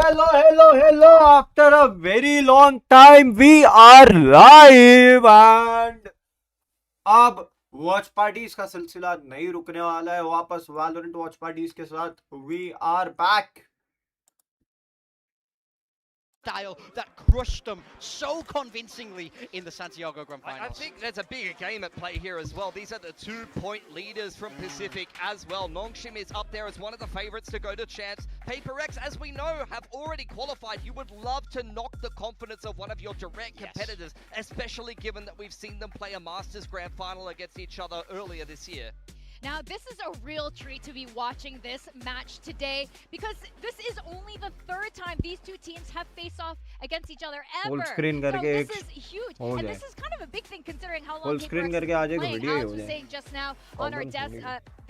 Hello. After a very long time, we are live and अब watch parties का सिलसिला नहीं रुकने वाला है. वापस वैलोरेंट वॉच पार्टीज के साथ we are back. Style that crushed them so convincingly in the Santiago Grand Finals. I think there's a bigger game at play here as well. These are the 2-point leaders from Pacific as well. Nongshim is up there as one of the favorites to go to champs. PRX, as we know, have already qualified. You would love to knock the confidence of one of your direct competitors, especially given that we've seen them play a Masters Grand Final against each other earlier this year. Now, this is a real treat to be watching this match today because this is only the third time these two teams have faced off against each other ever. Full screen so करके this is huge, and this is kind of a big thing considering how long full screen करके आज एक playing. Video Alex हो was जाए. saying just now on our desk,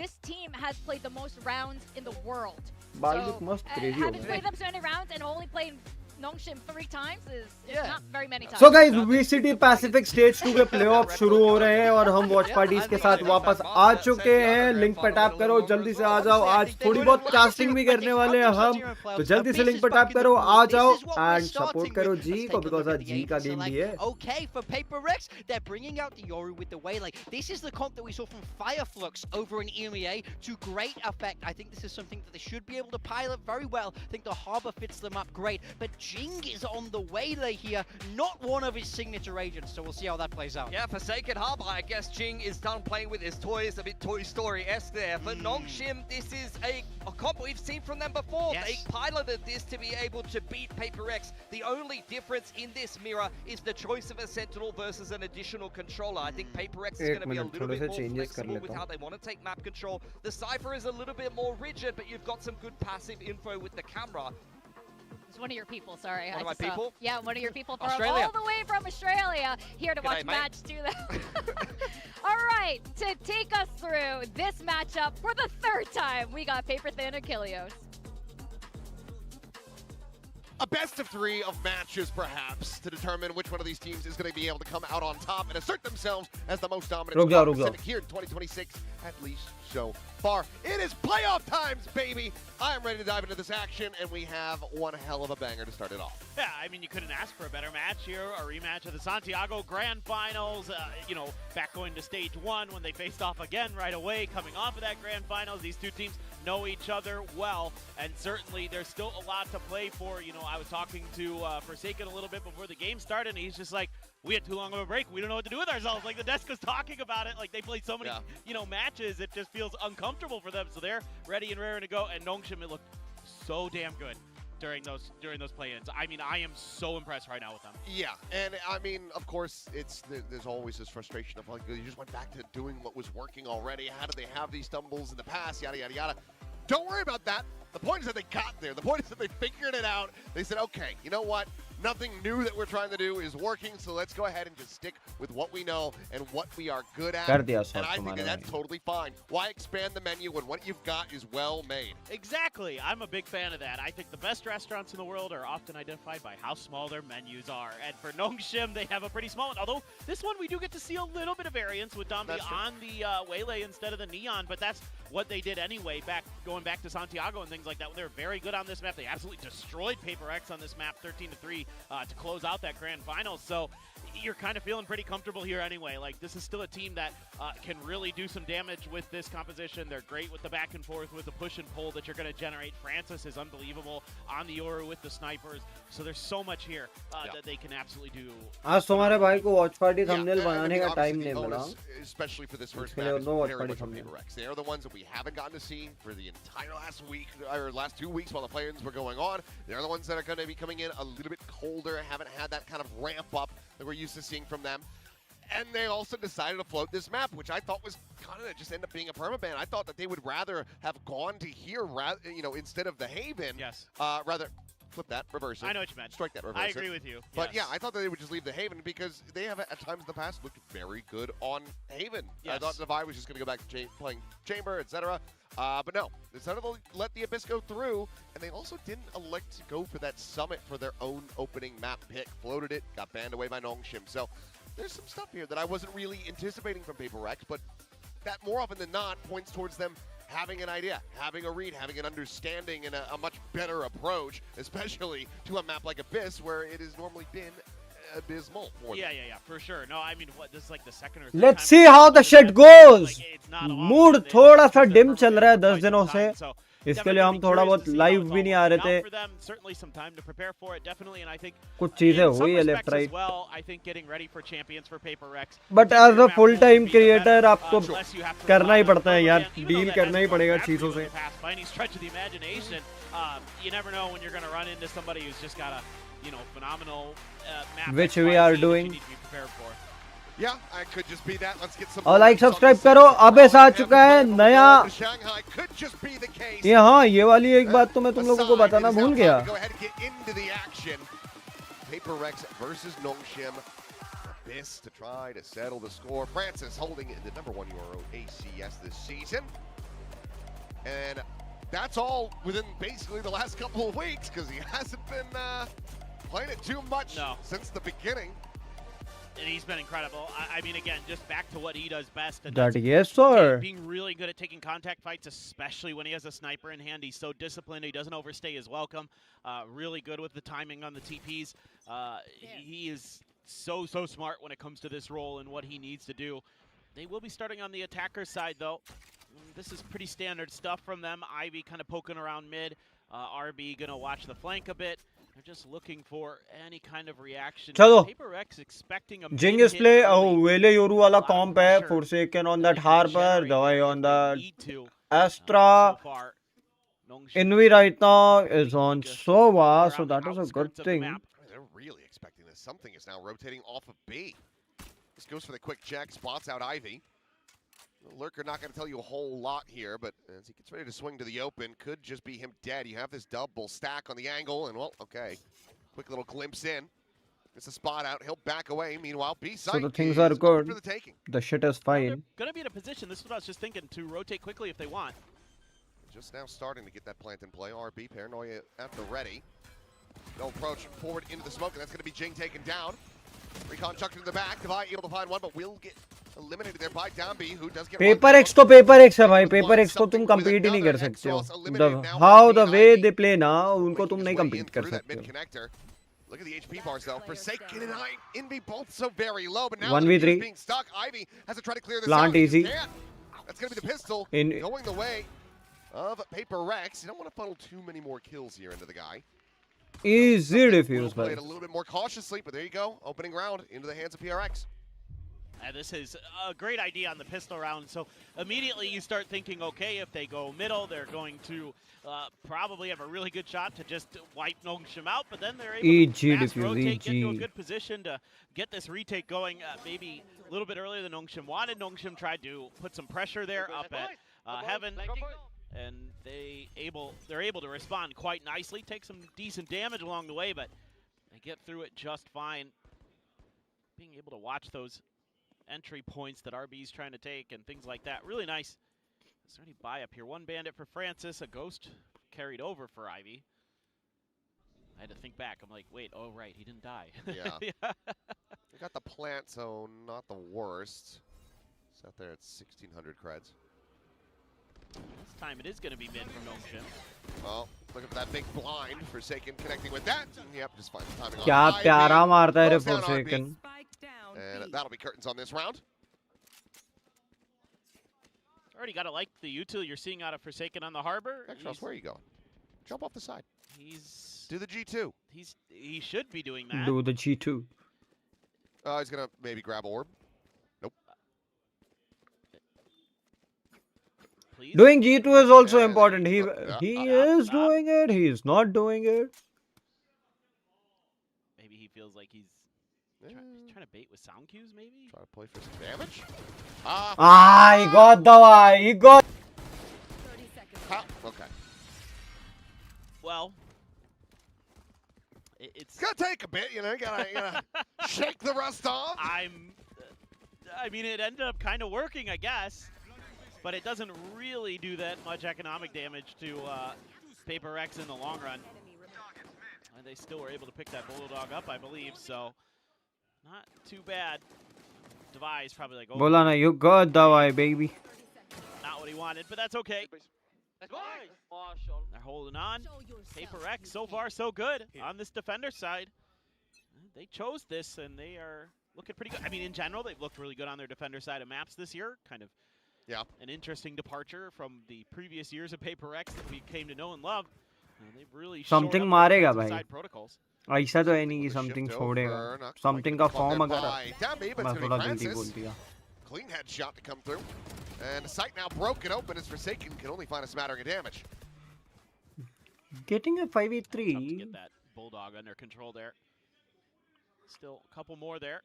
this team has played the most rounds in the world. बाल मस्त crazy हो having गए. played them so many rounds and only playing Nongshim 3 times is not very many times. So guys, VCT Pacific Stage 2 के playoff शुरू हो रहे हैं और हम वॉच पार्टीज के साथ वापस आ चुके हैं. लिंक पर टैप करो, जल्दी से आ जाओ. आज थोड़ी बहुत कास्टिंग भी करने वाले हैं हम, तो जल्दी से लिंक पर टैप करो, आ जाओ एंड सपोर्ट करो जी को, बिकॉज़ आज जी का गेम भी है. Okay, for PRX, they're bringing out the Yoru with the Waylay. This is the comp that we saw from Fireflux over in EMEA to great effect. I think this is something that they should be able to pilot very well. I think the Harbor fits them up great, but Jing is on the Waylay here, not one of his signature agents, so we'll see how that plays out. Yeah, for Sacred Harbor, I guess Jing is done playing with his toys, a bit Toy Story-esque there. For Nongshim, this is a comp we've seen from them before. Yes. They piloted this to be able to beat PRX. The only difference in this mirror is the choice of a Sentinel versus an additional controller. I think PRX is going to be a little bit more flexible with how they want to take map control. The Cypher is a little bit more rigid, but you've got some good passive info with the camera. It's one of your people, sorry. One of my people? Yeah, one of your people from Australia. all the way from Australia here to watch mate. match 2. All right, to take us through this matchup for the third time, we got Paper Thin Achilles. A best of 3 of matches, perhaps, to determine which one of these teams is going to be able to come out on top and assert themselves as the most dominant squad in Pacific here in 2026, at least so far. It is playoff times, baby! I am ready to dive into this action, and we have one hell of a banger to start it off. Yeah, I mean, you couldn't ask for a better match here, a rematch of the Santiago Grand Finals, back going to stage 1 when they faced off again right away, coming off of that Grand Finals. These two teams know each other well, and certainly there's still a lot to play for. I was talking to Forsaken a little bit before the game started, and he's just like, we had too long of a break. We don't know what to do with ourselves. Like, the desk was talking about it. Like, they played so many, matches. It just feels uncomfortable for them. So they're ready and raring to go. And Nongshim, it looked so damn good during those play-ins. I mean, I am so impressed right now with them. Yeah, and I mean, of course, there's always this frustration of like, you just went back to doing what was working already. How did they have these stumbles in the past? Yada, yada, yada. Don't worry about that. The point is that they got there. The point is that they figured it out. They said, okay, you know what? Nothing new that we're trying to do is working, so let's go ahead and just stick with what we know and what we are good at. And I think that that's totally fine. Why expand the menu when what you've got is well made? Exactly. I'm a big fan of that. I think the best restaurants in the world are often identified by how small their menus are. And for Nongshim, they have a pretty small one. Although this one, we do get to see a little bit of variance with Dombi on the Waylay instead of the Neon, but that's what they did anyway, going back to Santiago and things like that. They were very good on this map. They absolutely destroyed PRX on this map, 13-3. To close out that grand final. So you're kind of feeling pretty comfortable here anyway. Like, this is still a team that can really do some damage with this composition. They're great with the back and forth, with the push and pull that you're going to generate. Francis is unbelievable on the Yoru with the snipers. So there's so much here that they can absolutely do. आज तुम्हारे भाई को watch party thumbnail बनाने का time नहीं मिला. Especially for this first match, very much on PRX. They are the ones that we haven't gotten to see for the entire last week, or last 2 weeks while the play-ins were going on. They're the ones that are going to be coming in a little bit colder, haven't had that kind of ramp up that we're used to seeing from them. And they also decided to float this map, which I thought was kind of just end up being a permaban. I thought that they would rather have gone to here, instead of the Haven. Yes. Rather flip that, reverse it. I know what you meant. Strike that, reverse it. I agree with you. But yeah, I thought that they would just leave the Haven because they have at times in the past looked very good on Haven. Yes. I thought Devi was just going to go back to playing Chamber, etc. But no, they decided to let the Abyss go through, and they also didn't elect to go for that Summit for their own opening map pick. Floated it, got banned away by Nongshim. So there's some stuff here that I wasn't really anticipating from PRX, but that more often than not points towards them having an idea, having a read, having an understanding, and a much better approach, especially to a map like Abyss, where it has normally been abysmal for them. Yeah, for sure. No, I mean, what, this is like the second or third Let's time see we've how seen the this shit map. goes. Like, it's not often mood they थोड़ा सा choose to dim चल perform रहा है for 10 quite दिनों some से, time, so इसके लिए हम definitely थोड़ा curious बहुत to see how live it's भी all नहीं आ रहे working थे. out for them. Certainly some time to prepare for it, definitely, and I think कुछ चीजें in some हुई है respects left as right. well, I think getting ready for champions for PRX. But as a full time creator आपको unless you have to करना ही rely on पड़ता है Pro यार, again, even though deal that करना ही hasn't gone पड़ेगा bad for चीजों you in से. the past by any stretch of the imagination. You never know when you're going to run into somebody who's just got a phenomenal map Which we XYZ are that you doing. need to be prepared for. Yeah, I could just be that. Let's get some और like points on subscribe the करो. system. Abyss uh Have चुका the है player नया. go to Shanghai. Could just be the case. ये हाँ, ये वाली एक बात तो मैं तुम लोगों को Aside, बताना it is now भूल time गया. to go ahead and get into the action. PRX versus Nongshim. Abyss to try to settle the score. Francis holding the #1 Euro ACS this season. And that's all within basically the last couple of weeks, because he hasn't been playing it too much since the beginning. And he's been incredible. I mean, again, just back to what he does best. And That that's yes sir. being really good at taking contact fights, especially when he has a sniper in hand. He's so disciplined. He doesn't overstay his welcome. Really good with the timing on the TPs. He is so smart when it comes to this role and what he needs to do. They will be starting on the attacker side, though. This is pretty standard stuff from them. Ivy kind of poking around mid. RB going to watch the flank a bit. They're just looking for any kind of reaction. चलो. PRX expecting a Jinx play. Oh, Wele Yoru वाला comp है. Forsaken on that Harbor. Dawai on the Astra. Invi right now is on Sova, so that is a good thing. They're really expecting this. Something is now rotating off of B. This goes for the quick check. Spots out Ivy. Lurker not going to tell you a whole lot here, but as he gets ready to swing to the open, could just be him dead. You have this double stack on the angle, and well, okay. Quick little glimpse in. It's a spot out. He'll back away. Meanwhile, B side So the things are good. for the taking. The shit is fine. They're going to be in a position, this is what I was just thinking, to rotate quickly if they want. Just now starting to get that plant in play. RB, Paranoia at the ready. No approach forward into the smoke, and that's going to be Jing taken down. Recon chucked into the back. Devi able to find one, but will get eliminated there by Downby, who does get PRX तो PRX है भाई. PRX को तुम compete ही नहीं कर सकते हो. How the way they play now, उनको तुम नहीं compete कर सकते हो. Look at the HP bars though. Forsaken and Envy both so very low, but now 1v3 being stuck. Ivy has to try to clear this Plant out. easy. That's going to be the pistol In going the way of PRX. You don't want to funnel too many more kills here into the guy. easy defuse Played भाई. a little bit more cautiously, but there you go. Opening round into the hands of PRX. This is a great idea on the pistol round. So immediately you start thinking, okay, if they go middle, they're going to probably have a really good shot to just wipe Nongshim out. But then they're able to fast rotate, get to a good position to get this retake going. Maybe a little bit earlier than Nongshim wanted. Nongshim tried to put some pressure there up at Heaven. And they're able to respond quite nicely, take some decent damage along the way, but they get through it just fine. Being able to watch those entry points that RB's trying to take and things like that, really nice. Is there any buy up here? One bandit for Francis, a ghost carried over for Ivy. I had to think back. I'm like, wait, oh right, he didn't die. Yeah. We got the plant, so not the worst. It's out there at 1,600 creds. This time it is going to be mid from Nongshim. Well, look at that big blind. Forsaken connecting with that. Yep, just fine. Timing on क्या Ivy. प्यारा मारता है रे Close down Forsaken. And that'll be curtains on this round. Already got to like the util you're seeing out of Forsaken on the harbor. Extras, where are you going? Jump off the side. Do the G2. He should be doing that. Do the G2. He's gonna maybe grab orb. Nope. Please? Doing G2 is also Yeah, important. He yeah. is doing it. He is not doing it. Maybe he feels like he's trying to bait with sound cues, maybe? Try to play for some damage. He got the one. He got. Okay. Well, it's gonna take a bit, you know. You gotta shake the rust off. I mean, it ended up kind of working, I guess, but it doesn't really do that much economic damage to PRX in the long run. And they still were able to pick that Bulldog up, I believe, so not too bad. Devi's probably like, oh, Bola na, you got the one, baby. not what he wanted, but that's okay. MashaAllah. They're holding on. PRX, so far so good on this defender side. They chose this, and they are looking pretty good. I mean, in general, they've looked really good on their defender side of maps this year. Kind of an interesting departure from the previous years of PRX that we came to know and love. They've really Something मारेगा भाई. ऐसा तो है नहीं कि something छोड़ेगा. Something का form अगर मैं थोड़ा जल्दी बोल दिया. Clean headshot to come through. And the site now broken open as Forsaken can only find a smattering of damage. Getting a 5v3. To get that Bulldog under control there. Still a couple more there.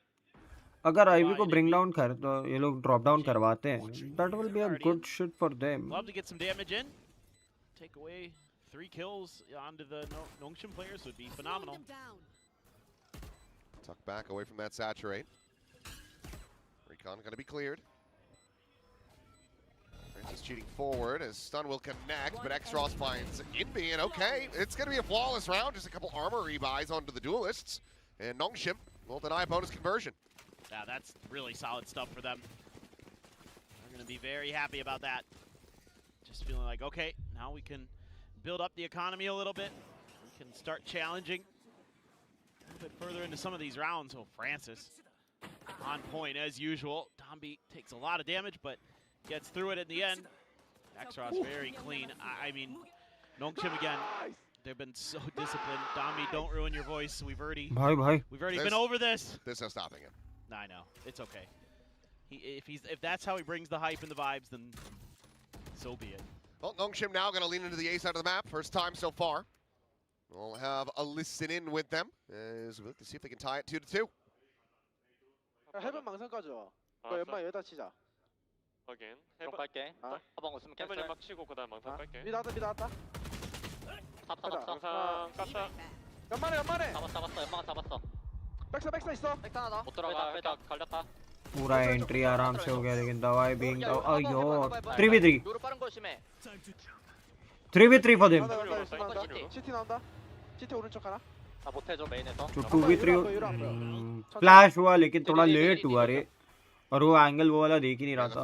अगर ivy को bring down कर तो ये लोग drop down करवाते हैं. That will be a good shit for them. Love to get some damage in. Take away 3 kills onto the Nongshim players would be phenomenal. Tuck back away from that saturate. Recon going to be cleared. Francis cheating forward as stun will connect, but X-Ross finds Inbi, and okay, it's going to be a flawless round. Just a couple armor rebuys onto the duelists, and Nongshim will deny a bonus conversion. Yeah, that's really solid stuff for them. They're going to be very happy about that. Just feeling like, okay, now we can build up the economy a little bit. We can start challenging a little bit further into some of these rounds. Oh, Francis on point as usual. Dombi takes a lot of damage, but gets through it in the end. X-Ross very clean. I mean, Nongshim again. They've been so disciplined. Dombi, don't ruin your voice. We've already been over this. There's no stopping him. I know. It's okay. If that's how he brings the hype and the vibes, then so be it. Well, Nongshim now going to lean into the A side of the map. First time so far. We'll have a listen in with them as we look to see if they can tie it 2-2. 해변 망상 까줘. 그 연막 여기다 치자. 확인. 좀 깔게. 한번 웃으면 해변 연막 치고 그다음 망상 깔게. 미나왔다 미나왔다. 망상 깠다. 연막에. 잡았어. 연막 잡았어. 백사 있어. 백사 하나 더. 못 들어가. 회다 걸렸다. पूरा entry आराम से हो गया लेकिन दवाई being अयो 3v3 3v3 for them CT 나온다. CT 오른쪽 하나. 아 못해줘 메인에서. 2v3 flash हुआ लेकिन थोड़ा लेट हुआ रे और वो एंगल वो वाला देख ही नहीं रहा था.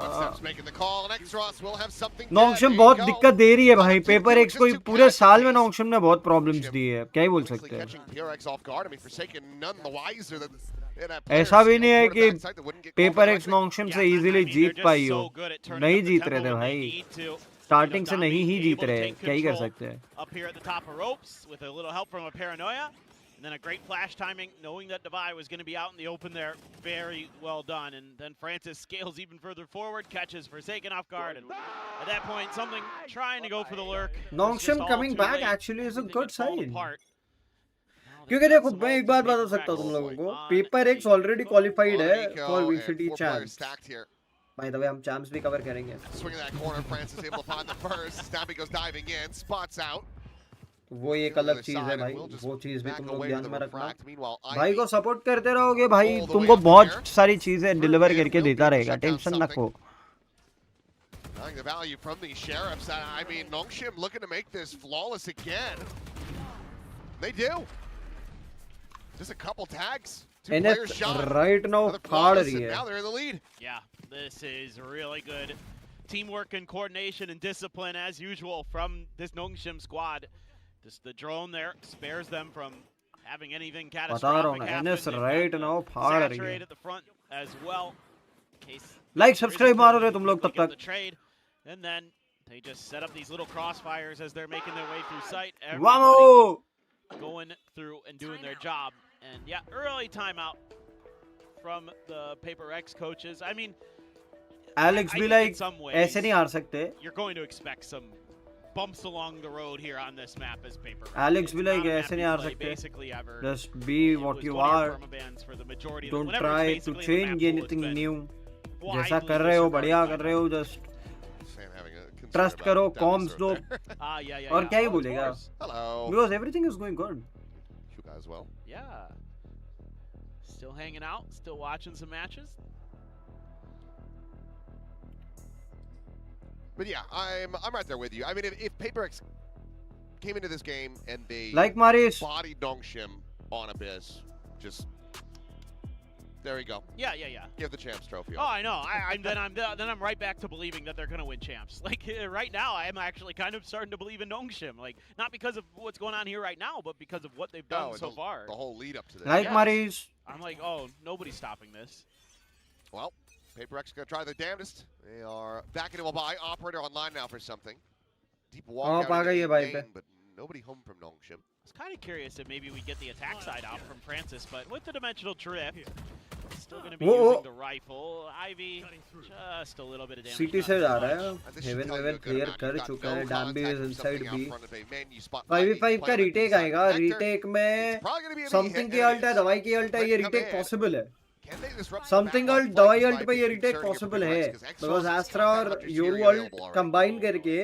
नोंगशिम बहुत दिक्कत दे रही है भाई. PRX को पूरे साल में नोंगशिम ने बहुत प्रॉब्लम्स दी है. क्या ही बोल सकते हैं. ऐसा भी नहीं है कि PRX नोंगशिम से इजीली जीत पाई हो. नहीं जीत रहे थे भाई. स्टार्टिंग से नहीं ही जीत रहे. क्या ही कर सकते हैं. And then a great flash timing, knowing that Devi was going to be out in the open there. Very well done. And then Francis scales even further forward, catches Forsaken off guard. And at that point, something trying to go for the lurk. Nongshim coming back actually is a good sign. क्योंकि देखो मैं एक बात बता सकता हूँ तुम लोगों को. PRX already qualified है for VCT champs. By the way, हम champs भी cover करेंगे. Swinging that corner, Francis able to find the first. Stampy goes diving in, spots out. वो एक अलग चीज है भाई. वो चीज भी तुम लोग ध्यान में रखना. भाई को सपोर्ट करते रहोगे भाई तुमको बहुत सारी चीजें डिलीवर करके देता रहेगा. टेंशन ना खो. The value from the sheriffs. I mean, Nongshim looking to make this flawless again. They do. Just a couple tags. Two players shot. Right now फाड़ रही है. Now they're in the lead. Yeah, this is really good teamwork and coordination and discipline as usual from this Nongshim squad. The drone there spares them from having anything catastrophic happen. Right now फाड़ रही है. At the front as well. Like, subscribe मारो रे तुम लोग तब तक. The trade, and then they just set up these little crossfires as they're making their way through site. Vamos! Going through and doing their job. And yeah, early timeout from the PRX coaches. I mean, Alex भी like ऐसे नहीं हार सकते. You're going to expect some bumps along the road here on this map as PRX. Alex भी like ऐसे नहीं हार सकते. Just be what you are. Don't try to change anything new. जैसा कर रहे हो बढ़िया कर रहे हो. Just trust करो, comms दो. और क्या ही बोलेगा? Because everything is going good. You guys well? Yeah. Still hanging out, still watching some matches. But yeah, I'm right there with you. I mean, if PRX came into this game and they like Marius bodied Nongshim on Abyss, just There you go. Yeah. Give the champs trophy. Oh, I know. I'm right back to believing that they're gonna win champs. Like right now, I'm actually kind of starting to believe in Nongshim. Like not because of what's going on here right now, but because of what they've done so far. The whole lead up to this. Like Marish. I'm like, oh, nobody's stopping this. Well, PRX gonna try their damnedest. They are back into a buy. Operator online now for something. Deep walk out into the game, but nobody home from Nongshim. I was kind of curious if maybe we get the attack side out from Francis, but with the dimensional drift, still going to be using the rifle. Ivy, just a little bit of damage. CT से जा रहा है. Heaven clear कर चुका है. Dambi is inside B. 5v5 का retake आएगा. Retake में something की ult है, दवाई की ult है. ये retake possible है. Something ult, दवाई ult पे ये retake possible है. Because Astra और Yoru ult combine करके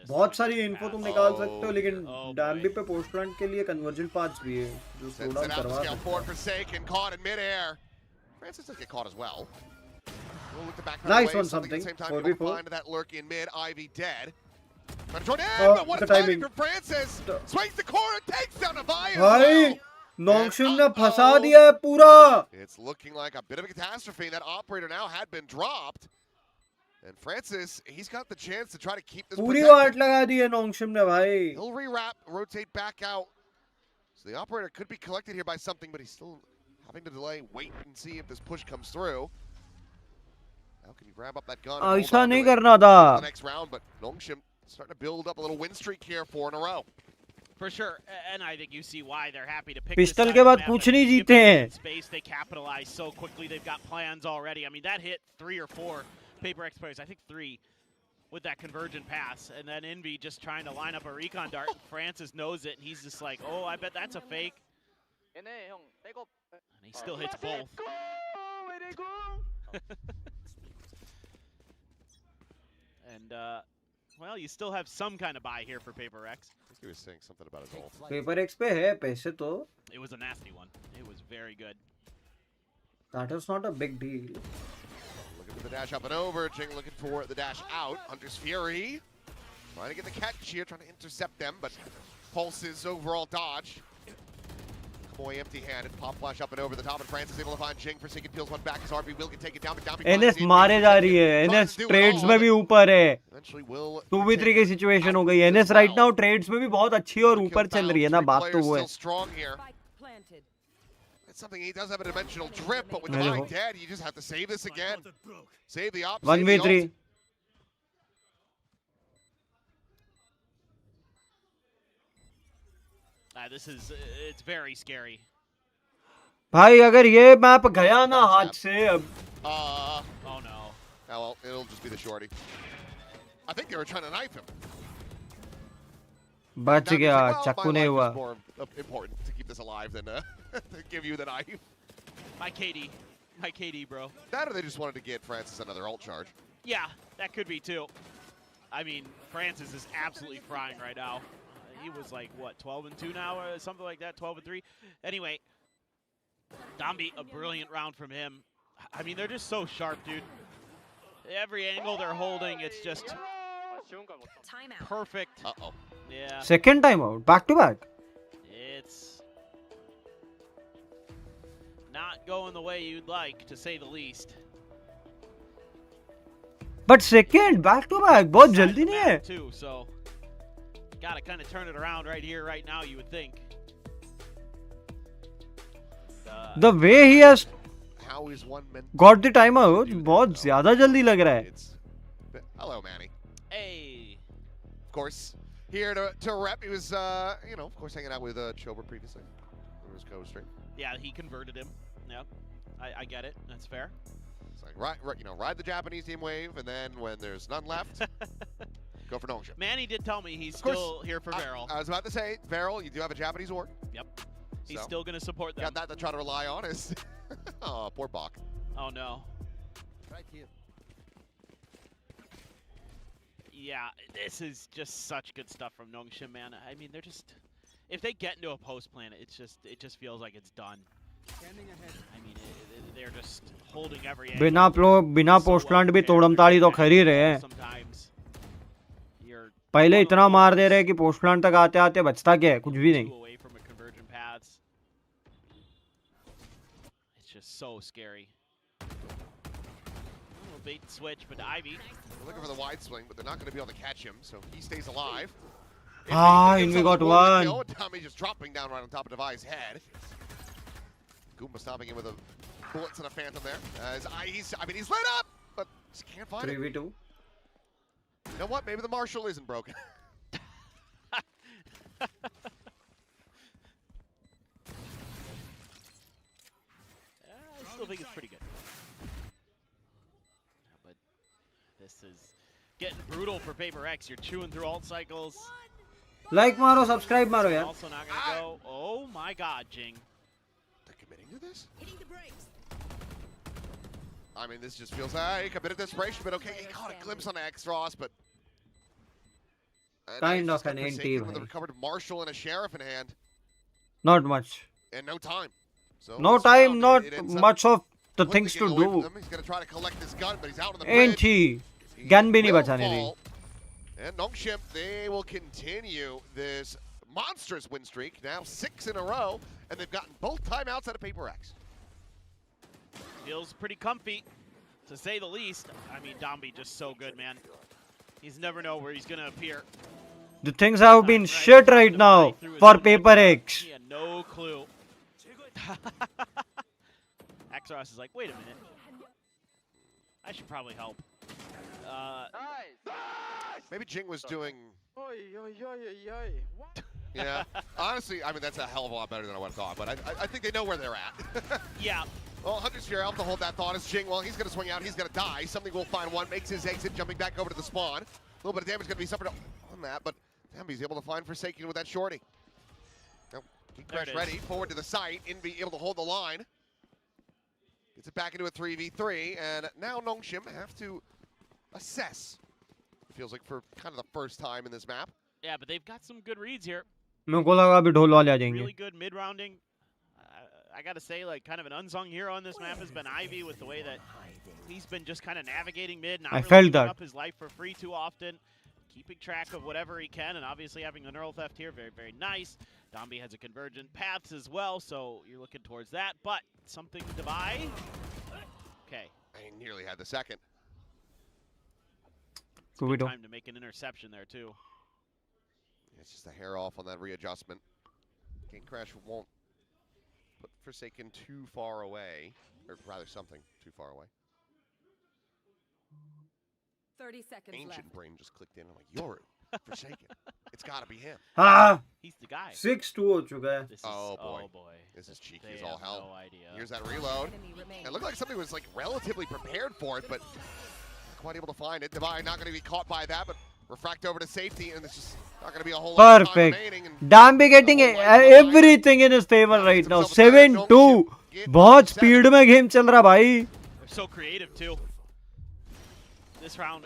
बहुत सारी इन्फो तुम निकाल सकते हो, लेकिन डैम्बी पे पोस्ट प्लांट के लिए कन्वर्जन पाथ्स भी है जो स्लो डाउन करवा सकते. Nice one, something 4v4. The timing. भाई नोंगशिम ने फंसा दिया है पूरा. It's looking like a bit of a catastrophe. That operator now had been dropped. And Francis, he's got the chance to try to keep this पूरी वाट लगा दी है नोंगशिम ने भाई. He'll rewrap, rotate back out. So the operator could be collected here by something, but he's still having to delay, wait and see if this push comes through. How can you grab up that gun? ऐसा नहीं करना था. The next round, but Nongshim starting to build up a little win streak here, 4 in a row. For sure, and I think you see why they're happy to pick pistol के बाद कुछ नहीं जीते हैं. Space, they capitalize so quickly. They've got plans already. I mean, that hit 3 or 4 PRX players. I think 3 with that convergent pass, and then Envy just trying to line up a recon dart. Francis knows it, and he's just like, "Oh, I bet that's a fake." And he still hits both. And well, you still have some kind of buy here for PRX. I think he was saying something about his ult. PRX पे है पैसे तो. It was a nasty one. It was very good. That is not a big deal. Looking for the dash up and over. Jing looking for the dash out. Hunter's Fury trying to get the catch here, trying to intercept them, but Pulse's overall dodge. Boy, empty-handed. Pop flash up and over the top, and Francis able to find Jing. Forsaken peels one back as RB will can take it down, but down. NS मारे जा रही है. NS trades में भी ऊपर है. 2v3 की situation हो गई. NS राइट नाउ ट्रेड्स में भी बहुत अच्छी और ऊपर चल रही है ना. बात तो वो है. It's something he does have a dimensional drip, but with the Divine dead, you just have to save this again. Save the op. 1v3. This is it's very scary. भाई अगर ये मैप गया ना हाथ से अब. Oh no. Oh well, it'll just be the shorty. I think they were trying to knife him. बच गया. चाकू नहीं हुआ. More important to keep this alive than to give you the knife. My KD, bro. That or they just wanted to get Francis another ult charge. Yeah, that could be too. I mean, Francis is absolutely frying right now. He was like, what, 12-2 now or something like that, 12-3? Anyway, Dambi, a brilliant round from him. I mean, they're just so sharp, dude. Every angle they're holding, it's just perfect. Uh-oh. Yeah. Second time out, back to back. It's not going the way you'd like, to say the least. But second, back to back, बहुत जल्दी नहीं है. Too, so gotta kind of turn it around right here, right now, you would think. The way he has How is one man got the timeout, बहुत ज़्यादा जल्दी लग रहा है. Hello, Manny. Hey. Of course, here to rep. He was, you know, of course, hanging out with Chober previously. It was co-stream. Yeah, he converted him. Yep, I get it. That's fair. It's like ride the Japanese team wave, and then when there's none left, go for Nongshim. Manny did tell me he's still here for Varel. I was about to say, Varel, you do have a Japanese org. Yep. He's still going to support them. Got that to try to rely on is, oh, poor Bach. Oh no. Right here. Yeah, this is just such good stuff from Nongshim, man. I mean, they're just, if they get into a post planet, it just feels like it's done. I mean, they're just holding every angle. बिना post plant भी तोड़मताड़ी तो खरी रहे हैं. पहले इतना मार दे रहे कि पोस्ट प्लांट तक आते आते बचता क्या है, कुछ भी नहीं. just so scary. A little bait and switch, but Ivy. They're looking for the wide swing, but they're not going to be able to catch him, so he stays alive. Invi got one. Tommy just dropping down right on top of Devi's head. Goomba stopping him with a bullets and a phantom there. He's lit up, but just can't find it. 3v2. You know what? Maybe the Marshall isn't broken. I still think it's pretty good. But this is getting brutal for PRX. You're chewing through alt cycles. Like maro, subscribe maro yaar. Also not gonna go. Oh my God, Jing. They're committing to this? I mean, this just feels like a bit of desperation, but okay, he caught a glimpse on X-Ross, but... Kind of an NT, with a bhai. recovered Marshall and a Sheriff in hand, Not much. and no time. So No this time, round, not it ends up much of the putting things the to game away from do. them. He's going to try to collect this gun, but he's out on the bridge. Ain't he? He Gun bhi nahi will bachane di. fall. And Nongshim, they will continue this monstrous win streak, now 6 in a row, and they've gotten both timeouts out of PRX. Feels pretty comfy, to say the least. I mean, Domby just so good, man. He's never know where he's gonna appear. The things have been shit right now for PRX. He had no clue. Axaros is like, wait a minute. I should probably help. Maybe Jing was doing... Oi, oi, oi, oi, oi. What? Yeah, honestly, I mean, that's a hell of a lot better than I would have thought, but I think they know where they're at. Yeah. Well, Hunter's Fury able to hold that thought as Jing, well, he's going to swing out, he's going to die. Something will find one, makes his exit, jumping back over to the spawn. A little bit of damage going to be suffered on that, but damn, he's able to find Forsaken with that shorty. Now, he crash ready, forward to the site, Envy able to hold the line. Gets it back into a 3v3, and now Nongshim have to assess. It feels like for kind of the first time in this map. Yeah, but they've got some good reads here. मेरे को लगा अभी ढोल वाले आ जाएंगे. Really good mid-rounding. I gotta say, like, kind of an unsung hero on this map has been Ivy, with the way that he's been just kind of navigating mid, not really felt giving that. up his life for free too often, keeping track of whatever he can, and obviously having the neural theft here, very, very nice. Domby has a convergent paths as well, so you're looking towards that, but something to buy. Okay. He nearly had the second. Good time to make an interception there, too. It's just a hair off on that readjustment. Game Crash won't put Forsaken too far away, or rather something too far away. 30 seconds Ancient left. Brain just clicked in. I'm like, you're Forsaken. It's got to be him. हाँ. He's the guy. 6-2 हो चुका है. This is, Oh boy. Oh boy. This is cheeky They as all have hell. no idea. Here's that reload. It looked like somebody was like relatively prepared for it, but not quite able to find it. Divine not going to be caught by that, but refract over to safety, and it's just not going to be a whole lot of time Perfect. remaining. And Domby getting everything in his favor right now. 7-2. बहुत speed में game चल रहा भाई. They're so creative too. This round,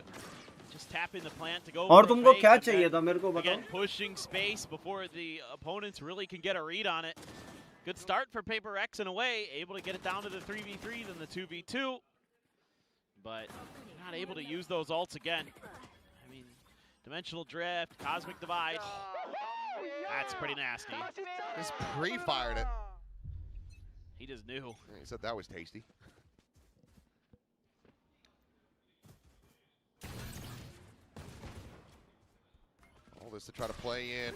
just tapping the plant to go. और for a तुमको fake क्या and then, चाहिए था मेरे को बताओ. again, pushing space before the opponents really can get a read on it. Good start for PRX in a way, able to get it down to the 3v3, then the 2v2, but not able to use those ults again. I mean, Dimensional Drift, Cosmic Divide, that's pretty nasty. Just pre-fired it. He just knew. He said that was tasty. All this to try to play in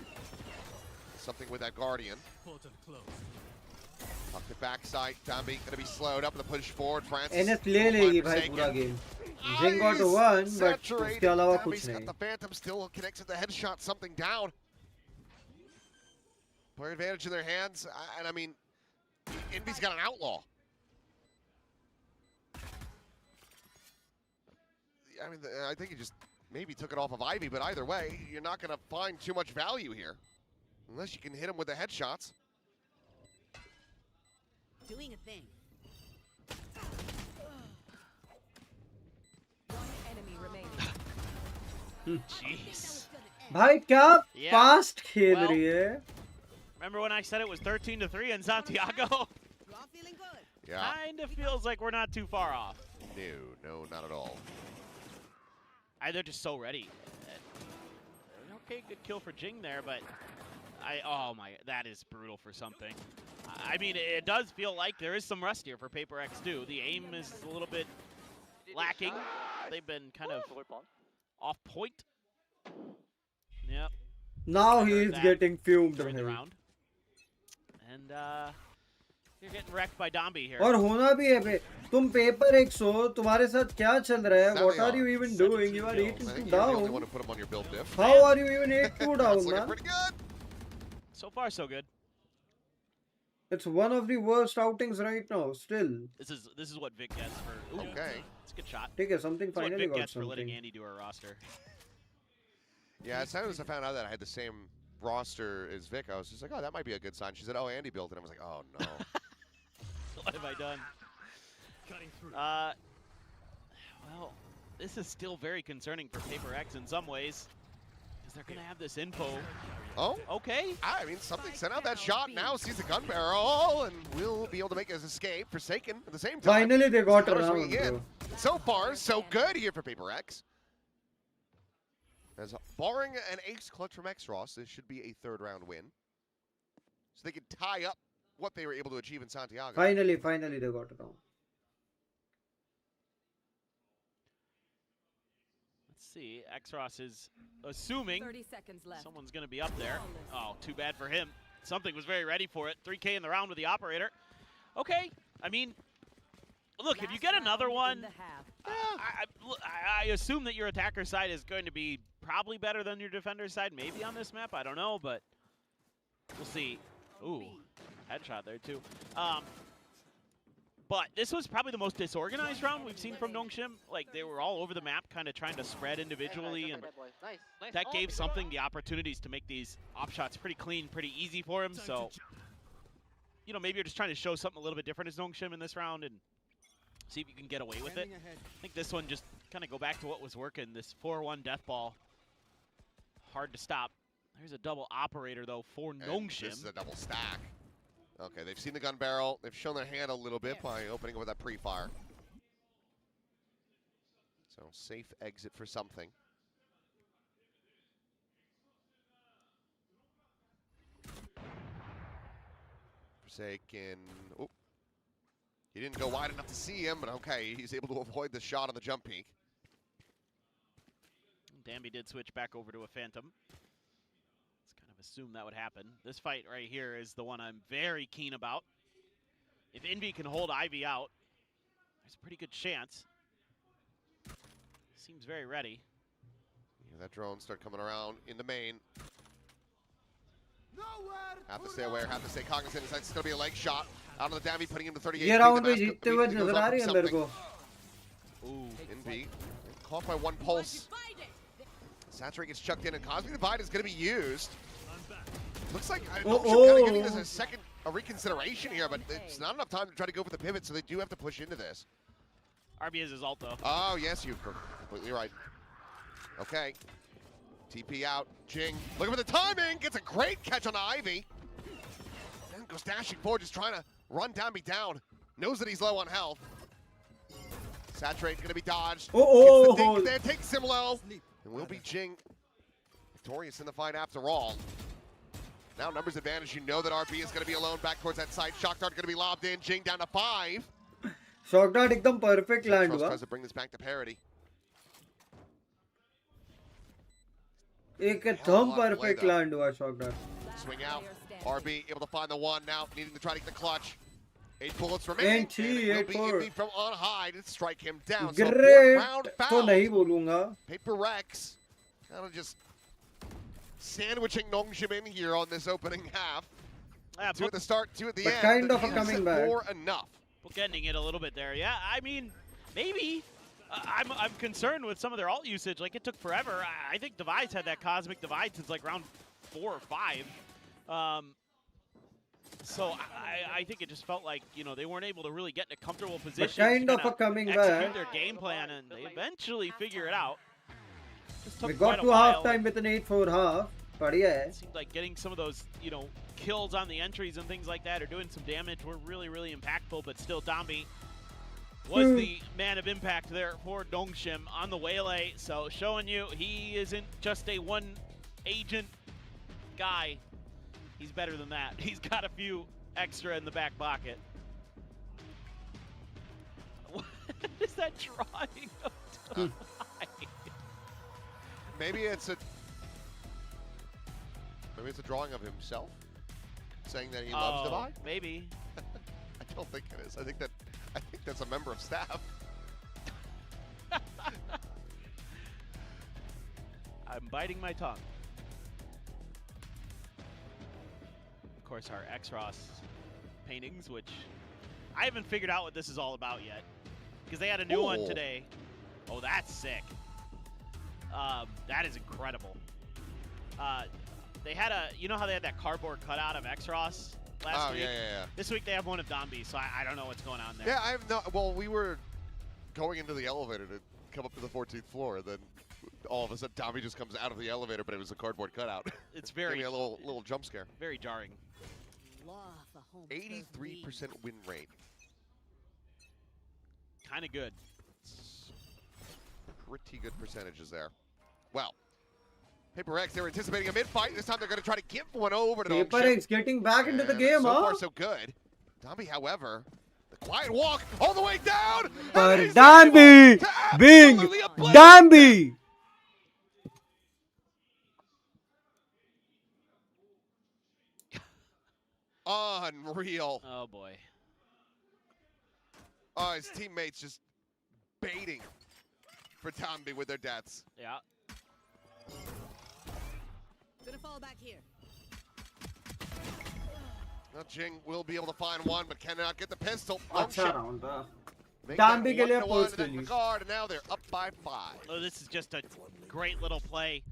something with that Guardian. Tucked it backside. Domby gonna be slowed up with a push forward. Francis. NS ले लेगी भाई पूरा game. Jing got to one, but उसके अलावा कुछ Dombey's नहीं. got the Phantom still connects with the headshot, something down. Player advantage in their hands, and I mean, Envy's got an outlaw. I mean, I think he just maybe took it off of Ivy, but either way, you're not going to find too much value here. Unless you can hit him with the headshots. Doing a thing. One enemy remaining. Jeez. भाई क्या Yeah. Fast खेल Well, रही है. Remember when I said it was 13-3 in Santiago? You all feeling good? Yeah. Kind of feels like we're not too far off. No, not at all. They're just so ready. Okay, good kill for Jing there, but oh my, that is brutal for something. I mean, it does feel like there is some rust here for PaperX too. The aim is a little bit lacking. They've been kind of off point. Yep. Now he Heard is that getting fumed. during the भाई. round. And you're getting wrecked by Dombi here. और होना भी है बे. तुम paper एक हो, तुम्हारे साथ क्या चल रहा है? Now What they are are. you even doing? You are I 8-2 think you're the only one down. to put him on your build diff. How are you even 8-2 That's down, looking man? pretty good. So far, so good. It's one of the worst outings right now. Still. This is what Vic gets for. Ooh, Okay. it's a good shot. ठीक है, something That's what finally Vic got gets for letting something. Andy do our roster. Yeah, as soon as I found out that I had the same roster as Vic, I was just like, oh, that might be a good sign. She said, oh, Andy built it. I was like, oh, no. What have I done? Well, this is still very concerning for PaperX in some ways, because they're going to have this info. Oh? Okay. I mean, something sent out that shot, now sees the gun barrel, and will be able to make his escape. Forsaken at the same time. Finally they got Counter around. swinging in. Bro. So far, so good here for PaperX. As barring an ace clutch from X-Ross, this should be a third round win. So they could tie up what they were able to achieve in Santiago. Finally they got around. Let's see. X-Ross is assuming 30 seconds left. someone's going to be up there. Oh, too bad for him. Something was very ready for it. 3K in the round with the operator. Okay. I mean, look, if you get another one, I assume that your attacker side is going to be probably better than your defender side. Maybe on this map. I don't know, but we'll see. Ooh, headshot there too. But this was probably the most disorganized round we've seen from Nongshim. Like, they were all over the map, kind of trying to spread individually, and that gave something the opportunities to make these op shots pretty clean, pretty easy for him. So, you know, maybe you're just trying to show something a little bit different as Nongshim in this round and see if you can get away with it. I think this one just kind of go back to what was working, this 4-1 death ball. Hard to stop. There's a double operator, though, for Nongshim. This is a double stack. Okay, they've seen the gun barrel. They've shown their hand a little bit by opening with that pre-fire. So, safe exit for something. Forsaken. Oh. He didn't go wide enough to see him, but okay, he's able to avoid the shot on the jump peak. Damby did switch back over to a Phantom. Let's kind of assume that would happen. This fight right here is the one I'm very keen about. If Envy can hold Ivy out, there's a pretty good chance. Seems very ready. Yeah, that drone start coming around in the main. Have to stay aware, have to stay cognizant. It's going to be a leg shot. Out on the Damby, putting him to 38. ये round में जीतते हुए नजर आ रही है मेरे को. Ooh, Envy. Caught by one pulse. Saturate gets chucked in, and Cosmic Divide is going to be used. Looks like I'm kind of giving this a reconsideration here, but it's not enough time to try to go for the pivot, so they do have to push into this. RB is his ult, though. Oh, yes, you're completely right. Okay. TP out. Jing. Looking for the timing. Gets a great catch on Ivy. Then goes dashing forward, just trying to run Damby down. Knows that he's low on health. Saturate going to be dodged. Gets the dink there, takes him low. And will be Jing victorious in the fight after all. Now numbers advantage. You know that RB is going to be alone back towards that side. Shock dart going to be lobbed in. Jing down to 5. Shock dart एकदम perfect land हुआ. Tries to bring this back to parity. एकदम perfect land हुआ shock dart. Swing out. RB able to find the one now, needing to try to get the clutch. 8 bullets remaining. And it will be Envy from on high to strike him down. So Great round तो foul. नहीं बोलूँगा. PaperX kind of just sandwiching Nongshim in here on this opening half. 2 at the start, 2 at the end. Kind of a coming back. More enough. Bookending it a little bit there. Yeah, I mean, maybe. I'm concerned with some of their ult usage. Like, it took forever. I think Divide's had that Cosmic Divide since like round 4 or 5. So I think it just felt like, you know, they weren't able to really get in a comfortable position. Kind of a coming back. Execute their game plan, and they eventually figure it out. We got to halftime with an 8-4 half. बढ़िया है. It seemed like getting some of those, you know, kills on the entries and things like that, or doing some damage, were really, really impactful. But still, Dambi was the man of impact there for Nongshim on the Waylay. So showing you he isn't just a one agent guy. He's better than that. He's got a few extra in the back pocket. What is that drawing of Divide? Maybe it's a drawing of himself, saying that he loves Divide. Maybe. I don't think it is. I think that's a member of staff. I'm biting my tongue. Of course, our X-Ross paintings, which I haven't figured out what this is all about yet, because they had a new one today. Oh, that's sick. That is incredible. They had you know how they had that cardboard cutout of X-Ross last week? Yeah. This week they have one of Dombi, so I don't know what's going on there. Yeah, I have no. Well, we were going into the elevator to come up to the 14th floor, and then all of a sudden Dombi just comes out of the elevator, but it was a cardboard cutout. It's very Gave me a little jump scare. very jarring. 83% win rate. Kind of good. Pretty good percentages there. Well, PRX, they were anticipating a mid-fight. This time they're going to try to give one over to PRX getting back into the And game, so huh? far, so good. Dombi, however, the quiet walk all the way down. But and he's Dombi, able to big absolutely obliterate. Dombi. Unreal. Oh boy. Oh, his teammates just baiting for Dombi with their deaths. Yeah. Gonna fall back here. Now Jing will be able to find one, but cannot get the pistol. अच्छा round था. Make Dombi that के लिए 1-1 post in that release. regard, and now they're up by 5. Oh, this is just a great little play.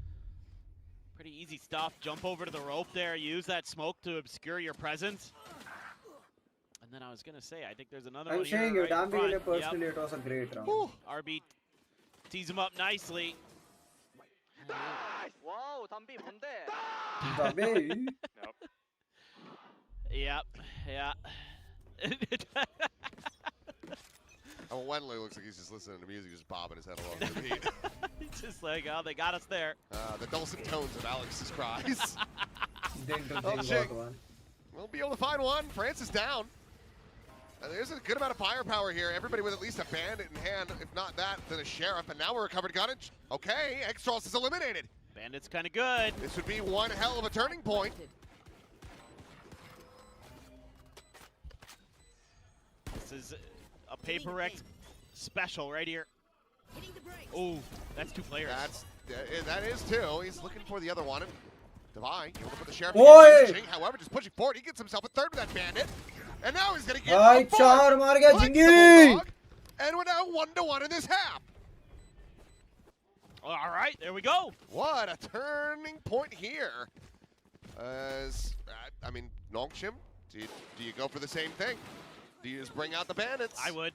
Pretty easy stuff. Jump over to the rope there. Use that smoke to obscure your presence. And then I was going to say, I think there's another I'm one saying here it. right in Dombi के लिए front. personally it was a great round. RB tees him up nicely. 와우 담비 뭔데? Dombi. Yep, yeah. Oh, Wenley looks like he's just listening to music, just bobbing his head along the beat. It's just like, oh, they got us there. The dulcet tones of Alex's cries. Ding to Oh, ding Jing. got one. We'll be able to find one. France is down. There's a good amount of firepower here. Everybody with at least a bandit in hand. If not that, then a sheriff. And now we're recovered gunnage. Okay, X-Ross is eliminated. Bandit's kind of good. This would be one hell of a turning point. This is a PRX special right here. Hitting the brakes. Oh, that's 2 players. That is two. He's looking for the other one. Divine, able to put the sheriff Oi! in. However, just pushing forward. He gets himself a third with that bandit. And now he's going to get भाई a fourth. चार मार गया Likes the जिंगी. bulldog. And we're now 1-1 in this half. All right, there we go. What a turning point here. I mean, Nongshim, do you go for the same thing? Do you just bring out the bandits? I would.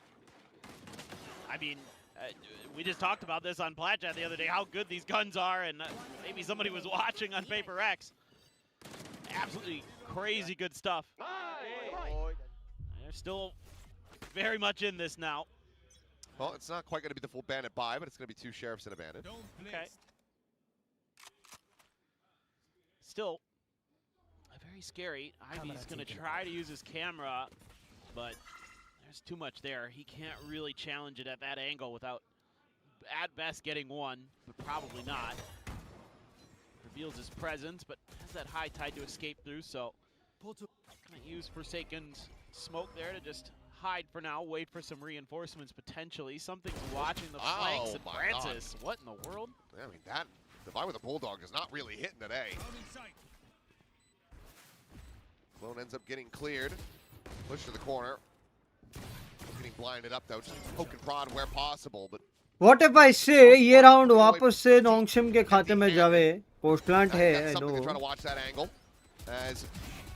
I mean, we just talked about this on Platchat the other day, how good these guns are, and maybe somebody was watching on PRX. Absolutely crazy good stuff. They're still very much in this now. Well, it's not quite going to be the full bandit buy, but it's going to be 2 sheriffs and a bandit. Okay. Still, very scary. Ivy's going to try to use his camera, but there's too much there. He can't really challenge it at that angle without, at best, getting one, but probably not. Reveals his presence, but has that high tide to escape through, so going to use Forsaken's smoke there to just hide for now, wait for some reinforcements potentially. Something's watching the flanks, and my Francis, what in the world? I mean, that Divine with a bulldog is not really hitting today. Clone ends up getting cleared. Push to the corner. Getting blinded up though, just poke and prod where possible, but What if I say ये round वापस से नोंगशिम के खाते में जावे? Post plant है, that's I something to try to know. watch that angle. As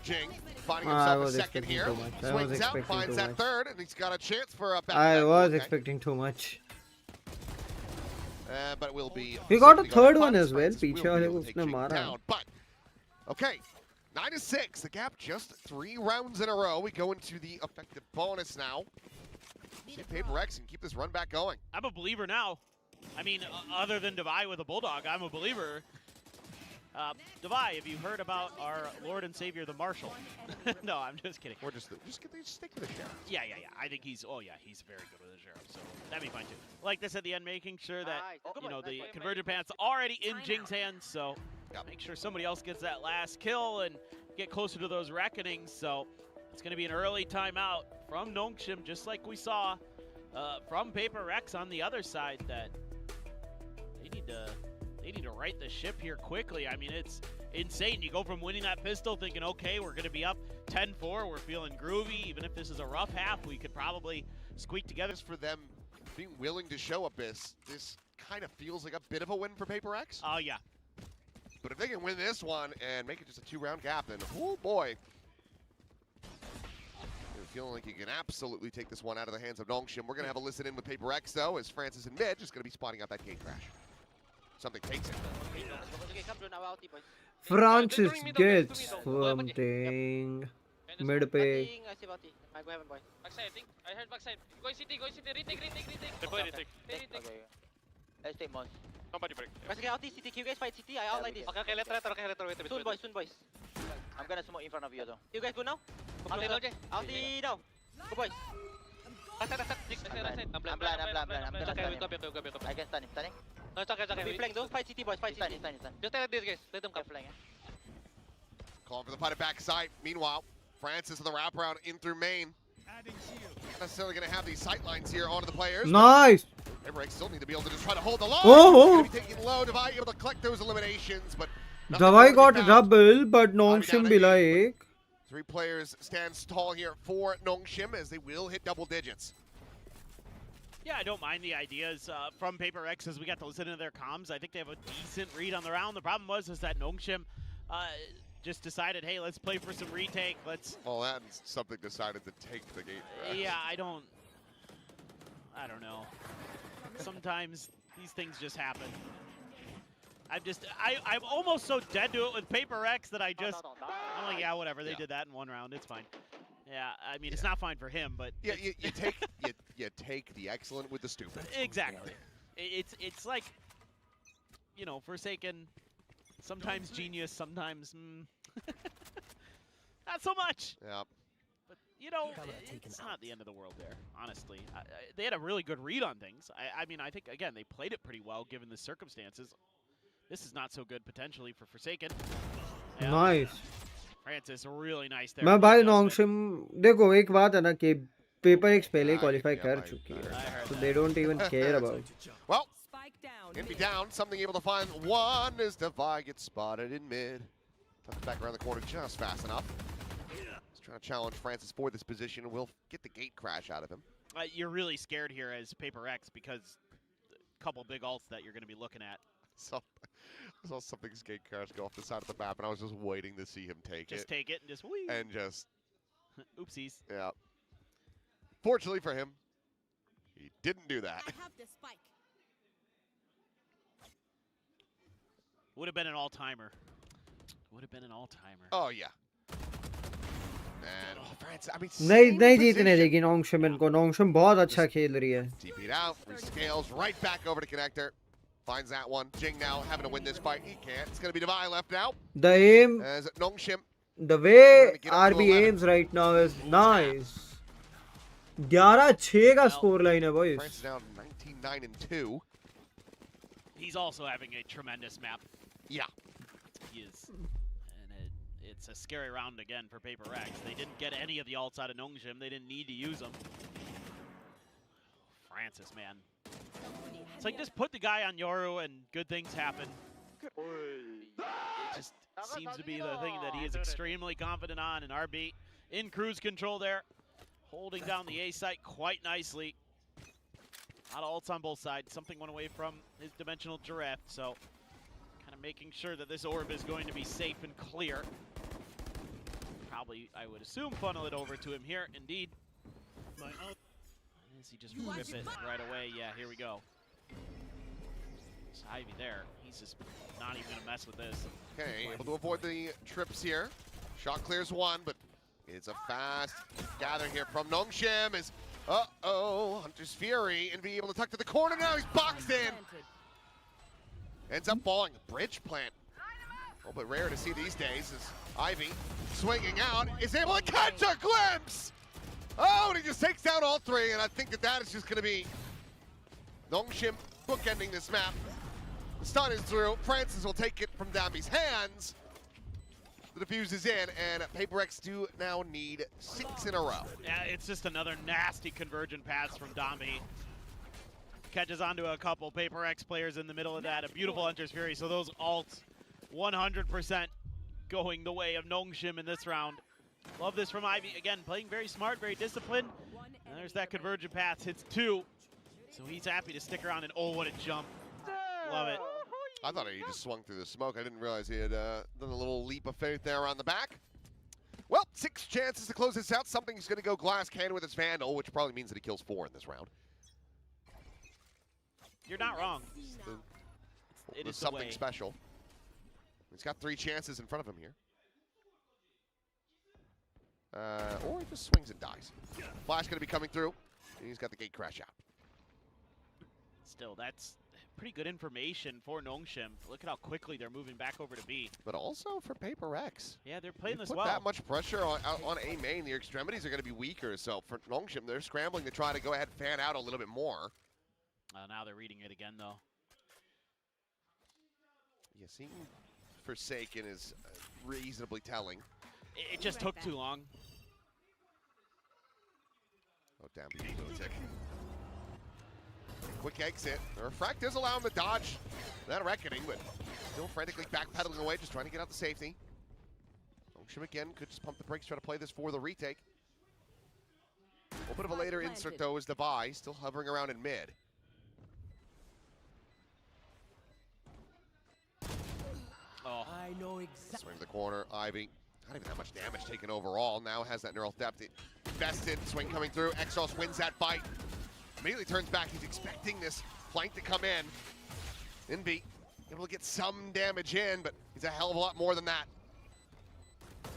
Jing finding I himself a was second expecting here. too much. I was Swings out, expecting finds too that much. third, and he's got a chance for a back. I was expecting too much. But it will be. He got a safely third got one Francis. as well. Francis will पीछे be वाले able को to take उसने Jing मारा. down. But okay, 9-6. The gap just 3 rounds in a row. We go into the effective bonus now. See if PRX can keep this run back going. I'm a believer now. I mean, other than Divide with a bulldog, I'm a believer. Devi, have you heard about our Lord and Savior, the Marshal? No, I'm just kidding. Or just stick with the sheriff. Yeah. I think he's very good with the Sheriff, so that'd be fine too. Like this at the end, making sure that, the Convergent Path's already in Jing's hands, so make sure somebody else gets that last kill and get closer to those reckonings. So it's going to be an early timeout from Nongshim, just like we saw from PRX on the other side, that they need to right the ship here quickly. I mean, it's insane. You go from winning that pistol thinking, okay, we're going to be up 10-4, we're feeling groovy. Even if this is a rough half, we could probably squeak together. For them being willing to show Abyss, this kind of feels like a bit of a win for PRX. Oh, yeah. But if they can win this one and make it just a 2-round gap, then, oh boy. You're feeling like you can absolutely take this one out of the hands of Nongshim. We're going to have a listen in with PRX, though, as Francis and Mid just going to be spotting out that gate crash. Something takes it. Francis gets something. Mid pay. Backside, I think. I heard backside. Go city, retake. Let's take Mons. Somebody break. Guys, get out CT. You guys fight CT. I outline this. Okay, let's wait. Soon, boys. I'm gonna smoke in front of you, though. You guys go now? Ulti now. Go, boys. I'm blind. I can stun him. Stunning. No, it's okay. Be flank, though. Fight CT, boys. Fight CT. Just tell these guys. Let them come. Flank, Calling for the fight at backside. Meanwhile, Francis with the wraparound in through main. Not necessarily going to have these sight lines here onto the players. Nice. PRX still need to be able to just try to hold the line. Oh. Gonna be taking low. Devi able to collect those eliminations, but Devi got a double, but Nongshim bila ek. 3 players stands tall here for Nongshim as they will hit double digits. Yeah, I don't mind the ideas from PRX as we got to listen to their comms. I think they have a decent read on the round. The problem was that Nongshim just decided, hey, let's play for some retake. Well, that's something decided to take the gate. Yeah, I don't know. Sometimes these things just happen. I'm almost so dead to it with PRX that I'm like, yeah, whatever. They did that in one round. It's fine. Yeah, I mean, it's not fine for him, but yeah, you take the excellent with the stupid. Exactly. It's like, Forsaken. Sometimes genius, sometimes not so much. Yeah. But, it's not the end of the world there, honestly. They had a really good read on things. I mean, I think, again, they played it pretty well given the circumstances. This is not so good potentially for Forsaken. Yeah. Nice. Francis, really nice there. मैं भाई Nongshim देखो एक बात है ना कि PRX पहले qualify कर चुकी है, so they don't even care about. Well, gonna be down. Something able to find one as Devi gets spotted in mid. Tucks back around the corner just fast enough. He's trying to challenge Francis for this position and will get the gate crash out of him. You're really scared here as PRX because a couple big ults that you're going to be looking at. I saw something's gate crash go off the side of the map, and I was just waiting to see him take it. Just take it and just whee. And just... Oopsies. Yeah. Fortunately for him, he didn't do that. I have the spike. Would have been an all-timer. Oh, yeah. And Francis, I mean... नहीं जीतने देगी Nongshim इनको. Nongshim बहुत अच्छा खेल रही है. TP'd out, rescales right back over to Connector. Finds that one. Jing now having to win this fight. He can't. It's going to be Devi left out. The aim, As Nongshim. the way RB aims right now is nice. 11-6 का score line है boys. Francis down 19-9-2. He's also having a tremendous map. Yeah. He is. And it's a scary round again for PRX. They didn't get any of the ults out of Nongshim. They didn't need to use them. Francis, man. It's like just put the guy on Yoru and good things happen. It just seems to be the thing that he is extremely confident on. And RB in cruise control there, holding down the A site quite nicely. A lot of ults on both sides. Something went away from his dimensional giraffe, so kind of making sure that this orb is going to be safe and clear. Probably, I would assume, funnel it over to him here. Indeed. Does he just rip it right away? Yeah, here we go. It's Ivy there. He's just not even going to mess with this. Okay, able to avoid the trips here. Shot clears one, but it's a fast gather here from Nongshim. Is Hunter's Fury and be able to tuck to the corner now. He's boxed in. Ends up falling. Bridge plant. Oh, but rare to see these days is Ivy swinging out, is able to catch a glimpse! Oh, and he just takes down all three, and I think that is just going to be Nongshim bookending this map. The stun is through. Francis will take it from Dambi's hands. The defuse is in, and PaperX do now need 6 in a row. Yeah, it's just another nasty convergent pass from Dambi. Catches onto a couple PaperX players in the middle of that. A beautiful Hunter's Fury. So those ults 100% going the way of Nongshim in this round. Love this from Ivy. Again, playing very smart, very disciplined. And there's that convergent pass. Hits 2. So he's happy to stick around, and oh, what a jump. Love it. I thought he just swung through the smoke. I didn't realize he had done a little leap of faith there around the back. Well, 6 chances to close this out. Something's going to go glass cannon with his Vandal, which probably means that he kills 4 in this round. You're not wrong. It There's is something the way. special. He's got 3 chances in front of him here. Or he just swings and dies. Flash going to be coming through. And he's got the gate crash out. Still, that's pretty good information for Nongshim. Look at how quickly they're moving back over to B. But also for PaperX. Yeah, they're playing this put well. that much pressure on A main, the extremities are going to be weaker. So for Nongshim, they're scrambling to try to go ahead and fan out a little bit more. Now they're reading it again, though. Yeah, seeing Forsaken is reasonably telling. It just took too long. Oh, damn, lunatic. Quick exit. The refract does allow him to dodge that reckoning, but still frantically backpedaling away, just trying to get out to safety. Nongshim again could just pump the brakes, try to play this for the retake. A little bit of a later insert though is the Vi, still hovering around in mid. Oh. I know exactly. Swing to the corner, Ivy. Not even that much damage taken overall. Now has that neural depth invested. Swing coming through. Exos wins that fight. Immediately turns back. He's expecting this flank to come in. Envy able to get some damage in, but he's a hell of a lot more than that.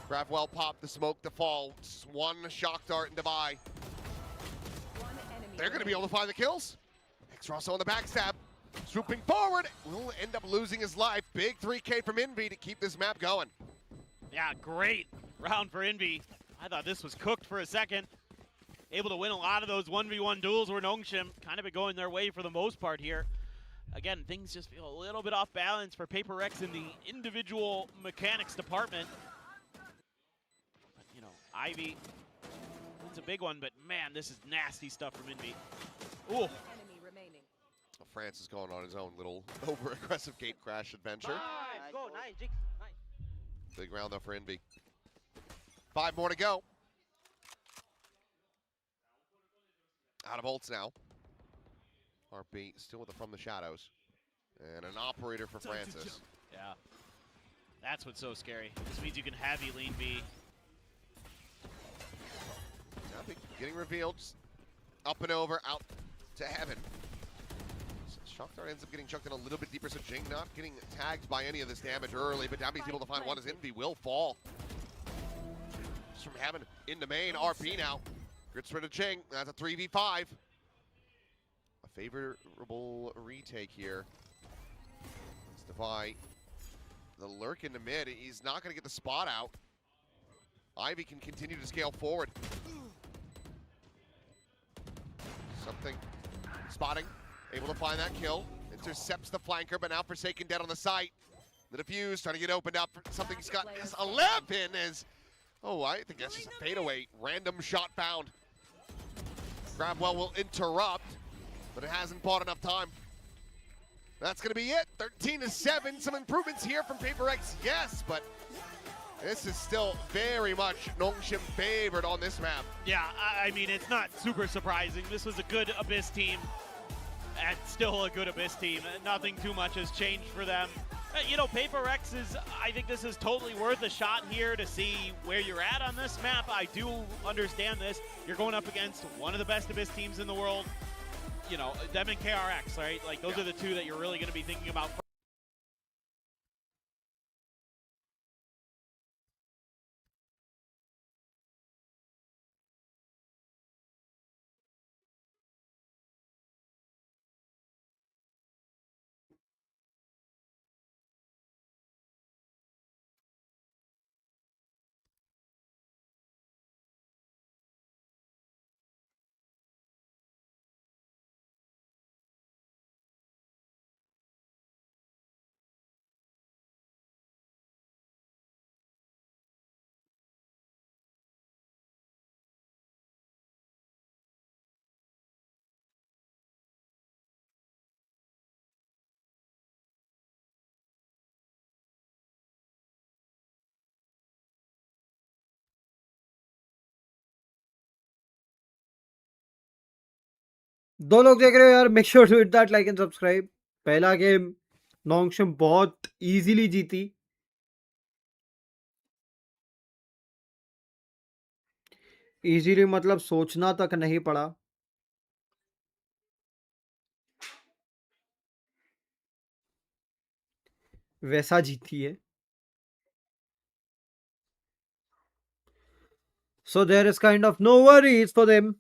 Gravwell popped the smoke to fall. Just one shock dart into Vi. They're going to be able to find the kills. Exos on the backstab. Swooping forward. Will end up losing his life. Big 3K from Envy to keep this map going. Yeah, great round for Envy. I thought this was cooked for a second. Able to win a lot of those 1v1 duels where Nongshim kind of been going their way for the most part here. Again, things just feel a little bit off balance for PaperX in the individual mechanics department. But, you know, Ivy, it's a big one, but man, this is nasty stuff from Envy. Ooh. France is going on his own little over-aggressive gate crash adventure. Nice, go, nice, Jigs, nice. Big round though for Envy. 5 more to go. Out of ults now. RP still with the From the Shadows. And an operator for Francis. Yeah. That's what's so scary. This means you can heavy lean B. Getting revealed. Up and over, out to heaven. Shock Dart ends up getting chucked in a little bit deeper, so Jing not getting tagged by any of this damage early, but Dambi's able to find one as Envy will fall. Just from heaven into main, RP now. Gets rid of Jing, that's a 3v5. A favorable retake here. It's Devi. The lurk into mid, he's not gonna get the spot out. Ivy can continue to scale forward. Something, spotting. Able to find that kill. Intercepts the flanker, but now Forsaken dead on the site. The defuse trying to get opened up for something he's got. 11 is, oh, I think that's just a fadeaway. Random shot found. Gravwell will interrupt, but it hasn't bought enough time. That's gonna be it. 13-7. Some improvements here from PaperX, yes, but this is still very much Nongshim favored on this map. Yeah, I mean, it's not super surprising. This was a good Abyss team. And still a good Abyss team. Nothing too much has changed for them. You know, PaperX is, I think this is totally worth a shot here to see where you're at on this map. I do understand this. You're going up against one of the best Abyss teams in the world. You know, them and KRX, right? Like, those are the two that you're really going to be thinking about दो लोग देख रहे हो यार, make sure to hit that like and subscribe. पहला game Nongshim बहुत easily जीती। Easily मतलब सोचना तक नहीं पड़ा। वैसा जीती है। So there is kind of no worries for them.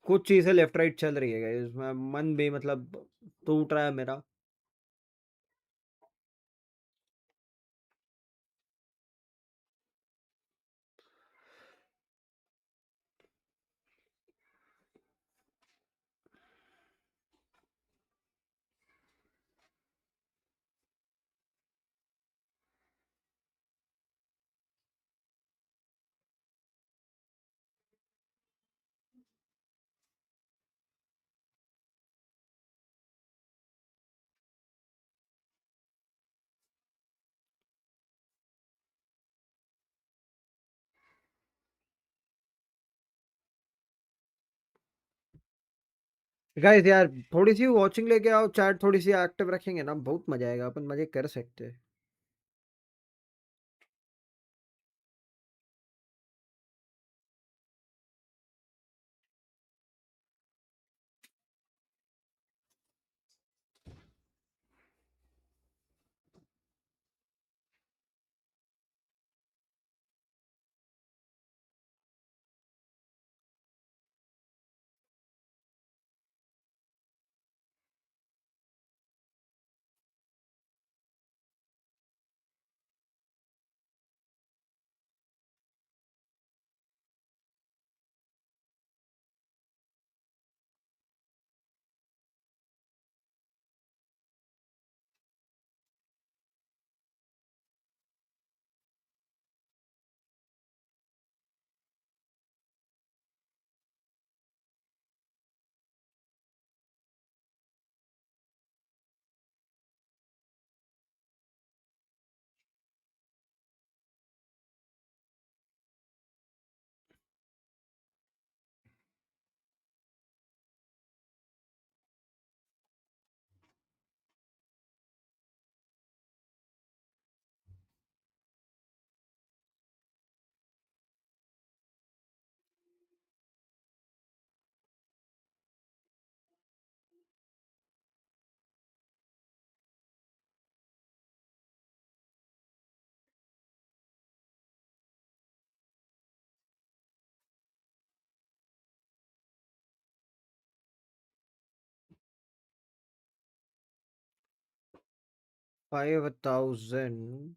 कुछ चीजें लेफ्ट राइट चल रही है गाइस, मन भी मतलब टूट रहा है मेरा। गाइस यार थोड़ी सी वॉचिंग लेके आओ, चैट थोड़ी सी एक्टिव रखेंगे ना, बहुत मजा आएगा, अपन मजे कर सकते हैं। $5,000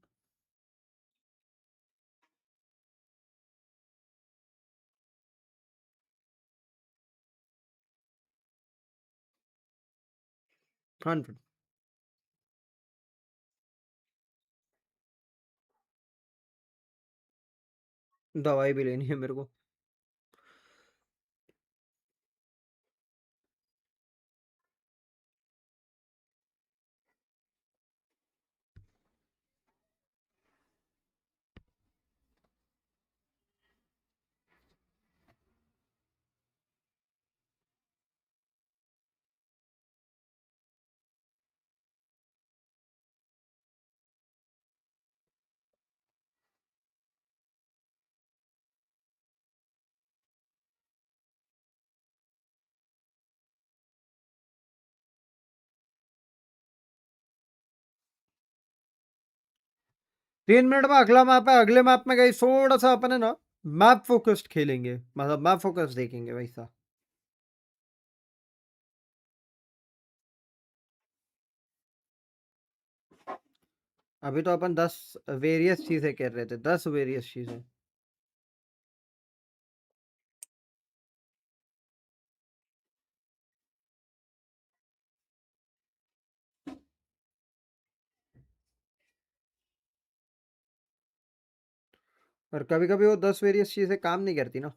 100। दवाई भी लेनी है मेरे को। तीन मिनट में अगला मैप है। अगले मैप में गई थोड़ा सा अपन है ना मैप फोकस्ड खेलेंगे, मतलब मैप फोकस देखेंगे वैसा। अभी तो अपन 10 वेरियस चीजें कर रहे थे, 10 वेरियस चीजें। और कभी कभी वो 10 वेरियस चीजें काम नहीं करती ना।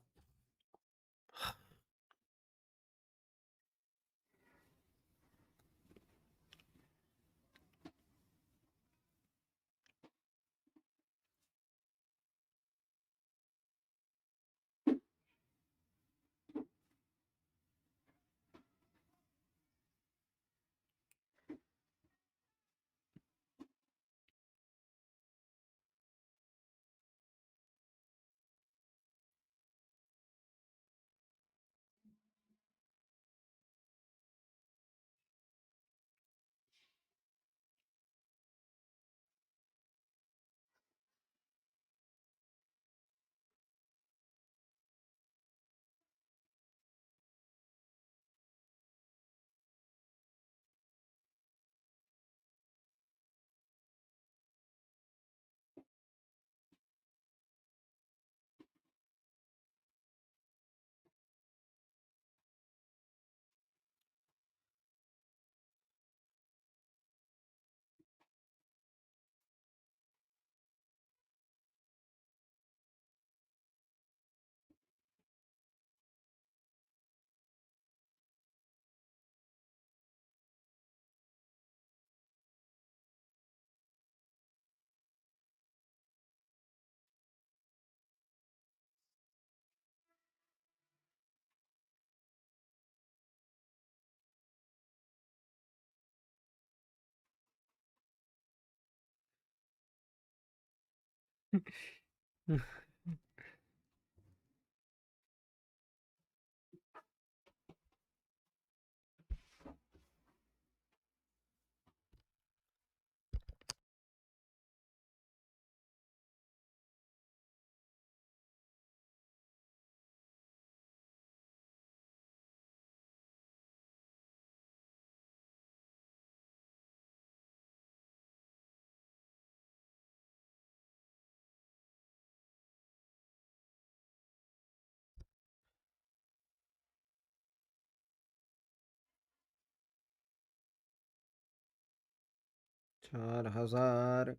$4,000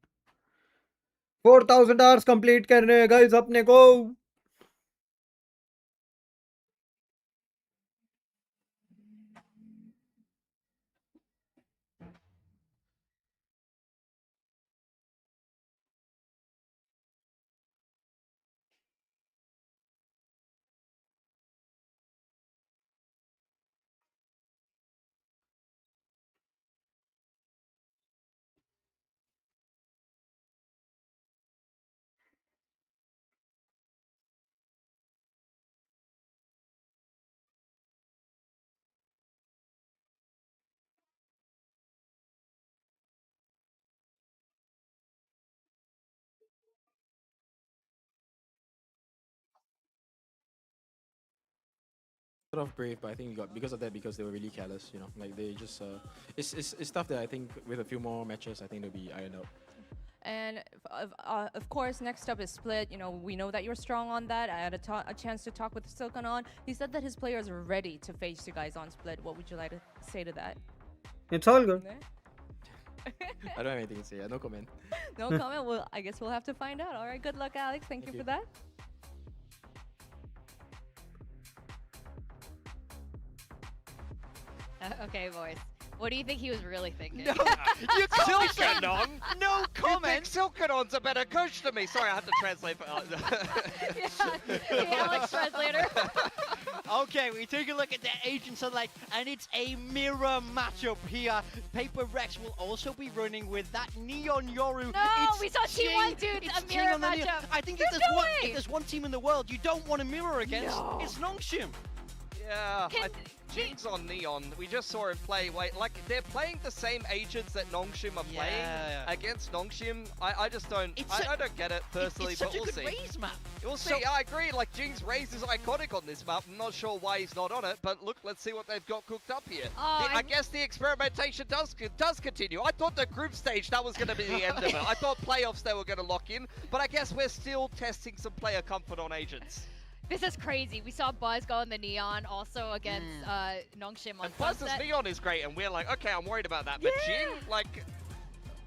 4,000 आवर्स कंप्लीट करने हैं गाइस अपने को। Sort of brave, but I think we got because of that, because they were really careless, you know, like they just it's stuff that I think with a few more matches I think they'll be ironed out. And of course, next up is Split. You know, we know that you're strong on that. I had a chance to talk with Silkan on. He said that his players are ready to face you guys on Split. What would you like to say to that? It's all good. I don't have anything to say. No comment. No comment. Well, I guess we'll have to find out. All right. Good luck, Alex. Thank you for that. Okay, boys. What do you think he was really thinking? No, you told Silkanon. No comment. Silkanon's a better coach than me. Sorry, I have to translate. The Alex translator. Okay, we take a look at the Agent Select, and it's a mirror matchup here. Paper Rex will also be running with that Neon Yoru. No, we saw T1 dudes, a mirror matchup. I think There's if there's one team in the world you don't want to mirror against, it's Nongshim. Yeah, Jinx on Neon. We just saw him play. Wait, like they're playing the same agents that Nongshim are playing against Nongshim. I just don't. I don't get it personally, It's but such we'll a good see. raise map. We'll see. I agree. Like Jinx raise is iconic on this map. I'm not sure why he's not on it, but look, let's see what they've got cooked up here. I guess the experimentation does continue. I thought the group stage that was going to be the end of it. I thought playoffs they were going to lock in, but I guess we're still testing some player comfort on agents. This is crazy. We saw Buzz go in the Neon also against Nongshim on And Buzz's Neon is great, and we're like, okay, I'm worried about that. But Jin, like,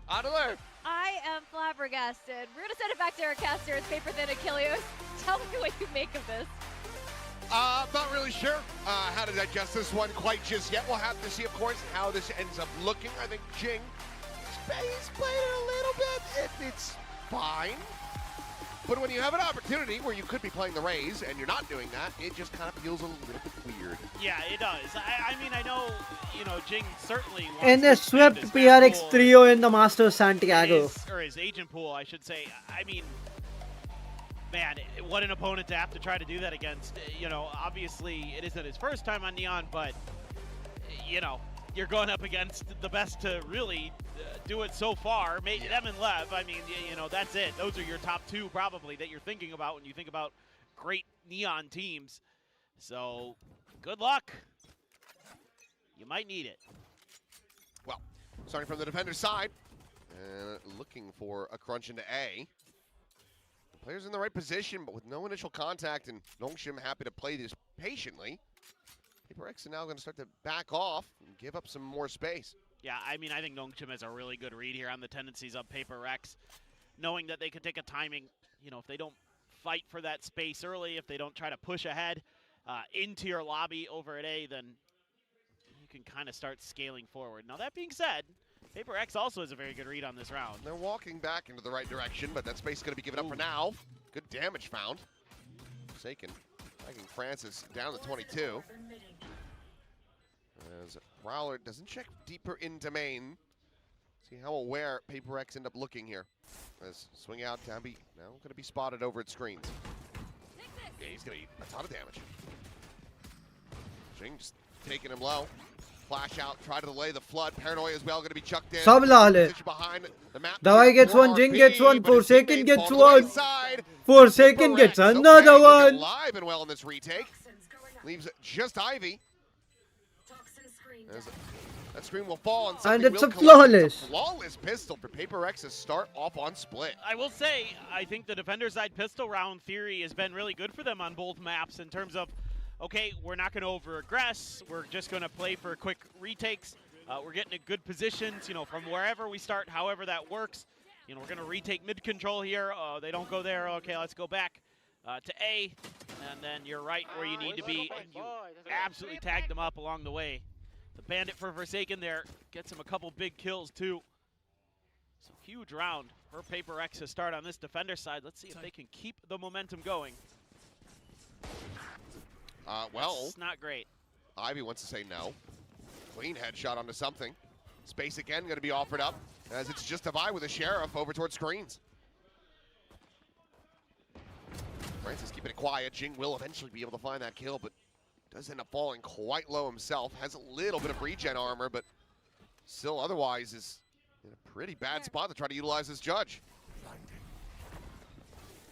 I don't know. I am flabbergasted. We're gonna send it back to our caster. It's Paper Thin Achilles. Tell me what you make of this. Not really sure how to digest this one quite just yet. We'll have to see, of course, how this ends up looking. I think Jing space played it a little bit. It's fine. But when you have an opportunity where you could be playing the Rays and you're not doing that, it just kind of feels a little bit weird. Yeah, it does. I mean, I know, you know, Jing certainly wants And they to swept expand his PRX pool, trio in the Masters Santiago. or his agent pool, I should say. I mean, man, what an opponent to have to try to do that against. You know, obviously it isn't his first time on Neon, but, you know, you're going up against the best to really do it so far. Them and Lev, I mean, you know, that's it. Those are your top two probably that you're thinking about when you think about great Neon teams. So, good luck. You might need it. Well, starting from the defender's side, looking for a crunch into A. The player's in the right position, but with no initial contact, and Nongshim happy to play this patiently. Paper X are now going to start to back off and give up some more space. Yeah, I mean, I think Nongshim has a really good read here on the tendencies of Paper X, knowing that they could take a timing, you know, if they don't fight for that space early, if they don't try to push ahead into your lobby over at A, then you can kind of start scaling forward. Now, that being said, Paper X also has a very good read on this round. They're walking back into the right direction, but that space is going to be given up for now. Good damage found. Forsaken, dragging Francis down to 22. As Prowler doesn't check deeper into main. See how aware PRX end up looking here. As swing out, Dambi now going to be spotted over at screens. Yeah, he's going to eat a ton of damage. Jing just taking him low. Flash out, try to delay the flood. Paranoia as well, going to be chucked in. Sab लाल है. Dawai gets one, Jing gets one, Forsaken gets one. Forsaken gets another one. Alive and well in this retake. Leaves just Ivy. That screen will fall and it's a flawless. Flawless pistol for PRX to start off on split. I will say, I think the defender side pistol round theory has been really good for them on both maps in terms of, okay, we're not going to over-aggress, we're just going to play for quick retakes, we're getting in good positions, you know, from wherever we start, however that works. You know, we're going to retake mid-control here, they don't go there, okay, let's go back to A, and then you're right where you need to be, and you absolutely tagged them up along the way. The Bandit for Forsaken there gets him a couple big kills too. So huge round for PRX to start on this defender side. Let's see if they can keep the momentum going. Well, it's not great. Ivy wants to say no. Clean headshot onto something. Space again going to be offered up as it's just Divide with a Sheriff over towards screens. Francis keeping it quiet. Jing will eventually be able to find that kill, but does end up falling quite low himself. Has a little bit of regen armor, but still otherwise is in a pretty bad spot to try to utilize his judge.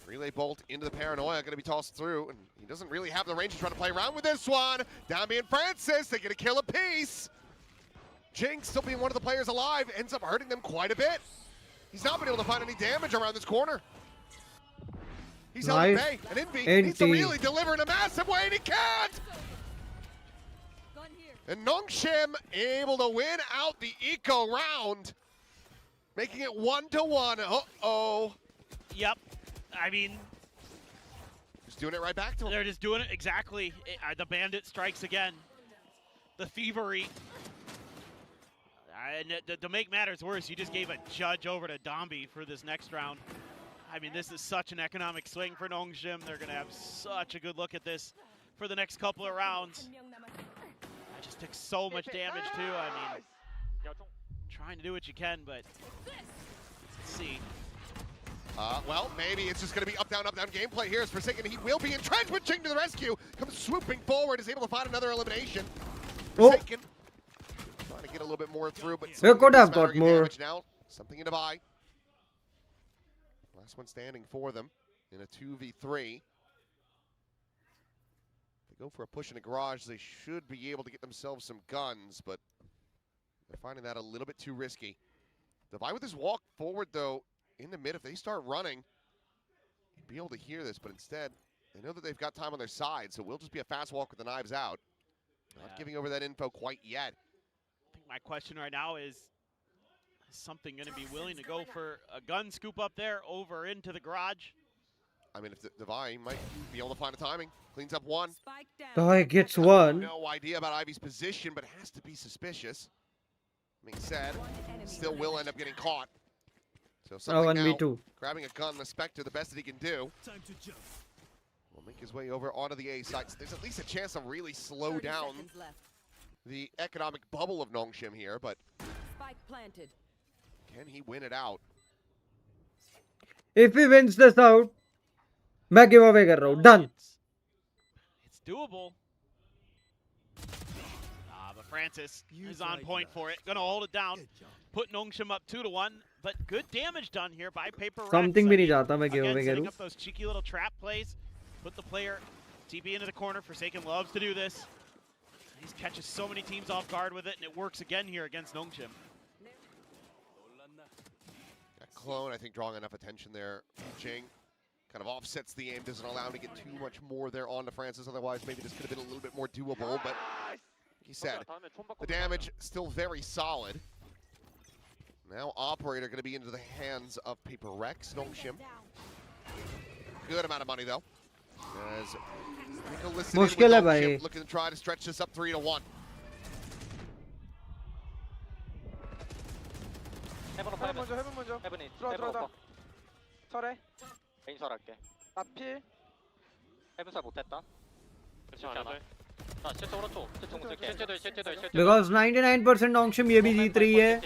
Relay bolt into the Paranoia, going to be tossed through, and he doesn't really have the range to try to play around with this one. Dambi and Francis, they get a kill apiece. Jing still being one of the players alive, ends up hurting them quite a bit. He's not been able to find any damage around this corner. He's on the bay, and Envy needs to really deliver in a massive way, and he can't! And Nongshim able to win out the eco round, making it 1-1. Uh-oh. Yep. I mean, just doing it right back to him. They're just doing it exactly. The Bandit strikes again. The thievery. And to make matters worse, you just gave a judge over to Dambi for this next round. I mean, this is such an economic swing for Nongshim. They're going to have such a good look at this for the next couple of rounds. I just took so much damage, too. I mean, trying to do what you can, but let's see. Well, maybe it's just going to be up-down gameplay here. As Forsaken, he will be entrenched, but Jing to the rescue. Comes swooping forward, is able to find another elimination. Forsaken trying to get a little bit more through, but they could have got more. Now, something in Divide. Last one standing for them in a 2v3. They go for a push in a garage. They should be able to get themselves some guns, but they're finding that a little bit too risky. Divide with his walk forward, though, in the mid. If they start running, you'd be able to hear this, but instead, they know that they've got time on their side, so we'll just be a fast walk with the knives out. Not giving over that info quite yet. I think my question right now is something going to be willing to go for a gun scoop up there over into the garage? I mean, if Divide might be able to find a timing. Cleans up one. Divide gets one. No idea about Ivy's position, but has to be suspicious. Being said, still will end up getting caught. So something now, grabbing a gun, the Spectre, the best that he can do. Will make his way over onto the A site. So there's at least a chance to really slow down the economic bubble of Nongshim here, but can he win it out? If he wins this out, मैं give away कर रहा हूँ. Done. It's doable. But Francis is on point for it. Gonna hold it down. Put Nongshim up 2-1. But good damage done here by PRX. Something भी नहीं चाहता मैं give away setting करूँ. up those cheeky little trap plays. Put the player TP into the corner. Forsaken loves to do this. He catches so many teams off guard with it, and it works again here against Nongshim. Clone, I think, drawing enough attention there. Jing kind of offsets the aim, doesn't allow him to get too much more there onto Francis. Otherwise, maybe this could have been a little bit more doable. But like he said, the damage still very solid. Now Operator going to be into the hands of PRX. Nongshim. Good amount of money, though. As मुश्किल है भाई. Looking to try to stretch this up 3-1. 해븐 먼저. 들어와. 설해. 메인 설할게. 나 필. 해븐설 못했다. 그렇지 않아. 자, 실제 오른쪽. 실제 공쓸게. Because 99% Nongshim ये भी जीत रही है.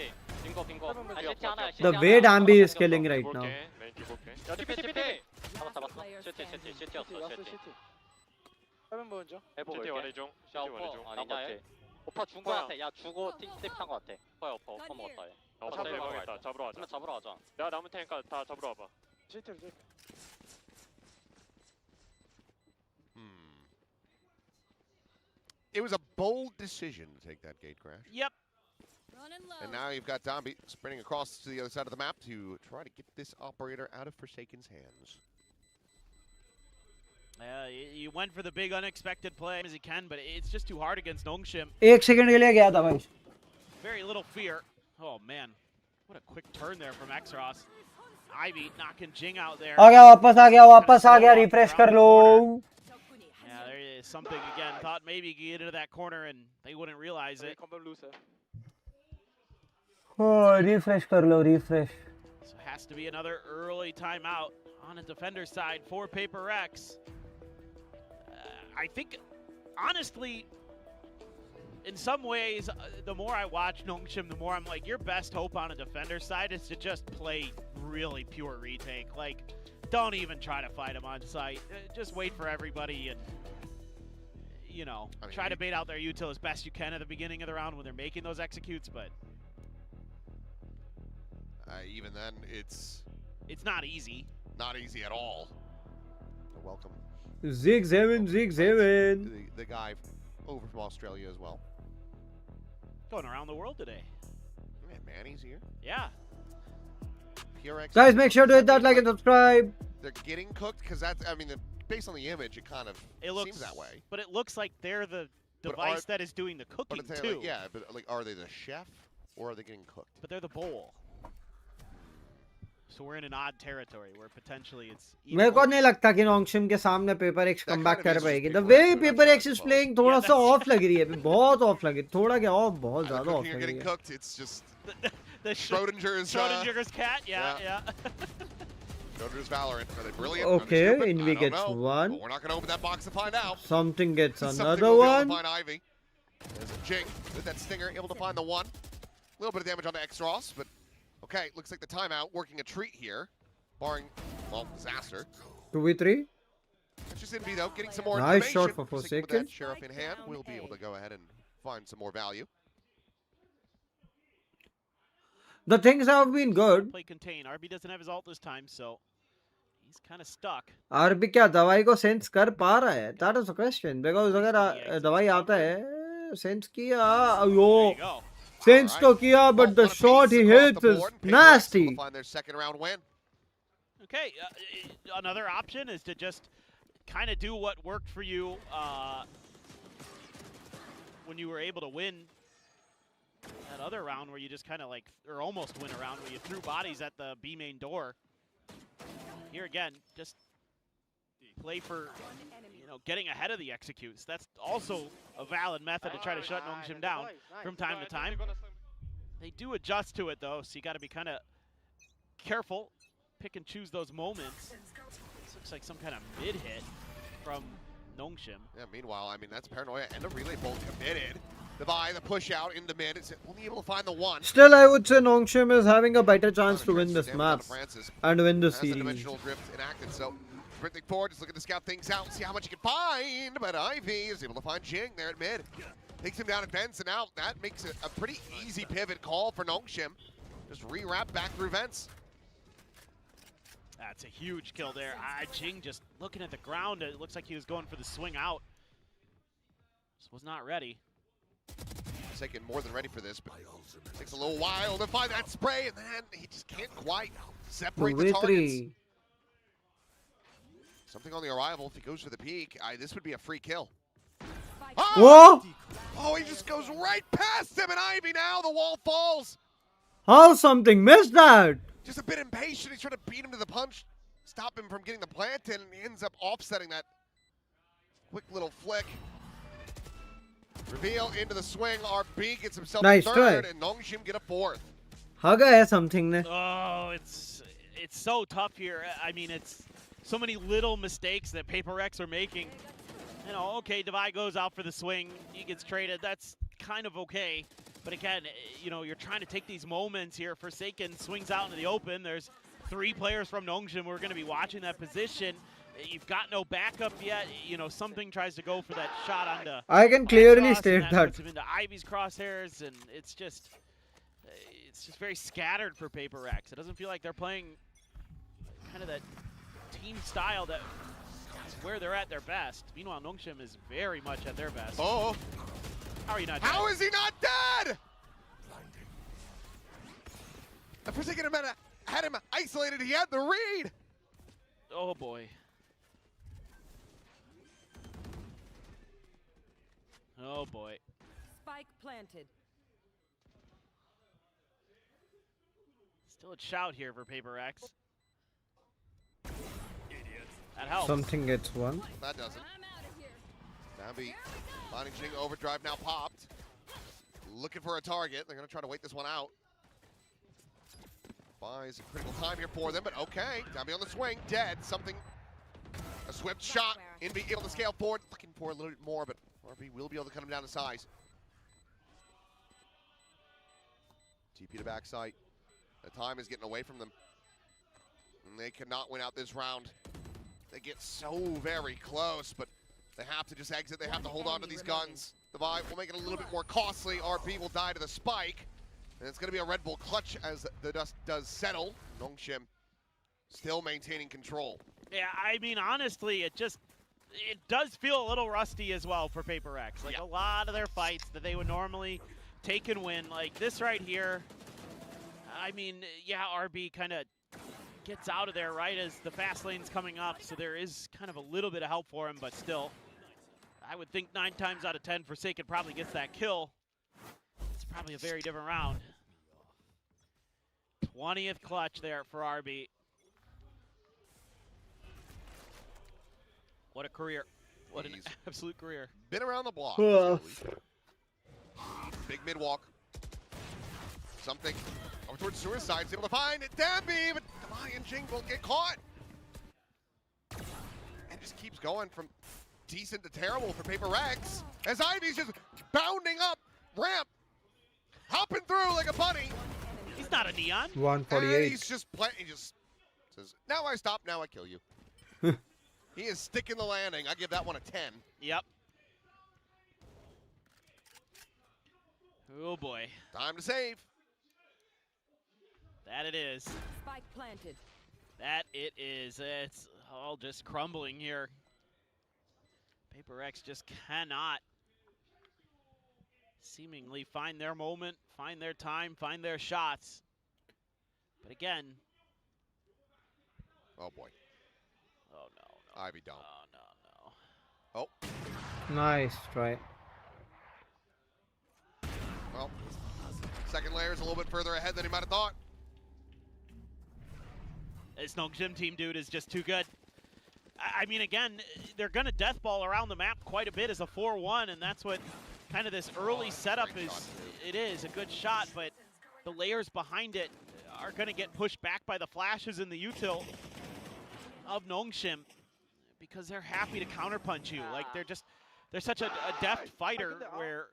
The way Dambi is killing right now. 야 TP TP 잡았어. 해본 먼저 해볼게. 아니냐? 오빠 준 거 같아. 야 주고 팁 탄거 같아. 오빠 먹었다. 잡으러 가자. 잡으러 가자. 내가 남은 테니까 다 잡으러 와봐. CT를 줘 It was a bold decision to take that gate crash. Yep. And now you've got Dombi sprinting across to the other side of the map to try to get this operator out of Forsaken's hands. You went for the big unexpected play as he can, but it's just too hard against Nongshim. 1 second के लिए गया था भाई. Very little fear. Oh man, what a quick turn there from Xros. Ivy knocking Jing out there. आ गया वापस आ गया refresh कर लो. Yeah, there is something again. Thought maybe get into that corner and they wouldn't realize it. Oh, refresh कर लो, refresh. So it has to be another early timeout on the defender side for PRX. I think, honestly, in some ways, the more I watch Nongshim, the more I'm like, your best hope on a defender side is to just play really pure retake. Like, don't even try to fight him on site. Just wait for everybody and, you know, try to bait out their util as best you can at the beginning of the round when they're making those executes, but Even then, it's not easy. Not easy at all. Welcome. Zig Seven. The guy over from Australia as well. Going around the world today. Man, Manny's here. Yeah. PRX. Guys, make sure to hit that like and subscribe. They're getting cooked because that's, I mean, based on the image, it kind of seems that way. But it looks like they're the device that is doing the cooking too. Like, yeah, but like, are they the chef or are they getting cooked? But they're the bowl. So we're in an odd territory where potentially it's. मेरे को नहीं लगता कि नोंगशिम के सामने PRX comeback कर पाएगी. The way PRX is playing थोड़ा सा off लग रही है. बहुत off लग रही है. थोड़ा क्या off, बहुत ज़्यादा off लग रही है. Cooked. It's just the Schrodinger's cat. Yeah. Schrodinger's Valorant. Are they brilliant? Okay, Are they Invi gets one. But we're not going to open that box to find out. Something gets another we'll one. find Ivy. There's a Jing with that stinger, able to find the one. A little bit of damage on the Xros, but okay, looks like the timeout working a treat here. Barring, well, disaster. 2v3. It's just Invi though, getting some more Nice information. shot for Forsaken. With that Sheriff in hand, we'll be able to go ahead and find some more value. The things have been good. Play contain. RB doesn't have his ult this time, so he's kind of stuck. RB क्या दवाई को sense कर पा रहा है? That is the question. Because अगर दवाई आता है, sense किया, yo. Sense to kiya, but the shot he hits is nasty. Find their second round win. Okay, another option is to just kind of do what worked for you when you were able to win that other round where you just kind of like, or almost win a round where you threw bodies at the B main door. Here again, just play for, you know, getting ahead of the executes. That's also a valid method to try to shut Nongshim down from time to time. They do adjust to it though, so you got to be kind of careful, pick and choose those moments. This looks like some kind of mid hit from Nongshim. Yeah, meanwhile, I mean, that's Paranoia and a relay both committed. The push out into mid, it's only able to find the one. Still, I would say Nongshim is having a better chance to win this map and win the series. Dimensional drift enacted, so sprinting forward, just looking to scout things out and see how much he can find. But Ivy is able to find Jing there at mid. Takes him down at vents, and now that makes it a pretty easy pivot call for Nongshim. Just re-wrap back through vents. That's a huge kill there. Jing just looking at the ground. It looks like he was going for the swing out. Just was not ready. Taken more than ready for this, but takes a little while to find that spray, and then he just can't quite separate the targets. Something on the arrival. If he goes for the peak, this would be a free kill. Oh! Oh, he just goes right past him, and Ivy now, the wall falls. How something missed that? Just a bit impatient. He's trying to beat him to the punch, stop him from getting the plant in, and he ends up offsetting that quick little flick. Reveal into the swing. RB gets himself nice third, try. And Nongshim get a fourth. Haga hai something ne. Oh, it's so tough here. I mean, it's so many little mistakes that PRX are making. You know, okay, Devi goes out for the swing. He gets traded. That's kind of okay. But again, you know, you're trying to take these moments here. Forsaken swings out into the open. There's 3 players from Nongshim who are going to be watching that position. You've got no backup yet. You know, something tries to go for that shot onto. I can clearly state that. Puts him into Ivy's crosshairs, and it's just very scattered for PaperX. It doesn't feel like they're playing kind of that team style that is where they're at their best. Meanwhile, Nongshim is very much at their best. Oh. How are you not dead? How is he not dead? The Forsaken had him isolated. He had the read. Oh boy. Oh boy. Spike planted. Still a shout here for PaperX. That helps. Something gets one. That doesn't. Nabi finding Jing overdrive now popped. Looking for a target. They're going to try to wait this one out. Buys critical time here for them, but okay. Nabi on the swing, dead. Something. A swift shot. Envy able to scale forward. Looking for a little bit more, but RB will be able to cut him down to size. TP to backside. The time is getting away from them. And they cannot win out this round. They get so very close, but they have to just exit. They have to hold on to these guns. The Vibe will make it a little bit more costly. RP will die to the spike. And it's going to be a Red Bull clutch as the dust does settle. Nongshim still maintaining control. Yeah, I mean, honestly, it does feel a little rusty as well for PaperX. Like, a lot of their fights that they would normally take and win, like this right here. I mean, yeah, RB kind of gets out of there right as the fast lane's coming up, so there is kind of a little bit of help for him, but still, I would think 9 times out of 10 Forsaken probably gets that kill. It's probably a very different round. 20th clutch there for RB. What a career. What an absolute career. Been around the block. Big mid walk. Something over towards Suicide. He's able to find it. Dambi, but Lion Jing will get caught. And just keeps going from decent to terrible for PaperX. As Ivy's just bounding up ramp, hopping through like a bunny. He's not a Neon. 148. And he's just playing. He just says, "Now I stop. Now I kill you." He is sticking the landing. I give that one a 10. Yep. Oh boy. Time to save. That it is. Spike planted. That it is. It's all just crumbling here. PaperX just cannot seemingly find their moment, find their time, find their shots. But again. Oh boy. Oh no. Ivy don't. Oh no. Oh. Nice try. Well, second layer is a little bit further ahead than he might have thought. This Nongshim team, dude, is just too good. I mean, again, they're going to death ball around the map quite a bit as a 4-1, and that's what kind of this early setup is. It is a good shot, but the layers behind it are going to get pushed back by the flashes in the util of Nongshim because they're happy to counterpunch you. Like, they're such a deft fighter where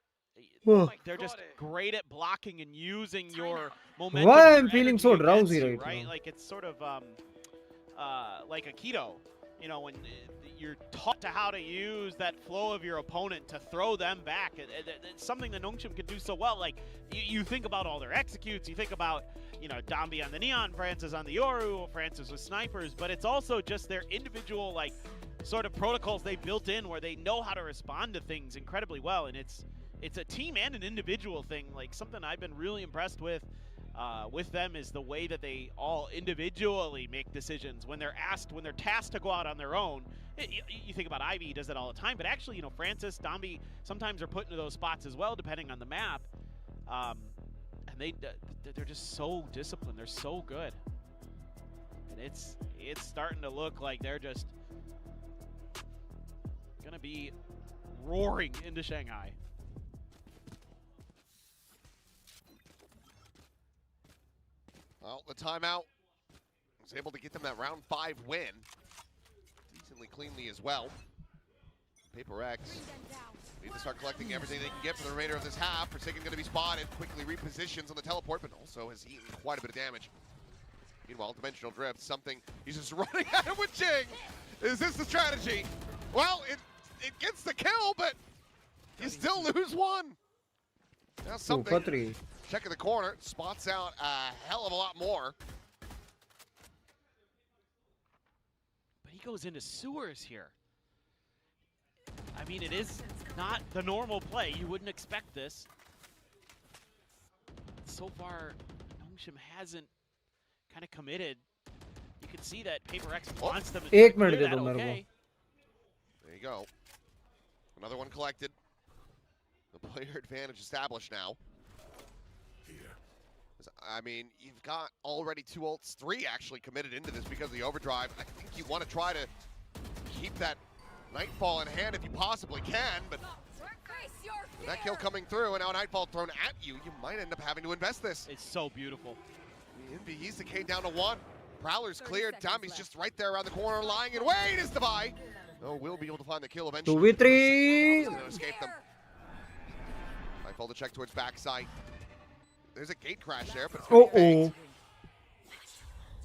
they're just great at blocking and using your momentum. Why I'm feeling so drowsy right now? Like, it's sort of like a keto. You know, when you're taught to how to use that flow of your opponent to throw them back. It's something that Nongshim can do so well. Like, you think about all their executes, you think about, you know, Dambi on the Neon, Francis on the Yoru, Francis with snipers, but it's also just their individual, like, sort of protocols they built in where they know how to respond to things incredibly well, and it's a team and an individual thing. Like, something I've been really impressed with them is the way that they all individually make decisions when they're tasked to go out on their own. You think about Ivy, he does that all the time, but actually, you know, Francis, Dambi sometimes are put into those spots as well, depending on the map. And they're just so disciplined. They're so good, and it's starting to look like they're just gonna be roaring into Shanghai. Well, the timeout was able to get them that round 5 win. Decently cleanly as well. PaperX Need to start collecting everything they can get for the remainder of this half. Forsaken going to be spotted, quickly repositions on the teleport, but also has eaten quite a bit of damage. Meanwhile, Dimensional Drift, something he's just running at him with Jing. Is this the strategy? Well, it gets the kill, but you still lose one. Now something. Checking the corner, spots out a hell of a lot more. But he goes into sewers here. I mean, it is not the normal play. You wouldn't expect this. So far, Nongshim hasn't kind of committed. You can see that PRX wants them to clear that, okay. There you go. Another one collected. The player advantage established now. I mean, you've got already 2 ults, 3 actually committed into this because of the overdrive. I think you want to try to keep that Nightfall in hand if you possibly can, but with that kill coming through and now Nightfall thrown at you, you might end up having to invest this. It's so beautiful. He's the K down to 1. Prowler's cleared. Tommy's just right there around the corner, lying in wait is Devi. Oh, we'll be able to find the kill eventually. 2v3. He's gonna escape them. Nightfall to check towards backside. There's a gate crash there, but it's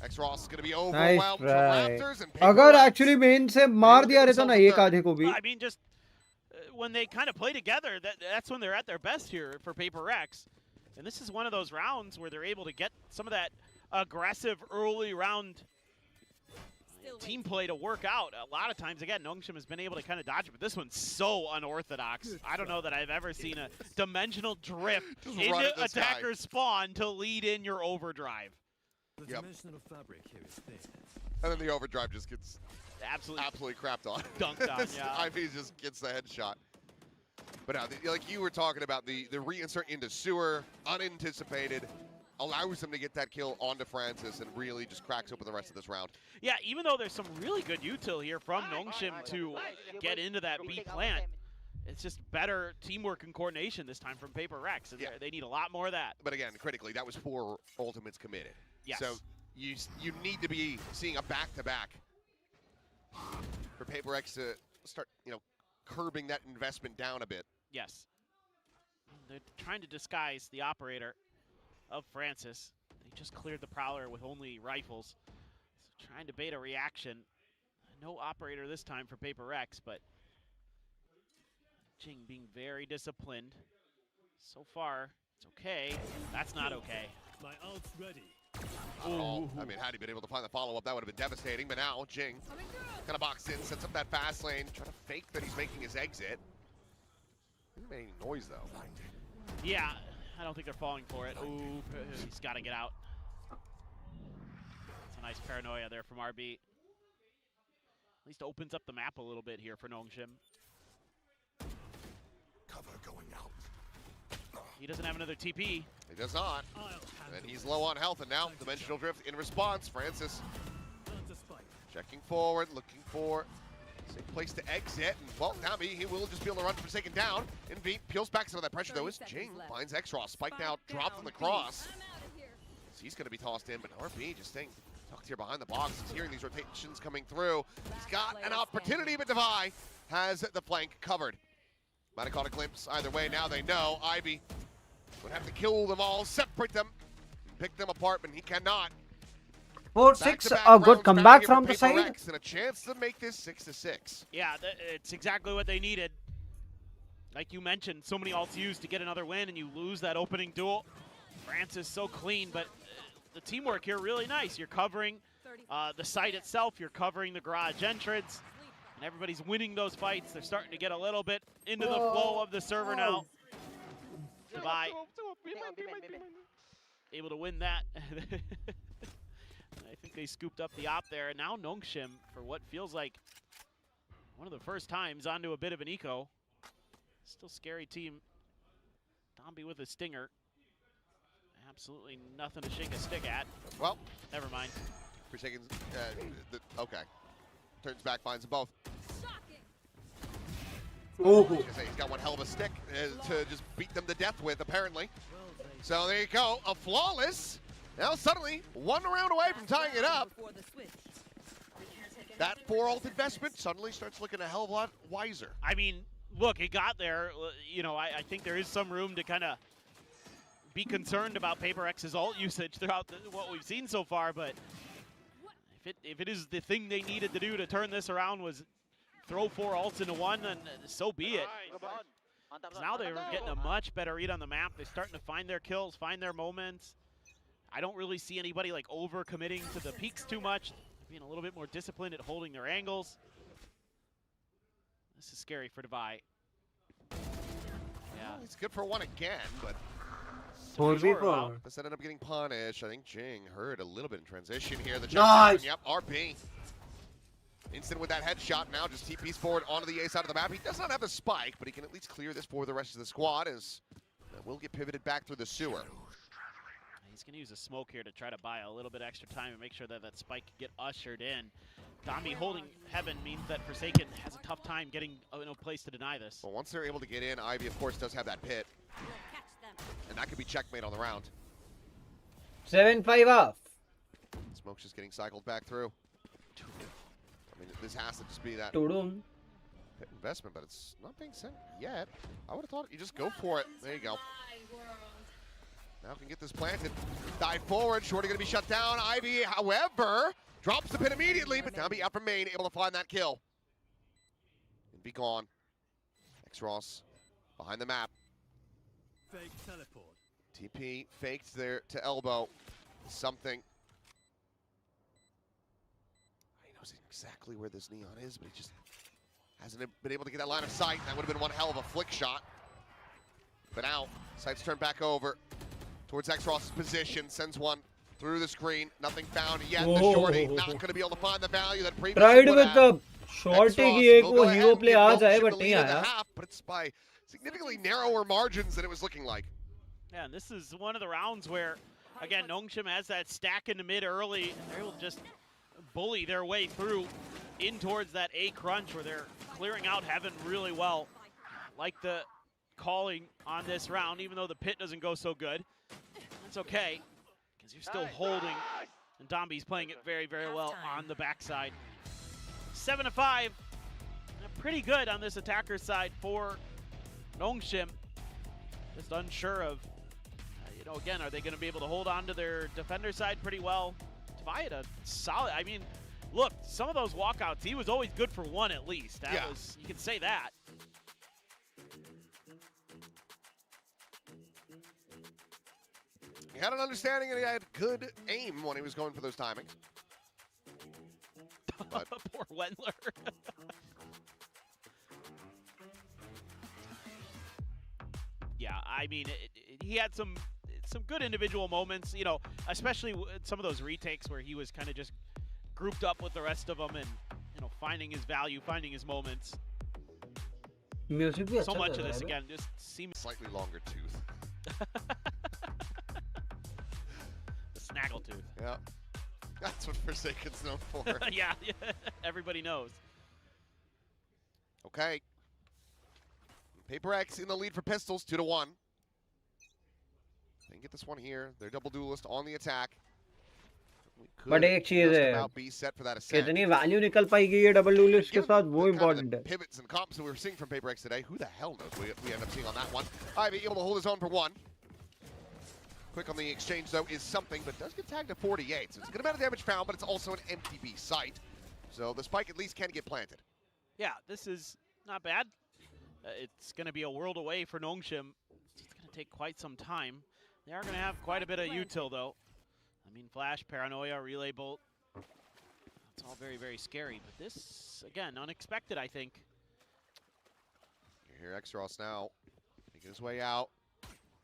X-Ross is going to be overwhelmed from Raptors and अगर actually main से मार दिया रहता ना एक आधे को भी. I mean, just when they kind of play together, that's when they're at their best here for PRX. And this is one of those rounds where they're able to get some of that aggressive early round team play to work out. A lot of times, again, Nongshim has been able to kind of dodge it, but this one's so unorthodox. I don't know that I've ever seen a dimensional drift into attacker spawn to lead in your overdrive. Yep. And then the overdrive just gets absolutely crapped on. Dunked on, yeah. IV just gets the headshot. But now, like you were talking about, the reinsert into sewer, unanticipated, allows them to get that kill onto Francis and really just cracks open the rest of this round. Yeah, even though there's some really good util here from Nongshim to get into that B plant, it's just better teamwork and coordination this time from PRX, and they need a lot more of that. But again, critically, that was 4 ultimates committed. Yes. So you need to be seeing a back-to-back for PRX to start, curbing that investment down a bit. Yes. They're trying to disguise the operator of Francis. They just cleared the Prowler with only rifles. So trying to bait a reaction. No operator this time for PRX, but Jing being very disciplined. So far, it's okay. That's not okay. My ult's ready. Not at all. I mean, had he been able to find the follow-up, that would have been devastating. But now, Jing kind of boxed in, sets up that fast lane, trying to fake that he's making his exit. He's making noise, though. Yeah, I don't think they're falling for it. Ooh, he's got to get out. It's a nice paranoia there from RB. At least opens up the map a little bit here for Nongshim. Cover going out. He doesn't have another TP. He does not. And he's low on health, and now Dimensional Drift in response. Francis checking forward, looking for a safe place to exit. And, well, Tommy, he will just be able to run Forsaken down. And peels back some of that pressure, though, as Jing finds X-Ross. Spike now dropped from the cross. So he's going to be tossed in, but RB just staying tucked here behind the box. He's hearing these rotations coming through. He's got an opportunity, but Devi has the flank covered. Might have caught a glimpse either way. Now they know. Ivy would have to kill them all, separate them, pick them apart, but he cannot. 4-6, a good comeback from the side. And a chance to make this 6-6. Yeah, it's exactly what they needed. Like you mentioned, so many ults used to get another win, and you lose that opening duel. Francis so clean, but the teamwork here really nice. You're covering the site itself, you're covering the garage entrance, and everybody's winning those fights. They're starting to get a little bit into the flow of the server now. Devi able to win that. I think they scooped up the op there. And now Nongshim, for what feels like one of the first times, onto a bit of an eco. Still scary team. Domby with a stinger. Absolutely nothing to shake a stick at. Well, never mind. Forsaken, okay. Turns back, finds them both. Oh. He's got one hell of a stick to just beat them to death with, apparently. So there you go, a flawless. Now suddenly, 1 round away from tying it up. That 4 ult investment suddenly starts looking a hell of a lot wiser. I mean, look, it got there. You know, I think there is some room to kind of be concerned about PaperX's ult usage throughout what we've seen so far, but if it is the thing they needed to do to turn this around was throw 4 ults into one, then so be it. 'Cause now they're getting a much better read on the map. They're starting to find their kills, find their moments. I don't really see anybody like over-committing to the peaks too much, being a little bit more disciplined at holding their angles. This is scary for Devi. Yeah. Well, it's good for one again, but 4v4. this ended up getting punished. I think Jing heard a little bit in transition here. The Nice. Yep, RP. Instant with that headshot. Now just TP's forward onto the A side of the map. He does not have the spike, but he can at least clear this for the rest of the squad as that will get pivoted back through the sewer. He's going to use a smoke here to try to buy a little bit extra time and make sure that that spike can get ushered in. Domby holding Heaven means that Forsaken has a tough time getting no place to deny this. Well, once they're able to get in, Ivy, of course, does have that pit. And that could be checkmate on the round. 7-5 off. Smoke's just getting cycled back through. I mean, this has to just be that Tudum. pit investment, but it's not being sent yet. I would have thought you just go for it. There you go. Now can get this planted. Dive forward. Shorty going to be shut down. Ivy, however, drops the pin immediately, but Domby out from main, able to find that kill. And be gone. X-Ross behind the map. Fake teleport. TP faked there to elbow. Something. He knows exactly where this neon is, but he just hasn't been able to get that line of sight. That would have been one hell of a flick shot. But now, sights turned back over towards X-Ross's position. Sends one through the screen. Nothing found yet. The shorty not going to be able to find the value that previously Tried would with have. the shorty की एक वो hero play आ जाए but नहीं आया. But it's by significantly narrower margins than it was looking like. Yeah, and this is one of the rounds where, again, Nongshim has that stack in the mid early, and they're able to just bully their way through in towards that A crunch where they're clearing out Heaven really well. Like the calling on this round, even though the pit doesn't go so good. That's okay, because you're still holding, and Domby's playing it very, very well on the backside. 7-5, pretty good on this attacker side for Nongshim. Just unsure of, you know, again, are they going to be able to hold on to their defender side pretty well? Tavayada, solid. I mean, look, some of those walkouts, he was always good for one at least. That was, you can say that. He had an understanding and he had good aim when he was going for those timings. But poor Wendler. Yeah, I mean, he had some good individual moments, you know, especially some of those retakes where he was kind of just grouped up with the rest of them and, you know, finding his value, finding his moments. Music भी So अच्छा much लग of रहा this, है again, just seems... Slightly longer tooth. The snaggle tooth. Yeah. That's what Forsaken's known for. Yeah, everybody knows. Okay. PaperX in the lead for pistols, 2-1. They can get this one here. They're double duelist on the attack. But एक चीज है, be set for that ascent. कितनी value निकल पाएगी ये double duelist के साथ वो important है. Pivots and comps that we were seeing from PaperX today. Who the hell knows we end up seeing on that one. Ivy able to hold his own for one. Quick on the exchange, though, is something, but does get tagged to 48. So it's a good amount of damage found, but it's also an MTB site. So the spike at least can get planted. Yeah, this is not bad. It's going to be a world away for Nongshim. It's going to take quite some time. They are going to have quite a bit of util, though. I mean, Flash, Paranoia, Relay Bolt. It's all very, very scary. But this, again, unexpected, I think. You hear X-Ross now making his way out.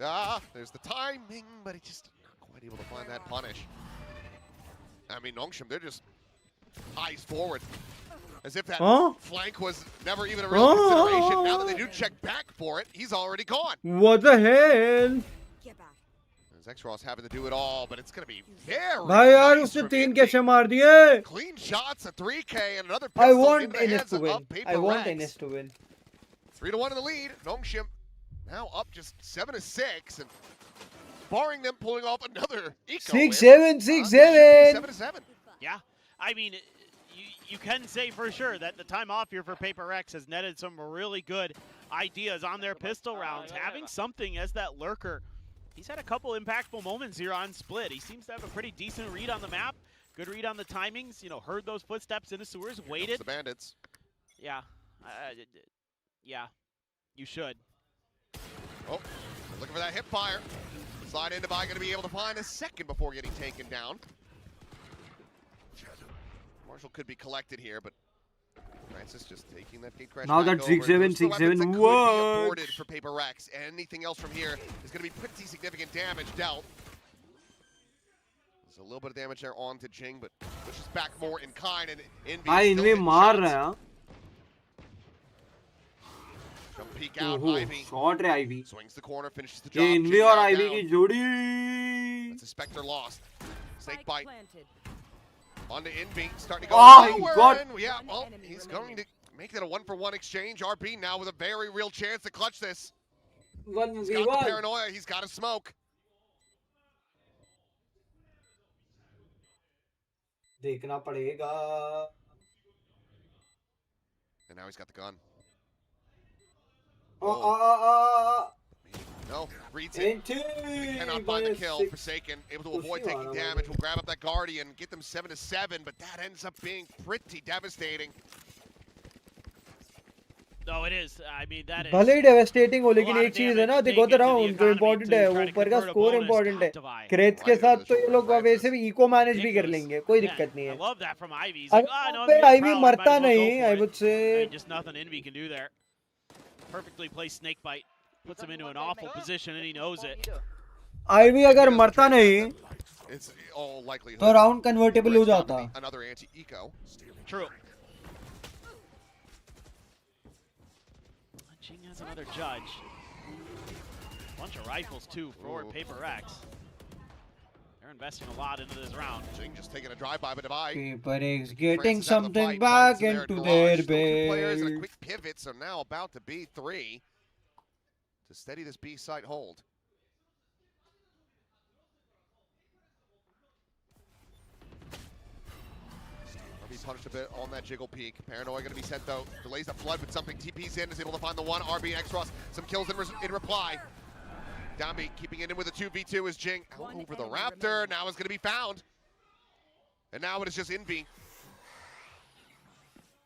Ah, there's the timing, but he just not quite able to find that punish. I mean, Nongshim, they're just eyes forward. As if that flank was never even a real consideration. Now that they do check back for it, he's already gone. What the hell? As X-Ross having to do it all, but it's going to be very भाई यार nice उसने from 3 Indy. कैसे मार दिए? Clean shots, a 3K, and another I pistol want into the NS hands to of win. I want PaperX. NS to win. 3-1 in the lead. Nongshim now up just 7-6, and barring them pulling off another eco 6-7, 6-7. 7-7. Yeah, I mean, you can say for sure that the time off here for PaperX has netted some really good ideas on their pistol rounds, having something as that lurker. He's had a couple impactful moments here on Split. He seems to have a pretty decent read on the map, good read on the timings, you know, heard those footsteps in the sewers, waited. The bandits. Yeah. Yeah, you should. Oh, looking for that hip fire. Slide into by, going to be able to find a second before getting taken down. Marshall could be collected here, but Francis just taking that gate crash. Now that 6-7 works. works. For PRX. Anything else from here is going to be pretty significant damage dealt. There's a little bit of damage there on to Jing, but pushes back more in kind, and इनमें मार रहा है. Jump peek out, Ivy. Shot रे Ivy. Swings the corner, finishes the job. इनमें और Ivy की जोड़ी. That's a Spectre lost. Snake bite. Planted. On to Envy, starting to go Oh my God. in. Yeah, well, he's going to make it a 1-for-1 exchange. RB now with a very real chance to clutch this. He's got the paranoia, he's got to smoke. देखना पड़ेगा. And now he's got the gun. No, reads it. Cannot find the kill. Forsaken, able to avoid taking damage. Will grab up that Guardian, get them 7-7, but that ends up being pretty devastating. No, it is. I mean, that is. भले ही devastating हो, लेकिन एक चीज है ना, देखो तो round जो important है, ऊपर का score important है. क्रेट्स के साथ तो ये लोग वैसे भी eco manage भी कर लेंगे, कोई दिक्कत नहीं है. I love that from Ivy. अगर Ivy मरता नहीं, I would say. Just nothing Envy can do there. Perfectly placed snake bite. Puts him into an awful position, and he knows it. Ivy अगर मरता नहीं, It's all likelihood. तो round convertible हो जाता. Another anti-eco. True. Jing has another judge. Bunch of rifles too for PRX. They're investing a lot into this round. Jing just taking a drive-by, but PRX getting something back into their base. Players and a quick pivot, so now about to be 3 to steady this B site hold. RB punished a bit on that jiggle peak. Paranoia going to be sent though. Delays the flood, but something TP's in, is able to find the one. RB and X-Ross, some kills in reply. Downbeat keeping it in with a 2v2 is Jing out over the Raptor. Now is going to be found. And now it is just Envy.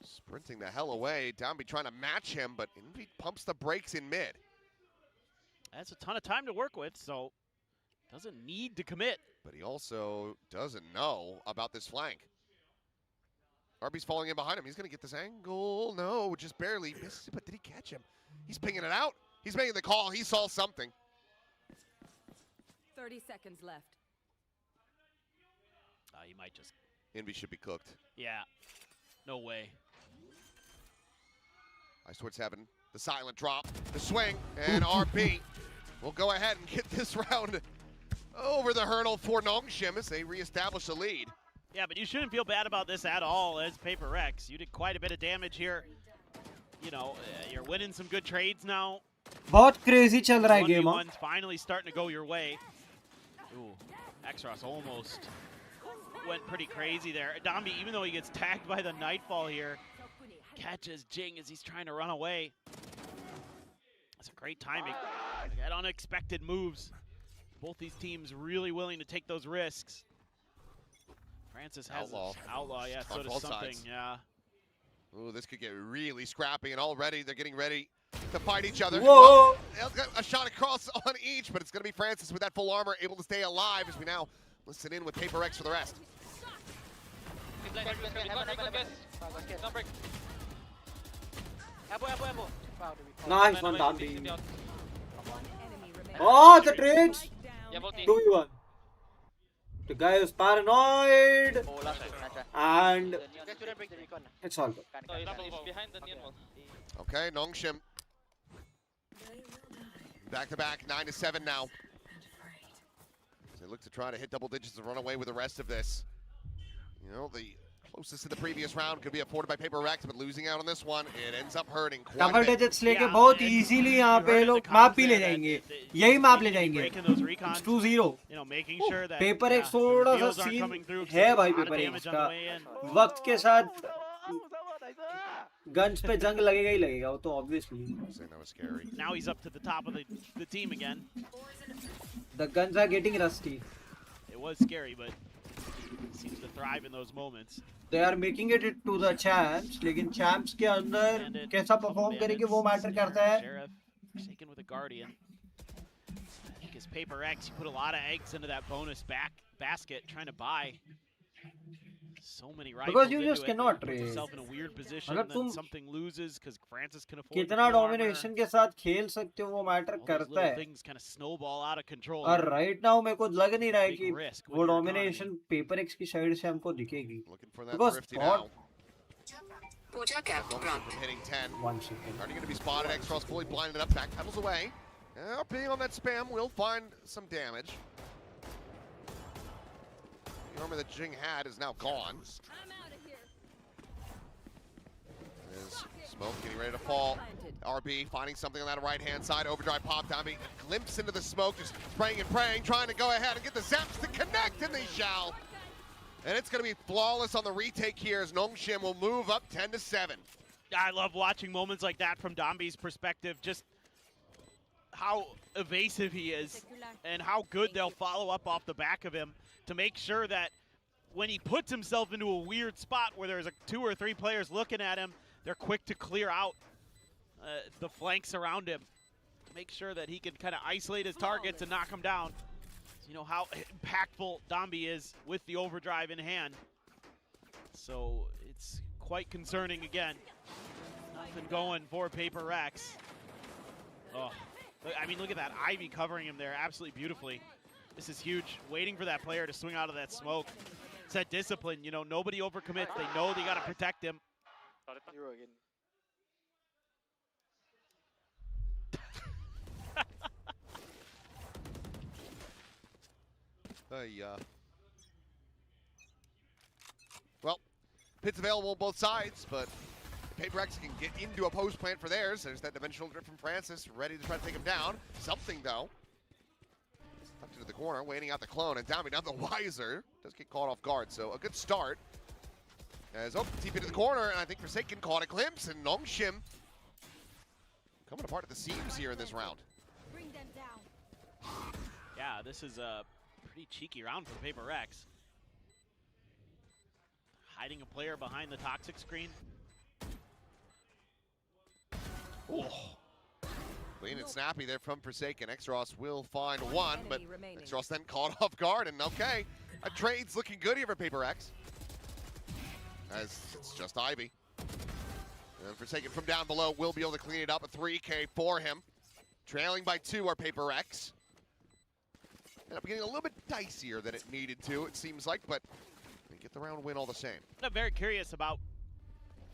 Sprinting the hell away. Downbeat trying to match him, but Envy pumps the brakes in mid. That's a ton of time to work with, so doesn't need to commit. But he also doesn't know about this flank. RB's falling in behind him. He's going to get this angle. No, just barely misses it, but did he catch him? He's pinging it out. He's making the call. He saw something. 30 seconds left. He might just. Envy should be cooked. Yeah. No way. Ice towards heaven. The silent drop. The swing. And RB will go ahead and get this round over the hurdle for Nongshim as they reestablish the lead. Yeah, but you shouldn't feel bad about this at all as PRX. You did quite a bit of damage here. You know, you're winning some good trades now. बहुत crazy चल रहा है game. 1v1's finally starting to go your way. Ooh, X-Ross almost went pretty crazy there. Dombi, even though he gets tagged by the Nightfall here, catches Jing as he's trying to run away. That's a great timing. Got unexpected moves. Both these teams really willing to take those risks. Francis has Outlaw, yeah, so does something, yeah. Ooh, this could get really scrappy, and already they're getting ready to fight each other. Whoa! Well, a shot across on each, but it's going to be Francis with that full armor, able to stay alive as we now listen in with PRX for the rest. Nice one, Dambi. Oh, the trades! 2v1. The guy is paranoid. And it's all good. Okay, Nongshim. Back-to-back, 9-7 now. They look to try to hit double digits and run away with the rest of this. You know, the closest to the previous round could be afforded by PRX, but losing out on this one, it ends up hurting quite Double a bit. digits लेके बहुत easily यहाँ पे लोग माप भी ले जाएंगे. यही माप ले जाएंगे. It's 2-0. You know, making sure that PRX थोड़ा सा सीन है भाई PRX का. वक्त के साथ गन्स पे जंग लगेगा ही लगेगा, वो तो obviously. Saying that was scary. Now he's up to the top of the team again. The guns are getting rusty. It was scary, but seems to thrive in those moments. They are making it to the champs, लेकिन champs के अंदर कैसा perform करेंगे वो matter करता है. Sheriff forsaken with a guardian. I think his Paper X, he put a lot of eggs into that bonus basket trying to buy. So many rifles Because you into just it, cannot puts trade. himself in a weird position, अगर then तुम something loses because Francis can afford कितना the full armor. domination के साथ खेल सकते हो वो matter All those करता little है. things kind of snowball out of control. और right now मेरे को लग नहीं रहा है Big कि risk with वो your domination Paper X की side से हमको दिखेगी. Looking for that Because thrifty God, now. From hitting 10. 1 second. Already going to be spotted. X-Ross fully blinded up. Back pedals away. Being on that spam will find some damage. The armor that Jing had is now gone. There's Smoke getting ready to fall. RB finding something on that right-hand side. Overdrive pop down. A glimpse into the smoke. Just spraying and praying. Trying to go ahead and get the zaps to connect. And they shall. And it's going to be flawless on the retake here as Nongshim will move up 10-7. I love watching moments like that from Dombi's perspective. Just how evasive he is and how good they'll follow up off the back of him to make sure that when he puts himself into a weird spot where there's 2 or 3 players looking at him, they're quick to clear out the flanks around him. Make sure that he can kind of isolate his targets and knock them down. You know how impactful Dombi is with the overdrive in hand. So it's quite concerning again. Nothing going for Paper X. Oh, I mean, look at that. Ivy covering him there absolutely beautifully. This is huge. Waiting for that player to swing out of that smoke. It's that discipline. You know, nobody overcommits. They know they got to protect him. Well, pits available on both sides, but Paper X can get into a post plant for theirs. There's that dimensional drift from Francis, ready to try to take him down. Something, though. Tucked into the corner, waiting out the clone, and down the Wiser. Does get caught off guard, so a good start. As TP to the corner, and I think Forsaken caught a glimpse, and Nongshim coming apart at the seams here in this round. Bring them down. Yeah, this is a pretty cheeky round for Paper X. Hiding a player behind the toxic screen. Ooh. Clean and snappy there from Forsaken. X-Ross will find one, but X-Ross then caught off guard, and okay, a trade's looking good here for Paper X. As it's just Ivy. And Forsaken from down below will be able to clean it up. A 3K for him. Trailing by 2 are Paper X. Ended up getting a little bit dicier than it needed to, it seems like, but they get the round win all the same. I'm very curious about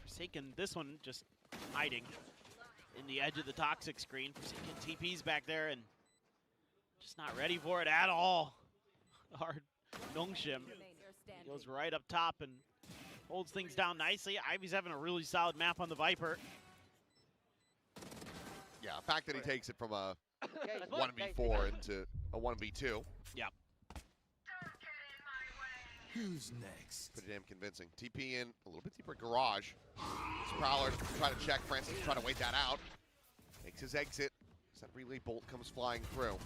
Forsaken. This one just hiding in the edge of the toxic screen. Forsaken TP's back there and just not ready for it at all. Our Nongshim goes right up top and holds things down nicely. Ivy's having a really solid map on the Viper. Yeah, the fact that he takes it from a 1v4 into a 1v2. Yeah. Who's next? Pretty damn convincing. TP in a little bit deeper garage. This Prowler try to check. Francis try to wait that out. Makes his exit. As that relay bolt comes flying through.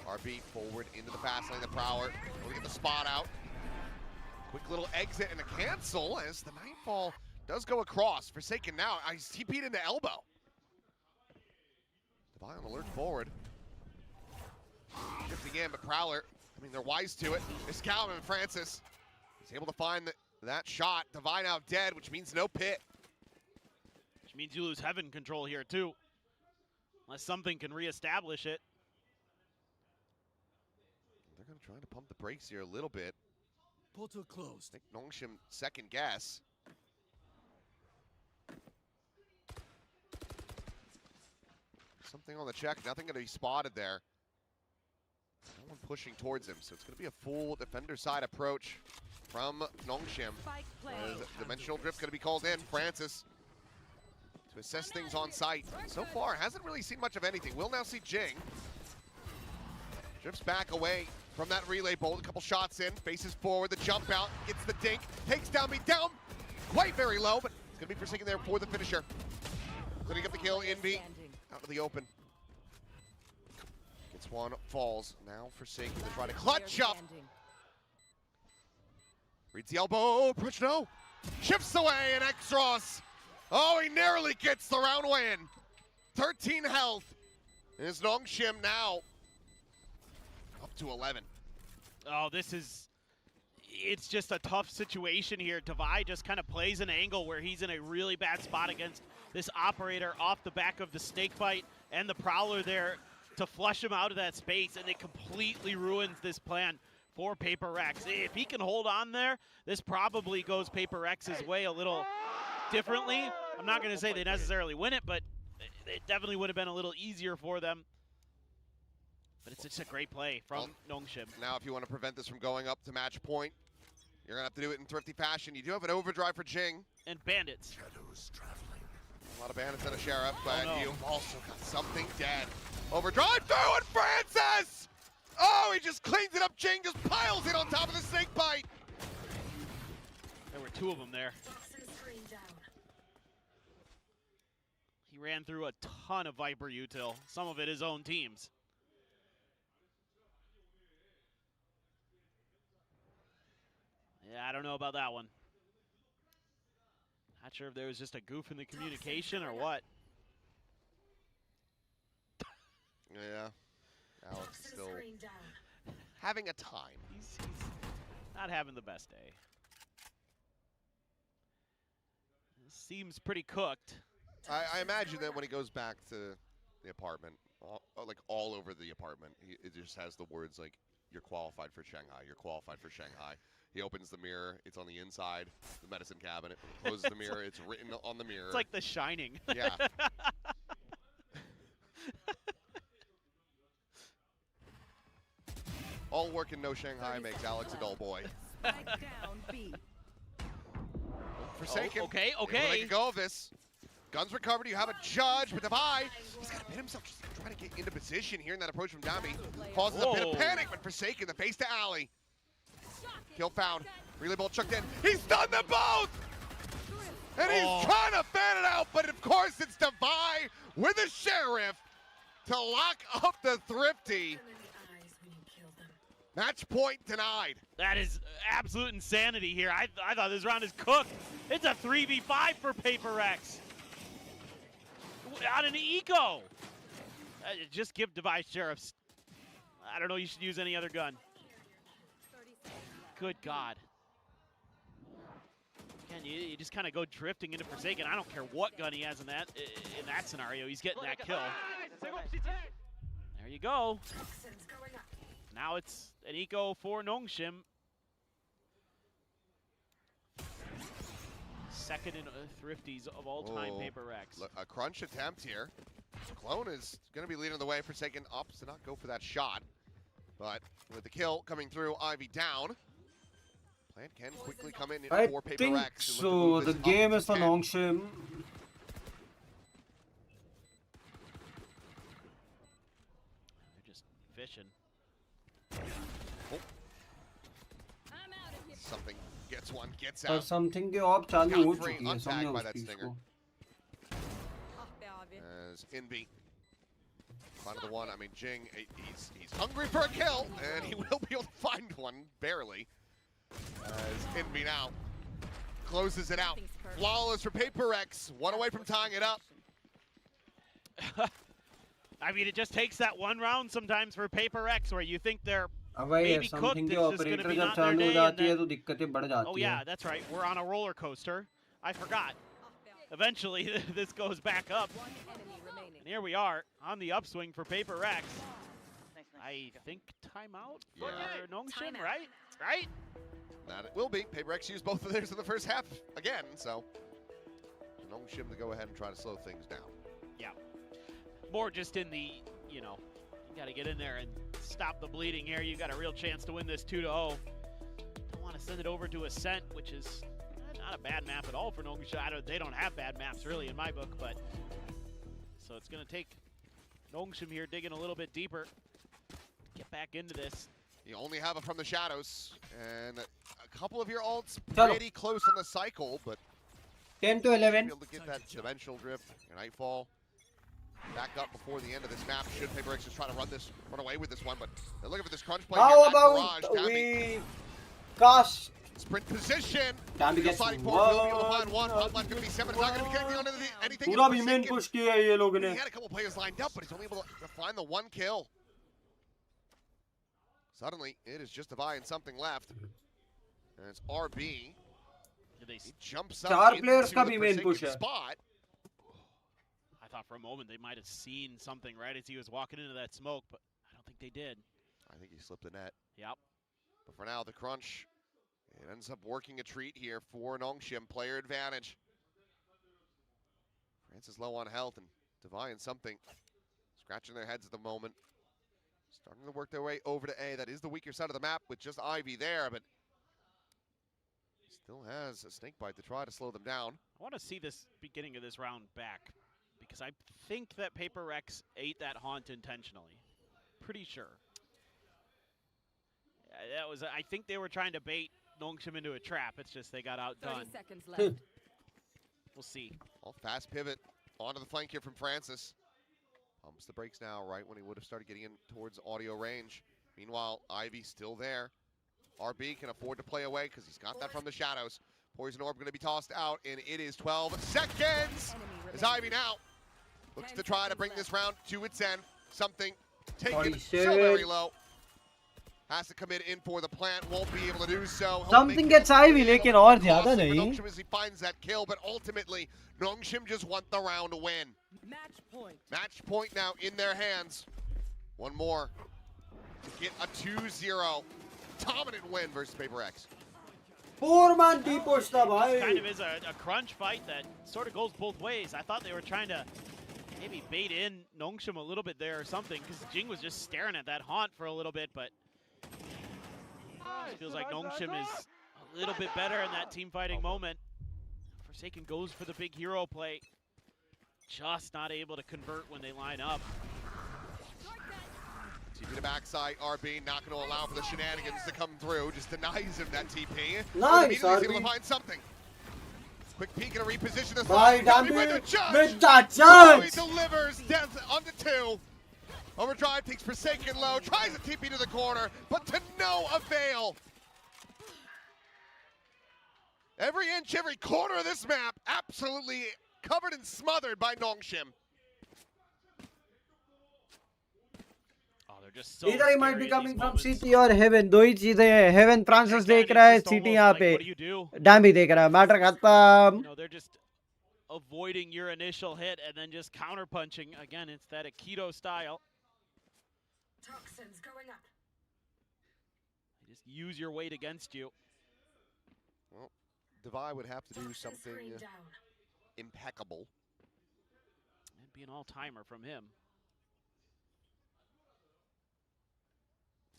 RB forward into the pass lane. The Prowler will get the spot out. Quick little exit and a cancel as the Nightfall does go across. Forsaken now. He's TP'd into elbow. Devi on alert forward. Drifting in, but Prowler, I mean, they're wise to it. It's Calvin Francis. He's able to find that shot. Devi now dead, which means no pit. Which means you lose heaven control here too. Unless something can reestablish it. They're going to try to pump the brakes here a little bit. Portal closed. I think Nongshim second guess. Something on the check, nothing going to be spotted there. No one pushing towards him, so it's going to be a full defender side approach from Nongshim. Dimensional drift going to be called in. Francis to assess things on site. So far, hasn't really seen much of anything. We'll now see Jing. Drifts back away from that relay bolt. A couple shots in, faces forward, the jump out, gets the dink, takes down me down. Quite very low, but It's going to be Forsaken there for the finisher. Going to get the kill. Envy out of the open. Gets one, falls. Now Forsaken to try to clutch up. Reads the elbow. Push no. Shifts away and Exros. Oh, he narrowly gets the round win. 13 health. And it's Nongshim now up to 11. Oh, it's just a tough situation here. Tavai just kind of plays an angle where he's in a really bad spot against this operator off the back of the snake bite and the prowler there to flush him out of that space, and it completely ruins this plan for PRX. If he can hold on there, this probably goes PRX's way a little differently. I'm not going to say they necessarily win it, but it definitely would have been a little easier for them. But it's just a great play from Nongshim. Now, if you want to prevent this from going up to match point, you're going to have to do it in thrifty fashion. You do have an overdrive for Jing. And bandits. Shadows traveling. A lot of bandits and a sheriff, but you've also got something dead. Overdrive through, and Francis! Oh, he just cleans it up. Jing just piles it on top of the snake bite. There were two of them there. He ran through a ton of Viper util, some of it his own team's. Yeah, I don't know about that one. Not sure if there was just a goof in the communication or what. Yeah. Alex still having a time. He's not having the best day. Seems pretty cooked. I imagine that when he goes back to the apartment, like all over the apartment, it just has the words like, "You're qualified for Shanghai. You're qualified for Shanghai." He opens the mirror. It's on the inside, the medicine cabinet. Closes the mirror. It's written on the mirror. It's like The Shining. Yeah. All work and no Shanghai makes Alex a dull boy. Forsaken. Okay. Make a go of this. Guns recovered. You have a judge, but Tavai, he's got to pin himself, just trying to get into position here in that approach from Dami. Causes a bit of panic, but Forsaken, the face to Ali. Kill found. Relay bolt chucked in. He's done them both! And he's trying to fan it out, but of course it's Tavai with a sheriff to lock up the thrifty. Match point denied. That is absolute insanity here. I thought this round is cooked. It's a 3v5 for PRX. On an eco. Just give device sheriffs. I don't know, you should use any other gun. Good God. Again, you just kind of go drifting into Forsaken. I don't care what gun he has in that scenario. He's getting that kill. There you go. Now it's an eco for Nongshim. Second in thrifties of all time, PRX. A crunch attempt here. Clone is going to be leading the way. Forsaken opts to not go for that shot. But with the kill coming through, Ivy down. Plan can quickly come in I for PRX. think so. The game is for Nongshim. They're just fishing. Oh. Something gets one, gets और out. something के of चालू हो चुकी है Untagged समझो by उस that चीज stinger. को. As Envy find the one. I mean, Jing, he's hungry for a kill, and he will be able to find one, barely. As Envy now closes it out. Flawless for PRX, one away from tying it up. I mean, it just takes that one round sometimes for PRX where you think they're अब वही है maybe cooked, something it's के just going to operator be जब not their चालू हो day. जाती है तो दिक्कतें बढ़ जाती Oh हैं. yeah, that's right. We're on a roller coaster. I forgot. Eventually, this goes back up. And here we are on the upswing for PRX. I think timeout for Nongshim, right? Right? That it will be. PRX used both of theirs in the first half again, so Nongshim to go ahead and try to slow things down. Yeah. More just in the, you got to get in there and stop the bleeding here. You got a real chance to win this 2-0. Don't want to send it over to Ascent, which is not a bad map at all for Nongshim. They don't have bad maps really in my book, but so it's going to take Nongshim here digging a little bit deeper. Get back into this. You only have it from the shadows, and a couple of your ults Chalo. pretty close on the cycle, but 10 to 11. Be able to get that dimensional drift. Nightfall back up before the end of this map. Should PRX just try to run away with this one, but they're looking for this crunch play. How here at about Garage. we cast? Sprint position. Dambi gets Sliding forward, will be able to find one. Hotline 57 is not going to be connecting on anything. पूरा भी main push किया है ये लोगों ने. He had a couple players lined up, but he's only able to find the one kill. Suddenly, it is just Divide and something left. And it's RB. He jumps up चार into players का the भी main push Forsaken है. spot. I thought for a moment they might have seen something right as he was walking into that smoke, but I don't think they did. I think he slipped the net. Yep. But for now, the crunch, it ends up working a treat here for Nongshim. Player advantage. France is low on health, and Divide and something scratching their heads at the moment. Starting to work their way over to A. That is the weaker side of the map with just Ivy there, but still has a snake bite to try to slow them down. I want to see this beginning of this round back, because I think that PRX ate that haunt intentionally. Pretty sure. Yeah, that was. I think they were trying to bait Nongshim into a trap. It's just they got outdone. 30 seconds left. We'll see. Well, fast pivot onto the flank here from Francis. Pumps the brakes now, right when he would have started getting in towards audio range. Meanwhile, Ivy still there. RB can afford to play away because he's got that from the shadows. Poison Orb going to be tossed out, and it is 12 seconds. As Ivy now looks to try to bring this round to its end. Something taken so very low. Has to commit in for the plant, won't be able to do so. Something gets Ivy, लेकिन और ज़्यादा नहीं. Nongshim as he finds that kill, but ultimately Nongshim just want the round to win. Match point. Match point now in their hands. One more to get a 2-0 dominant win versus PRX. 4-man T-push था भाई. Kind of is a crunch fight that sort of goes both ways. I thought they were trying to maybe bait in Nongshim a little bit there or something, because Jing was just staring at that haunt for a little bit, but it feels like Nongshim is a little bit better in that team fighting moment. Forsaken goes for the big hero play. Just not able to convert when they line up. TP to backside, RB not going to allow for the shenanigans to come through. Just denies him that TP. Nice, He's able to find something. Quick peek and a reposition the Bye, slide. Dambi. With the judge. With the Oh, he judge. delivers death on the 2. Overdrive takes Forsaken low, tries a TP to the corner, but to no avail. Every inch, every corner of this map, absolutely covered and smothered by Nongshim. Oh, they're just so Either he might scary be in coming these from moments. CT or Heaven. दो ही चीजें हैं. Heaven Francis देख रहा है, It's CT almost यहाँ like, पे. what do you do? Dambi देख रहा है. Matter खत्म. You know, they're just avoiding your initial hit and then just counter punching. Again, it's that Aikido style. Toxins going up. They just use your weight against you. Well, Divide would have to do Toxin something screen down. impeccable. It'd be an all-timer from him.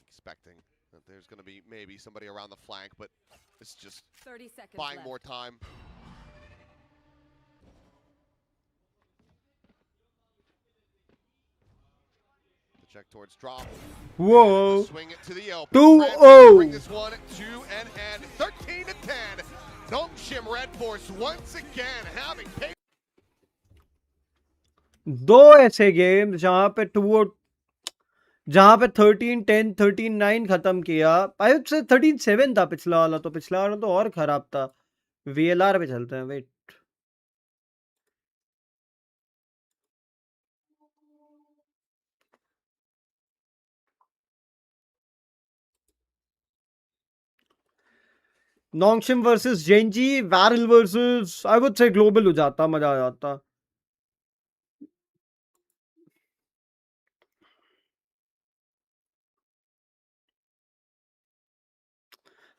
Expecting that there's going to be maybe somebody around the flank, but it's just 30 seconds buying left. more time. The check towards drop. Whoa. Swing it to the open. 2-0. Bring this one to an end. 13 to 10. Nongshim Red Force once again having paid. दो ऐसे game जहां पे 13-10 13-9 खत्म किया. आई would से 13-7 था पिछला वाला, तो पिछला वाला तो और खराब था. VLR पे चलते हैं. Wait, Nongshim versus GenG, Varrel versus I would say global हो जाता, मजा आ जाता.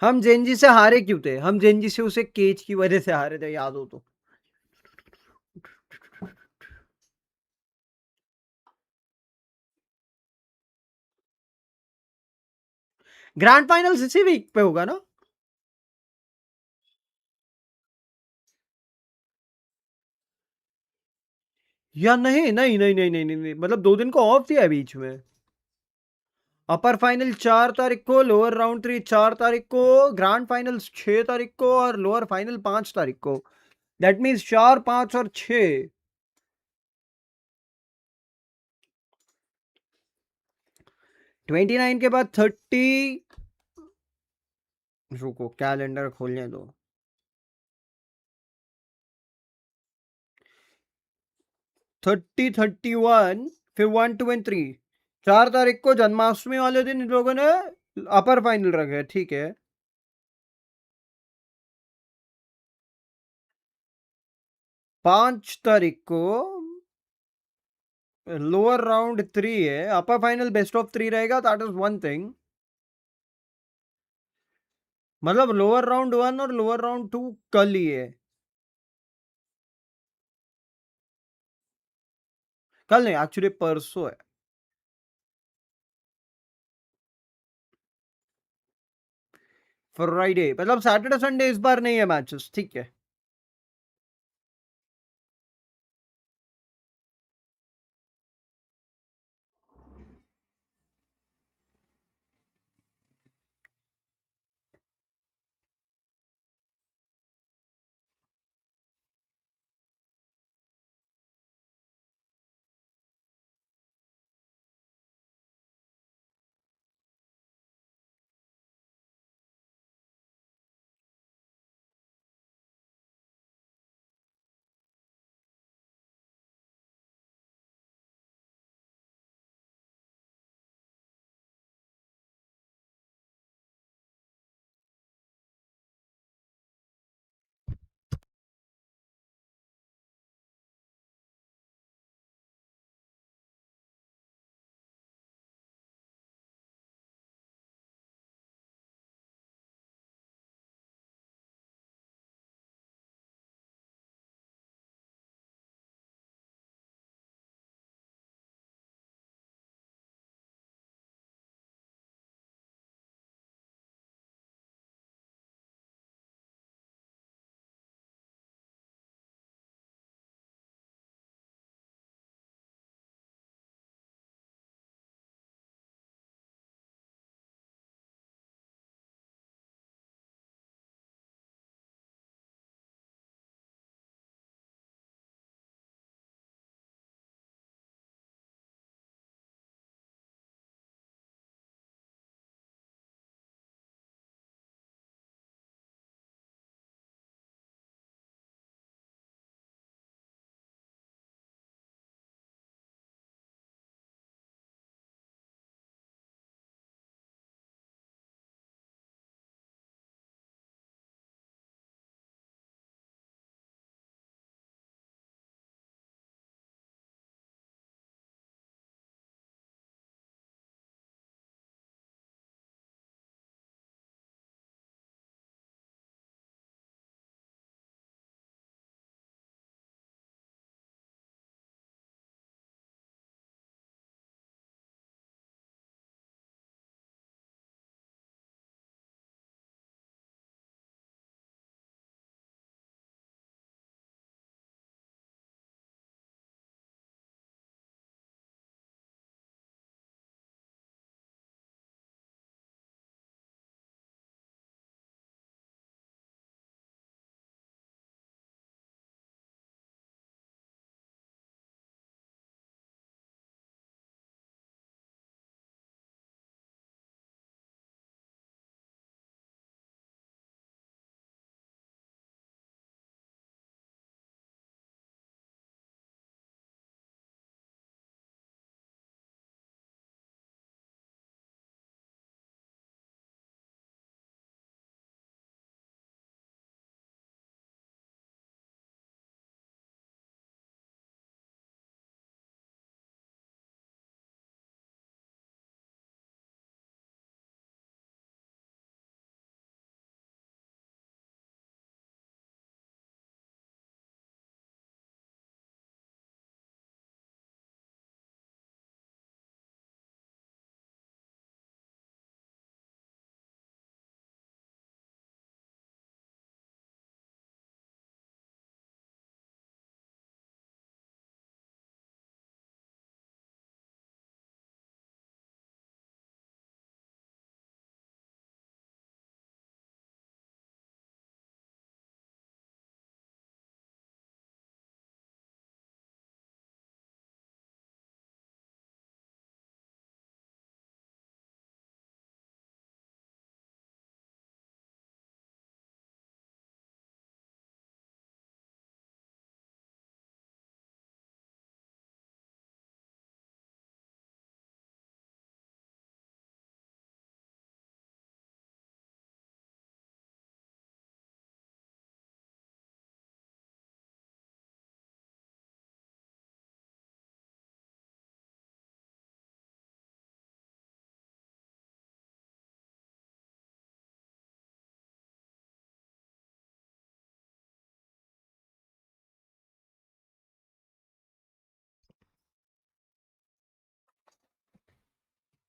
हम जेंजी से हारे क्यों थे? हम जेंजी से उसे केज की वजह से हारे थे, याद हो तो. ग्रैंड फाइनल्स इसी वीक पे होगा ना? या नहीं नहीं नहीं नहीं नहीं नहीं, नहीं. मतलब 2 दिन को ऑफ दिया बीच में. अपर फाइनल 4 तारीख को, लोअर राउंड 3 4 तारीख को, ग्रैंड फाइनल्स 6 तारीख को और लोअर फाइनल 5 तारीख को. दैट मीन्स 4, 5 और 6। ट्वेंटी 29 के बाद 30। रुको कैलेंडर खोलने दो। 30, 31, फिर 1, 2 एंड 3। 4 तारीख को जन्माष्टमी वाले दिन इन लोगों ने अपर फाइनल रखे, ठीक है। 5 तारीख को लोअर राउंड 3 है, अपर फाइनल बेस्ट ऑफ 3 रहेगा, दैट इज वन थिंग। मतलब लोअर राउंड 1 और लोअर राउंड 2 कल ही है। कल नहीं, एक्चुअली परसों है। फ्राइडे मतलब सैटरडे संडे इस बार नहीं है मैचेस, ठीक है।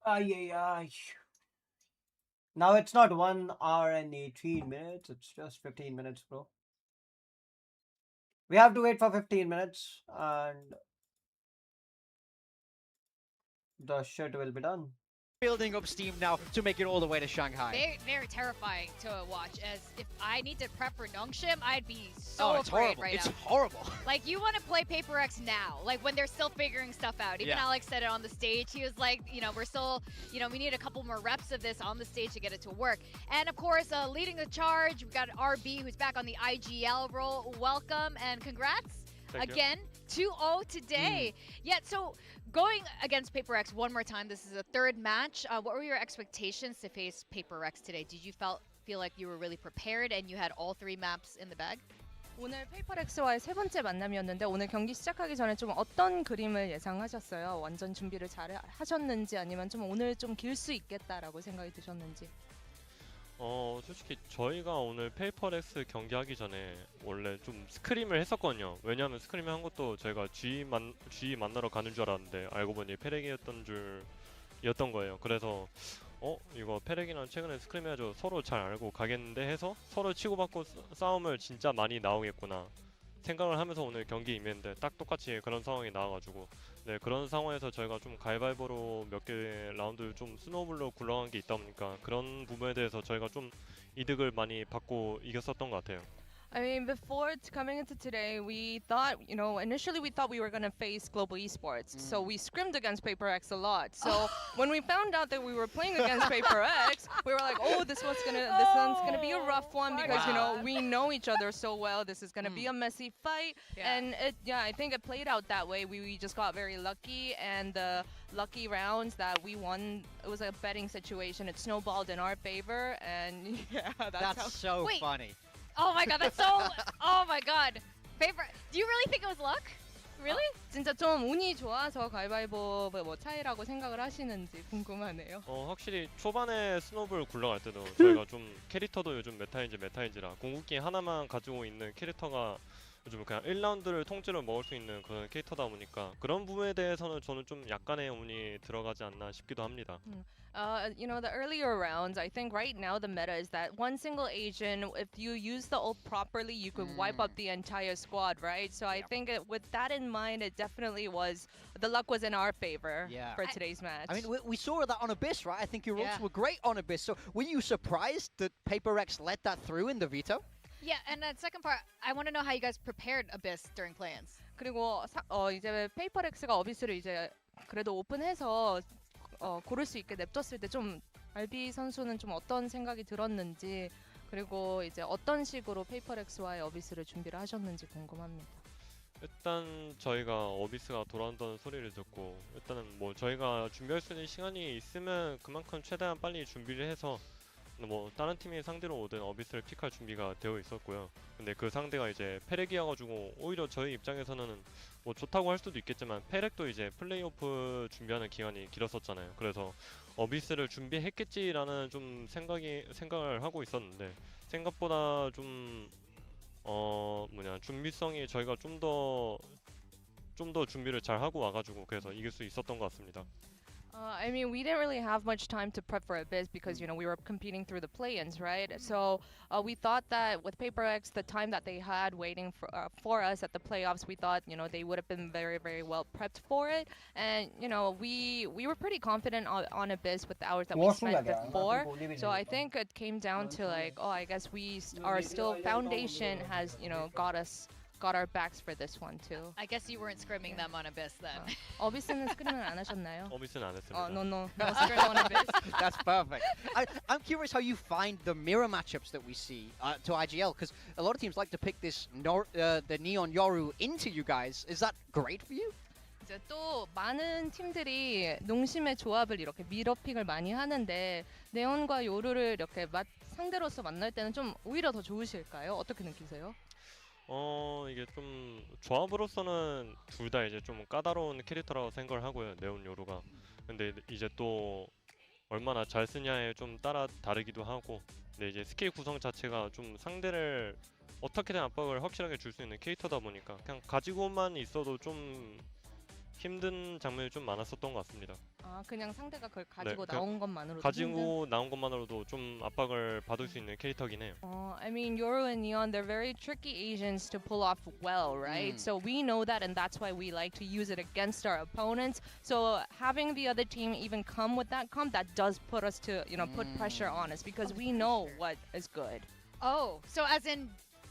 Ay, ay, ay. Now it's not 1 hour and 18 minutes, it's just 15 minutes, bro. We have to wait for 15 minutes and the shit will be done. Building up steam now to make it all the way to Shanghai. They're terrifying to watch. As if I need to prep for Nongshim, I'd be so afraid right now. It's horrible. Like, you want to play Paper X now, like when they're still figuring stuff out. Even Alex said it on the stage. He was like, you know, we're still, you know, we need a couple more reps of this on the stage to get it to work. And of course, leading the charge, we've got RB, who's back on the IGL role. Welcome and congrats. Again, 2-0 today. Yeah, so going against Paper X one more time, this is a third match. What were your expectations to face Paper X today? Did you feel like you were really prepared and you had all 3 maps in the bag? 오늘 페이퍼렉스와의 세 번째 만남이었는데 오늘 경기 시작하기 전에 좀 어떤 그림을 예상하셨어요? 완전 준비를 잘 하셨는지 아니면 좀 오늘 좀 길 수 있겠다라고 생각이 드셨는지? 솔직히 저희가 오늘 페이퍼렉스 경기하기 전에 원래 좀 스크림을 했었거든요. 왜냐하면 스크림을 한 것도 저희가 G 만나러 가는 줄 알았는데 알고 보니 페렉이었던 거예요. 그래서 이거 페렉이랑 최근에 스크림 해가지고 서로 잘 알고 가겠는데 해서 서로 치고받고 싸움을 진짜 많이 나오겠구나 생각을 하면서 오늘 경기 임했는데 딱 똑같이 그런 상황이 나와가지고 네, 그런 상황에서 저희가 좀 가위바위보로 몇 개 라운드 좀 스노우볼로 굴러간 게 있다 보니까 그런 부분에 대해서 저희가 좀 이득을 많이 받고 이겼었던 것 같아요. I mean, before coming into today, we thought, you know, initially we thought we were going to face global esports. So we scrimmed against Paper X a lot. So when we found out that we were playing against Paper X, we were like, oh, this one's gonna be a rough one because, you know, we know each other so well. This is gonna be a messy fight. And I think it played out that way. We just got very lucky, and the lucky rounds that we won, it was a betting situation. It snowballed in our favor, and yeah, That's so funny. Oh my god, that's so... Oh my god. Paper... Do you really think it was luck? Really? 진짜 좀 운이 좋아서 가위바위보 뭐 차이라고 생각을 하시는지 궁금하네요. 확실히 초반에 스노우볼 굴러갈 때도 저희가 좀 캐릭터도 요즘 메타인지라 궁극기 하나만 가지고 있는 캐릭터가 요즘 그냥 1라운드를 통째로 먹을 수 있는 그런 캐릭터다 보니까 그런 부분에 대해서는 저는 좀 약간의 운이 들어가지 않나 싶기도 합니다. You know, the earlier rounds, I think right now the meta is that one single agent, if you use the ult properly, you could wipe up the entire squad, right? So I think with that in mind, it definitely was, the luck was in our favor for today's match. I mean, we saw that on Abyss, right? I think your ults were great on Abyss. So were you surprised that Paper X let that through in the veto? Yeah, and that second part, I want to know how you guys prepared Abyss during play-ins. 그리고 이제 페이퍼렉스가 어비스를 이제 그래도 오픈해서 고를 수 있게 냅뒀을 때 좀 RB 선수는 좀 어떤 생각이 들었는지 그리고 이제 어떤 식으로 페이퍼렉스와의 어비스를 준비를 하셨는지 궁금합니다. 일단 저희가 어비스가 돌아온다는 소리를 듣고 일단은 뭐 저희가 준비할 수 있는 시간이 있으면 그만큼 최대한 빨리 준비를 해서 뭐 다른 팀이 상대로 오든 어비스를 픽할 준비가 되어 있었고요. 근데 그 상대가 이제 페렉이어가지고 오히려 저희 입장에서는 뭐 좋다고 할 수도 있겠지만 페렉도 이제 플레이오프 준비하는 기간이 길었었잖아요. 그래서 어비스를 준비했겠지라는 좀 생각을 하고 있었는데 생각보다 좀 준비성이 저희가 좀 더 준비를 잘 하고 와가지고 그래서 이길 수 있었던 것 같습니다. I mean, we didn't really have much time to prep for Abyss because, you know, we were competing through the play-ins, right? So we thought that with Paper X, the time that they had waiting for us at the playoffs, we thought, you know, they would have been very, very well prepped for it. And, you know, we were pretty confident on Abyss with the hours that we spent before. So I think it came down to like, I guess our foundation has, you know, got our backs for this one too. I guess you weren't scrimming them on Abyss then. 어비스는 스크림을 안 하셨나요? 어비스는 안 했습니다. No scrim on Abyss. That's perfect. I'm curious how you find the mirror matchups that we see to IGL, because a lot of teams like to pick this the Neon Yoru into you guys. Is that great for you? 이제 또 많은 팀들이 농심의 조합을 이렇게 미러픽을 많이 하는데 네온과 요루를 이렇게 상대로서 만날 때는 좀 오히려 더 좋으실까요? 어떻게 느끼세요? 이게 좀 조합으로서는 둘 다 이제 좀 까다로운 캐릭터라고 생각을 하고요. 네온 요루가. 근데 이제 또 얼마나 잘 쓰냐에 좀 다르기도 하고. 근데 이제 스킬 구성 자체가 좀 상대를 어떻게든 압박을 확실하게 줄 수 있는 캐릭터다 보니까 그냥 가지고만 있어도 좀 힘든 장면이 좀 많았었던 것 같습니다. 아, 그냥 상대가 그걸 가지고 네, 나온 것만으로도 가지고 나온 것만으로도 좀 압박을 받을 수 있는 캐릭터긴 해요. I mean, Yoru and Neon, they're very tricky Asians to pull off well, right? So we know that, and that's why we like to use it against our opponents. So having the other team even come with that comp, that does put us to, put pressure on us because we know what is good. Oh, so as in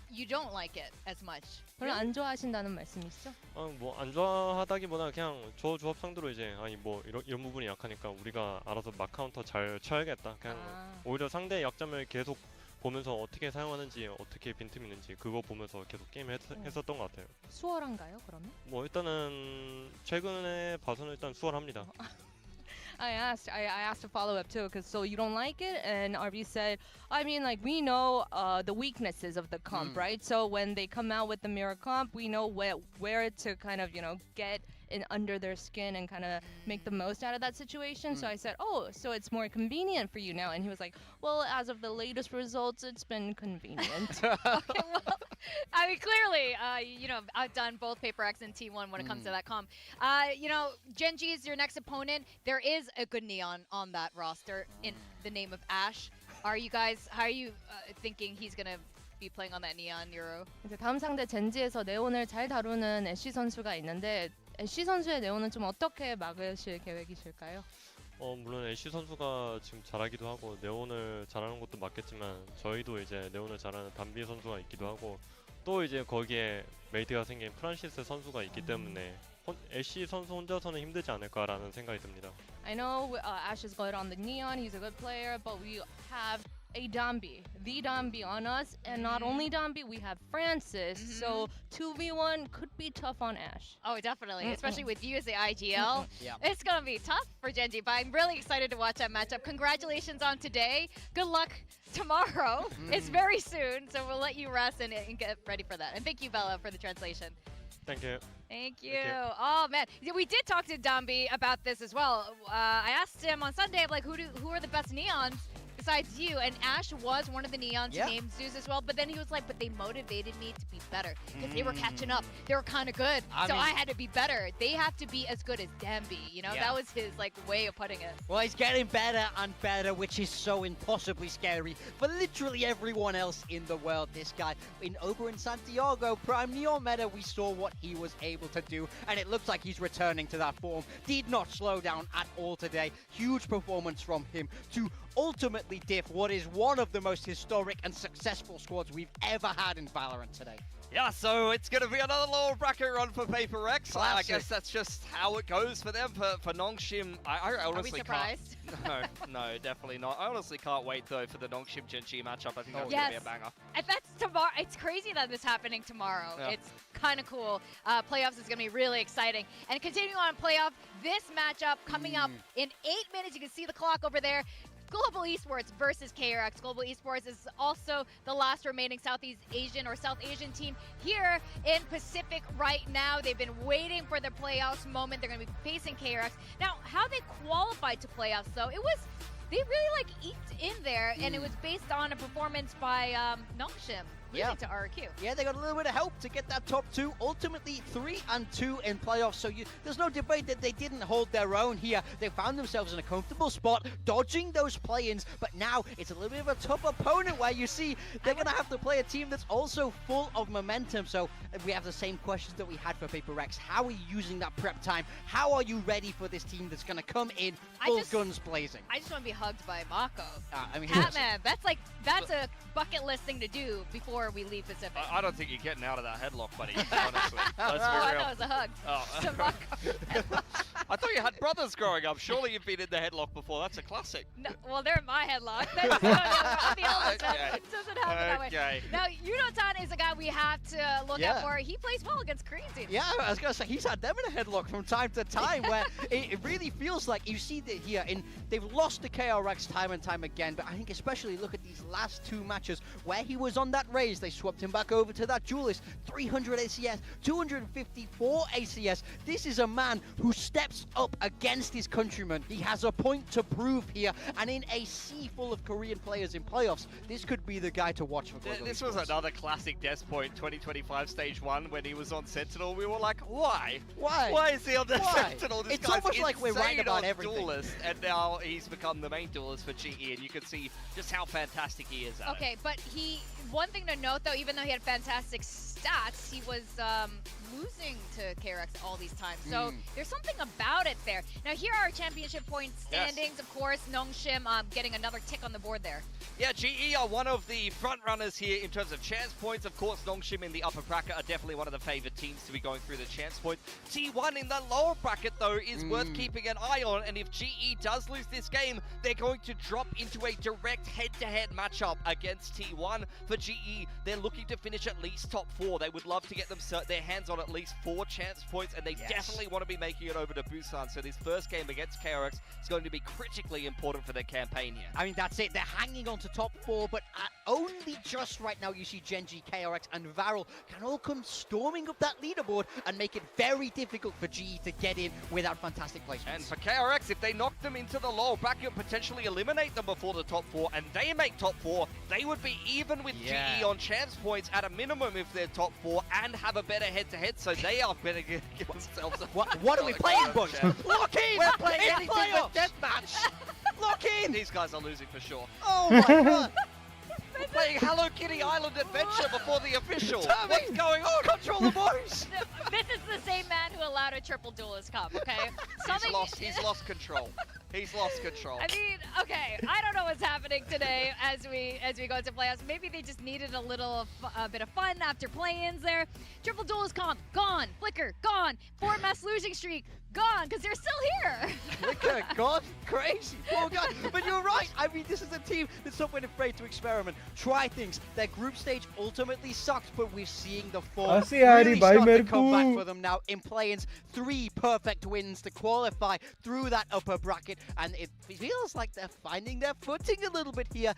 you don't like it as much. 별로 안 좋아하신다는 말씀이시죠? 뭐 안 좋아하다기보다 그냥 저 조합 상대로 이제 뭐 이런 부분이 약하니까 우리가 알아서 막 카운터 잘 쳐야겠다. 그냥 오히려 상대의 약점을 계속 보면서 어떻게 사용하는지 어떻게 빈틈이 있는지 그거 보면서 계속 게임 했었던 것 같아요. 수월한가요, 그러면? 뭐 일단은 최근에 봐서는 일단 수월합니다. I asked a follow-up too, because so you don't like it, and RB said, I mean, like, we know the weaknesses of the comp, right? So when they come out with the mirror comp, we know where to kind of, get in under their skin and kind of make the most out of that situation. So I said, oh, so it's more convenient for you now. And he was like, well, as of the latest results, it's been convenient. Okay, well, I mean, clearly, I've done both PaperX and T1 when it comes to that comp. Genji is your next opponent. There is a good Neon on that roster in the name of Ash. How are you thinking he's going to be playing on that Neon Euro? 이제 다음 상대 젠지에서 네온을 잘 다루는 애쉬 선수가 있는데 애쉬 선수의 네온은 좀 어떻게 막으실 계획이실까요? 물론 애쉬 선수가 지금 잘하기도 하고 네온을 잘하는 것도 맞겠지만 저희도 이제 네온을 잘하는 담비 선수가 있기도 하고 또 이제 거기에 메이트가 생긴 프란시스 선수가 있기 때문에 애쉬 선수 혼자서는 힘들지 않을까라는 생각이 듭니다. I know Ash is good on the Neon, he's a good player, but we have a Dambi, the Dambi on us, and not only Dambi, we have Francis, so 2v1 could be tough on Ash. Oh, definitely, especially with you as the IGL. It's going to be tough for Genji, but I'm really excited to watch that matchup. Congratulations on today. Good luck tomorrow. It's very soon, so we'll let you rest and get ready for that. And thank you, Bella, for the translation. Thank you. Thank you. Oh man, we did talk to Dambi about this as well. I asked him on Sunday, like, who are the best Neons besides you? And Ash was one of the Neons named Zeus as well. But then he was like, but they motivated me to be better because they were catching up. They were kind of good, so I had to be better. They have to be as good as Dambi. That was his way of putting it. Well, he's getting better and better, which is so impossibly scary for literally everyone else in the world. This guy over in Santiago, Prime Neon Meta, we saw what he was able to do, and it looks like he's returning to that form. Did not slow down at all today. Huge performance from him to ultimately diff what is one of the most historic and successful squads we've ever had in Valorant today. Yeah, so it's going to be another lower bracket run for PaperX. I guess that's just how it goes for them. For Nongshim, I honestly can't. No, definitely not. I honestly can't wait, though, for the Nongshim Genji matchup. I think that's going to be a banger. And that's tomorrow. It's crazy that this is happening tomorrow. Yeah. It's kind of cool. Playoffs is going to be really exciting. And continuing on playoff, this matchup coming up in 8 minutes. You can see the clock over there. Global Esports versus KRX. Global Esports is also the last remaining Southeast Asian or South Asian team here in Pacific right now. They've been waiting for the playoffs moment. They're going to be facing KRX. Now, how they qualified to playoffs, though, they really eked in there, and it was based on a performance by Nongshim. Losing to RQ. Yeah, they got a little bit of help to get that top two. Ultimately, 3-2 in playoffs. So there's no debate that they didn't hold their own here. They found themselves in a comfortable spot, dodging those play-ins. But now it's a little bit of a tough opponent where you see they're going to have to play a team that's also full of momentum. So we have the same questions that we had for PaperX. How are you using that prep time? How are you ready for this team that's going to come in full guns blazing? I just want to be hugged by Mako. Catman, that's a bucket list thing to do before we leave Pacific. I don't think you're getting out of that headlock, buddy, honestly. Let's be I real. know, it was a hug. Oh. I thought you had brothers growing up. Surely you've been in the headlock before. That's a classic. No, well, they're in my headlock. That's the oldest one. It doesn't happen that way. Now, Yuno-tan is a guy we have to look out for. He plays well against Korean teams. Yeah, I was going to say, he's had them in a headlock from time to time where it really feels like you see that here. They've lost to KRX KRX time and time again, but I think especially look at these last two matches where he was on that raise. They swapped him back over to that duelist. 300 ACS, 254 ACS. This is a man who steps up against his countrymen. He has a point to prove here, and in a sea full of Korean players in playoffs, this could be the guy to watch for. This was another classic Des Point 2025 Stage 1 when he was on Sentinel. We were like, why? Why? Why is he on the Why? Sentinel? This It's guy's almost like we're right insane about on everything. Duelist, and now he's become the main duelist for GE, and you can see just how fantastic he is at it. Okay, but one thing to note though, even though he had fantastic stats, he was losing to KRX all these times. So there's something about it there. Now here are our championship point standings. Of course, Nongshim getting another tick on the board there. Yeah, GE are one of the front runners here in terms of chance points. Of course, Nongshim in the upper bracket are definitely one of the favored teams to be going through the chance points. T1 in the lower bracket, though, is worth keeping an eye on. And if GE does lose this game, they're going to drop into a direct head-to-head matchup against T1. For GE, they're looking to finish at least top 4. They would love to get their hands on at least 4 chance points, and they definitely want to be making it over to Busan. So this first game against KRX is going to be critically important for their campaign here. I mean, that's it. They're hanging on to top 4, but only just right now you see Genji, KRX, and Varel can all come storming up that leaderboard and make it very difficult for GE to get in without fantastic placements. And for KRX, if they knock them into the lower bracket, potentially eliminate them before the top 4, and they make top 4, they would be even with GE on chance points at a minimum if they're top 4 and have a better head-to-head, so they are better give themselves a What are we playing, boys? Lock in! We're playing It's anything playoffs! but deathmatch! Lock in! These guys are losing for sure. Oh my god! We're playing Hello Kitty Island Adventure before the official. Tommy, What's going on? Control the voice! This is the same man who allowed a triple duelist cup, okay? He's lost control. He's lost control. I mean, okay, I don't know what's happening today as we go into playoffs. Maybe they just needed a bit of fun after play-ins there. Triple duelist comp, gone. Flicker, gone. 4-match losing streak, gone, because they're still here. Flicker, god, crazy, poor guy. But you're right. I mean, this is a team that's not been afraid to experiment, try things. Their group stage ultimately sucked, but we're seeing the form really start to come back for them now in play-ins. 3 perfect wins to qualify through that upper bracket, and it feels like they're finding their footing a little bit here.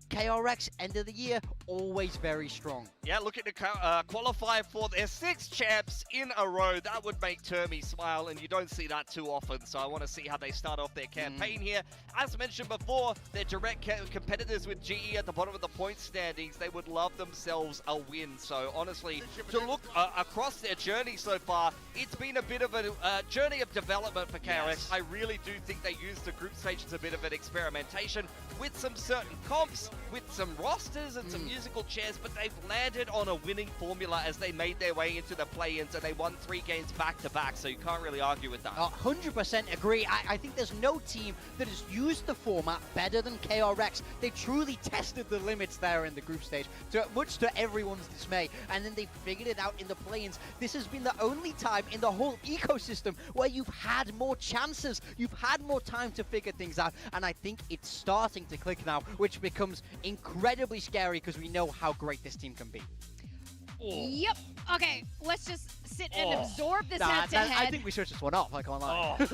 KRX, end of the year, always very strong. Yeah, looking to qualify for their 6th champs in a row. That would make Termy smile, and you don't see that too often, so I want to see how they start off their campaign here. As mentioned before, they're direct competitors with GE at the bottom of the point standings. They would love themselves a win, so honestly, to look across their journey so far, it's been a bit of a journey of development for KRX. I really do think they used the group stage as a bit of an experimentation with some certain comps, with some rosters and some musical chairs, but they've landed on a winning formula as they made their way into the play-ins, and they won 3 games back-to-back, so you can't really argue with that. 100% agree. I think there's no team that has used the format better than KRX. They truly tested the limits there in the group stage, much to everyone's dismay, and then they figured it out in the play-ins. This has been the only time in the whole ecosystem where you've had more chances, you've had more time to figure things out, and I think it's starting to click now, which becomes incredibly scary because we know how great this team can be. Yep. Okay, let's just sit and absorb this head-to-head. I think we switched this one off, I can't lie. Look,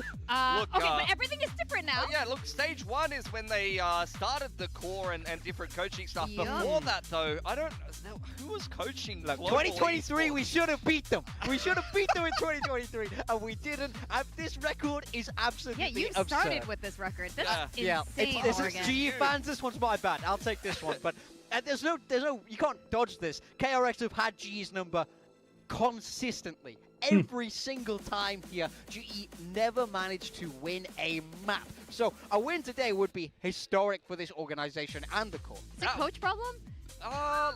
okay, but everything is different now. Yeah, look, stage 1 is when they started the core and different coaching stuff. Yep. Before that, though, I don't know who was coaching. Look, 2023, we should have beat them. We should have beat them in 2023, and we didn't. This record is absolutely absurd. Yeah, you started with this record. This is insane, This Morgan. is GE fans. This one's my bad. I'll take this one, but there's no, you can't dodge this. KRX have had GE's number consistently. Every single time here, GE never managed to win a map. So a win today would be historic for this organization and the core. Is it a coach problem?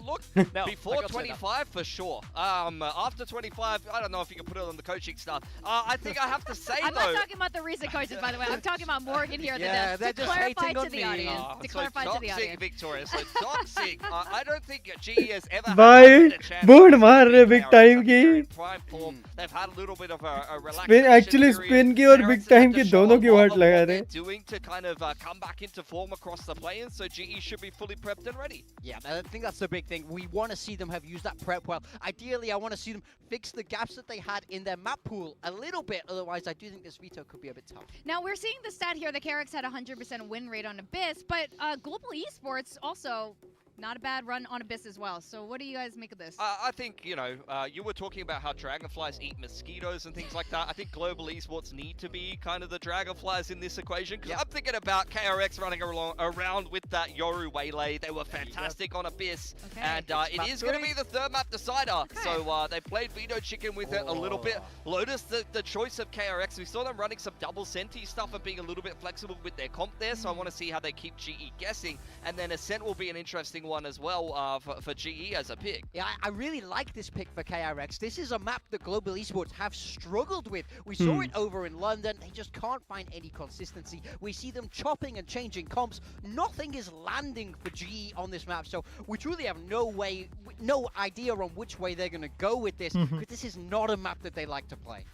Look, No, before 25 for sure. After 25, I don't know if you can put it on the coaching stuff. I think I have to say I'm though. not talking about the recent coaches, by the way. I'm talking about Morgan here. Yeah, they're to just clarify hating to on the me. audience. To clarify to the toxic, audience. Victoria. So toxic. I don't think GE has ever had भाई a better chance board of मार रहे beating big KRX. time I think they're की in prime form. They've had a little bit of a relaxation Spin actually period. spin की और PRX big have had time to की show a दोनों की lot watt of लगा what रहे. they're doing to kind of come back into form across the play-in, so GE should be fully prepped and ready. Yeah, I think that's the big thing. We want to see them have used that prep well. Ideally, I want to see them fix the gaps that they had in their map pool a little bit. Otherwise, I do think this veto could be a bit tough. Now, we're seeing the stat here. The KRX had 100% win rate on Abyss, but Global Esports also not a bad run on Abyss as well. So what do you guys make of this? I think, you know, you were talking about how dragonflies eat mosquitoes and things like that. I think global esports need to be kind of the dragonflies in this equation, because I'm thinking about KRX running around with that Yoru Waylay. They were fantastic on Abyss, and it is going to be the third map decider. So they played Veto Chicken with it a little bit. Lotus, the choice of KRX, we saw them running some double senti stuff and being a little bit flexible with their comp there, so I want to see how they keep GE guessing. And then Ascent will be an interesting one as well for GE as a pick. Yeah, I really like this pick for KRX. This is a map that Global Esports have struggled with. We saw it over in London. They just can't find any consistency. We see them chopping and changing comps. Nothing is landing for GE on this map, so we truly have no idea on which way they're going to go with this, because this is not a map that they like to play.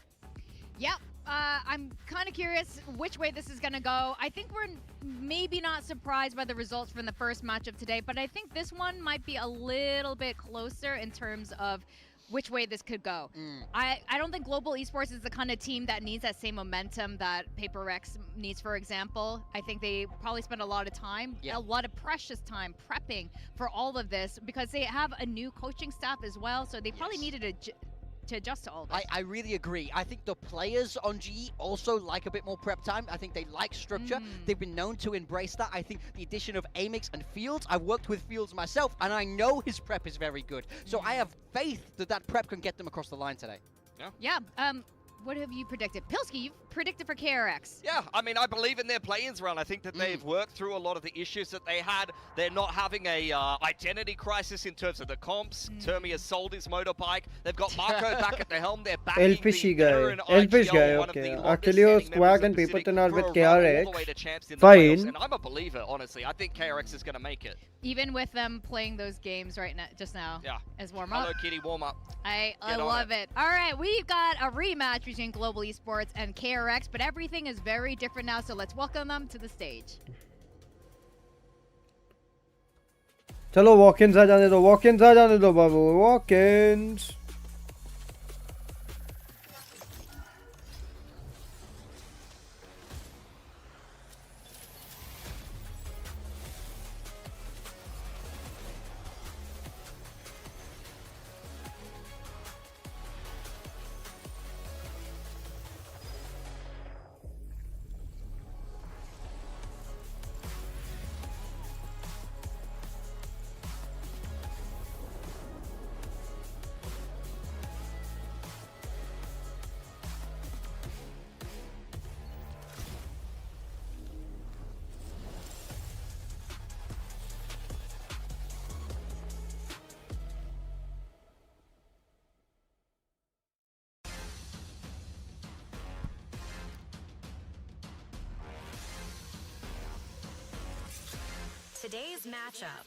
Yep. I'm kind of curious which way this is going to go. I think we're maybe not surprised by the results from the first matchup today, but I think this one might be a little bit closer in terms of which way this could go. I don't think Global Esports is the kind of team that needs that same momentum that PRX needs, for example. I think they probably spend a lot of time, a lot of precious time prepping for all of this, because they have a new coaching staff as well, so they probably needed to adjust to all this. I really agree. I think the players on GE also like a bit more prep time. I think they like structure. They've been known to embrace that. I think the addition of Amix and Fields, I've worked with Fields myself, and I know his prep is very good. So I have faith that that prep can get them across the line today. Yeah. What have you predicted? Pilsky, you've predicted for KRX. Yeah, I mean, I believe in their play-ins run. I think that they've worked through a lot of the issues that they had. They're not having a identity crisis in terms of the comps. Termi has sold his motorbike. They've got Marco back at the helm. They're backing Elfishy the guy. veteran Elfish IGL, guy, one of okay. the longest Achilles, standing Squag members and of Pacific Paperton are for with a run all KRX. the way to champs in the Fine. playoffs. And I'm a believer, honestly. I think KRX is going to make it. Even with them playing those games right now, just now, as warm-up. Hello Kitty, warm-up. I love it. All right, we've got a rematch between Global Esports and KRX, but everything is very different now, so let's welcome them to the stage. चलो वॉकिन्स आ जाने दो बाबू वॉकिन्स. Today's matchup.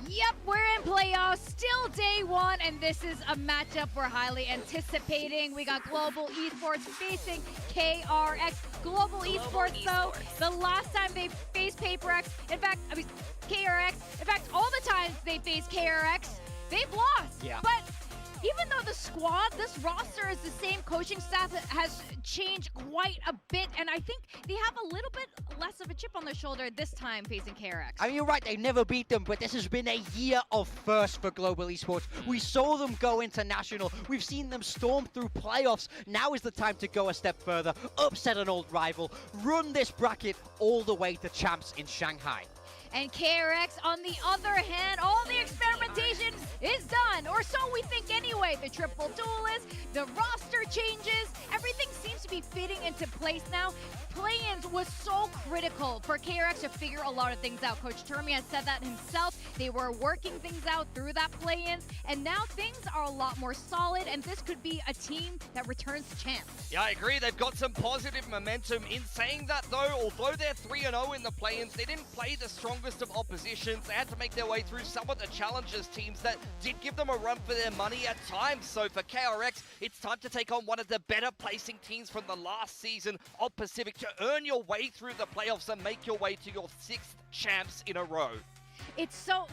Yep, we're in playoffs, still day one, and this is a matchup we're highly anticipating. We got Global Esports facing KRX. Global Esports, though, the last time they faced KRX, in fact, all the times they faced KRX, they've lost. But even though the squad, this roster is the same, coaching staff has changed quite a bit, and I think they have a little bit less of a chip on their shoulder this time facing KRX. I mean, you're right, they never beat them, but this has been a year of firsts for Global Esports. We saw them go international. We've seen them storm through playoffs. Now is the time to go a step further, upset an old rival, run this bracket all the way to champs in Shanghai. And KRX, on the other hand, all the experimentation is done, or so we think anyway. The triple duelist, the roster changes, everything seems to be fitting into place now. Play-ins was so critical for KRX to figure a lot of things out. Coach Termi has said that himself. They were working things out through that play-ins, and now things are a lot more solid, and this could be a team that returns to champs. Yeah, I agree. They've got some positive momentum. In saying that, though, although they're 3-0 in the play-ins, they didn't play the strongest strongest of oppositions. They had to make their way through some of the challengers teams that did give them a run for their money at times. So for KRX, it's time to take on one of the better placing teams from the last season of Pacific to earn your way through the playoffs and make your way to your 6th champs in a row.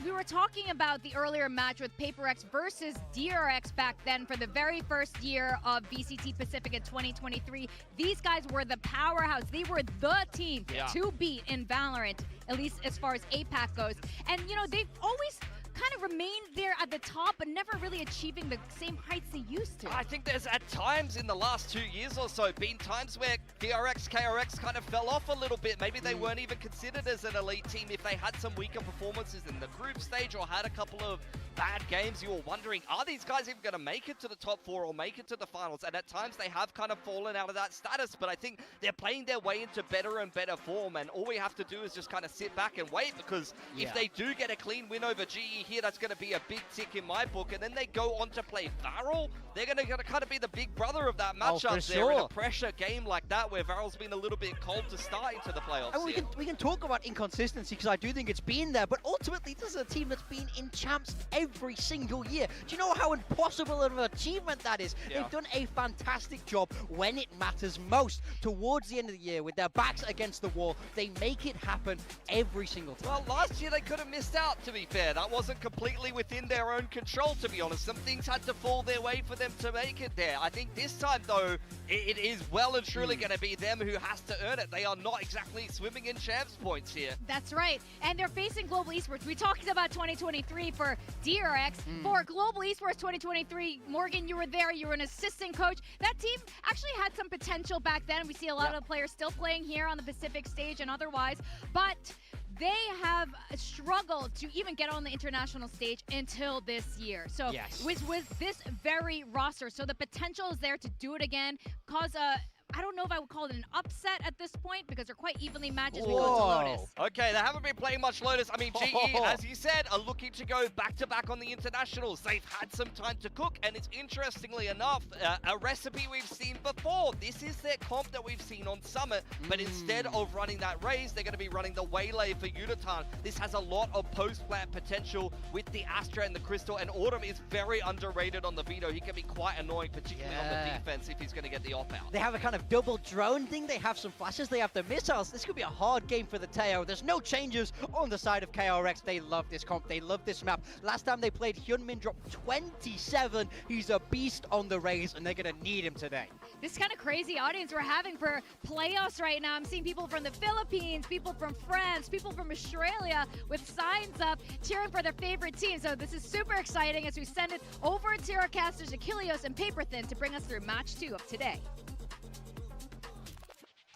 We were talking about the earlier match with PRX versus DRX back then for the very first year of VCT Pacific in 2023. These guys were the powerhouse. They were the team to beat in Valorant, at least as far as APAC goes. And, you know, they've always kind of remained there at the top, but never really achieving the same heights they used to. I think there's at times in the last 2 years or so been times where DRX, KRX kind of fell off a little bit. Maybe they weren't even considered as an elite team if they had some weaker performances in the group stage or had a couple of bad games. You were wondering, are these guys even going to make it to the top 4 or make it to the finals? And at times they have kind of fallen out of that status, but I think they're playing their way into better and better form, and all we have to do is just kind of sit back and wait, because if they do get a clean win over GE here, that's going to be a big tick in my book, and then they go on to play Varel. They're going to kind of be the big brother of that matchup there in a pressure game like that, where Varel's been a little bit cold to start into the playoffs. And we can talk about inconsistency, because I do think it's been there, but ultimately this is a team that's been in champs every single year. Do you know how impossible of an achievement that is? They've done a fantastic job when it matters most. Towards the end of the year, with their backs against the wall, they make it happen every single time. Well, last year they could have missed out, to be fair. That wasn't completely within their own control, to be honest. Some things had to fall their way for them to make it there. I think this time, though, it is well and truly going to be them who has to earn it. They are not exactly swimming in champs points here. That's right. And they're facing Global Esports. We talked about 2023 for DRX. For Global Esports 2023, Morgan, you were there. You were an assistant coach. That team actually had some potential back then. We see a lot of players still playing here on the Pacific stage and otherwise. But they have struggled to even get on the international stage until this year. So with this very roster, so the potential is there to do it again, cause a, I don't know if I would call it an upset at this point, because they're quite evenly matched as we go to Lotus. Okay, they haven't been playing much Lotus. I mean, GE, as you said, are looking to go back-to-back on the internationals. They've had some time to cook, and it's interestingly enough, a recipe we've seen before. This is their comp that we've seen on Summit, but instead of running that raise, they're going to be running the Waylay for Unitard. This has a lot of post-plant potential with the Astra and the Crystal, and Autumn is very underrated on the Veto. He can be quite annoying, particularly on the defense, if he's going to get the op out. They have a kind of double drone thing. They have some flashes, they have the missiles. This could be a hard game for the Teo. There's no changes on the side of KRX. They love this comp, they love this map. Last time they played, Hyunmin dropped 27. He's a beast on the raise, and they're gonna need him today. This kind of crazy audience we're having for playoffs right now. I'm seeing people from the Philippines, people from France, people from Australia with signs up cheering for their favorite team. So this is super exciting as we send it over to our casters Achilleos and Paperthin to bring us through match 2 of today.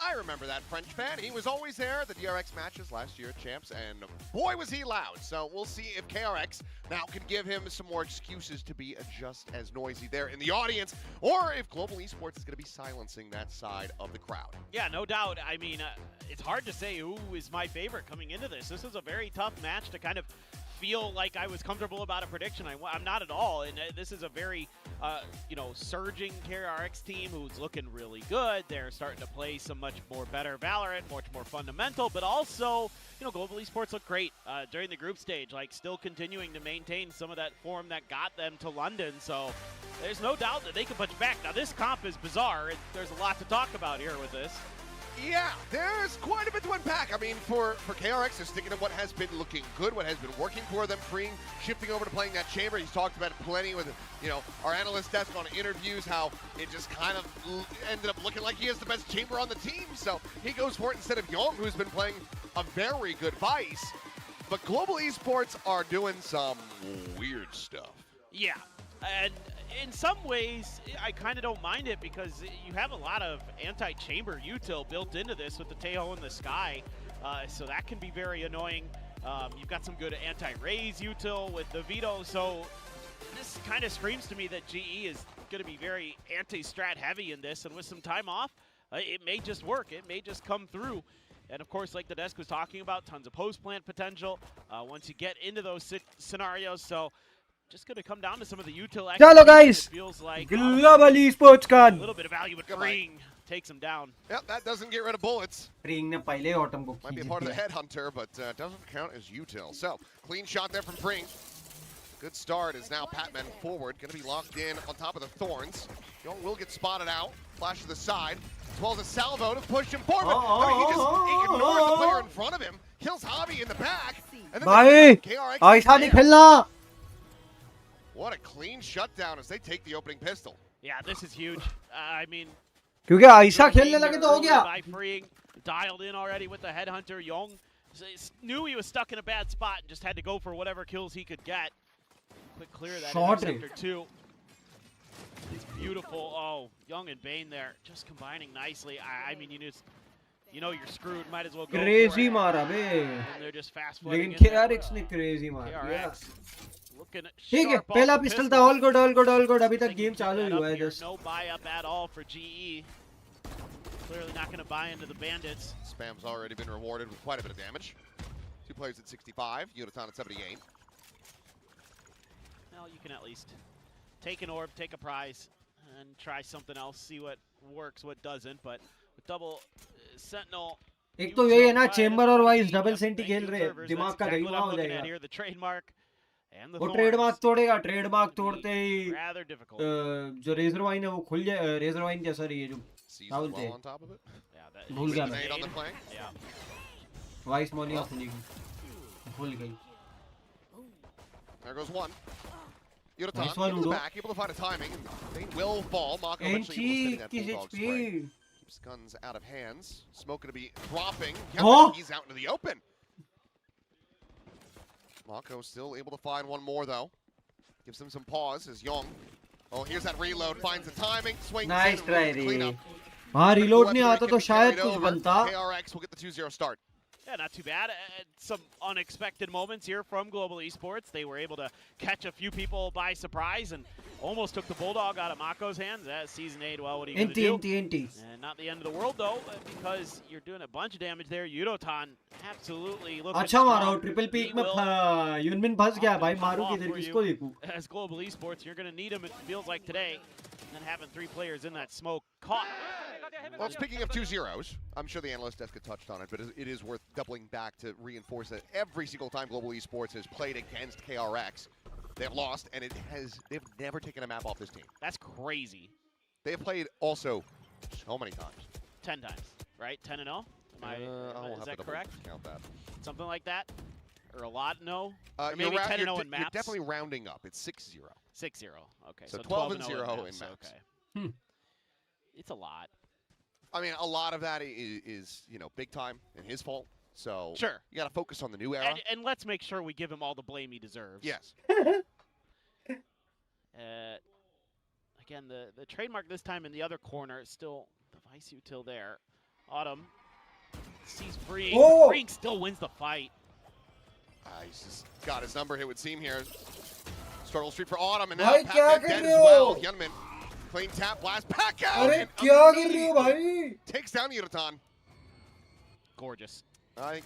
I remember that French fan. He was always there at the DRX matches last year at Champs, and boy, was he loud. So we'll see if KRX now can give him some more excuses to be just as noisy there in the audience, or if Global Esports is going to be silencing that side of the crowd. Yeah, no doubt. I mean, it's hard to say who is my favorite coming into this. This is a very tough match to kind of feel like I was comfortable about a prediction. I'm not at all, and this is a very, surging KRX team who's looking really good. They're starting to play some much more better Valorant, much more fundamental, but also, Global Esports look great during the group stage, like still continuing to maintain some of that form that got them to London, so there's no doubt that they can punch back. Now, this comp is bizarre, and there's a lot to talk about here with this. Yeah, there's quite a bit to unpack. I mean, for KRX, they're sticking to what has been looking good, what has been working for them, shifting over to playing that chamber. He's talked about it plenty with, our analyst desk on interviews, how it just kind of ended up looking like he has the best chamber on the team. So he goes for it instead of Young, who's been playing a very good Vice. But Global Esports are doing some weird stuff. Yeah, and in some ways, I kind of don't mind it, because you have a lot of anti-chamber util built into this with the Tejo in the sky, so that can be very annoying. You've got some good anti-raise util with the Veto, so this kind of screams to me that GE is going to be very anti-strat heavy in this, and with some time off, it may just work. It may just come through. And of course, like the desk was talking about, tons of post-plant potential once you get into those scenarios, so just going to come down to some of the util. Chalo guys, feels like Global Esports का a little bit of value, but freeing takes him down. Yep, that doesn't get rid of bullets. Pring ने पहले Autumn को Might be a part of the headhunter, but doesn't count as util. So, clean shot there from Pring. Good start is now Patman forward. Going to be locked in on top of the thorns. Young will get spotted out. Flash to the side. As well as a salvo to push him forward. I mean, he just ignores the player in front of him. Kills Hobby in the back. And then भाई KRX ऐसा नहीं खेलना. What a clean shutdown as they take the opening pistol. Yeah, this is huge. I mean, क्योंकि ऐसा खेलने लगे तो हो गया. By freeing, dialed in already with the headhunter. Young knew he was stuck in a bad spot and just had to go for whatever kills he could get. Quick clear that interceptor too. It's beautiful. Oh, Young and Bane there, just combining nicely. I mean, you know you're screwed. Might as well go. Crazy मारा बे. And they're just fast लेकिन KRX ने crazy मार दिया. ठीक है, पहला pistol था. All good, all good, all good. अभी तक गेम चालू ही हुआ है just. No buy up at all for GE. Clearly not going to buy into the bandits. Spam's already been rewarded with quite a bit of damage. 2 players at 65, Unaton at 78. Well, you can at least take an orb, take a prize, and try something else, see what works, what doesn't. But with double Sentinel, एक तो यही है ना, chamber और vice double senti खेल रहे हैं. दिमाग का गई हुआ हो जाएगा. The trademark and the वो ट्रेडमार्क तोड़ेगा. ट्रेडमार्क तोड़ते ही rather difficult. जो रेजर वाइन है वो खुल जाए. रेजर वाइन क्या सर, ये जो क्या बोलते हैं, भूल गया मैं. वाइस मॉर्निंग खुलेगी, भूल गई. There goes one. Unaton in the back, able to find a timing. They will fall. Mako eventually able to send that bulldog spray. Keeps guns out of hands. Smoke going to be dropping. He's out into the open. Mako still able to find one more though. Gives them some pause as Young. Oh, here's that reload. Finds the timing. Swings nice in. Try Clean up. हाँ, reload नहीं आता तो शायद कुछ बनता. PRX will get the 2-0 start. Yeah, not too bad. Some unexpected moments here from Global Esports. They were able to catch a few people by surprise and almost took the Bulldog out of Mako's hands. Season 8, well, what are you going to do? NT. And not the end of the world, though, because you're doing a bunch of damage there. Yudotan absolutely looking अच्छा मारा हो. strong. Triple peak में युनमिन फंस गया भाई. मारू किधर, किसको देखूं? As Global Esports, you're going to need him, it feels like today. And then having 3 players in that smoke caught. Well, speaking of 2-0s, I'm sure the analyst desk had touched on it, but it is worth doubling back to reinforce that every single time Global Esports has played against KRX, they have lost, and they've never taken a map off this team. That's crazy. They have played also so many times. 10 times, right? 10-0? Is that correct? Count that. Something like that? Or a lot, no? Or maybe 10-0 in maps? You're definitely rounding up. It's 6-0. 6-0, okay. So 12-0 in maps. Okay. It's a lot. I mean, a lot of that is big time and his fault. So sure, you got to focus on the new era. And let's make sure we give him all the blame he deserves. Yes. Again, the trademark this time in the other corner is still the Vice Util there. Autumn sees Freeing. Oh! Freeing still wins the fight. He's just got his number, it would seem here. Struggle street for Autumn, and now Bhai, Pat dead as well. Hyunmin, clean tap, blast, back out! अरे क्या कर रहे हो भाई? Takes down Unaton. Gorgeous. I think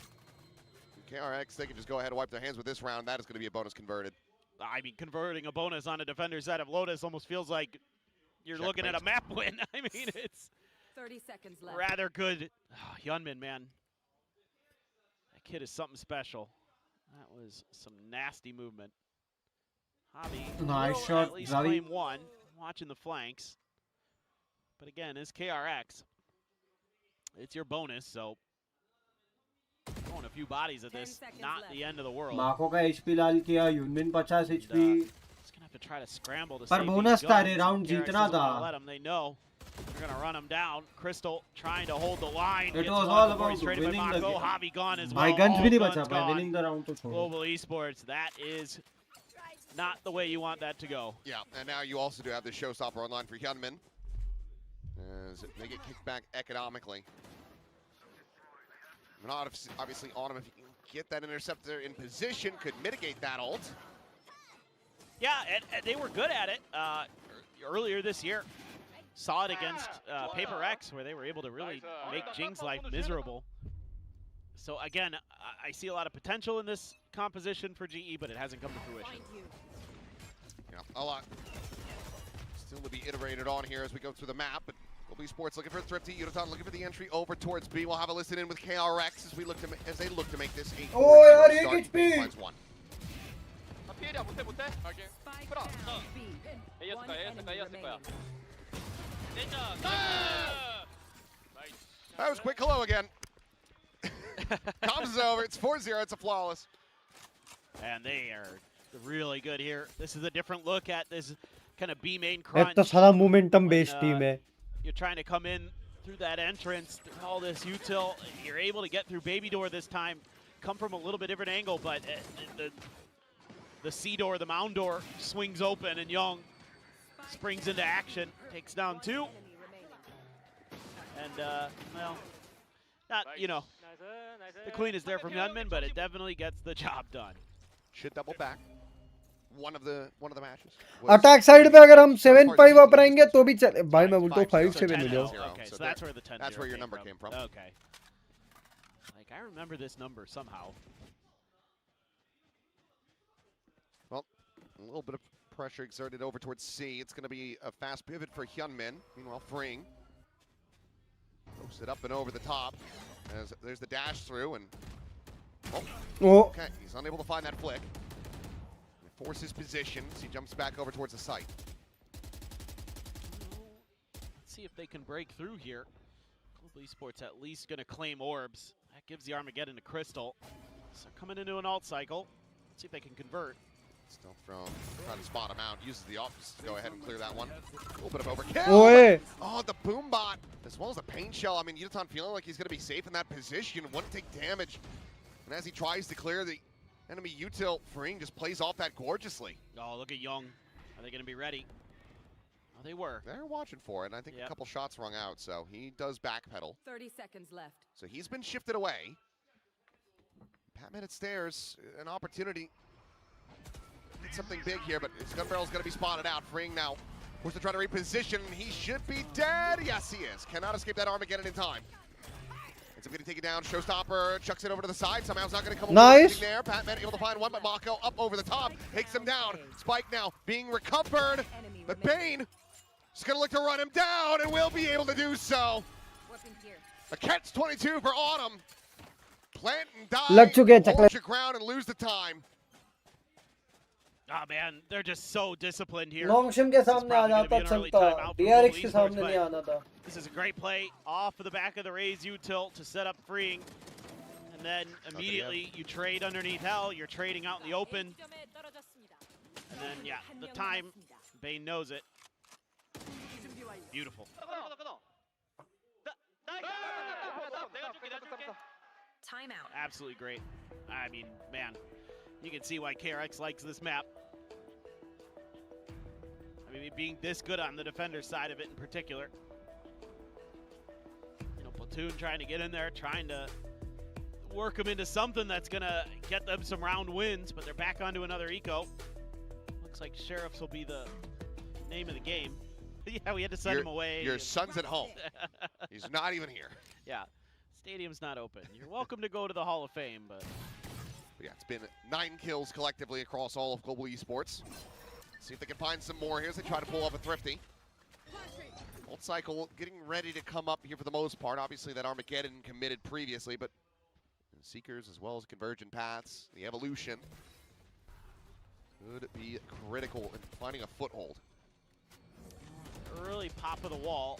KRX, they can just go ahead and wipe their hands with this round. That is going to be a bonus converted. I mean, converting a bonus on a defender's side of Lotus almost feels like you're looking at a map win. I mean, it's 30 seconds left. Rather good. Oh, Hyunmin, man. That kid is something special. That was some nasty movement. Hobby Nice will shot, at least Zavi. claim one, watching the flanks. But again, it's KRX. It's your bonus, so throwing a few bodies at this, not the end of the world. माको का HP लाल किया, युनमिन 50 HP. Just gonna have to try to scramble to पर save bonus these था guns. रे, round KRX जीतना doesn't था. wanna let 'em, they know. They're gonna run him down. Crystal trying to hold the line. It Gets was one all before he's about traded by winning the Mako. game. Hobby gone as well. भाई guns All भी नहीं guns बचा पाए. gone. Winning the round तो छोड़ो. Global Esports, that is not the way you want that to go. Yeah, and now you also do have this showstopper online for Hyunmin. As they get kicked back economically. And obviously, Autumn, if you can get that interceptor in position, could mitigate that ult. Yeah, and they were good at it earlier this year. Saw it against PRX, where they were able to really make Jing's life miserable. So again, I see a lot of potential in this composition for GE, but it hasn't come to fruition. Yeah, a lot still to be iterated on here as we go through the map, but Global Esports looking for Thrifty. Yudotan looking for the entry over towards B. We'll have a listen in with KRX as they look to make this a 4-0 start. B finds one. 피해야 못해. 오케이. 풀어. A였을 거야. That was quick hello again. Comms is over. It's 4-0. It's a flawless. And they are really good here. This is a different look at this kind of B main crunch. एक तो सारा momentum based team है. You're trying to come in through that entrance, through all this util. You're able to get through baby door this time. Come from a little bit different angle, but the C door, the mound door swings open, and Young springs into action, takes down 2. And, well, not, you know, the queen is there from Yunmin, but it definitely gets the job done. Should double back. One of the matches. Attack side पे अगर हम 7-5 up रहेंगे तो भी चले. भाई मैं बोलता हूँ 5-7 मिलो. Okay, so that's where the 10. That's where your number came from. Okay. Like I remember this number somehow. Well, a little bit of pressure exerted over towards C. It's going to be a fast pivot for Hyunmin. Meanwhile, Fring posts it up and over the top. As there's the dash through and okay, he's unable to find that flick. Forces position as he jumps back over towards the site. Let's see if they can break through here. Global Esports at least going to claim orbs. That gives the Armageddon to Crystal. So coming into an alt cycle. Let's see if they can convert. Stealth drone, trying to spot him out. Uses the options to go ahead and clear that one. A little bit of overkill. Oh, the boom bot, as well as the pain shell. I mean, Yudotan feeling like he's going to be safe in that position. Wouldn't take damage. And as he tries to clear the enemy util, Fring just plays off that gorgeously. Oh, look at Young. Are they going to be ready? Oh, they were. They're watching for it, and I think a couple shots rung out, so he does backpedal. 30 seconds left. So he's been shifted away. Patman at stairs, an opportunity. Did something big here, but his gun barrel's going to be spotted out. Fring now forced to try to reposition. He should be dead. Yes, he is. Cannot escape that Armageddon in time. Ends up getting taken down. Showstopper chucks it over to the side. Somehow it's not going to come nice there. Patman able to find one, but Mako up over the top. Takes him down. Spike now being recovered. But Bane is going to look to run him down and will be able to do so. A catch-22 for Autumn. Plant and die. Hold your ground and lose the time. Oh man, they're just so disciplined here. Longshim के सामने आ जाता चलता. DRX के सामने नहीं आना था. This is a great play off of the back of the Raze util to set up Freeing. And then immediately you trade underneath Hell, you're trading out in the open. And then yeah, the time, Bane knows it. Beautiful. Timeout. Absolutely great. I mean, man, you can see why KRX likes this map. I mean, being this good on the defender side of it in particular. You know, Platoon trying to get in there, trying to work them into something that's going to get them some round wins, but they're back onto another eco. Looks like Sheriffs will be the name of the game. Yeah, we had to send him away. Your son's at home. He's not even here. Yeah, stadium's not open. You're welcome to go to the Hall of Fame, but yeah, it's been 9 kills collectively across all of Global Esports. See if they can find some more here as they try to pull off a Thrifty. Old Cycle getting ready to come up here for the most part. Obviously that Armageddon committed previously, but Seekers as well as Convergent Paths, the Evolution could be critical in finding a foothold. Early pop of the wall.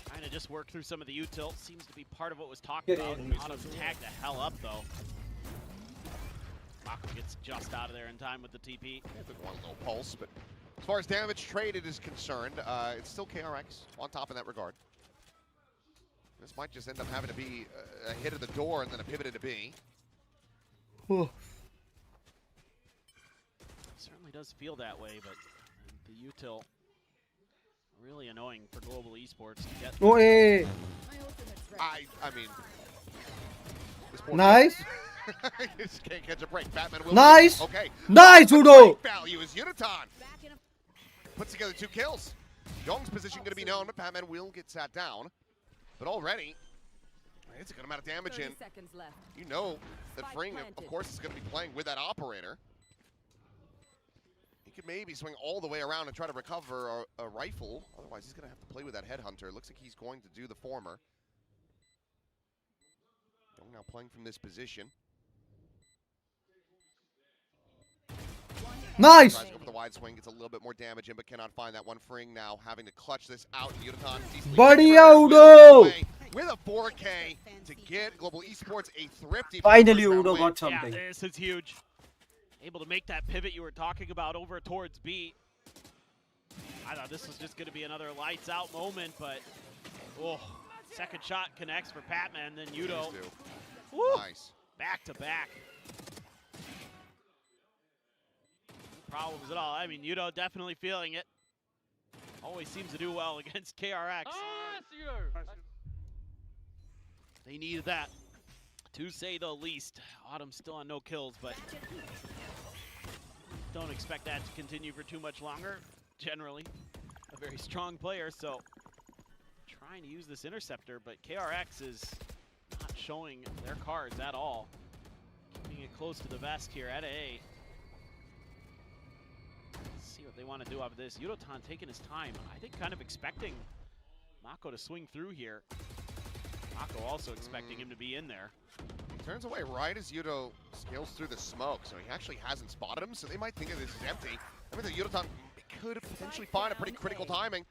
Trying to just work through some of the util. Seems to be part of what was talked about. Autumn's tagged the hell up though. Mako gets just out of there in time with the TP. One little pulse, but as far as damage traded is concerned, it's still KRX on top in that regard. This might just end up having to be a hit of the door and then a pivot into B. Certainly does feel that way, but the util really annoying for Global Esports to get. I mean, nice. Just can't catch a break. Batman will. Nice. Okay. Nice, Udo. Value is Yudotan. Puts together 2 kills. Young's position going to be known, but Batman will get sat down. But already, it's a good amount of damage in. You know that Fring, of course, is going to be playing with that operator. He could maybe swing all the way around and try to recover a rifle. Otherwise, he's going to have to play with that headhunter. Looks like he's going to do the former. Young now playing from this position. Nice! Tries to go for the wide swing, gets a little bit more damage in, but cannot find that one. Fring now having to clutch this out. Yudotan Badhiya, Udo! with a 4K to get Global Esports a thrifty. Finally, Udo got something. Yeah, this is huge. Able to make that pivot you were talking about over towards B. I thought this was just going to be another lights out moment, but second shot connects for Patman, then Udo. Nice. Back to back. No problems at all. I mean, Udo definitely feeling it. Always seems to do well against KRX. They needed that, to say the least. Autumn still on no kills, but don't expect that to continue for too much longer. Generally, a very strong player, so trying to use this interceptor, but KRX is not showing their cards at all. Keeping it close to the vest here at A. Let's see what they want to do off this. Yudotan taking his time. I think kind of expecting Mako to swing through here. Mako also expecting him to be in there. He turns away right as Yudo scales through the smoke, so he actually hasn't spotted him, so they might think that this is empty. I mean, the Yudotan could potentially find a pretty critical timing.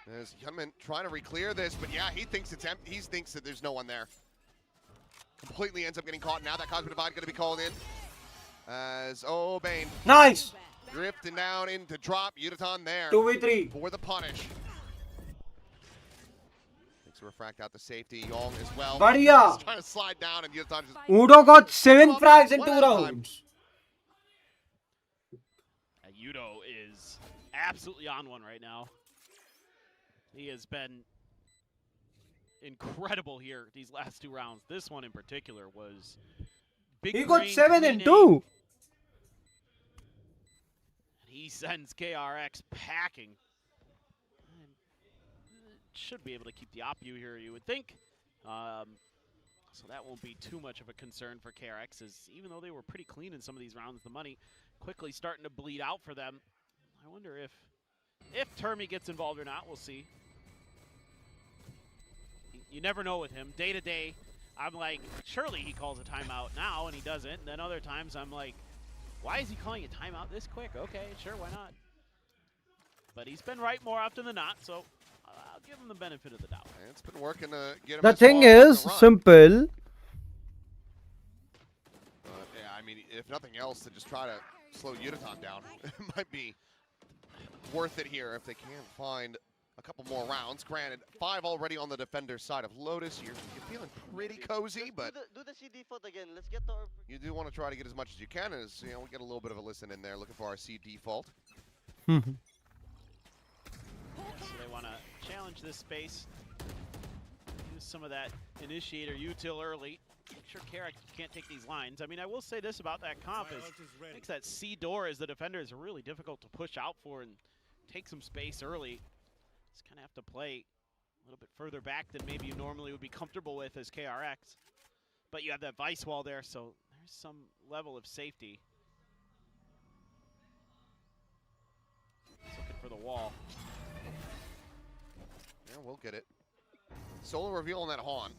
There's Hyunmin trying to re-clear this, but yeah, he thinks it's empty. He thinks that there's no one there. Completely ends up getting caught. Now that Cosmic Divide going to be called in. As, Bane. Nice! Drifting down into drop. Yudotan there. 2v3. For the punish. Takes a refract out the safety. Yong as well. Badhiya! He's trying to slide down and Yudotan just... Udo got 7 frags in 2 rounds. Udo is absolutely on one right now. He has been incredible here these last 2 rounds. This one in particular was big. He got 7 in 2. He sends KRX packing. Should be able to keep the OPU here, you would think. So that won't be too much of a concern for KRX, as even though they were pretty clean in some of these rounds, the money quickly starting to bleed out for them. I wonder if Termi gets involved or not. We'll see. You never know with him. Day to day, I'm like, surely he calls a timeout now, and he doesn't. And then other times I'm like, why is he calling a timeout this quick? Okay, sure, why not? But he's been right more often than not, so I'll give him the benefit of the doubt. It's been working to get him. The thing is simple. Yeah, I mean, if nothing else, to just try to slow Yudotan down, it might be worth it here if they can find a couple more rounds. Granted, 5 already on the defender side of Lotus. You're feeling pretty cozy, but do the C default again. Let's get to our... You do want to try to get as much as you can, as we get a little bit of a listen in there, looking for our C default. So they want to challenge this space. Use some of that initiator util early. Make sure KRX can't take these lines. I mean, I will say this about that comp is makes that C door as the defender is really difficult to push out for and take some space early. Just kind of have to play a little bit further back than maybe you normally would be comfortable with as KRX. But you have that vice wall there, so there's some level of safety. Just looking for the wall. Yeah, we'll get it. Solo reveal on that Han.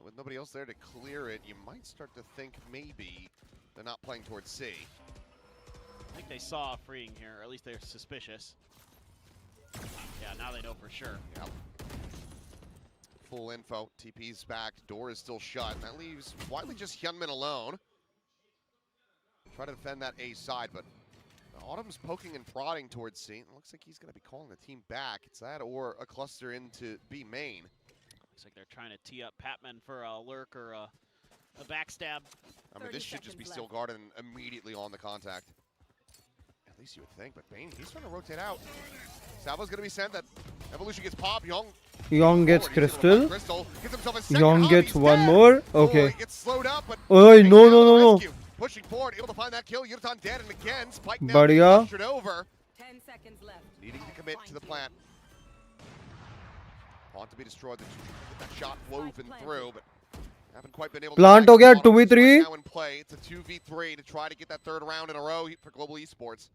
With nobody else there to clear it, you might start to think maybe they're not playing towards C. I think they saw a freeing here, or at least they're suspicious. Yeah, now they know for sure. Yep. Full info. TP's back. Door is still shut. And that leaves widely just Hyunmin alone. Try to defend that A side, but Autumn's poking and prodding towards C. It looks like he's going to be calling the team back. It's that or a cluster into B main. Looks like they're trying to tee up Patman for a lurk or a backstab. I mean, this should just be still guarded and immediately on the contact. At least you would think, but Bane, he's trying to rotate out. Salvo's going to be sent. That Evolution gets popped. Young gets Crystal. Gets himself a second. Young gets one more. Okay. He gets slowed up, but no. Pushing forward, able to find that kill. Yudotan dead, and again, Spike now Badhiya. ushered over. 10 seconds left. Needing to commit to the plant. Want to be destroyed. That shot woven through, but Haven't quite been able Plant to हो गया right 2v3. now in play. It's a 2v3 to try to get that third round in a row for Global Esports.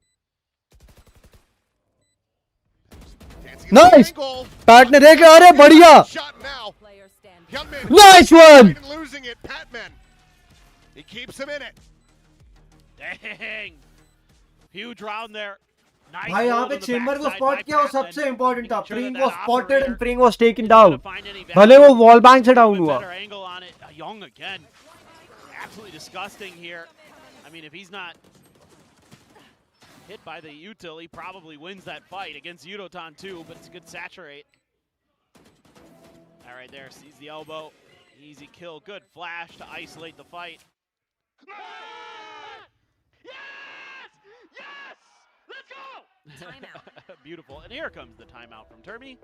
Nice. Pat ने देखा, अरे बढ़िया. Shot now. Hyunmin Nice one. losing it. Patman. He keeps him in it. Dang. Huge round there. Nice भाई यहाँ hold पे on the chamber को backside spot by किया और Patman. सबसे इम्पोर्टेंट था, Making sure Pring that was that spotted and operator Pring was taken isn't down. gonna find any भले वो value. वॉल बैंक से डाउन Bit हुआ. better angle on it. Young again. Absolutely disgusting here. I mean, if he's not hit by the util, he probably wins that fight against Yudotan too, but it's a good saturate. All right, there, sees the elbow. Easy kill, good flash to isolate the fight. Let's go! Timeout. Beautiful. And here comes the timeout from Termi.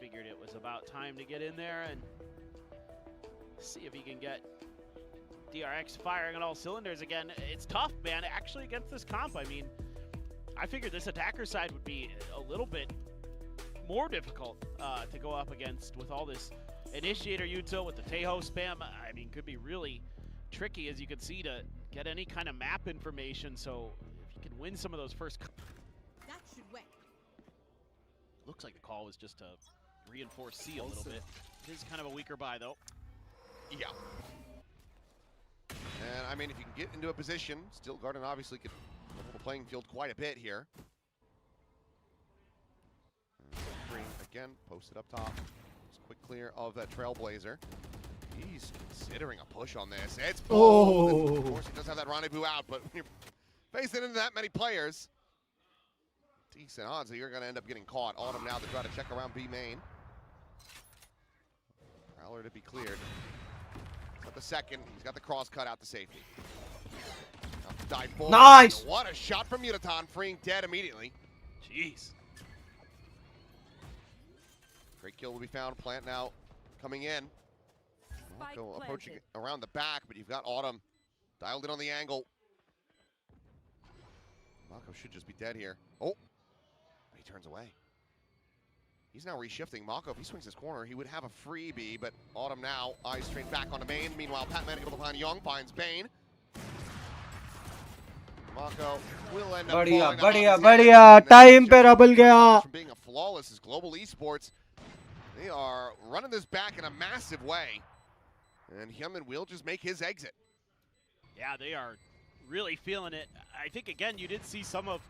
Figured it was about time to get in there and see if he can get DRX firing on all cylinders again. It's tough, man, actually against this comp. I mean, I figured this attacker side would be a little bit more difficult to go up against with all this initiator util with the Tejo spam. I mean, could be really tricky, as you can see, to get any kind of map information. So if you can win some of those first... That should win. Looks like the call was just to reinforce C a little bit. It is kind of a weaker buy, though. Yeah. And I mean, if you can get into a position, still Garden obviously could level the playing field quite a bit here. Green again, posted up top. Just quick clear of that Trailblazer. He's considering a push on this. It's bold. Oh. Of course, he does have that rendezvous out, but when you're facing into that many players, decent odds that you're going to end up getting caught. Autumn now to try to check around B main. Prowler to be cleared. But the second, he's got the cross cut out to safety. Dive forward. Nice. What a shot from Yudotan, freeing dead immediately. Jeez. Great kill will be found. Plant now coming in. Marco approaching around the back, but you've got Autumn dialed in on the angle. Marco should just be dead here. Oh, he turns away. He's now reshifting. Mako, if he swings his corner, he would have a freebie, but Autumn now eyes straight back onto Bane. Meanwhile, Patman able to find Young, finds Bane. Mako will end up बढ़िया falling बढ़िया out. बढ़िया time पे rubble गया. From being a flawless is Global Esports. They are running this back in a massive way. And Hyunmin will just make his exit. Yeah, they are really feeling it. I think, again, you did see some of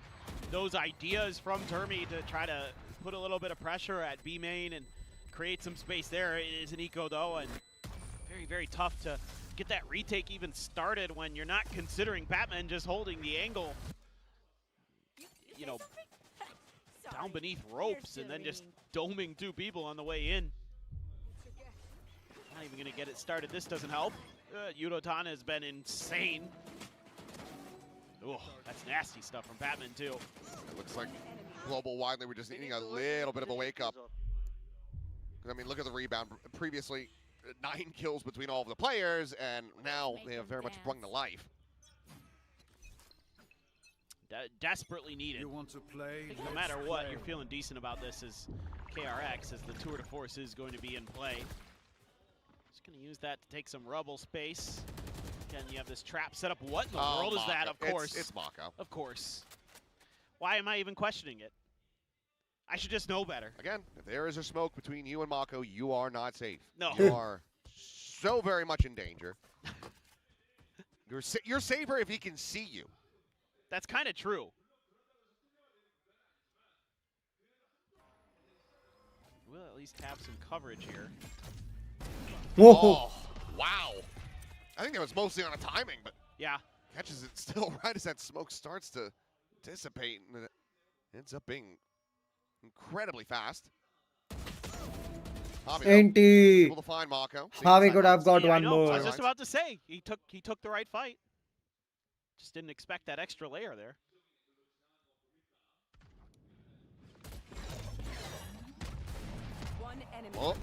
those ideas from Termi to try to put a little bit of pressure at B main and create some space there. It is an eco, though, and very, very tough to get that retake even started when you're not considering Batman just holding the angle, you know, down beneath ropes and then just doming two people on the way in. Not even going to get it started. This doesn't help. Yudotan has been insane. Oh, that's nasty stuff from Batman, too. It looks like Global widely we're just needing a little bit of a wake up. I mean, look at the rebound. Previously, 9 kills between all of the players, and now they have very much sprung to life. Desperately needed. You want to play? I think no matter what, you're feeling decent about this as KRX, as the tour de force is going to be in play. Just going to use that to take some rubble space. Again, you have this trap set up. What in the world is that? Of course. It's Mako. Of course. Why am I even questioning it? I should just know better. Again, if there is a smoke between you and Mako, you are not safe. No. You are so very much in danger. You're safer if he can see you. That's kind of true. We'll at least have some coverage here. Whoa. Oh, wow. I think that was mostly on a timing, but yeah, catches it still right as that smoke starts to dissipate, and it ends up being incredibly fast. NT. Able to find Mako. Javi could have got yeah, one I more. was just about to say he took the right fight. Just didn't expect that extra layer there. One enemy. Oh.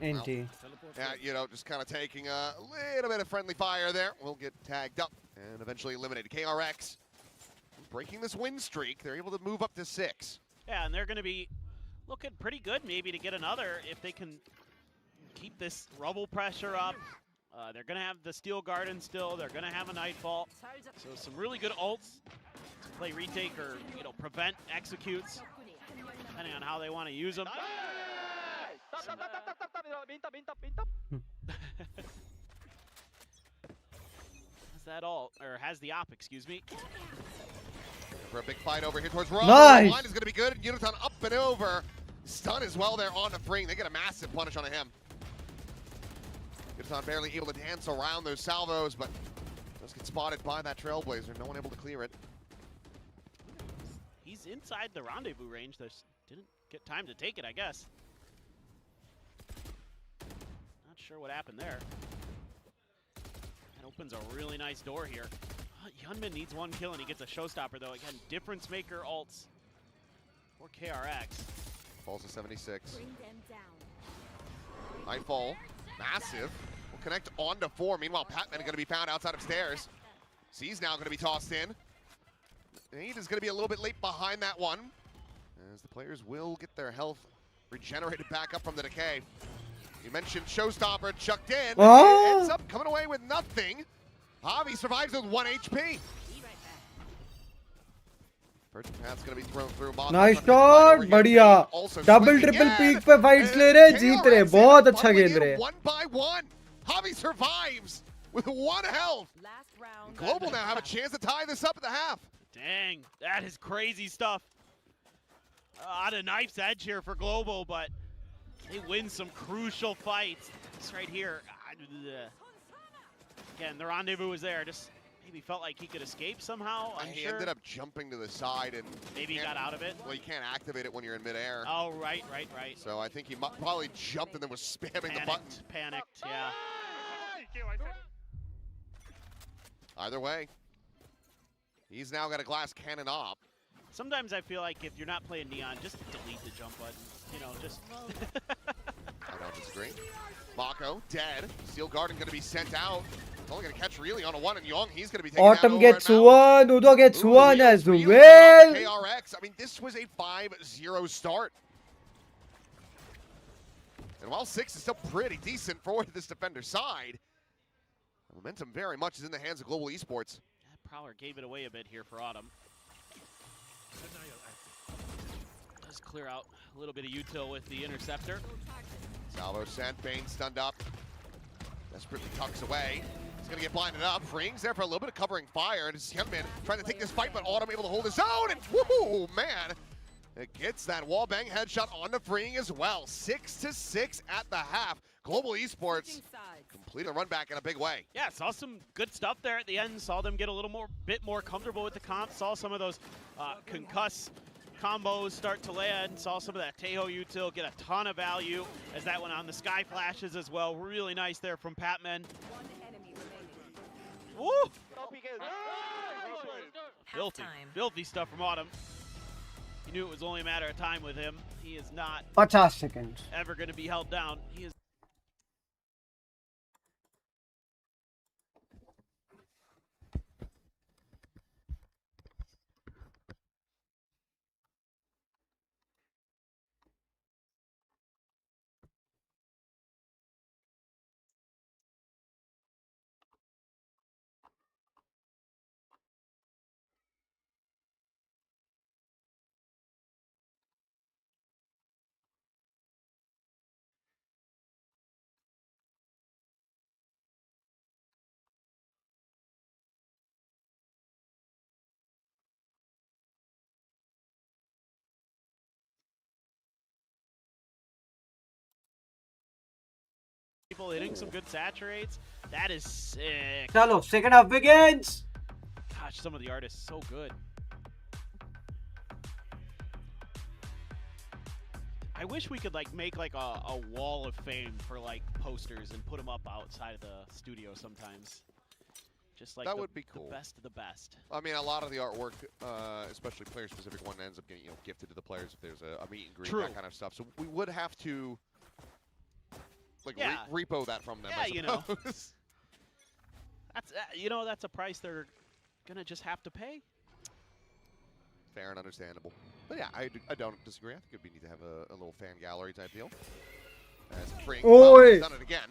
NT. Yeah, you know, just kind of taking a little bit of friendly fire there. We'll get tagged up and eventually eliminated. KRX breaking this win streak. They're able to move up to 6. Yeah, and they're going to be looking pretty good maybe to get another if they can keep this rubble pressure up. They're going to have the Steel Garden still. They're going to have a Nightfall. So some really good ults to play retake or, you know, prevent executes, depending on how they want to use them. Has that all, or has the op, excuse me. For a big fight over here towards Rob. Nice. Line is going to be good. Uniton up and over. Stun as well there on the Fring. They get a massive punish on him. Uniton barely able to dance around those salvos, but does get spotted by that Trailblazer. No one able to clear it. He's inside the rendezvous range. They didn't get time to take it, I guess. Not sure what happened there. That opens a really nice door here. Yunmin needs one kill and he gets a showstopper though. Again, difference maker ults for KRX. Falls to 76. Nightfall, massive. Will connect onto 4. Meanwhile, Patman is going to be found outside of stairs. C's now going to be tossed in. Nade is going to be a little bit late behind that one, as the players will get their health regenerated back up from the decay. You mentioned showstopper chucked in. Oh. It ends up coming away with nothing. Javi survives with 1 HP. Perch path's gonna be thrown through. Nice shot, बढ़िया. Double triple peak पे fights ले रहे, जीत रहे, बहुत अच्छा खेल रहे. One by one, Javi survives with 1 health. Global now have a chance to tie this up at the half. Dang, that is crazy stuff. On a knife's edge here for Global, but they win some crucial fights. This right here. Again, the rendezvous was there. Just maybe felt like he could escape somehow. He ended up jumping to the side and maybe he got out of it. Well, you can't activate it when you're in midair. Oh, right. So I think he probably jumped and then was spamming the button. Panicked, yeah. Either way, he's now got a glass cannon op. Sometimes I feel like if you're not playing Neon, just delete the jump button. You know, just. I don't disagree. Mako dead. Steel Garden going to be sent out. It's only going to catch really on a 1 and Young. He's going to be taken Autumn out gets over one, Udo gets one as well. KRX. I mean, this was a 5-0 start. And while 6 is still pretty decent for this defender's side, the momentum very much is in the hands of Global Esports. Yeah, Prowler gave it away a bit here for Autumn. Does clear out a little bit of util with the interceptor. Salvo sent, Bane stunned up. Desperately tucks away. He's gonna get blinded up. Rings there for a little bit of covering fire. And it's Youngman trying to take this fight, but Autumn able to hold his own. And whoo, man. It gets that wallbang headshot on the freeing as well. 6-6 at the half. Global Esports complete a run back in a big way. Yeah, saw some good stuff there at the end. Saw them get a little bit more comfortable with the comp. Saw some of those concuss combos start to land. Saw some of that Tejo util get a ton of value as that went on. The sky flashes as well. Really nice there from Patman. Woo! Filthy stuff from Autumn. He knew it was only a matter of time with him. He is not 50 seconds. ever going to be held down. He is. People hitting some good saturates. That is sick. Chalo, second half begins. Gosh, some of the artists so good. I wish we could like make like a wall of fame for like posters and put them up outside of the studio sometimes. Just like that would be cool. The best of the best. I mean, a lot of the artwork, especially player-specific one, ends up getting gifted to the players if there's a meet and greet, that kind of stuff. So we would have to like repo that from them. Yeah, I you know. suppose. That's that's a price they're gonna just have to pay. Fair and understandable. But yeah, I don't disagree. I think it'd be neat to have a little fan gallery type deal. As Frink Oi. done it again.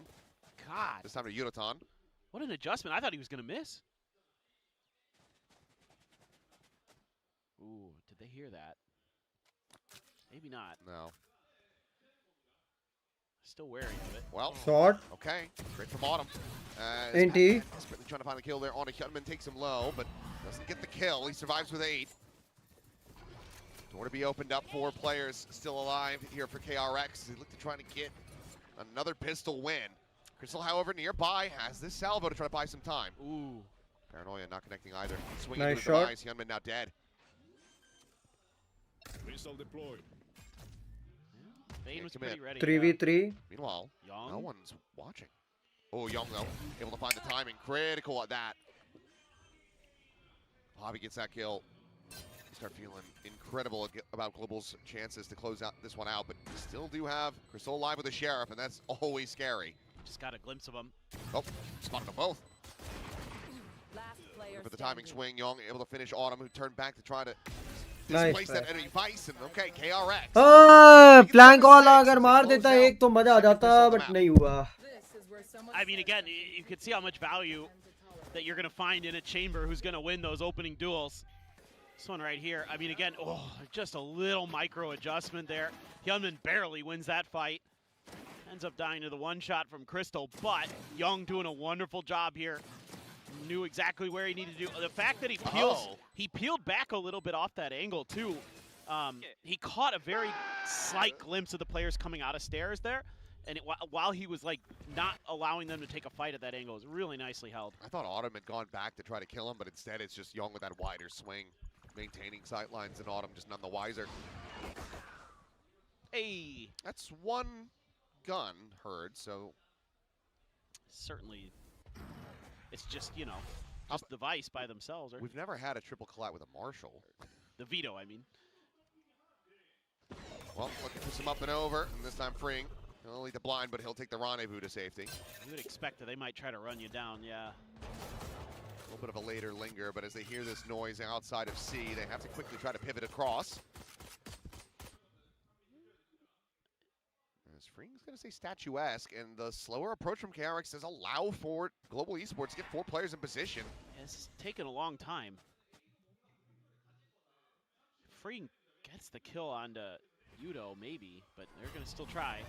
God. This time to Unoton. What an adjustment. I thought he was going to miss. Ooh, did they hear that? Maybe not. No. Still wary of it. Well, Short. okay. Straight from bottom. NT. Desperately trying to find a kill there on a Hyunmin. Takes him low, but doesn't get the kill. He survives with 8. Door to be opened up for players still alive here for KRX. They look to try to get another pistol win. Crystal, however, nearby has this salvo to try to buy some time. Ooh. Paranoia not connecting either. Swinging Nice to the shot. device. Hyunmin now dead. Missile deployed. Vayne was commit. pretty ready. 3v3. Meanwhile, Young. no one's watching. Oh, Young though, able to find the timing. Critical at that. Bobby gets that kill. You start feeling incredible about Global's chances to close out this one out, but we still do have Crystal alive with the Sheriff, and that's always scary. Just got a glimpse of him. Oh, spotted them both. Last player For the timing swing, Young able to finish Autumn, who turned back to try to Nice displace that enemy Bison. Okay, KRX. हाँ flank वाला अगर मार देता एक तो मजा आ जाता but नहीं हुआ. I mean, again, you can see how much value that you're going to find in a chamber who's going to win those opening duels. This one right here, I mean, again, oh, just a little micro adjustment there. Hyunmin barely wins that fight. Ends up dying to the one shot from Crystal, but Young doing a wonderful job here. Knew exactly where he needed to do. The fact that he peeled back a little bit off that angle too. He caught a very slight glimpse of the players coming out of stairs there, and while he was like not allowing them to take a fight at that angle, it was really nicely held. I thought Autumn had gone back to try to kill him, but instead it's just Young with that wider swing, maintaining sight lines, and Autumn just none the wiser. Hey, that's one gun heard, so certainly it's just, you know, just the Vice by themselves. Right? We've never had a triple collat with a Marshall. The Veto, I mean. Well, looking for some up and over, and this time Fring. He'll lead the blind, but he'll take the rendezvous to safety. You would expect that they might try to run you down, yeah. A little bit of a later linger, but as they hear this noise outside of C, they have to quickly try to pivot across. As Fring's going to say statuesque, and the slower approach from KRX does allow for Global Esports to get 4 players in position. Yeah, this has taken a long time. Fring gets the kill onto Yudo, maybe, but they're going to still try.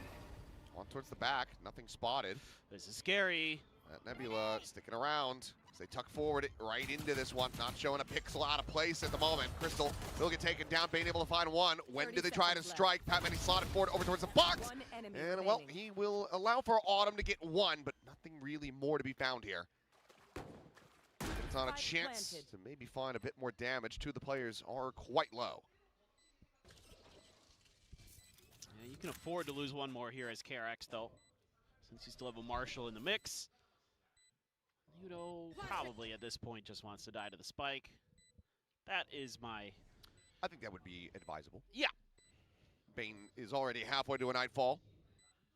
On towards the back, nothing spotted. This is scary. That Nebula sticking around as they tuck forward right into this one. Not showing a pixel out of place at the moment. Crystal will get taken down, being able to find one. When do they try to strike? Pat Manny slotted forward over towards the box. And, well, he will allow for Autumn to get one, but nothing really more to be found here. It's on a chance to maybe find a bit more damage. 2 of the players are quite low. Yeah, you can afford to lose one more here as KRX, though, since you still have a Marshall in the mix. Yudo probably at this point just wants to die to the spike. That is my... I think that would be advisable. Yeah. Bane is already halfway to a nightfall.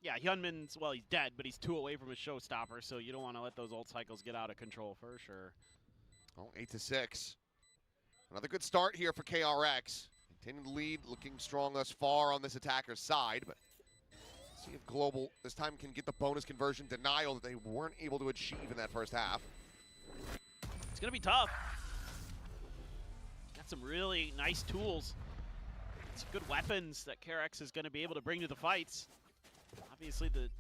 Yeah, Hyunmin's, well, he's dead, but he's 2 away from a showstopper, so you don't want to let those ult cycles get out of control for sure. Oh, 8-6. Another good start here for KRX. Continuing the lead, looking strong thus far on this attacker's side, but see if Global this time can get the bonus conversion denial that they weren't able to achieve in that first half. It's going to be tough. Got some really nice tools. Some good weapons that KRX is going to be able to bring to the fights. Obviously, the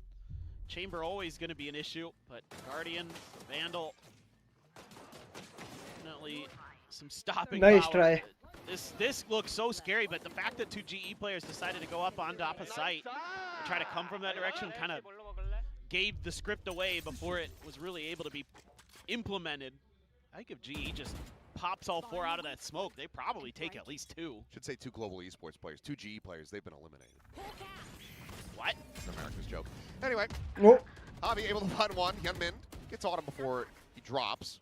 chamber always going to be an issue, but Guardian, Vandal, definitely some stopping Nice power. try. This looks so scary, but the fact that 2 GE players decided to go up on top of site and try to come from that direction kind of gave the script away before it was really able to be implemented. I think if GE just pops all 4 out of that smoke, they probably take at least 2. Should say 2 Global Esports players, 2 GE players, they've been eliminated. What? It's America's joke. Anyway, Oh. Javi able to find one. Hyunmin gets Autumn before he drops.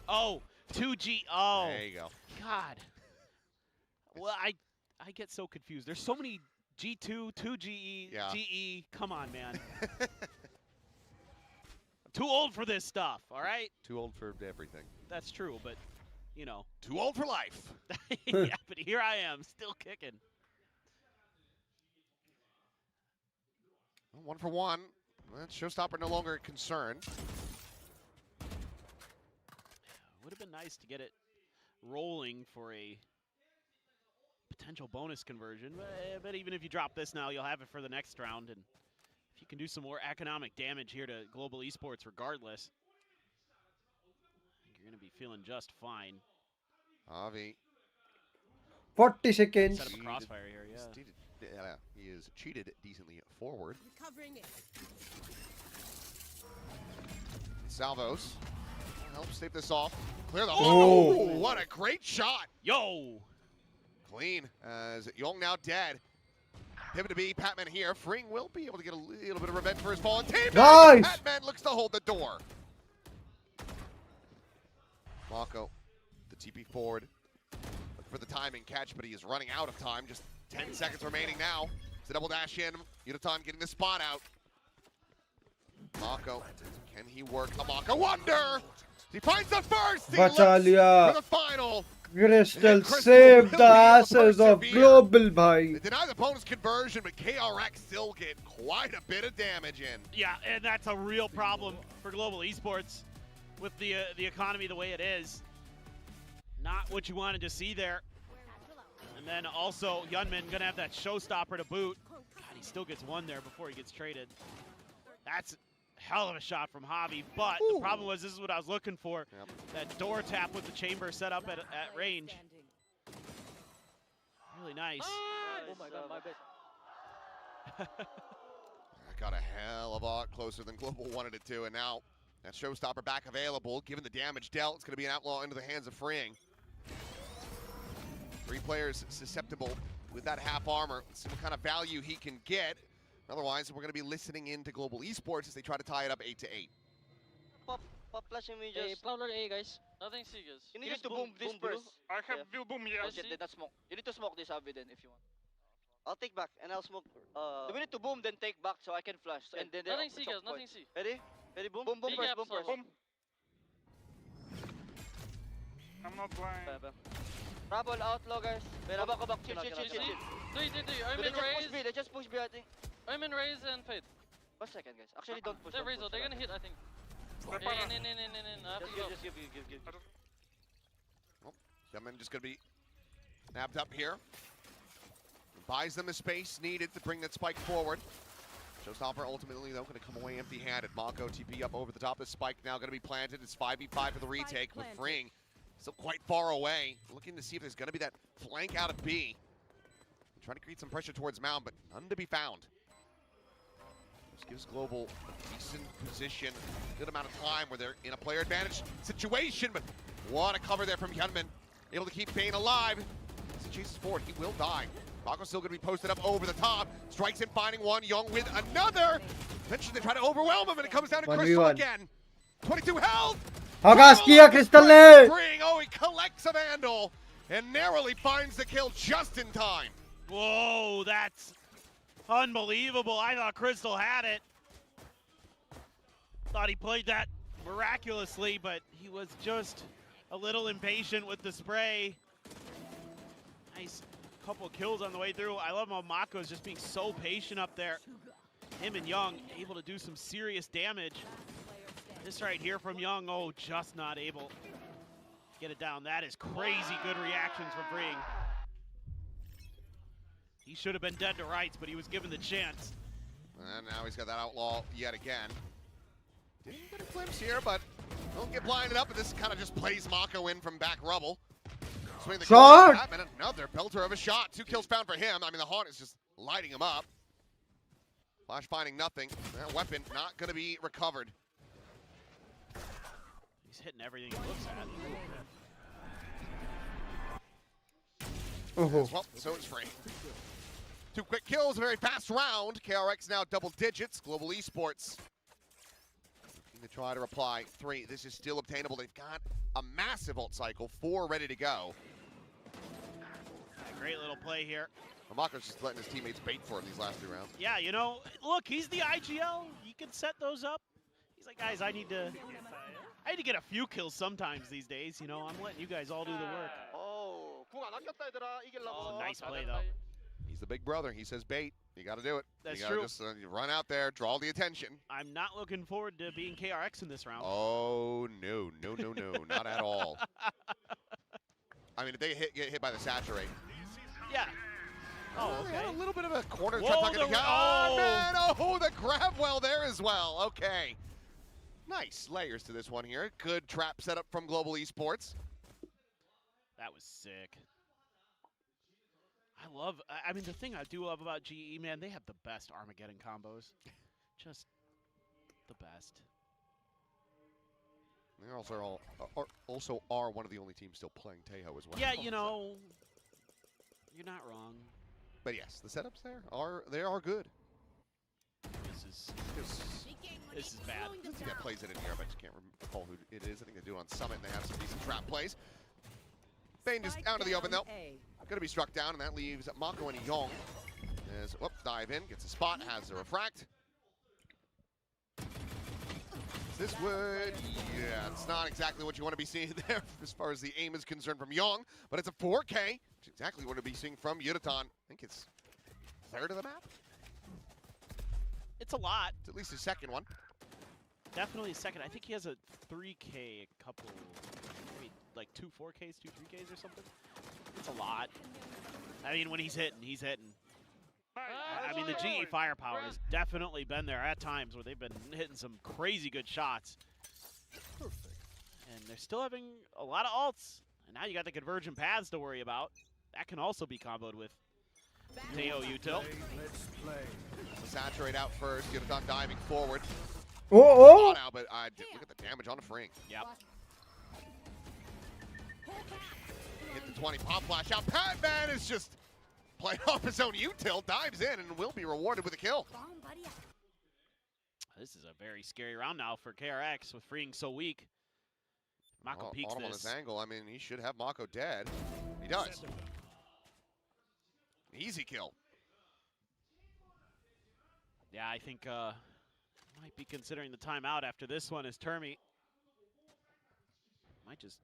Oh, 2G. Oh. There you go. God. Well, I get so confused. There's so many G2, 2GE, Yeah. GE. Come on, man. I'm too old for this stuff, all right? Too old for everything. That's true, but, you know. Too old for life. Yeah, but here I am, still kicking. 1 for 1. That showstopper no longer a concern. Would have been nice to get it rolling for a potential bonus conversion, but even if you drop this now, you'll have it for the next round, and if you can do some more economic damage here to Global Esports regardless, you're going to be feeling just fine. Avi. 40 seconds. Set up a crossfire here, Yeah, he is cheated decently forward. Recovering it. Salvos help stave this off. Clear the. Oh. Oh, what a great shot! Yo! Clean as Young now dead. Pivot to B, Patman here. Fring will be able to get a little bit of revenge for his fallen teammate. Nice! Patman looks to hold the door. Mako, the TP forward. Look for the timing catch, but he is running out of time. Just 10 seconds remaining now. It's a double dash in. Yunaton getting the spot out. Mako, can he work a Mako wonder? He finds the first. He looks Bachalia. for the final. Crystal Crystal saved will the be able to asses of persevere. Global, bhai. They deny the bonus conversion, but KRX still get quite a bit of damage in. Yeah, and that's a real problem for Global Esports with the economy the way it is. Not what you wanted to see there. And then also, Yunmin gonna have that showstopper to boot. God, he still gets one there before he gets traded. That's a hell of a shot from Javi, but the problem was this is what I was looking for. Yep. That door tap with the chamber set up at range. Really nice. Oh my god, my bad. That got a hell of a lot closer than Global wanted it to, and now that showstopper back available. Given the damage dealt, it's going to be an outlaw into the hands of Freeing. 3 players susceptible with that half armor. Let's see what kind of value he can get. Otherwise, we're going to be listening in to Global Esports as they try to tie it up 8-8. Pop flashing me just. Hey, Prowler A, guys. Nothing C, guys. You need to boom this first. I have view boom here. Oh shit, then that's smoke. You need to smoke this Avi then if you want. I'll take back and I'll smoke. We need to boom then take back so I can flash. So, and then Nothing C, guys. Nothing C. Ready? Ready? Boom. Boom. Boom Big first. gap, Boom first. Boom. I'm not blind. Trouble outlaw guys. Go back. Chill. They just push B I think. I'm in raise and fade. 1 second guys. Actually don't push. They're raise, they're gonna hit, I think. In. I have to go. Just give. Yunmin just going to be nabbed up here. Buys them the space needed to bring that spike forward. Showstopper ultimately, though, going to come away empty-handed. Mako TP up over the top of the spike now going to be planted. It's 5v5 for the retake with Fring still quite far away. Looking to see if there's going to be that flank out of B. Trying to create some pressure towards Mound, but none to be found. This gives Global a decent position, good amount of time where they're in a player advantage situation, but what a cover there from Yunmin. Able to keep Bane alive. As he chases forward, he will die. Mako's still going to be posted up over the top. Strikes him, finding one. Young with another. Eventually they try to overwhelm him, and it comes down to 1v1. Crystal again. 22 health. आगाज किया crystal ने. Oh, he collects a Vandal and narrowly finds the kill just in time. Whoa, that's unbelievable. I thought Crystal had it. Thought he played that miraculously, but he was just a little impatient with the spray. Nice couple kills on the way through. I love how Mako is just being so patient up there. Him and Young able to do some serious damage. This right here from Young, oh, just not able to get it down. That is crazy good reactions from Freeing. He should have been dead to rights, but he was given the chance. And now he's got that outlaw yet again. Didn't get a glimpse here, but don't get blinded up, and this kind of just plays Mako in from back rubble. Swing the Shot! and another belter of a shot. 2 kills found for him. I mean, the Haunt is just lighting him up. Flash finding nothing. That weapon not going to be recovered. He's hitting everything he looks at. Well, so is Free. 2 quick kills, a very fast round. KRX now double digits. Global Esports looking to try to reply. 3, this is still obtainable. They've got a massive ult cycle. 4 ready to go. A great little play here. Mako's just letting his teammates bait for him these last 2 rounds. Yeah, you know, look, he's the IGL. He can set those up. He's like, guys, I need to get a few kills sometimes these days. You know, I'm letting you guys all do the work. Oh, nice play, though. He's the big brother. He says bait. You got to do it. That's you gotta true. Just you run out there, draw the attention. I'm not looking forward to being KRX in this round. Oh, no, not at all. I mean, if they get hit by the saturate. Yeah. Oh, okay. A little bit of a corner. Whoa, Oh, man. Oh, the grab well there as well. Okay. Nice layers to this one here. Good trap setup from Global Esports. That was sick. I mean, the thing I do love about GE, man, they have the best Armageddon combos. Just the best. They also are one of the only teams still playing Tejo as well. Yeah, you know, you're not wrong. But yes, the setups there are good. This is bad. I think that plays it in here, but I just can't recall who it is. I think they do it on Summit, and they have some decent trap plays. Bane just out of the open, though. Going to be struck down, and that leaves Mako and Yong. As, dive in, gets a spot, has a refract. This would, yeah, it's not exactly what you want to be seeing there as far as the aim is concerned from Yong, but it's a 4K, which is exactly what to be seeing from Yuratan. I think it's third of the map. It's a lot. It's at least his second one. Definitely a second. I think he has a 3K, a couple, maybe like 2 4Ks, 2 3Ks or something. It's a lot. I mean, when he's hitting, he's hitting. I mean, the GE firepower has definitely been there at times where they've been hitting some crazy good shots. Perfect. And they're still having a lot of ults. And now you got the convergent paths to worry about. That can also be comboed with Teo Util. Let's play. So saturate out first, Yuratan diving forward. Oh! Now, but look at the damage on the Fring. Yep. Hit the 20, pop flash out. Patman is just playing off his own util, dives in, and will be rewarded with a kill. This is a very scary round now for KRX with freeing so weak. Mako peeks Autumn on this. this angle, I mean, he should have Mako dead. He does. Easy kill. Yeah, I think might be considering the timeout after this one as Termi might just...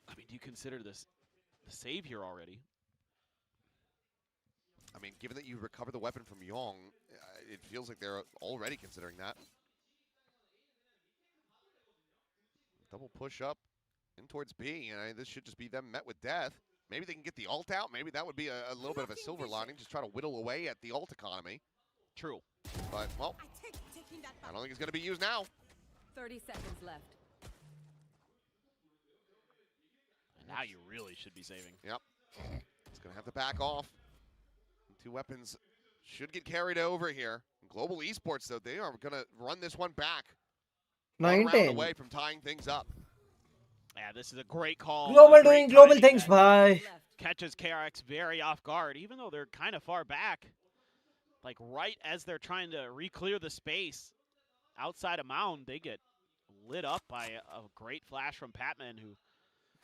I mean, do you consider this the save here already? I mean, given that you recover the weapon from Yong, it feels like they're already considering that. Double push up in towards B, and this should just be them met with death. Maybe they can get the ult out. Maybe that would be a little bit of a silver lining, just try to whittle away at the ult economy. True. But, well, I don't think it's going to be used now. 30 seconds left. And now you really should be saving. Yep. It's going to have to back off. Two weapons should get carried over here. Global Esports, though, they are going to run this one back. 9-10. Away from tying things up. Yeah, this is a great call. Global doing global things, bye. Catches KRX very off guard, even though they're kind of far back. Like right as they're trying to re-clear the space outside of Mound, they get lit up by a great flash from Patman, who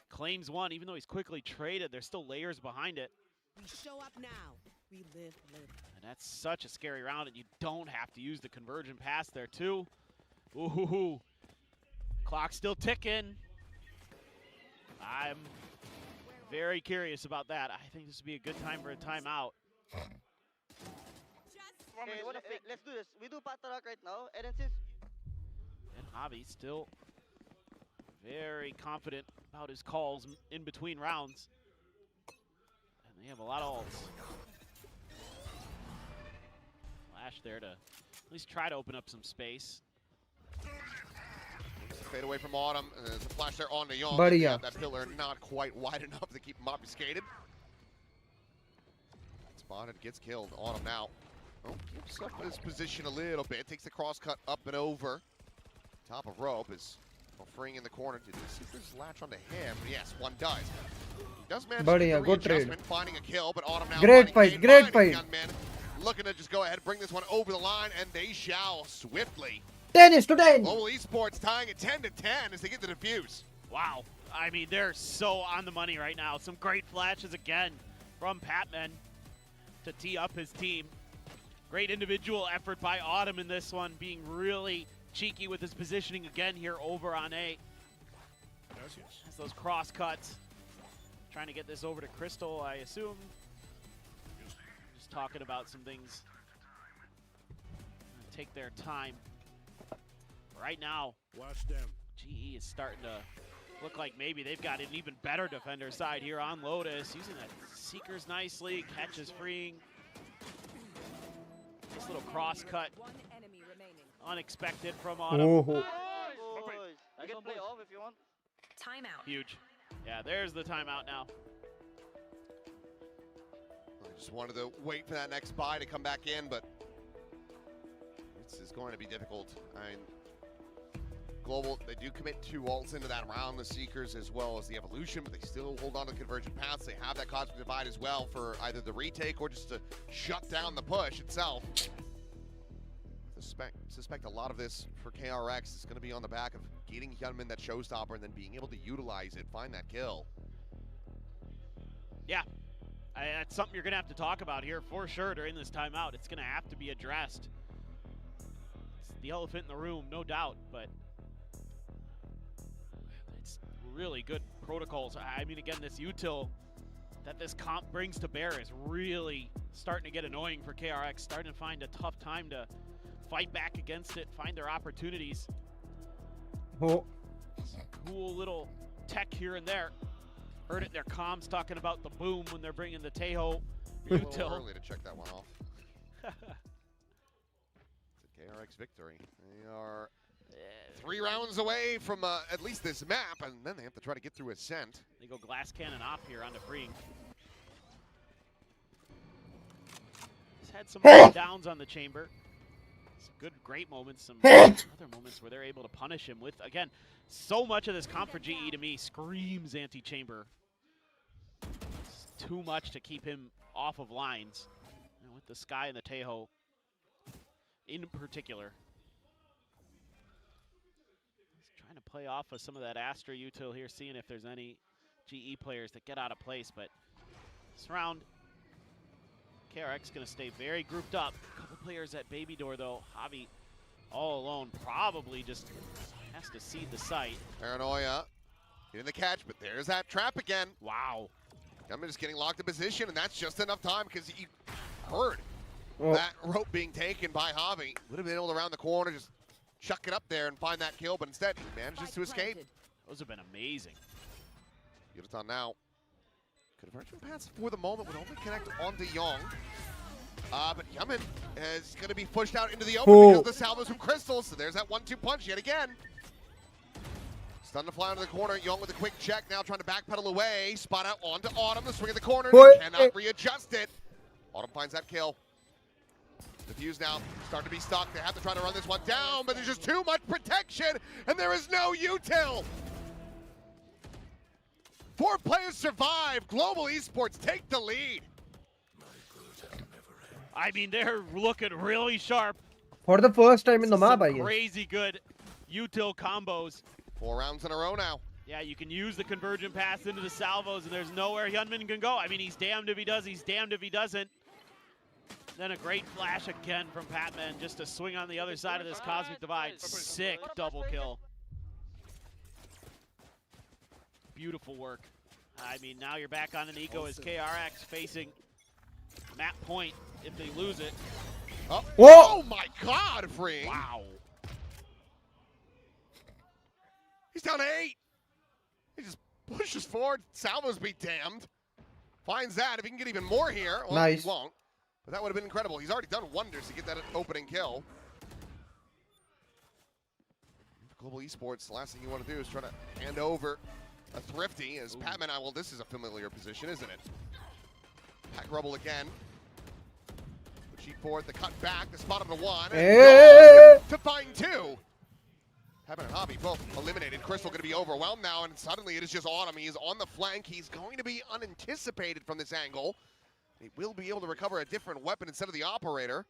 claims one, even though he's quickly traded. There's still layers behind it. We show up now. We live later. And that's such a scary round, and you don't have to use the convergent pass there, too. Ooh. Clock's still ticking. I'm very curious about that. I think this would be a good time for a timeout. Okay, let's do this. We do Patarak right now, and then since... And Javi still very confident about his calls in between rounds. And they have a lot of ults. Flash there to at least try to open up some space. Fade away from Autumn. There's a flash there on the Young. That pillar not quite wide enough to keep him obfuscated. Spotted, gets killed. Autumn now. Oh, keeps up his position a little bit. Takes the cross cut up and over. Top of rope is freeing in the corner. Did he see if there's latch onto him? Yes, one does. He does manage to get the readjustment, finding a kill, but Autumn now great fight. Gunmen looking to just go ahead and bring this one over the line, and they shall swiftly. 10-10. Global Esports tying it 10-10 as they get the defuse. Wow. I mean, they're so on the money right now. Some great flashes again from Patman to tee up his team. Great individual effort by Autumn in this one, being really cheeky with his positioning again here over on A. As those cross cuts Trying to get this over to Crystal, I assume. Just talking about some things. Take their time. Right now, Watch them. GE is starting to look like maybe they've got an even better defender side here on Lotus. Using that Seekers nicely, catches freeing. Nice little cross cut. One enemy remaining. Unexpected from Autumn. Oh. Boys, you can play off if you want. Timeout. Huge. Yeah, there's the timeout now. I just wanted to wait for that next buy to come back in, but this is going to be difficult. I mean, Global, they do commit 2 ults into that round, the Seekers as well as the Evolution, but they still hold on to the Convergent Paths. They have that Cosmic Divide as well for either the retake or just to shut down the push itself. Suspect a lot of this for KRX is going to be on the back of getting Hyunmin that showstopper and then being able to utilize it, find that kill. Yeah, that's something you're going to have to talk about here for sure during this timeout. It's going to have to be addressed. It's the elephant in the room, no doubt, but it's really good protocols. I mean, again, this util that this comp brings to bear is really starting to get annoying for KRX, starting to find a tough time to fight back against it, find their opportunities. Oh. Cool little tech here and there. Heard it in their comms talking about the boom when they're bringing the Tejo A little util. early to check that one off. It's a KRX victory. They are 3 rounds away from at least this map, and then they have to try to get through Ascent. They go glass cannon off here onto freeing. He's had some downs on the chamber. Some good, great moments. Some other moments where they're able to punish him with, again, so much of this comp for GE to me screams anti-chamber. It's too much to keep him off of lines. And with the Sky and the Tejo in particular. He's trying to play off of some of that Astra util here, seeing if there's any GE players that get out of place, but this round, KRX going to stay very grouped up. A couple players at Baby Door though. Javi all alone, probably just has to seed the site. Paranoia getting the catch, but there's that trap again. Wow. I'm just getting locked in position, and that's just enough time because you heard that rope being taken by Javi. Would have been able to round the corner, just chuck it up there and find that kill, but instead he manages to escape. Those have been amazing. Yuta now. Convergent pass for the moment would only connect onto Young. But Hyunmin is going to be pushed out into the open because of the salvos from Crystal. So there's that 1-2 punch yet again. Stun to fly into the corner. Young with a quick check now trying to backpedal away. Spot out onto Autumn. The swing at the corner. Cannot readjust it. Autumn finds that kill. The Fuse now starting to be stuck. They have to try to run this one down, but there's just too much protection, and there is no util. 4 players survive. Global Esports take the lead. I mean, they're looking really sharp. For the first time in the map, I guess. Crazy good util combos. 4 rounds in a row now. Yeah, you can use the convergent pass into the salvos, and there's nowhere Hyunmin can go. I mean, he's damned if he does, he's damned if he doesn't. Then a great flash again from Patman just to swing on the other side of this Cosmic Divide. Sick double kill. Beautiful work. I mean, now you're back on an eco as KRX facing map point if they lose it. Oh my God, Free! Wow. He's down to 8. He just pushes forward. Salvos be damned. Finds that. If he can get even more here, well, nice. He won't. But that would have been incredible. He's already done wonders to get that opening kill. Global Esports, the last thing you want to do is try to hand over a Thrifty as Patman. Well, this is a familiar position, isn't it? Pack Rubble again. The cheat forward, the cut back, the spot on the 1. And to find 2. Patman and Javi both eliminated. Crystal going to be overwhelmed now, and suddenly it is just Autumn. He is on the flank. He's going to be unanticipated from this angle. He will be able to recover a different weapon instead of the operator.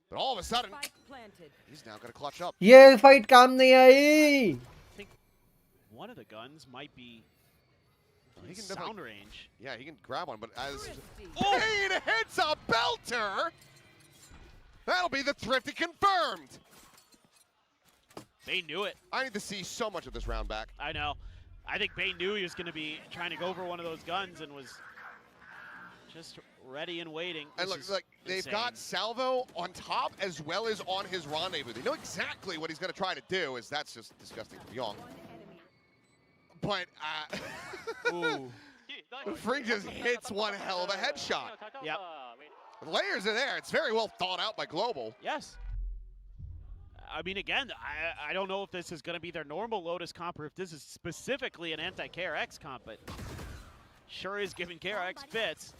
But all of a sudden, he's now going to clutch up. ये fight काम नहीं आई. I think one of the guns might be in sound range. Yeah, he can grab one, but as Kane hits a belter, that'll be the Thrifty confirmed. They knew it. I need to see so much of this round back. I know. I think Bane knew he was going to be trying to go for one of those guns and was just ready and waiting. And look, they've got Salvo on top as well as on his rendezvous. They know exactly what he's going to try to do. That's just disgusting from Young. But Free just hits one hell of a headshot. Yep. The layers are there. It's very well thought out by Global. Yes. I mean, again, I don't know if this is going to be their normal Lotus comp or if this is specifically an anti-KRX comp, but sure is giving KRX fits.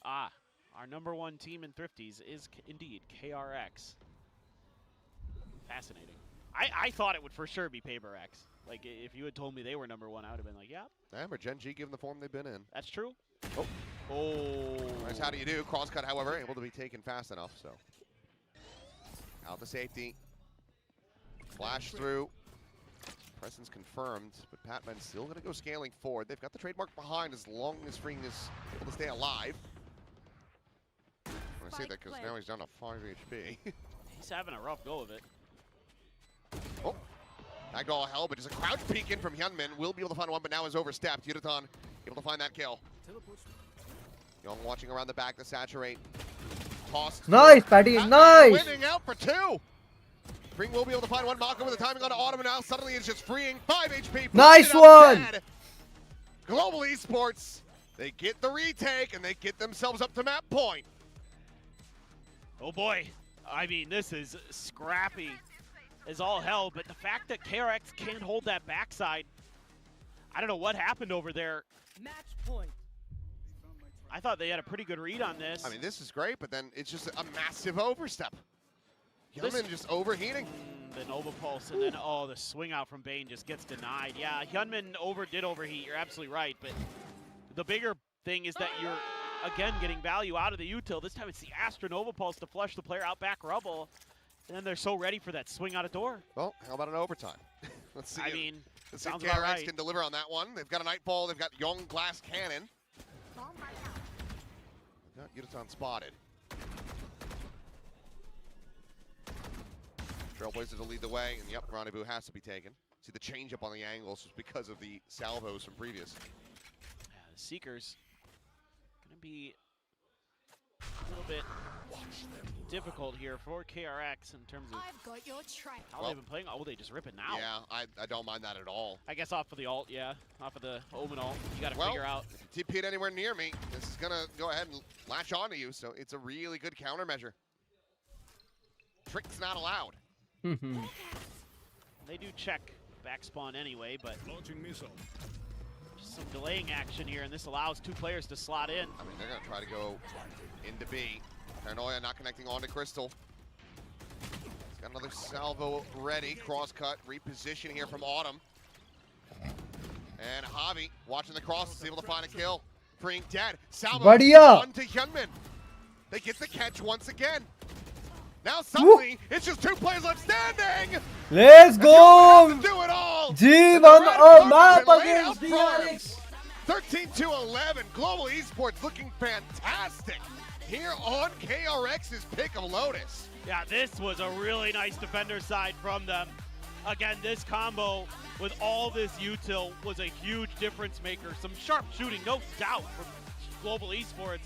Our #1 team in Thrifties is indeed KRX. Fascinating. I thought it would for sure be PRX. Like, if you had told me they were #1, I would have been like, yeah. Remember, Gen G given the form they've been in. That's true. Oh. Oh. Nice, how do you do? Crosscut, however, able to be taken fast enough, so. Out to safety. Flash through. Presence confirmed, but Patman's still going to go scaling forward. They've got the trademark behind as long as Freeing is able to stay alive. I say that because now he's down to 5 HP. He's having a rough go of it. Oh, that go all hell, but just a crouch peek in from Hyunmin. Will be able to find one, but now is overstepped. Yudaton able to find that kill. Young watching around the back to saturate. Tossed. Nice, Patty, nice! Winning out for 2. Freeing will be able to find one. Mako with the timing on Autumn, and now suddenly it's just Freeing 5 HP. Nice one! Global Esports, they get the retake, and they get themselves up to map point. Oh boy, I mean, this is scrappy as all hell, but the fact that KRX can't hold that backside, I don't know what happened over there. Match point. I thought they had a pretty good read on this. I mean, this is great, but then it's just a massive overstep. Hyunmin just overheating. The Nova Pulse, and then, oh, the swing out from Bane just gets denied. Yeah, Hyunmin did overheat, you're absolutely right, but the bigger thing is that you're, again, getting value out of the util. This time it's the Astra Nova Pulse to flush the player out back rubble, and then they're so ready for that swing out of door. Well, how about an overtime? Let's see. I mean, let's see if sounds about KRX right. can deliver on that one. They've got a Nightfall, they've got Young Glass Cannon. Got Yudaton spotted. Trailblazer to lead the way, and yep, Rendezvous has to be taken. See the change up on the angles just because of the salvos from previous. Yeah, the Seekers gonna be a little bit difficult here for KRX in terms of I've got your track. how they've been playing. Oh, they just rip it now. Yeah, I don't mind that at all. I guess off of the ult, yeah. Off of the Omen ult. You gotta Well, figure out. if you TP'd anywhere near me, this is gonna go ahead and latch onto you, so it's a really good countermeasure. Tricks not allowed. They do check back spawn anyway, but Launching missile. just some delaying action here, and this allows 2 players to slot in. I mean, they're gonna try to go into B. Paranoia not connecting onto Crystal. He's got another salvo ready. Crosscut, reposition here from Autumn. And Javi watching the cross is able to find a kill. Freeing dead. Salvo on to Hyunmin. They get the catch once again. Now suddenly, it's just 2 players left standing. Let's go! Do it all. G1 a map against DRX. 13-11. Global Esports looking fantastic here on KRX's pick of Lotus. Yeah, this was a really nice defender side from them. Again, this combo with all this util was a huge difference maker. Some sharp shooting, no doubt, from Global Esports.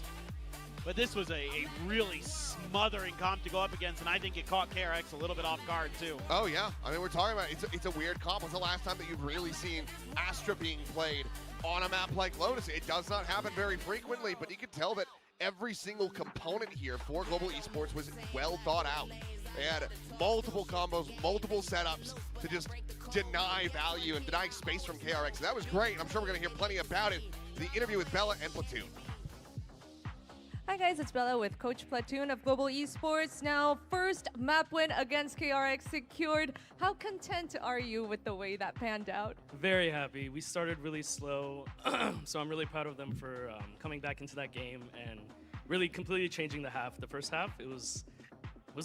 But this was a really smothering comp to go up against, and I think it caught KRX a little bit off guard, too. Oh, yeah. I mean, we're talking about it's a weird comp. When's the last time that you've really seen Astra being played on a map like Lotus? It does not happen very frequently, but you can tell that every single component here for Global Esports was well thought out. They had multiple combos, multiple setups to just deny value and deny space from KRX. That was great. I'm sure we're going to hear plenty about it. The interview with Bella and Platoon. Hi guys, it's Bella with Coach Platoon of Global Esports. Now, first map win against KRX secured. How content are you with the way that panned out? Very happy. We started really slow, so I'm really proud of them for coming back into that game and really completely changing the half. The first half, it was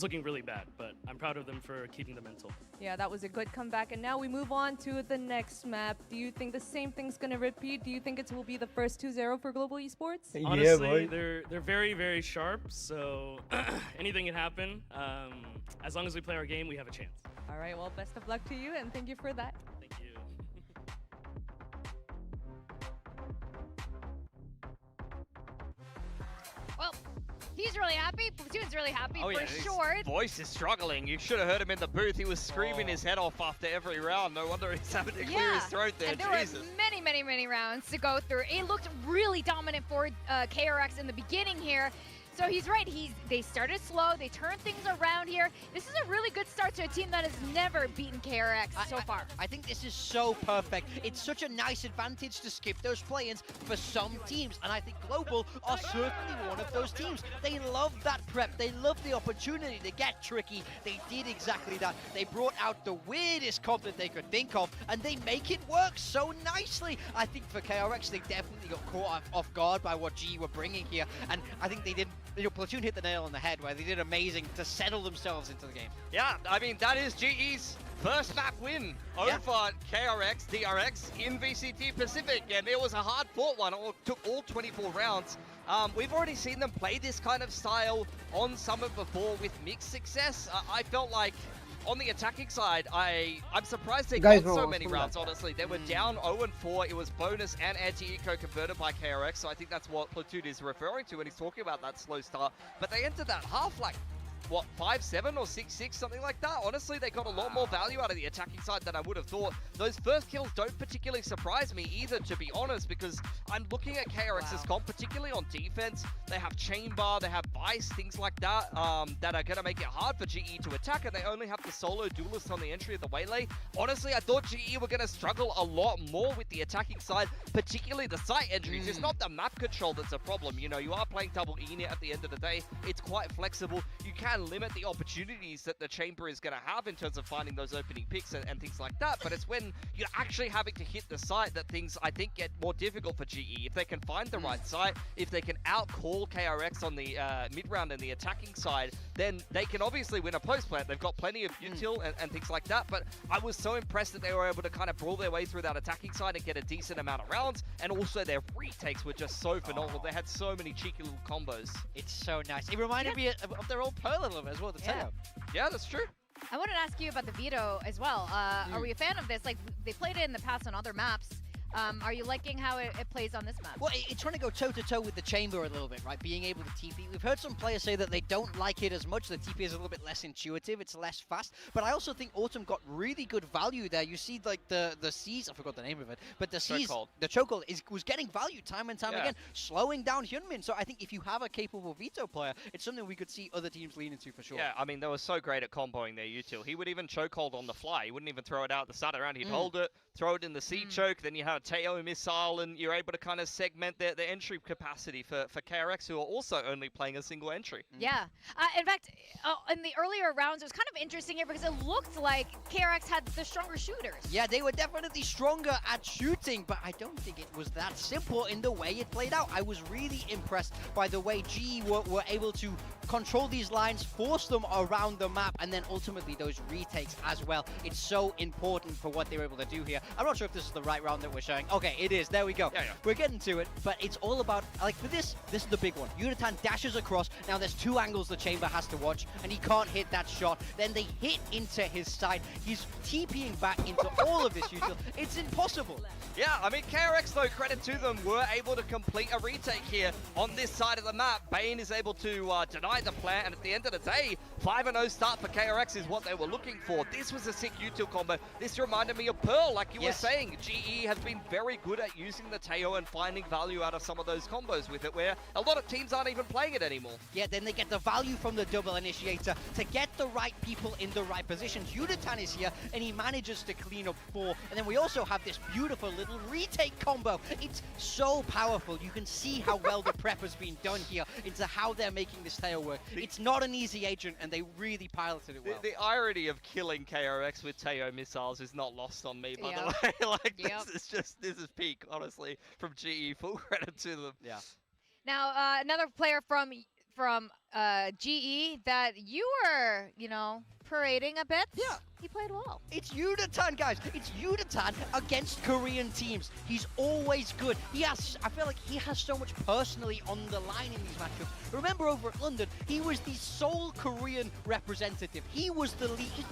looking really bad, but I'm proud of them for keeping the mental. Yeah, that was a good comeback. And now we move on to the next map. Do you think the same thing's going to repeat? Do you think it will be the first 2-0 for Global Esports? Honestly, they're very, very sharp, so anything can happen. As long as we play our game, we have a chance. All right, well, best of luck to you, and thank you for that. Thank you. He's really happy. Platoon's really happy Oh, for yeah, his sure. voice is struggling. You should have heard him in the booth. He was screaming his head off after every round. No wonder he's having to clear his throat there. And there Jesus. were many rounds to go through. It looked really dominant for KRX in the beginning here. So he's right. They started slow. They turned things around here. This is a really good start to a team that has never beaten KRX so far. I think this is so perfect. It's such a nice advantage to skip those play-ins for some teams, and I think Global are certainly one of those teams. They love that prep. They love the opportunity to get tricky. They did exactly that. They brought out the weirdest comp that they could think of, and they make it work so nicely. I think for KRX, they definitely got caught off guard by what GE were bringing here, and I think they did. Platoon hit the nail on the head where they did amazing to settle themselves into the game. Yeah, I mean, that is GE's first map win over KRX, DRX in VCT Pacific, and it was a hard-fought one. It took all 24 rounds. We've already seen them play this kind of style on Summit before with mixed success. I felt like on the attacking side, I'm surprised they got so many rounds, honestly. They were down 0-4. It was bonus and anti-eco converted by KRX, so I think that's what Platoon is referring to when he's talking about that slow start. But they entered that half like, what, 5-7 or 6-6, something like that. Honestly, they got a lot more value out of the attacking side than I would have thought. Those first kills don't particularly surprise me either, to be honest, because I'm looking at KRX's comp, particularly on defense. They have Chamber, they have Vice, things like that, that are going to make it hard for GE to attack, and they only have the solo duelist on the entry of the Waylay. Honestly, I thought GE were going to struggle a lot more with the attacking side, particularly the site entries. It's not the map control that's a problem. You know, you are playing double E-net at the end of the day. It's quite flexible. You can limit the opportunities that the Chamber is going to have in terms of finding those opening picks and things like that, but it's when you're actually having to hit the site that things, I think, get more difficult for GE. If they can find the right site, if they can out-call KRX on the mid-round and the attacking side, then they can obviously win a post-plant. They've got plenty of util and things like that, but I was so impressed that they were able to kind of brawl their way through that attacking side and get a decent amount of rounds, and also their retakes were just so phenomenal. They had so many cheeky little combos. It's so nice. It reminded me of their old Pearl a little bit as well, the Teo. Yeah, that's true. I wanted to ask you about the veto as well. Are we a fan of this? Like, they played it in the past on other maps. Are you liking how it plays on this map? Well, it's trying to go toe-to-toe with the Chamber a little bit, right? Being able to TP. We've heard some players say that they don't like it as much. The TP is a little bit less intuitive. It's less fast. But I also think Autumn got really good value there. You see, like, the C's, I forgot the name of it, but the C's, the chokehold was getting value time and time again, slowing down Hyunmin. So I think if you have a capable veto player, it's something we could see other teams lean into for sure. Yeah, I mean, they were so great at comboing their util. He would even chokehold on the fly. He wouldn't even throw it out at the start of the round. He'd hold it, throw it in the C choke, then you have a Teo missile, and you're able to kind of segment the entry capacity for KRX, who are also only playing a single entry. Yeah. In fact, in the earlier rounds, it was kind of interesting here because it looked like KRX had the stronger shooters. Yeah, they were definitely stronger at shooting, but I don't think it was that simple in the way it played out. I was really impressed by the way GE were able to control these lines, force them around the map, and then ultimately those retakes as well. It's so important for what they were able to do here. I'm not sure if this is the right round that we're showing. Okay, it is. There we go. Yeah. We're getting to it, but it's all about, like, for this is the big one. Unithan dashes across. Now there's two angles the Chamber has to watch, and he can't hit that shot. Then they hit into his side. He's TPing back into all of this util. It's impossible. Yeah, I mean, KRX, though, credit to them, were able to complete a retake here on this side of the map. Bane is able to deny the plan, and at the end of the day, 5-0 start for KRX is what they were looking for. This was a sick util combo. This reminded me of Pearl, like you were saying. GE has been very good at using the Teo and finding value out of some of those combos with it, where a lot of teams aren't even playing it anymore. Yeah, then they get the value from the double initiator to get the right people in the right positions. Unithan is here, and he manages to clean up 4. And then we also have this beautiful little retake combo. It's so powerful. You can see how well the prep has been done here into how they're making this Teo work. It's not an easy agent, and they really piloted it well. The irony of killing KRX with Teo missiles is not lost on me, by the way. Like, this is peak, honestly, from GE. Full credit to them. Yeah. Now, another player from GE that you were, parading a bit. Yeah. He played well. It's Yudatan, guys. It's Yudatan against Korean teams. He's always good. I feel like he has so much personally on the line in these matchups. Remember over at London, he was the sole Korean representative. He was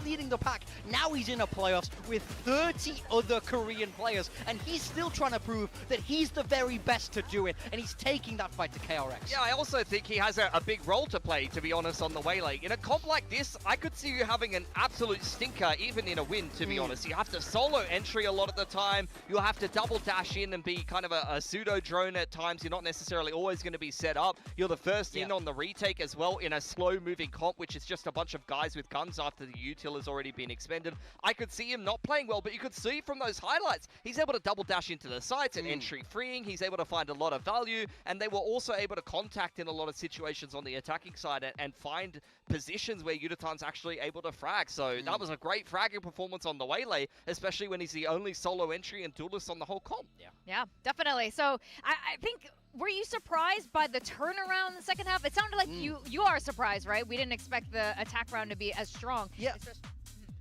leading the pack. Now he's in a playoffs with 30 other Korean players, and he's still trying to prove that he's the very best to do it, and he's taking that fight to KRX. Yeah, I also think he has a big role to play, to be honest, on the Waylay. In a comp like this, I could see you having an absolute stinker, even in a win, to be honest. You have to solo entry a lot of the time. You'll have to double dash in and be kind of a pseudo drone at times. You're not necessarily always going to be set up. You're the first in on the retake as well in a slow moving comp, which is just a bunch of guys with guns after the util has already been expended. I could see him not playing well, but you could see from those highlights, he's able to double dash into the sites and entry freeing. He's able to find a lot of value, and they were also able to contact in a lot of situations on the attacking side and find positions where Yudatan's actually able to frag. So that was a great fragging performance on the Waylay, especially when he's the only solo entry and duelist on the whole comp. Yeah, definitely. So I think, were you surprised by the turnaround in the second half? It sounded like you are surprised, right? We didn't expect the attack round to be as strong. Yeah.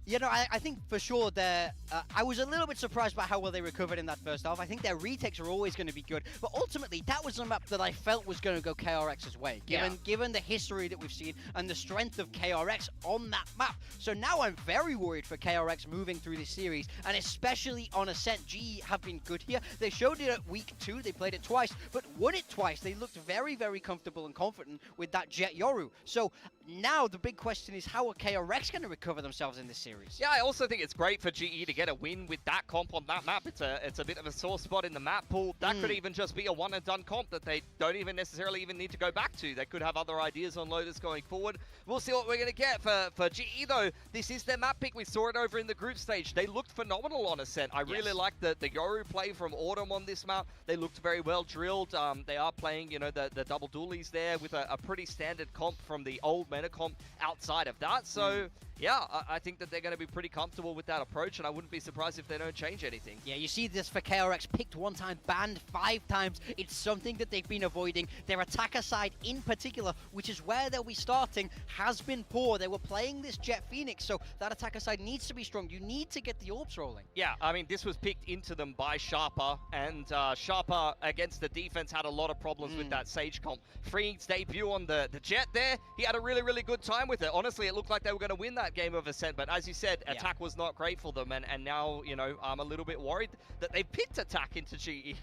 You know, I think for sure I was a little bit surprised by how well they recovered in that first half. I think their retakes are always going to be good, but ultimately that was a map that I felt was going to go KRX's way, given the history that we've seen and the strength of KRX on that map. So now I'm very worried for KRX moving through this series, and especially on Ascent. GE have been good here. They showed it at week 2, they played it twice, but won it twice. They looked very, very comfortable and confident with that Jet Yoru. So now the big question is, how are KRX going to recover themselves in this series? Yeah, I also think it's great for GE to get a win with that comp on that map. It's a bit of a sore spot in the map pool. That could even just be a one and done comp that they don't even necessarily need to go back to. They could have other ideas on Lotus going forward. We'll see what we're going to get for GE though. This is their map pick. We saw it over in the group stage. They looked phenomenal on Ascent. I really like the Yoru play from Autumn on this map. They looked very well drilled. They are playing, you know, the double dualies there with a pretty standard comp from the old meta comp outside of that. So yeah, I think that they're going to be pretty comfortable with that approach, and I wouldn't be surprised if they don't change anything. Yeah, you see this for KRX, picked 1 time, banned 5 times. It's something that they've been avoiding. Their attacker side in particular, which is where they'll be starting, has been poor. They were playing this Jet Phoenix, so that attacker side needs to be strong. You need to get the orbs rolling. Yeah, I mean, this was picked into them by Sharper, and Sharper against the defense had a lot of problems with that Sage comp. Freeing's debut on the Jet there, he had a really, really good time with it. Honestly, it looked like they were going to win that game of Ascent, but as you said, attack was not great for them, and now, you know, I'm a little bit worried that they picked attack into GE.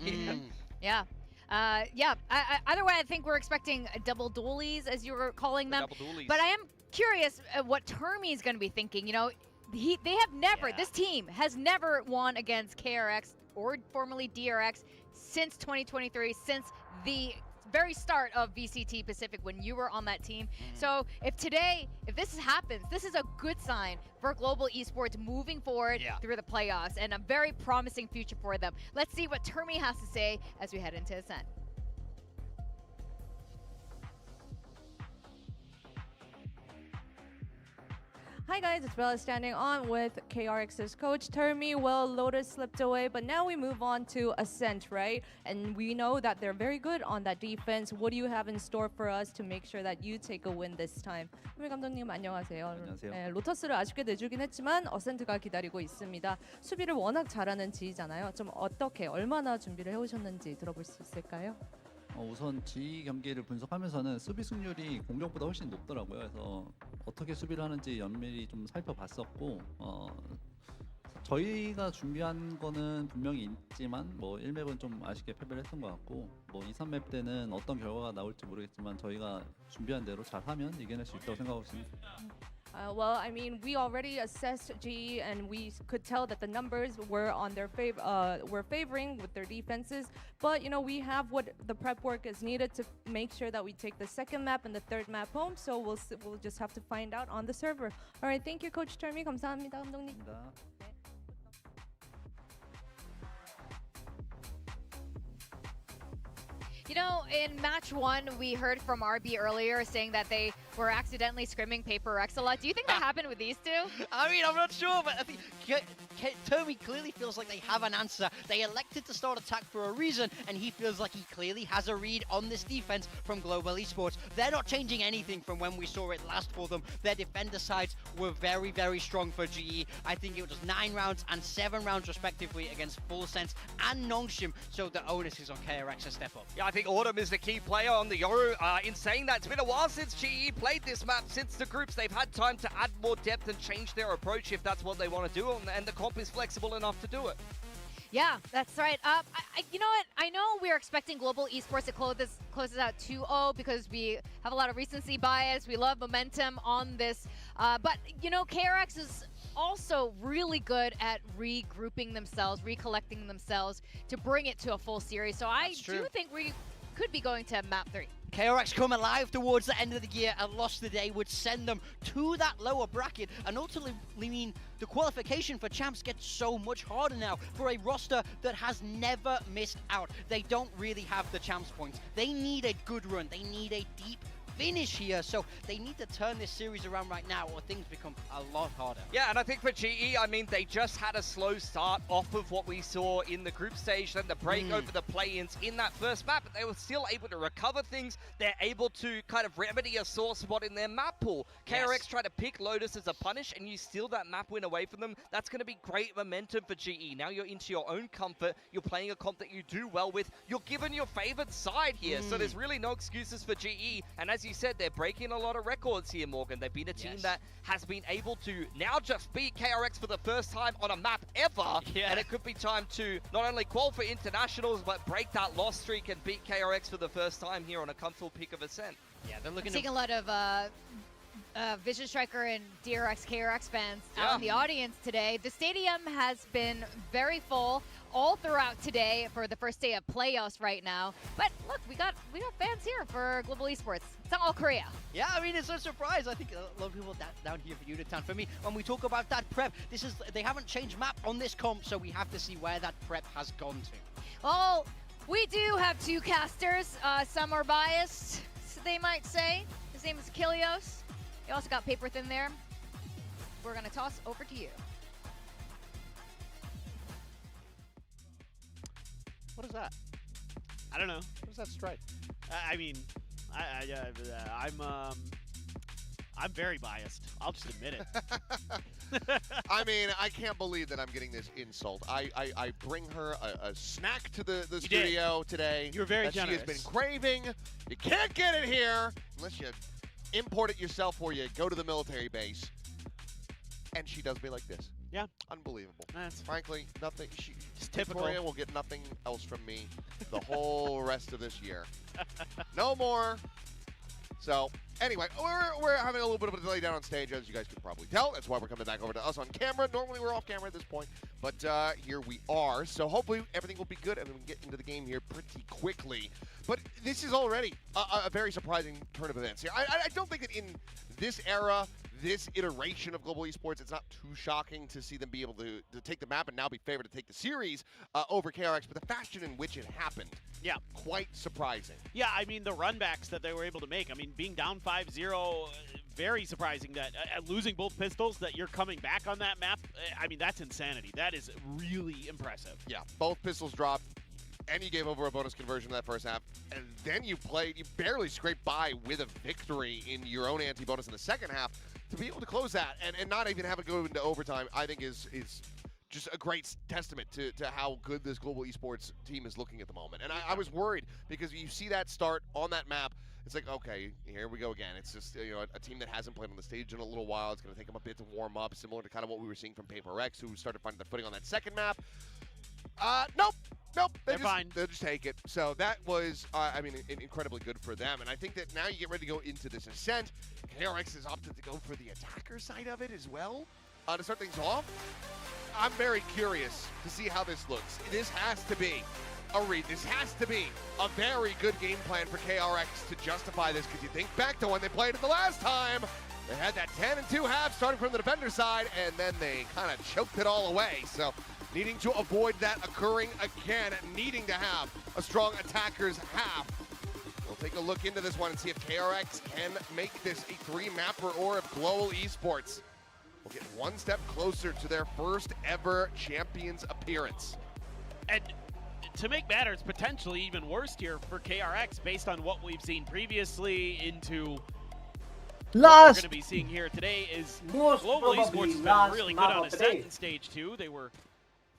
Yeah. Either way, I think we're expecting double dualies, as you were calling them. But I am curious what Termi is going to be thinking. You know, they have never, this team has never won against KRX or formerly DRX since 2023, since the very start of VCT Pacific when you were on that team. So if this happens, this is a good sign for global esports moving forward through the playoffs, and a very promising future for them. Let's see what Termi has to say as we head into Ascent. Hi guys, it's Bella standing on with KRX's coach Termi. Well, Lotus slipped away, but now we move on to Ascent, right? And we know that they're very good on that defense. What do you have in store for us to make sure that you take a win this time? ter미 감독님 안녕하세요. 안녕하세요. 네, 로터스를 아쉽게 내주긴 했지만 어센트가 기다리고 있습니다. 수비를 워낙 잘하는 지잖아요. 좀 어떻게, 얼마나 준비를 해오셨는지 들어볼 수 있을까요? 우선 G 경기를 분석하면서는 수비 승률이 공격보다 훨씬 높더라고요. 그래서 어떻게 수비를 하는지 연밀히 좀 살펴봤었고 저희가 준비한 거는 분명히 있지만 뭐 1맵은 좀 아쉽게 패배를 했던 것 같고 뭐 2, 3맵 때는 어떤 결과가 나올지 모르겠지만 저희가 준비한 대로 잘하면 이겨낼 수 있다고 생각하고 있습니다. Well, I mean, we already assessed GE, and we could tell that the numbers were on their were favoring with their defenses. But you know, we have what the prep work is needed to make sure that we take the second map and the third map home. So we'll just have to find out on the server. All right, thank you, Coach Termi. 감사합니다, 감독님. You know, in match 1, we heard from RB earlier saying that they were accidentally scrimming PRX a lot. Do you think that happened with these two? I mean, I'm not sure, but I think Tomy clearly feels like they have an answer. They elected to start attack for a reason, and he feels like he clearly has a read on this defense from Global Esports. They're not changing anything from when we saw it last for them. Their defender sides were very, very strong for GE. I think it was 9 rounds and 7 rounds respectively against Full Sense and Nongshim, so the onus is on KRX to step up. Yeah, I think Autumn is the key player on the Yoru. In saying that, it's been a while since GE played this map. Since the groups, they've had time to add more depth and change their approach if that's what they want to do, and the comp is flexible enough to do it. Yeah, that's right. You know what? I know we're expecting Global Esports to close this out 2-0 because we have a lot of recency bias. We love momentum on this. But, you know, KRX is also really good at regrouping themselves, recollecting themselves to bring it to a full series. So I do think we could be going to map 3. KRX come alive towards the end of the year and lost the day would send them to that lower bracket and ultimately mean the qualification for champs gets so much harder now for a roster that has never missed out. They don't really have the champs points. They need a good run. They need a deep finish here, so they need to turn this series around right now or things become a lot harder. Yeah, and I think for GE, I mean, they just had a slow start off of what we saw in the group stage, then the break over the play-ins in that first map, but they were still able to recover things. They're able to kind of remedy a sore spot in their map pool. KRX tried to pick Lotus as a punish, and you steal that map win away from them. That's going to be great momentum for GE. Now you're into your own comfort. You're playing a comp that you do well with. You're given your favored side here, so there's really no excuses for GE. And as you said, they're breaking a lot of records here, Morgan. They've been a team that has been able to now just beat KRX for the first time on a map ever. And it could be time to not only qualify for internationals, but break that loss streak and beat KRX for the first time here on a comfortable pick of ascent. Yeah, they're looking seeing a lot of Vision Striker and DRX KRX fans out in the audience today. The stadium has been very full all throughout today for the first day of playoffs right now. But look, we got fans here for Global Esports. It's all Korea. Yeah, I mean, it's no surprise. I think a lot of people down here for Unitown. For me, when we talk about that prep, they haven't changed map on this comp, so we have to see where that prep has gone to. Well, we do have 2 casters. Some are biased, they might say. His name is Kilios. You also got Paper Thin there. We're going to toss over to you. What is that? I don't know. What is that strike? I mean, I'm very biased. I'll just admit it. I mean, I can't believe that I'm getting this insult. I bring her a snack to the studio today. You're very generous. She has been craving. You can't get it here unless you import it yourself or you go to the military base. And she does me like this. Yeah. Unbelievable. That's frankly nothing. It's typical. Victoria will get nothing else from me the whole rest of this year. No more. So anyway, we're having a little bit of a delay down on stage, as you guys can probably tell. That's why we're coming back over to us on camera. Normally we're off camera at this point, but here we are. So hopefully everything will be good and we can get into the game here pretty quickly. But this is already a very surprising turn of events here. I don't think that in this era, this iteration of Global Esports, it's not too shocking to see them be able to take the map and now be favored to take the series over KRX, but the fashion in which it happened, quite surprising. Yeah, I mean, the runbacks that they were able to make, I mean, being down 5-0, very surprising that losing both pistols, that you're coming back on that map. I mean, that's insanity. That is really impressive. Yeah, both pistols dropped, and you gave over a bonus conversion in that first half, and then you barely scraped by with a victory in your own anti-bonus in the second half. To be able to close that and not even have it go into overtime, I think is just a great testament to how good this Global Esports team is looking at the moment. And I was worried because you see that start on that map, it's like, okay, here we go again. It's just a team that hasn't played on the stage in a little while. It's going to take them a bit to warm up, similar to kind of what we were seeing from PRX, who started finding their footing on that second map. Nope. They'll just take it. So that was, I mean, incredibly good for them. And I think that now you get ready to go into this ascent. KRX has opted to go for the attacker side of it as well to start things off. I'm very curious to see how this looks. This has to be a read. This has to be a very good game plan for KRX to justify this, because you think back to when they played it the last time. They had that 10-2 half starting from the defender side, and then they kind of choked it all away. So needing to avoid that occurring again, needing to have a strong attacker's half. We'll take a look into this one and see if PRX can make this a 3-mapper or if Global Esports will get one step closer to their first ever Champions appearance. And to make matters potentially even worse here for KRX based on what we've seen previously into what we're going to be seeing here today is Global Esports has been really good on a set in stage 2. They were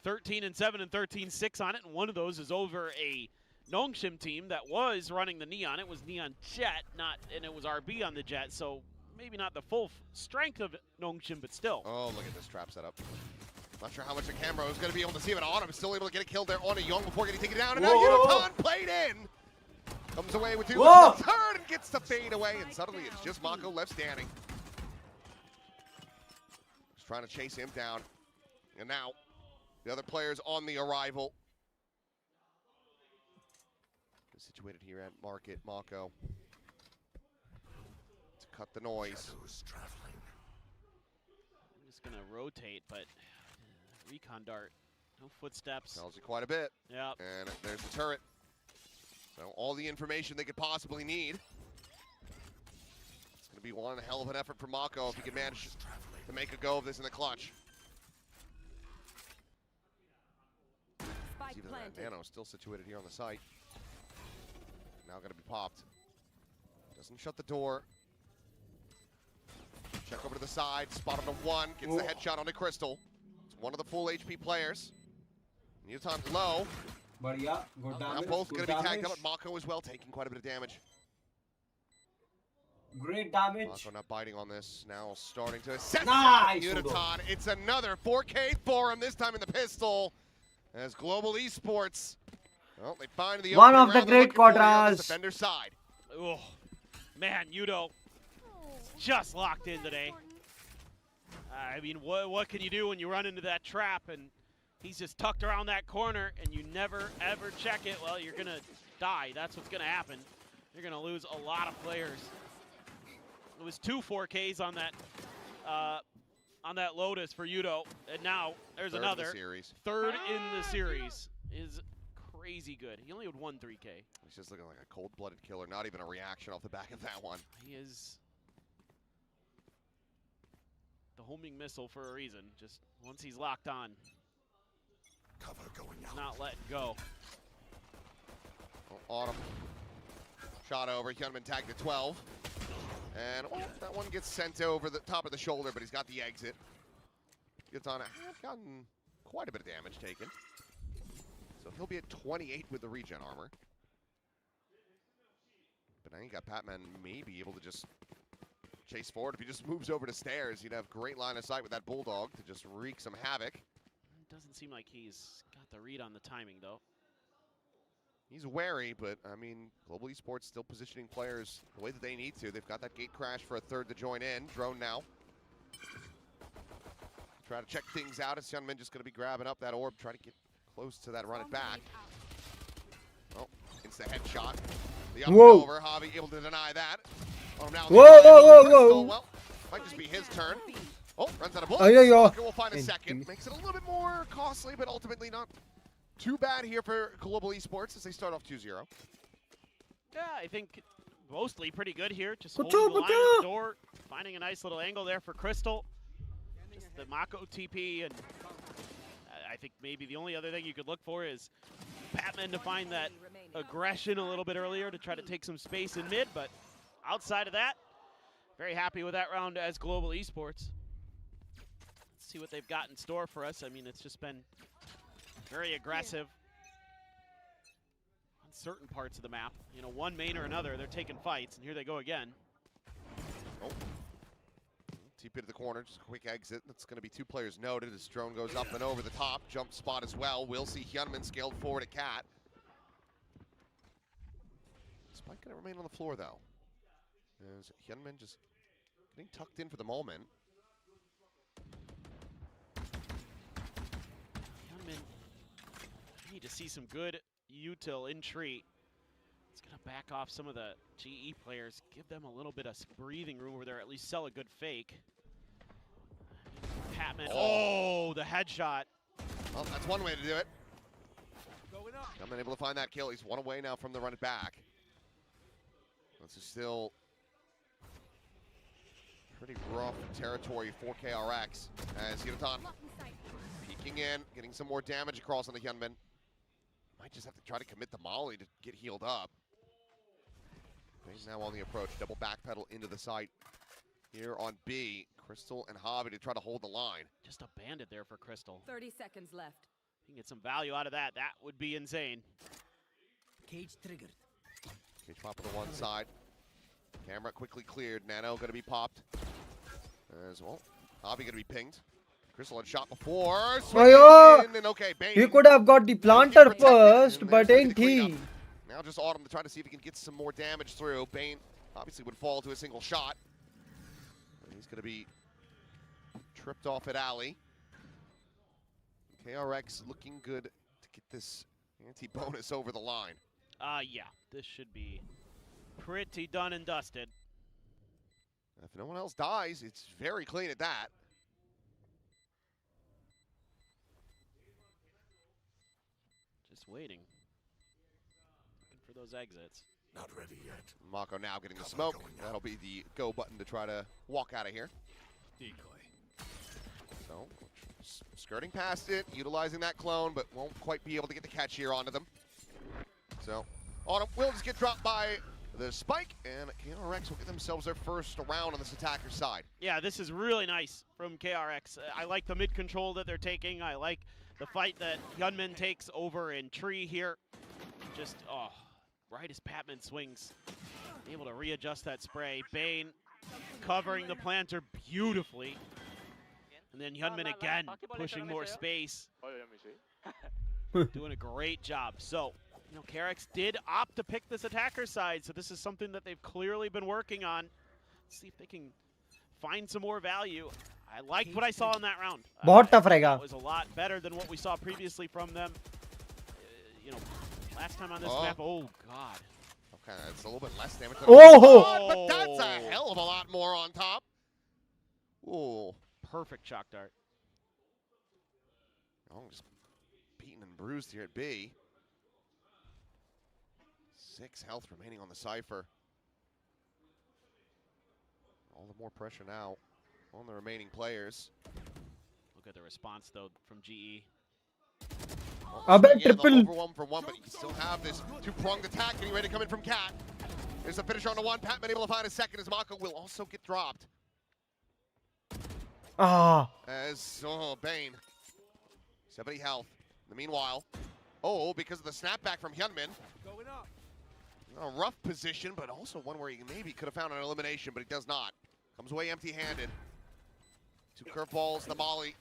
13-7 and 13-6 on it, and one of those is over a Nongshim team that was running the Neon. It was Neon Jet, and it was RB on the Jet, so maybe not the full strength of Nongshim, but still. Oh, look at this trap setup. Not sure how much the camera is going to be able to see it. Autumn is still able to get a kill there on a Young before getting taken down, and now Uniton played in. Comes away with 2 the third and gets the fade away, and suddenly it's just Mako left standing. Just trying to chase him down, and now the other players on the arrival. Situated here at Market, Mako. To cut the noise. I'm just going to rotate, but recon dart, no footsteps. Tells you quite a bit. Yeah. And there's the turret. So all the information they could possibly need. It's going to be one hell of an effort for Mako if he can manage to make a go of this in the clutch. Even that Nano still situated here on the site. Now going to be popped. Doesn't shut the door. Check over to the side. Spot on the 1. Gets the headshot onto Crystal. It's one of the full HP players. Newton's low. Now both going to be tagged up at Mako as well, taking quite a bit of damage. Great damage. Mako not biting on this. Now starting to assess Nice. Uniton. It's another 4K for him, this time in the pistol. As Global Esports, well, they find the one of the great quadras. Defender side. Oh, man, Yudo just locked in today. I mean, what can you do when you run into that trap and he's just tucked around that corner and you never ever check it? Well, you're gonna die. That's what's gonna happen. You're gonna lose a lot of players. It was 2 4Ks on that Lotus for Yudo, and now there's another third in the series. Is crazy good. He only had 1 3K. He's just looking like a cold-blooded killer. Not even a reaction off the back of that one. He is the homing missile for a reason. Just once he's locked on, cover going out. Not letting go. Oh, Autumn shot over. Hyunmin tagged at 12. And that one gets sent over the top of the shoulder, but he's got the exit. Yutana has gotten quite a bit of damage taken. So he'll be at 28 with the regen armor. But now you got Patman maybe able to just chase forward. If he just moves over to stairs, he'd have great line of sight with that Bulldog to just wreak some havoc. Doesn't seem like he's got the read on the timing, though. He's wary, but, I mean, Global Esports still positioning players the way that they need to. They've got that gate crash for a third to join in. Drone now. Try to check things out. As Hyunmin just going to be grabbing up that orb, try to get close to that, run it back. Oh, insta headshot. The up and over. Javi able to deny that. Oh, now whoa. Well, might just be his turn. Oh, runs out of bullets. We'll find a second. Makes it a little bit more costly, but ultimately not too bad here for Global Esports as they start off 2-0. Yeah, I think mostly pretty good here. Just holding the line on the door, finding a nice little angle there for Crystal. Just the Mako TP, and I think maybe the only other thing you could look for is Batman to find that aggression a little bit earlier to try to take some space in mid, but outside of that, very happy with that round as Global Esports. Let's see what they've got in store for us. I mean, it's just been very aggressive on certain parts of the map. You know, one main or another, they're taking fights, and here they go again. Oh. TP to the corner, just a quick exit. That's going to be 2 players noted as drone goes up and over the top. Jump spot as well. We'll see Hyunmin scaled forward at Cat. Spike going to remain on the floor, though. As Hyunmin just getting tucked in for the moment. Hyunmin, need to see some good util in tree. It's going to back off some of the GE players, give them a little bit of breathing room over there, at least sell a good fake. Patman, oh, the headshot. Well, that's one way to do it. Hyunmin able to find that kill. He's one away now from the run it back. This is still pretty rough territory for KRX as Hiratan peeking in, getting some more damage across on the Hyunmin. Might just have to try to commit the molly to get healed up. He's now on the approach, double backpedal into the site here on B. Crystal and Hobby to try to hold the line. Just a bandit there for Crystal. 30 seconds left. You can get some value out of that. That would be insane. Cage triggered. Cage pop on the one side. Camera quickly cleared. Nano going to be popped as well. Hobby going to be pinged. Crystal had shot before. And okay, Bane. He could have got the planter first, but ain't he? Now just Autumn to try to see if he can get some more damage through. Bane obviously would fall to a single shot. And he's going to be tripped off at Alley. KRX looking good to get this anti-bonus over the line. Yeah, this should be pretty done and dusted. If no one else dies, it's very clean at that. Just waiting. Looking for those exits. Not ready yet. Mako now getting the smoke. That'll be the go button to try to walk out of here. Decoy. So, skirting past it, utilizing that clone, but won't quite be able to get the catch here onto them. So, Autumn will just get dropped by the spike, and KRX will get themselves their first round on this attacker side. Yeah, this is really nice from KRX. I like the mid control that they're taking. I like the fight that Hyunmin takes over in Tree here. Just, right as Patman swings, able to readjust that spray. Bane covering the planter beautifully. And then Hyunmin again, pushing more space. Doing a great job. So, you know, KRX did opt to pick this attacker side, so this is something that they've clearly been working on. Let's see if they can find some more value. I liked what I saw in that round. बहुत tough रहेगा. It was a lot better than what we saw previously from them. You know, last time on this map, oh god. Okay, it's a little bit less damage than Oh! but that's a hell of a lot more on top. Ooh. Perfect shock dart. Oh, just beaten and bruised here at B. 6 health remaining on the Cypher. All the more pressure now on the remaining players. Look at the response, though, from GE. Triple. Over 1 for 1, but you still have this two-pronged attack getting ready to come in from Cat. There's the finisher on the one. Patman able to find a second as Mako will also get dropped. As, Bane. 70 health. In the meanwhile, because of the snapback from Hyunmin. Going up. A rough position, but also one where he maybe could have found an elimination, but he does not. Comes away empty-handed. 2 curveballs, the molly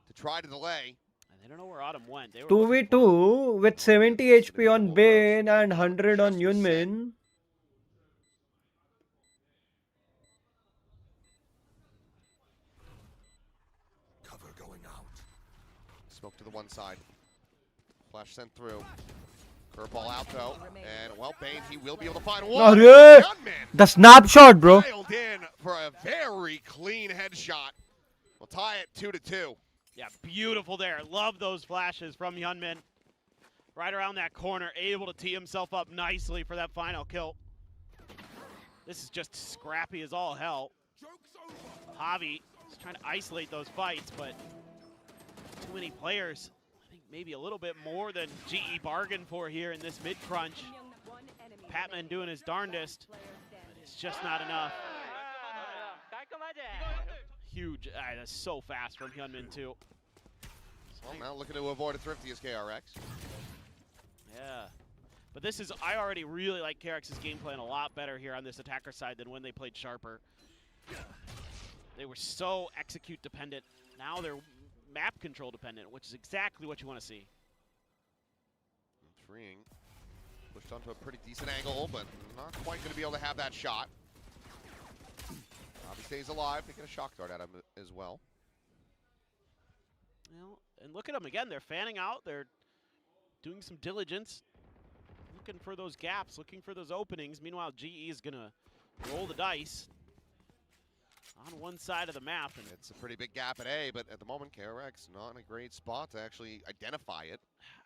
to try to delay. And they don't know where Autumn went. They were 2v2 with 70 HP on Bane and 100 on Hyunmin. Cover going out. Smoke to the one side. Flash sent through. Curveball out though, and well, Bane, he will be able to find one. The snapshot, bro. Dialed in for a very clean headshot. We'll tie it 2-2. Yeah, beautiful there. Love those flashes from Hyunmin. Right around that corner, able to tee himself up nicely for that final kill. This is just scrappy as all hell. Javi is trying to isolate those fights, but too many players. Maybe a little bit more than GE bargained for here in this mid-crunch. Patman doing his darndest, but it's just not enough. Huge, that's so fast from Hyunmin too. Well, now looking to avoid a thrifty as KRX. Yeah, but this is, I already really like KRX's game plan a lot better here on this attacker side than when they played Sharper. They were so execute dependent. Now they're map control dependent, which is exactly what you want to see. Freeing. Pushed onto a pretty decent angle, but not quite going to be able to have that shot. Bobby stays alive. They get a shock dart at him as well. Well, and look at them again. They're fanning out. They're doing some diligence. Looking for those gaps, looking for those openings. Meanwhile, GE is going to roll the dice on one side of the map. And it's a pretty big gap at A, but at the moment, KRX not in a great spot to actually identify it.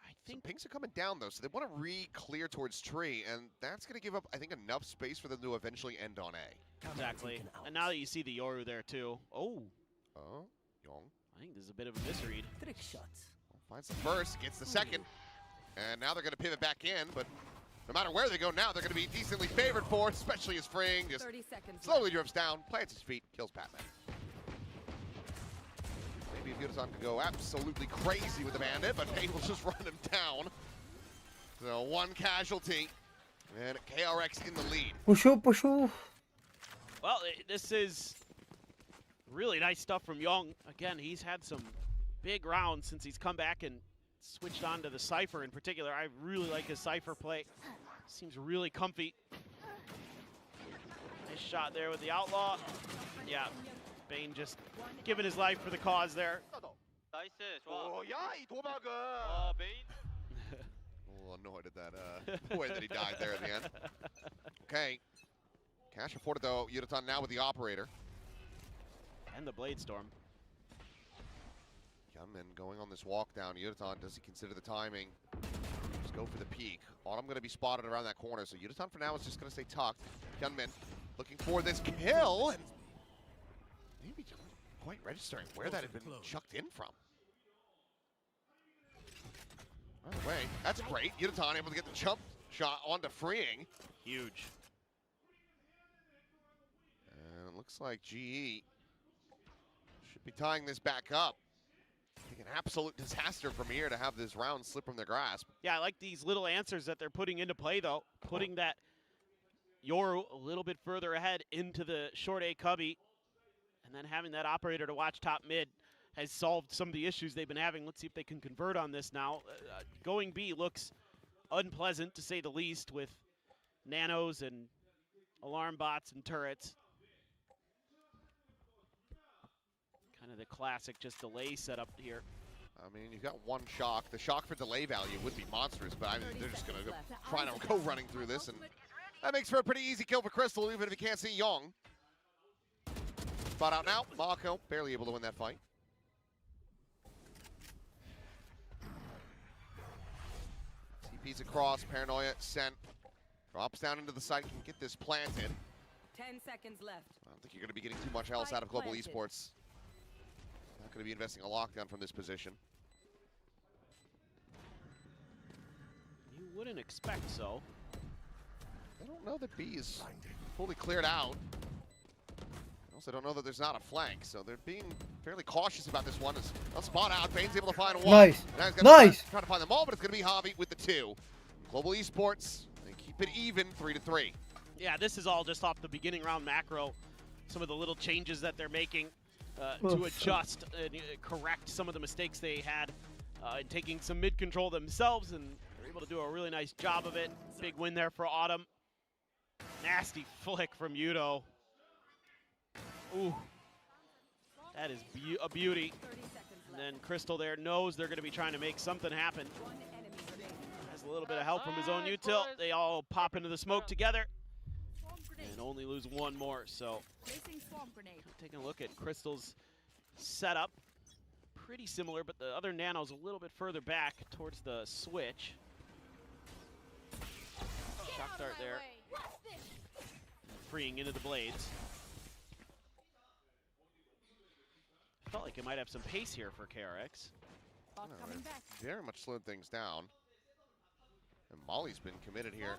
I think pings are coming down though, so they want to re-clear towards tree, and that's going to give up, I think, enough space for them to eventually end on A. Exactly. And now that you see the Yoru there too. Oh. Oh, Young. I think this is a bit of a misread. Trick shots. Finds the first, gets the second, and now they're going to pivot back in, but no matter where they go now, they're going to be decently favored for, especially as Fring just 30 seconds slowly drifts down, plants his feet, kills Batman. Maybe if Yudazan could go absolutely crazy with the bandit, but Payne will just run him down. So one casualty, and KRX in the lead. Pushu. Well, this is really nice stuff from Young. Again, he's had some big rounds since he's come back and switched on to the Cypher in particular. I really like his Cypher play. Seems really comfy. Nice shot there with the Outlaw. Yeah, Bane just giving his life for the cause there. 나이스. 좋아. Oh, yeah, 이 도박은. 베인. A little annoyed at that way that he died there at the end. Okay. Cash afforded though. Yudazan now with the operator. And the Blade Storm. Gunman going on this walk down. Yudazan, does he consider the timing? Just go for the peak. Autumn going to be spotted around that corner, so Yudazan for now is just going to stay tucked. Gunman looking for this kill, and maybe quite registering where that had been chucked in from. By the way, that's great. Yudazan able to get the jump shot onto Freeing. Huge. And it looks like GE should be tying this back up. An absolute disaster from here to have this round slip from their grasp. Yeah, I like these little answers that they're putting into play, though. Putting that Yoru a little bit further ahead into the short A cubby, and then having that operator to watch top mid has solved some of the issues they've been having. Let's see if they can convert on this now. Going B looks unpleasant, to say the least, with nanos and alarm bots and turrets. Kind of the classic just delay setup here. I mean, you've got one shock. The shock for delay value would be monstrous, but I mean, they're just going to try to go running through this, and that makes for a pretty easy kill for Crystal, even if you can't see Young. Spot out now. Mako barely able to win that fight. TP's across. Paranoia sent. Drops down into the site. Can get this planted. 10 seconds left. I don't think you're going to be getting too much else out of Global Esports. Not going to be investing a lockdown from this position. You wouldn't expect so. I don't know that B is fully cleared out. I also don't know that there's not a flank, so they're being fairly cautious about this one. They'll spot out. Bane's able to find one. Nice. Nice. Trying to find them all, but it's going to be Javi with the 2. Global Esports, they keep it even, 3-3. Yeah, this is all just off the beginning round macro. Some of the little changes that they're making to adjust and correct some of the mistakes they had in taking some mid control themselves, and they're able to do a really nice job of it. Big win there for Autumn. Nasty flick from Yudo. Ooh, that is a beauty. And then Crystal there knows they're going to be trying to make something happen. Has a little bit of help from his own util. They all pop into the smoke together and only lose one more. So taking a look at Crystal's setup, pretty similar, but the other nano's a little bit further back towards the switch. Shock dart there, freeing into the blades. Felt like it might have some pace here for KRX. Very much slowed things down. And Molly's been committed here.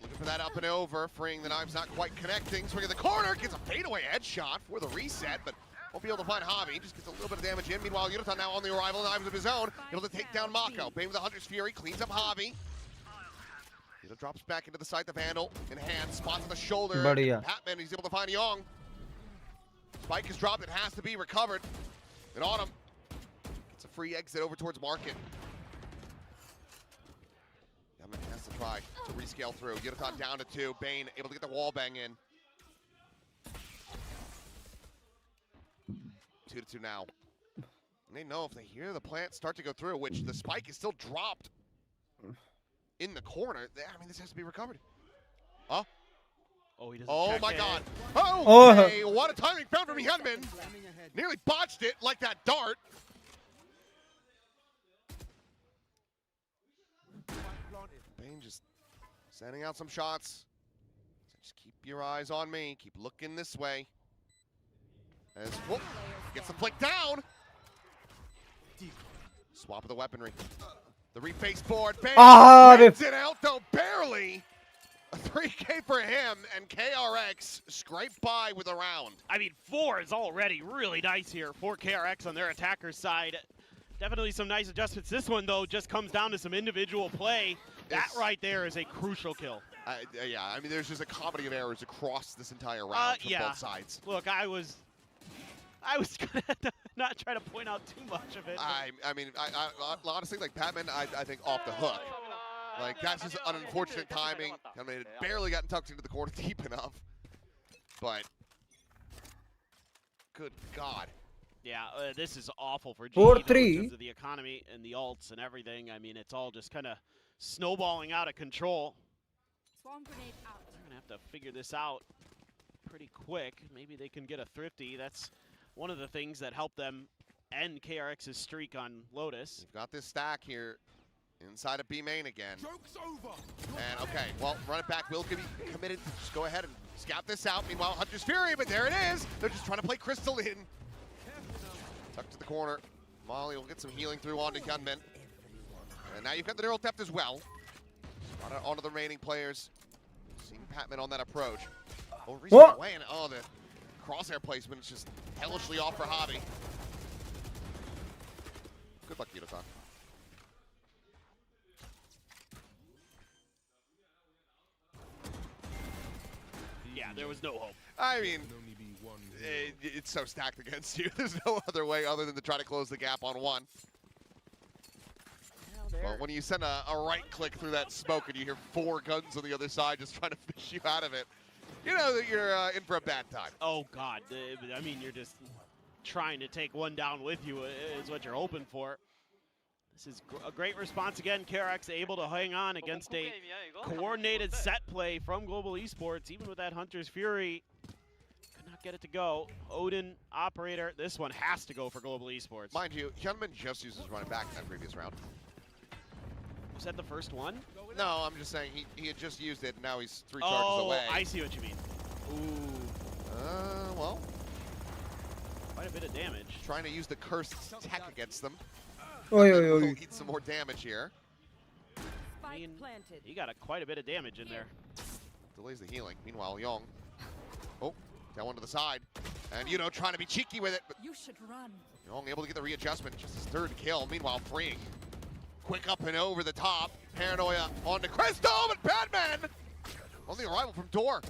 Looking for that up and over, freeing the knives, not quite connecting. Swinging the corner, gets a fadeaway headshot for the reset, but won't be able to find Javi. Just gets a little bit of damage in. Meanwhile, Yudazan now on the arrival, knives of his own, able to take down Mako. Bane with the Hunter's Fury, cleans up Javi. Yudo drops back into the site, the Vandal, in hand, spots on the shoulder. Patman, he's able to find Young. Spike is dropped, it has to be recovered. And Autumn gets a free exit over towards Market. Yaman has to try to rescale through. Yudazan down to 2. Bane able to get the wall bang in. 2-2 now. And they know if they hear the plant start to go through, which the spike is still dropped in the corner. I mean, this has to be recovered. Huh? Oh, he doesn't Oh my check God. in. Oh, okay. What a timing found from Hyunmin. Nearly botched it like that dart. Sending out some shots. Just keep your eyes on me. Keep looking this way. As whoop, gets the flick down. Swap of the weaponry. The reface board. Bang. Wins it out though, barely. A 3K for him, and KRX scraped by with a round. I mean, 4 is already really nice here for KRX on their attacker's side. Definitely some nice adjustments. This one, though, just comes down to some individual play. That right there is a crucial kill. Yeah, I mean, there's just a comedy of errors across this entire round from both sides. Look, I was gonna not try to point out too much of it. I mean, honestly, like Patman, I think off the hook. Like, that's just an unfortunate timing. I mean, it barely got tucked into the corner deep enough. But, good God. Yeah, this is awful for G 4-3 in terms of the economy and the ults and everything. I mean, it's all just kind of snowballing out of control. Swarm grenade out. They're going to have to figure this out pretty quick. Maybe they can get a thrifty. That's one of the things that helped them end KRX's streak on Lotus. We've got this stack here. Inside of B main again. And okay, well, run it back. Will could be committed. Just go ahead and scout this out. Meanwhile, Hunter's Fury, but there it is. They're just trying to play Crystal in. Tucked to the corner. Molly will get some healing through onto Hyunmin. And now you've got the neural depth as well. Onto the remaining players. Seeing Patman on that approach. Oh, reset away, and the crosshair placement is just hellishly off for Hobby. Good luck, Yudotan. Yeah, there was no hope. I mean, it's so stacked against you. There's no other way other than to try to close the gap on one. Well, when you send a right click through that smoke and you hear 4 guns on the other side just trying to fish you out of it, you know that you're in for a bad time. Oh, God. I mean, you're just trying to take one down with you is what you're hoping for. This is a great response again. KRX able to hang on against a coordinated set play from Global Esports. Even with that Hunter's Fury, could not get it to go. Odin, operator, this one has to go for Global Esports. Mind you, Hyunmin just uses running back in that previous round. Was that the first one? No, I'm just saying he had just used it, and now he's 3 charges away. Oh, I see what you mean. Ooh. Well. Quite a bit of damage. Trying to use the cursed tech against them. We'll eat some more damage here. I mean, he got quite a bit of damage in there. Delays the healing. Meanwhile, Young. Oh, down one to the side. And, you know, trying to be cheeky with it. But you should run. Young able to get the readjustment. Just his 3rd kill. Meanwhile, freeing. Quick up and over the top. Paranoia onto Crystal, but Batman on the arrival from Door.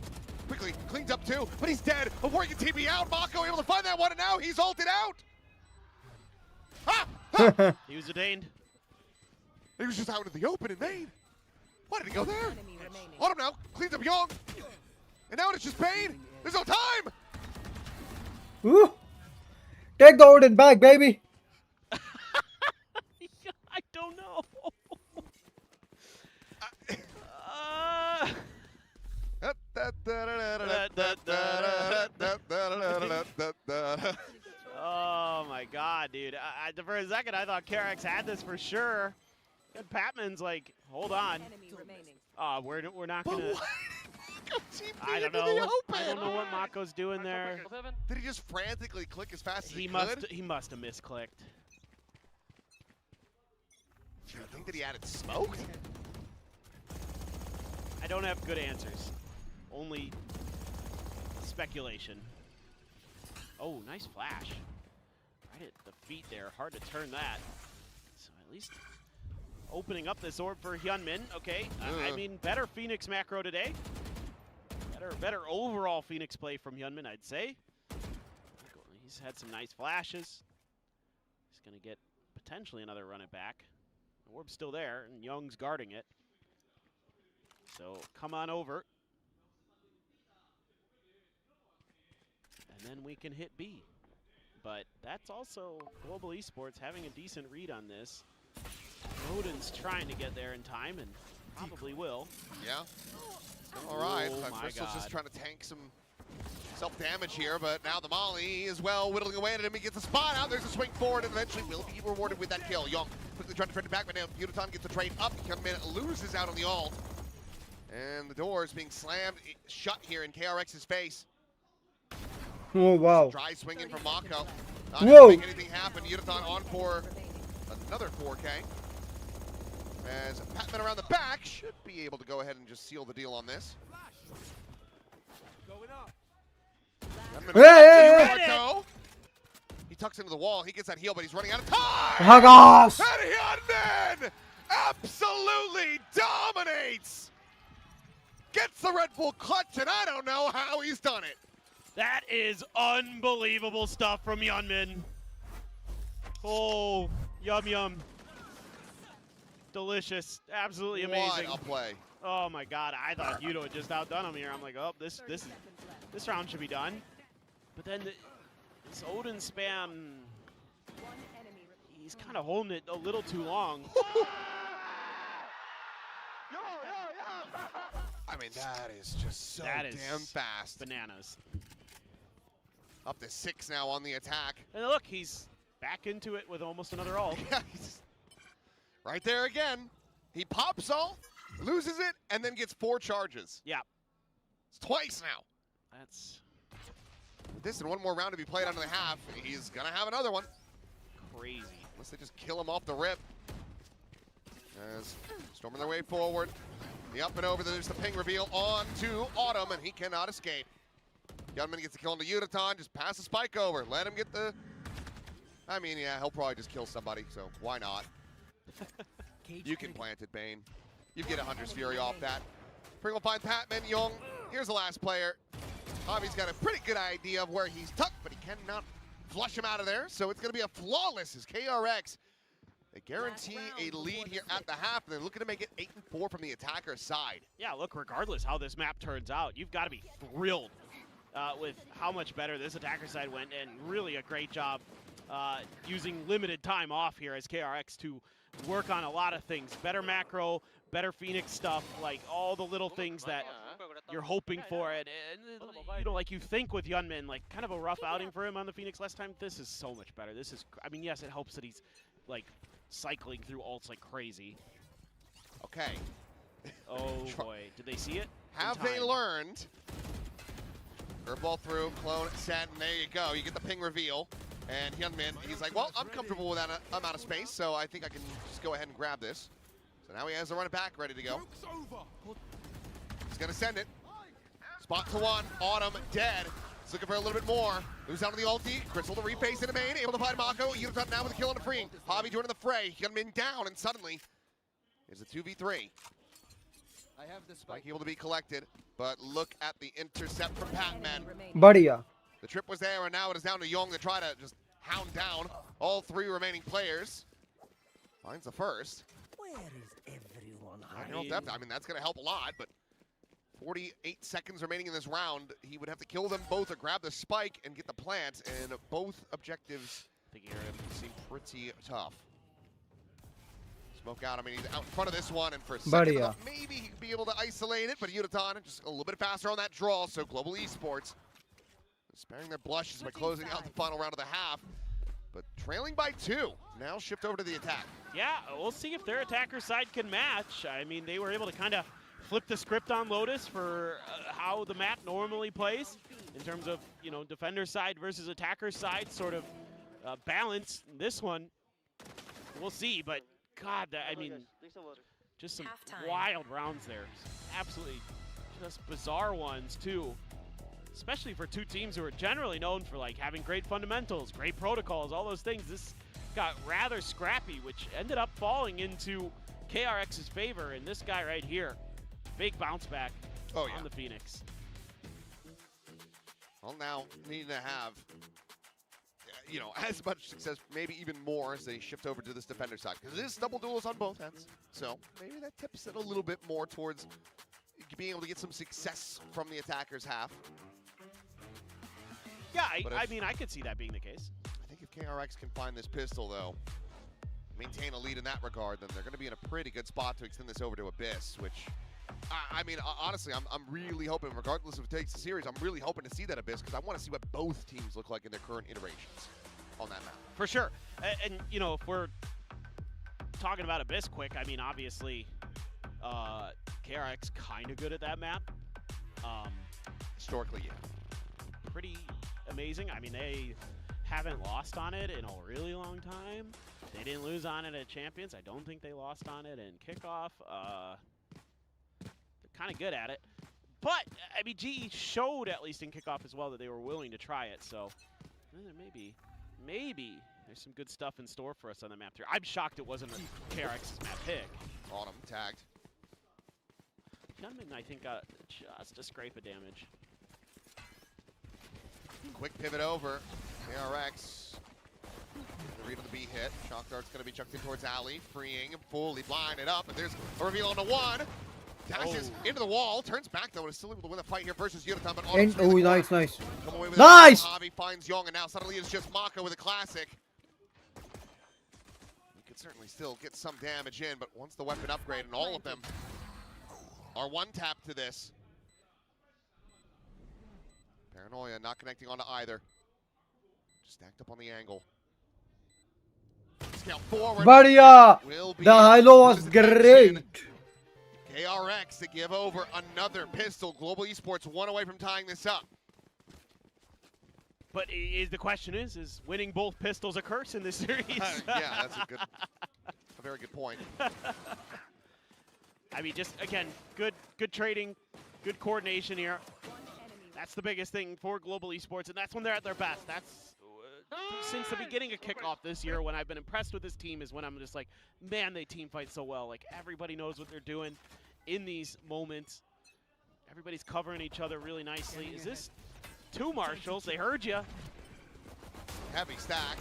Quickly cleans up 2, but he's dead. Avoiding TP out. Mako able to find that one, and now he's ulted out. He was detained. He was just out in the open in main. Why did he go there? On him now. Cleans up Young. And now it's just Bane. There's no time. Woo. Take the Odin back, baby. I don't know. Oh my God, dude! For a second, I thought KRX had this for sure. And Patman's like, hold on. We're not gonna. I don't know. I don't know what Mako's doing there. Did he just frantically click as fast as he could? He must have misclicked. Do you think that he added smoke? I don't have good answers. Only speculation. Oh, nice flash. Right at the feet there. Hard to turn that. So at least opening up this orb for Hyunmin. Okay, I mean, better Phoenix macro today. Better overall Phoenix play from Hyunmin, I'd say. He's had some nice flashes. He's going to get potentially another run it back. The orb's still there, and Young's guarding it. So come on over. And then we can hit B. But that's also Global Esports having a decent read on this. Odin's trying to get there in time and probably will. Yeah. All right. Oh my Crystal's God. just trying to tank some self-damage here, but now the Molly as well whittling away at him. He gets the spot out. There's a swing forward, and eventually will be rewarded with that kill. Young quickly trying to trade it back, but now Yudotan gets the trade up. Hyunmin loses out on the ult. And the door is being slammed shut here in KRX's face. Oh, wow. Dry swinging from Mako. Not Whoa. able to make anything happen. Yuraton on for another 4K. As Patman around the back should be able to go ahead and just seal the deal on this. Hey! He tucks into the wall. He gets that heal, but he's running out of time. Oh, gosh. And Hyunmin absolutely dominates. Gets the Red Bull clutch, and I don't know how he's done it. That is unbelievable stuff from Hyunmin. Oh, yum yum. Delicious, absolutely amazing. What a play. Oh my God, I thought Yudo had just outdone him here. I'm like, oh, this round should be done. But then this Odin spam, he's kind of holding it a little too long. I mean, that is just so damn fast. Bananas. Up to 6 now on the attack. And look, he's back into it with almost another ult. Yeah, he's right there again. He pops ult, loses it, and then gets 4 charges. Yeah. It's twice now. That's With this and one more round to be played under the half, he's gonna have another one. crazy. Unless they just kill him off the rip. As storming their way forward. The up and over, there's the ping reveal on to Autumn, and he cannot escape. Hyunmin gets the kill into Yuraton, just pass the spike over. Let him get the... I mean, yeah, he'll probably just kill somebody, so why not? You can plant it, Bane. You get a Hunter's Fury off that. Pring will find Patman Young. Here's the last player. Javi's got a pretty good idea of where he's tucked, but he cannot flush him out of there, so it's going to be a flawless as KRX. They guarantee a lead here at the half, and they're looking to make it 8-4 from the attacker's side. Yeah, look, regardless how this map turns out, you've got to be thrilled with how much better this attacker side went, and really a great job using limited time off here as KRX to work on a lot of things. Better macro, better Phoenix stuff, like all the little things that you're hoping for. And you know, like you think with Hyunmin, like kind of a rough outing for him on the Phoenix last time. This is so much better. This is, I mean, yes, it helps that he's like cycling through ults like crazy. Okay. Oh boy, did they see it? Have they learned? Curveball through, clone, set, and there you go. You get the ping reveal. And Hyunmin, he's like, well, I'm comfortable with that amount of space, so I think I can just go ahead and grab this. So now he has the run it back ready to go. He's going to send it. Spot to 1. Autumn dead. He's looking for a little bit more. Moves down to the ulti. Crystal to reface in the main. Able to find Mako. Yuraton now with a kill on the freeing. Javi joining the fray. Hyunmin down, and suddenly is a 2v3. I have the spike able to be collected, but look at the intercept from Patman. Badhiya. The trip was there, and now it is down to Young to try to just hound down all 3 remaining players. Finds the first. Where is everyone? I mean, that's going to help a lot, but 48 seconds remaining in this round. He would have to kill them both or grab the spike and get the plant, and both objectives seem pretty tough. Smoke out, I mean, he's out in front of this one, and for a second, maybe he could be able to isolate it, but Yuraton just a little bit faster on that draw, so Global Esports sparing their blushes by closing out the final round of the half, but trailing by 2. Now shift over to the attack. Yeah, we'll see if their attacker side can match. I mean, they were able to kind of flip the script on Lotus for how the map normally plays in terms of, you know, defender side versus attacker side sort of balance. This one, we'll see, but God, I mean, just some wild rounds there. Absolutely just bizarre ones, too. Especially for 2 teams who are generally known for like having great fundamentals, great protocols, all those things. This got rather scrappy, which ended up falling into KRX's favor. And this guy right here, big bounce back on the Phoenix. Well, now needing to have, you know, as much success, maybe even more as they shift over to this defender side. Because it is double duels on both ends. So maybe that tips it a little bit more towards being able to get some success from the attacker's half. Yeah, I mean, I could see that being the case. I think if KRX can find this pistol, though, maintain a lead in that regard, then they're going to be in a pretty good spot to extend this over to Abyss, which, I mean, honestly, I'm really hoping, regardless if it takes the series, I'm really hoping to see that Abyss, because I want to see what both teams look like in their current iterations on that map. For sure. And you know, if we're talking about Abyss quick, I mean, obviously, KRX kind of good at that map. Historically, yeah. Pretty amazing. I mean, they haven't lost on it in a really long time. They didn't lose on it at Champions. I don't think they lost on it in Kickoff. They're kind of good at it. But, I mean, GE showed, at least in Kickoff as well, that they were willing to try it. So, maybe there's some good stuff in store for us on the map 3. I'm shocked it wasn't a KRX's map pick. On him, tagged. Gunman, I think, got just a scrape of damage. Quick pivot over. PRX. The read on the B hit. Shock dart's going to be chucked in towards Ali. Freeing him, fully blinded up. And there's a reveal on the 1. Dashes into the wall. Turns back, though, and is still able to win the fight here versus Yunaton. But nice. Come away with Nice! Javi finds Young, and now suddenly it's just Maka with a classic. He could certainly still get some damage in, but once the weapon upgrade, and all of them are one tap to this. Paranoia not connecting onto either. Just stacked up on the angle. Scale forward. बढ़िया. The hilo was great. KRX to give over another pistol. Global Esports 1 away from tying this up. But the question is winning both pistols a curse in this series? Yeah, that's a very good point. I mean, just again, good trading, good coordination here. That's the biggest thing for Global Esports, and that's when they're at their best. That's since the beginning of Kickoff this year, when I've been impressed with this team, is when I'm just like, man, they team fight so well. Like, everybody knows what they're doing in these moments. Everybody's covering each other really nicely. Is this 2 Marshals? They heard you. Heavy stack.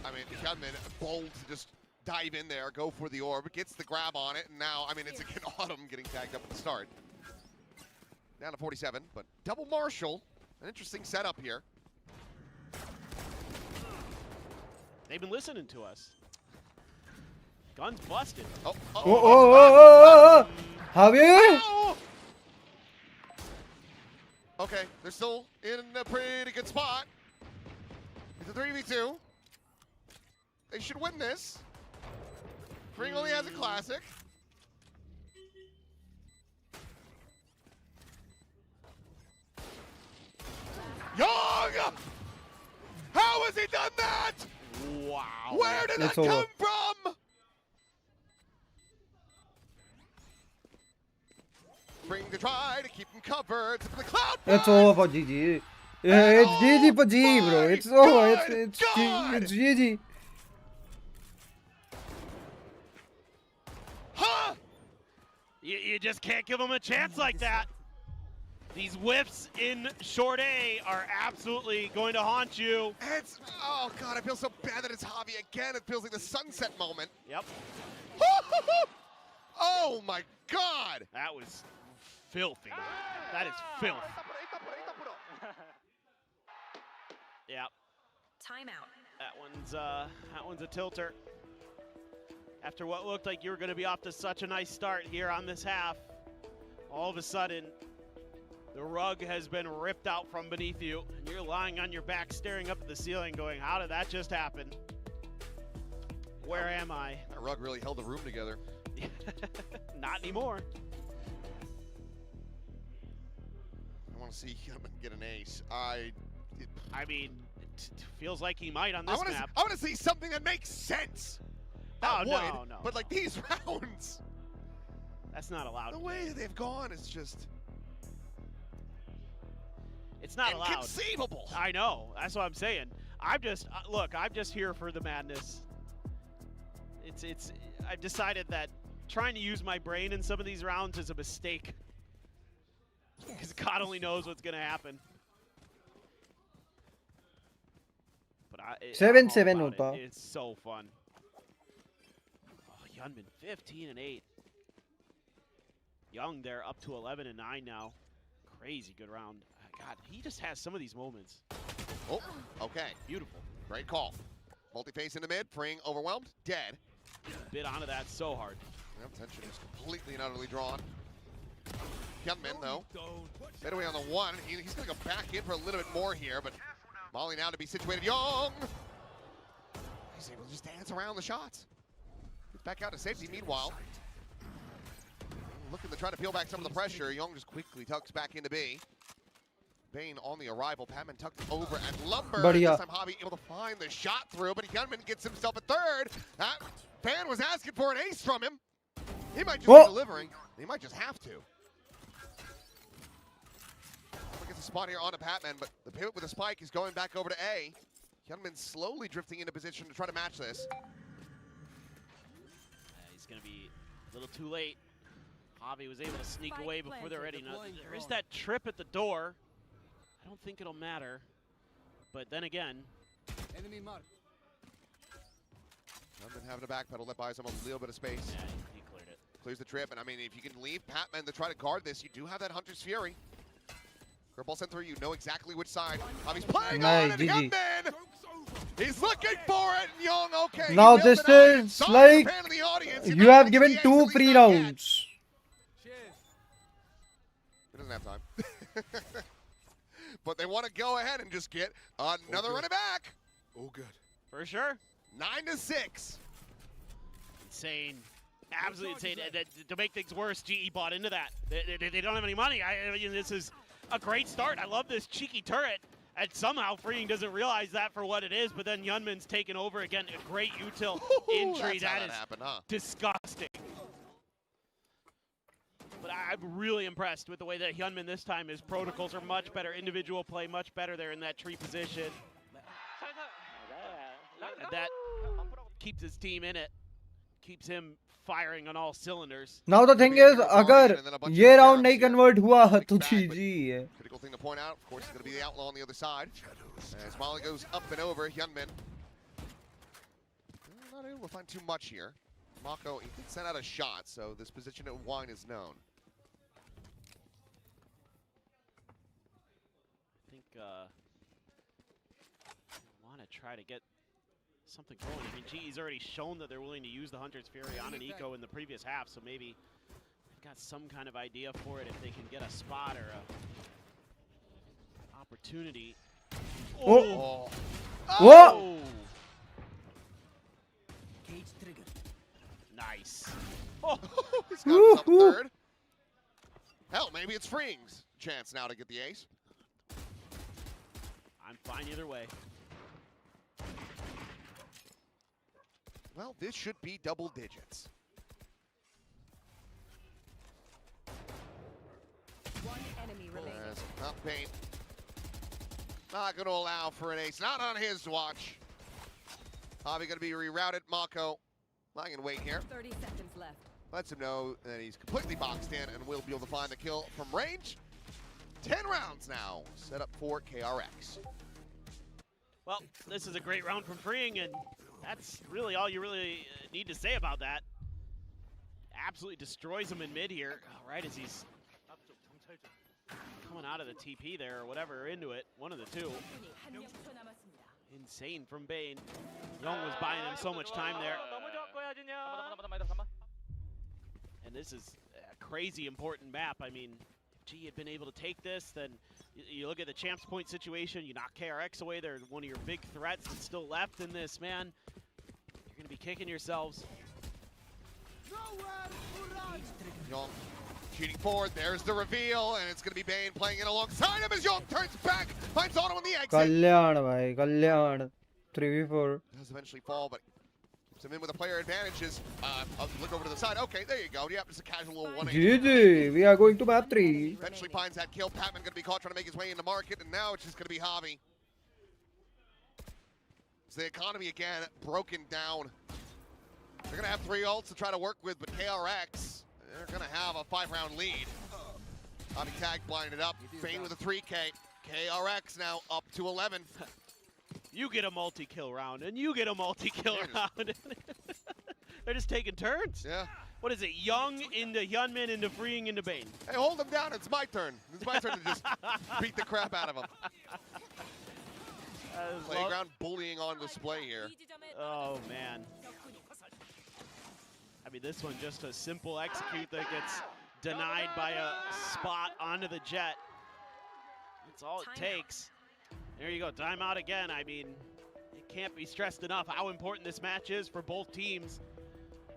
I mean, Gunman bold to just dive in there, go for the orb, gets the grab on it, and now, I mean, it's again Autumn getting tagged up at the start. Down to 47, but double Marshal, an interesting setup here. They've been listening to us. Guns busted. Javier? Okay, they're still in a pretty good spot. It's a 3v2. They should win this. Fring only has a classic. Young! How has he done that? Wow. Where did that come from? Fring to try to keep him covered. The cloud. It's over for GG. Yeah, it's GG for G, bro. It's over. It's GG. Huh? You just can't give them a chance like that. These whiffs in short A are absolutely going to haunt you. It's, oh God, I feel so bad that it's Javi again. It feels like the sunset moment. Yep. Oh my God. That was filthy. That is filth. Yep. Timeout. That one's a tilter. After what looked like you were going to be off to such a nice start here on this half, all of a sudden, the rug has been ripped out from beneath you, and you're lying on your back staring up at the ceiling going, how did that just happen? Where am I? That rug really held the room together. Not anymore. I want to see him get an ace. I mean, it feels like he might on this map. I want to see something that makes sense. Oh, no. No. But like these rounds. That's not allowed. The way they've gone is just... It's not allowed. Inconceivable. I know. That's what I'm saying. I'm just look. I'm just here for the madness. It's. I've decided that trying to use my brain in some of these rounds is a mistake. Because God only knows what's gonna happen. But 7-7 होता. It's so fun. Oh, Yunmin 15-8. Young there up to 11-9 now. Crazy good round. God, he just has some of these moments. Oh, okay. Beautiful. Great call. Multi-face in the mid. Fring overwhelmed. Dead. Bit onto that so hard. Yep, tension is completely and utterly drawn. Gunman, though. Midway on the 1. He's going to go back in for a little bit more here, but Molly now to be situated. Young! He's able to just dance around the shots. Gets back out to safety. Meanwhile, looking to try to peel back some of the pressure. Young just quickly tucks back into B. Bane on the arrival. Patman tucked over at Lumber. This time Hobby able to find the shot through, but Gunman gets himself a third. That fan was asking for an ace from him. He might just be delivering. He might just have to. Gets a spot here on a Patman, but the pivot with a spike is going back over to A. Gunman slowly drifting into position to try to match this. He's going to be a little too late. Javi was able to sneak away before they're ready. Now, there is that trip at the door. I don't think it'll matter. But then again. Enemy mark. Gunman having a backpedal that buys him a little bit of space. Yeah, he cleared it. Clears the trip, and I mean, if you can leave Patman to try to guard this, you do have that Hunter's Fury. Curveball sent through, you know exactly which side. Javi's playing on, and Gunman! He's looking for it, and Young, okay. Now this is like, you have given 2 free rounds. He doesn't have time. But they want to go ahead and just get another running back. Oh, good. For sure. 9-6. Insane. Absolutely insane. To make things worse, GE bought into that. They don't have any money. I mean, this is a great start. I love this cheeky turret. And somehow Freeing doesn't realize that for what it is, but then Yunman's taken over again. A great util entry. That is happened, huh? disgusting. But I'm really impressed with the way that Hyunmin this time, his protocols are much better, individual play much better there in that tree position. And that keeps his team in it, keeps him firing on all cylinders. Now the thing is, अगर ये round नहीं convert हुआ तो GG है. Critical thing to point out, of course, is going to be the outlaw on the other side. As Molly goes up and over, Hyunmin not able to find too much here. Mako, he did send out a shot, so this position at wine is known. I think want to try to get something going. I mean, GE's already shown that they're willing to use the Hunter's Fury on an eco in the previous half, so maybe they've got some kind of idea for it if they can get a spot or a opportunity. Oh! Oh! Cage trigger. Nice. Oh, he's got himself a third. Hell, maybe it's Freeing's chance now to get the ace. I'm fine either way. Well, this should be double digits. One enemy remaining. Not Bane. Not going to allow for an ace. Not on his watch. Javi going to be rerouted. Mako lying in wait here. 30 seconds left. Lets him know that he's completely boxed in and will be able to find the kill from range. 10 rounds now set up for KRX. Well, this is a great round from Freeing, and that's really all you really need to say about that. Absolutely destroys him in mid here, right as he's coming out of the TP there or whatever, into it. One of the two. Insane from Bane. Young was buying him so much time there. And this is a crazy important map. I mean, if G had been able to take this, then you look at the champs point situation, you knock KRX away, they're one of your big threats that's still left in this, man. You're gonna be kicking yourselves. Young shooting forward, there's the reveal, and it's gonna be Bane playing it alongside him as Young turns back, finds Auto on the exit. Kalyan bhai, Kalyan. 3v4. Does eventually fall, but keeps him in with a player advantages. Look over to the side. Okay, there you go. Yep, just a casual little 180. GG, we are going to map 3. Eventually finds that kill. Patman gonna be caught trying to make his way into market, and now it's just gonna be Javi. It's the economy again, broken down. They're gonna have 3 ults to try to work with, but KRX, they're gonna have a 5-round lead. Javi tag blinded up. Bane with a 3K. KRX now up to 11. You get a multi-kill round, and you get a multi-kill round. They're just taking turns. Yeah. What is it? Young into Hyunmin into Freeing into Bane. Hey, hold him down. It's my turn. It's my turn to just beat the crap out of him. Playground bullying on display here. Oh, man. I mean, this one just a simple execute that gets denied by a spot onto the jet. That's all it takes. There you go, timeout again. I mean, it can't be stressed enough how important this match is for both teams.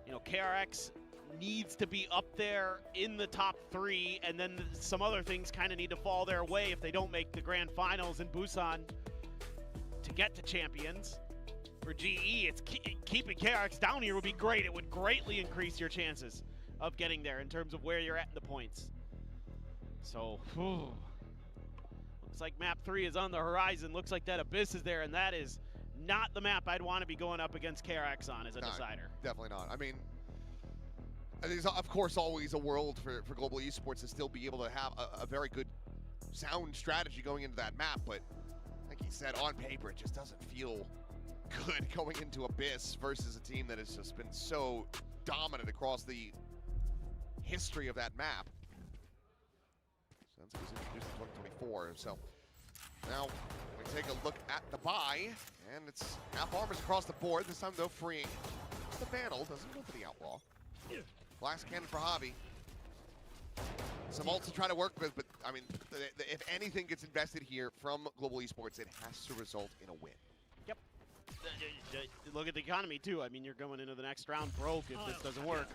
You know, KRX needs to be up there in the top 3, and then some other things kind of need to fall their way if they don't make the grand finals in Busan to get to champions. For GE, it's keeping KRX down here would be great. It would greatly increase your chances of getting there in terms of where you're at in the points. So, looks like map 3 is on the horizon. Looks like that Abyss is there, and that is not the map I'd want to be going up against KRX on as a decider. Definitely not. I mean, there's of course always a world for global esports to still be able to have a very good, sound strategy going into that map, but like he said, on paper it just doesn't feel good going into Abyss versus a team that has just been so dominant across the history of that map. Since it was introduced in 2024, so now we take a look at the buy, and it's half armors across the board. This time though, freeing the Vandal, doesn't go for the Outlaw. Glass cannon for Javi. Some ults to try to work with, but I mean, if anything gets invested here from global esports, it has to result in a win. Yep. Look at the economy too. I mean, you're going into the next round broke if this doesn't work.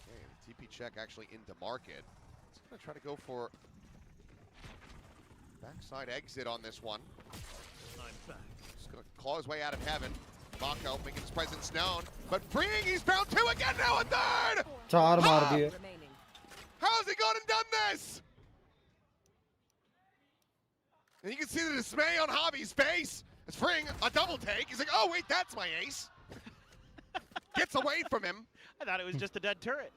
Okay, TP check actually into market. He's gonna try to go for backside exit on this one. He's gonna claw his way out of heaven. Mako making his presence known, but freeing, he's found 2 again, now a third! 4 मार दिए. How's he gone and done this? And you can see the dismay on Javi's face. It's freeing a double take. He's like, oh wait, that's my ace. Gets away from him. I thought it was just a dead turret.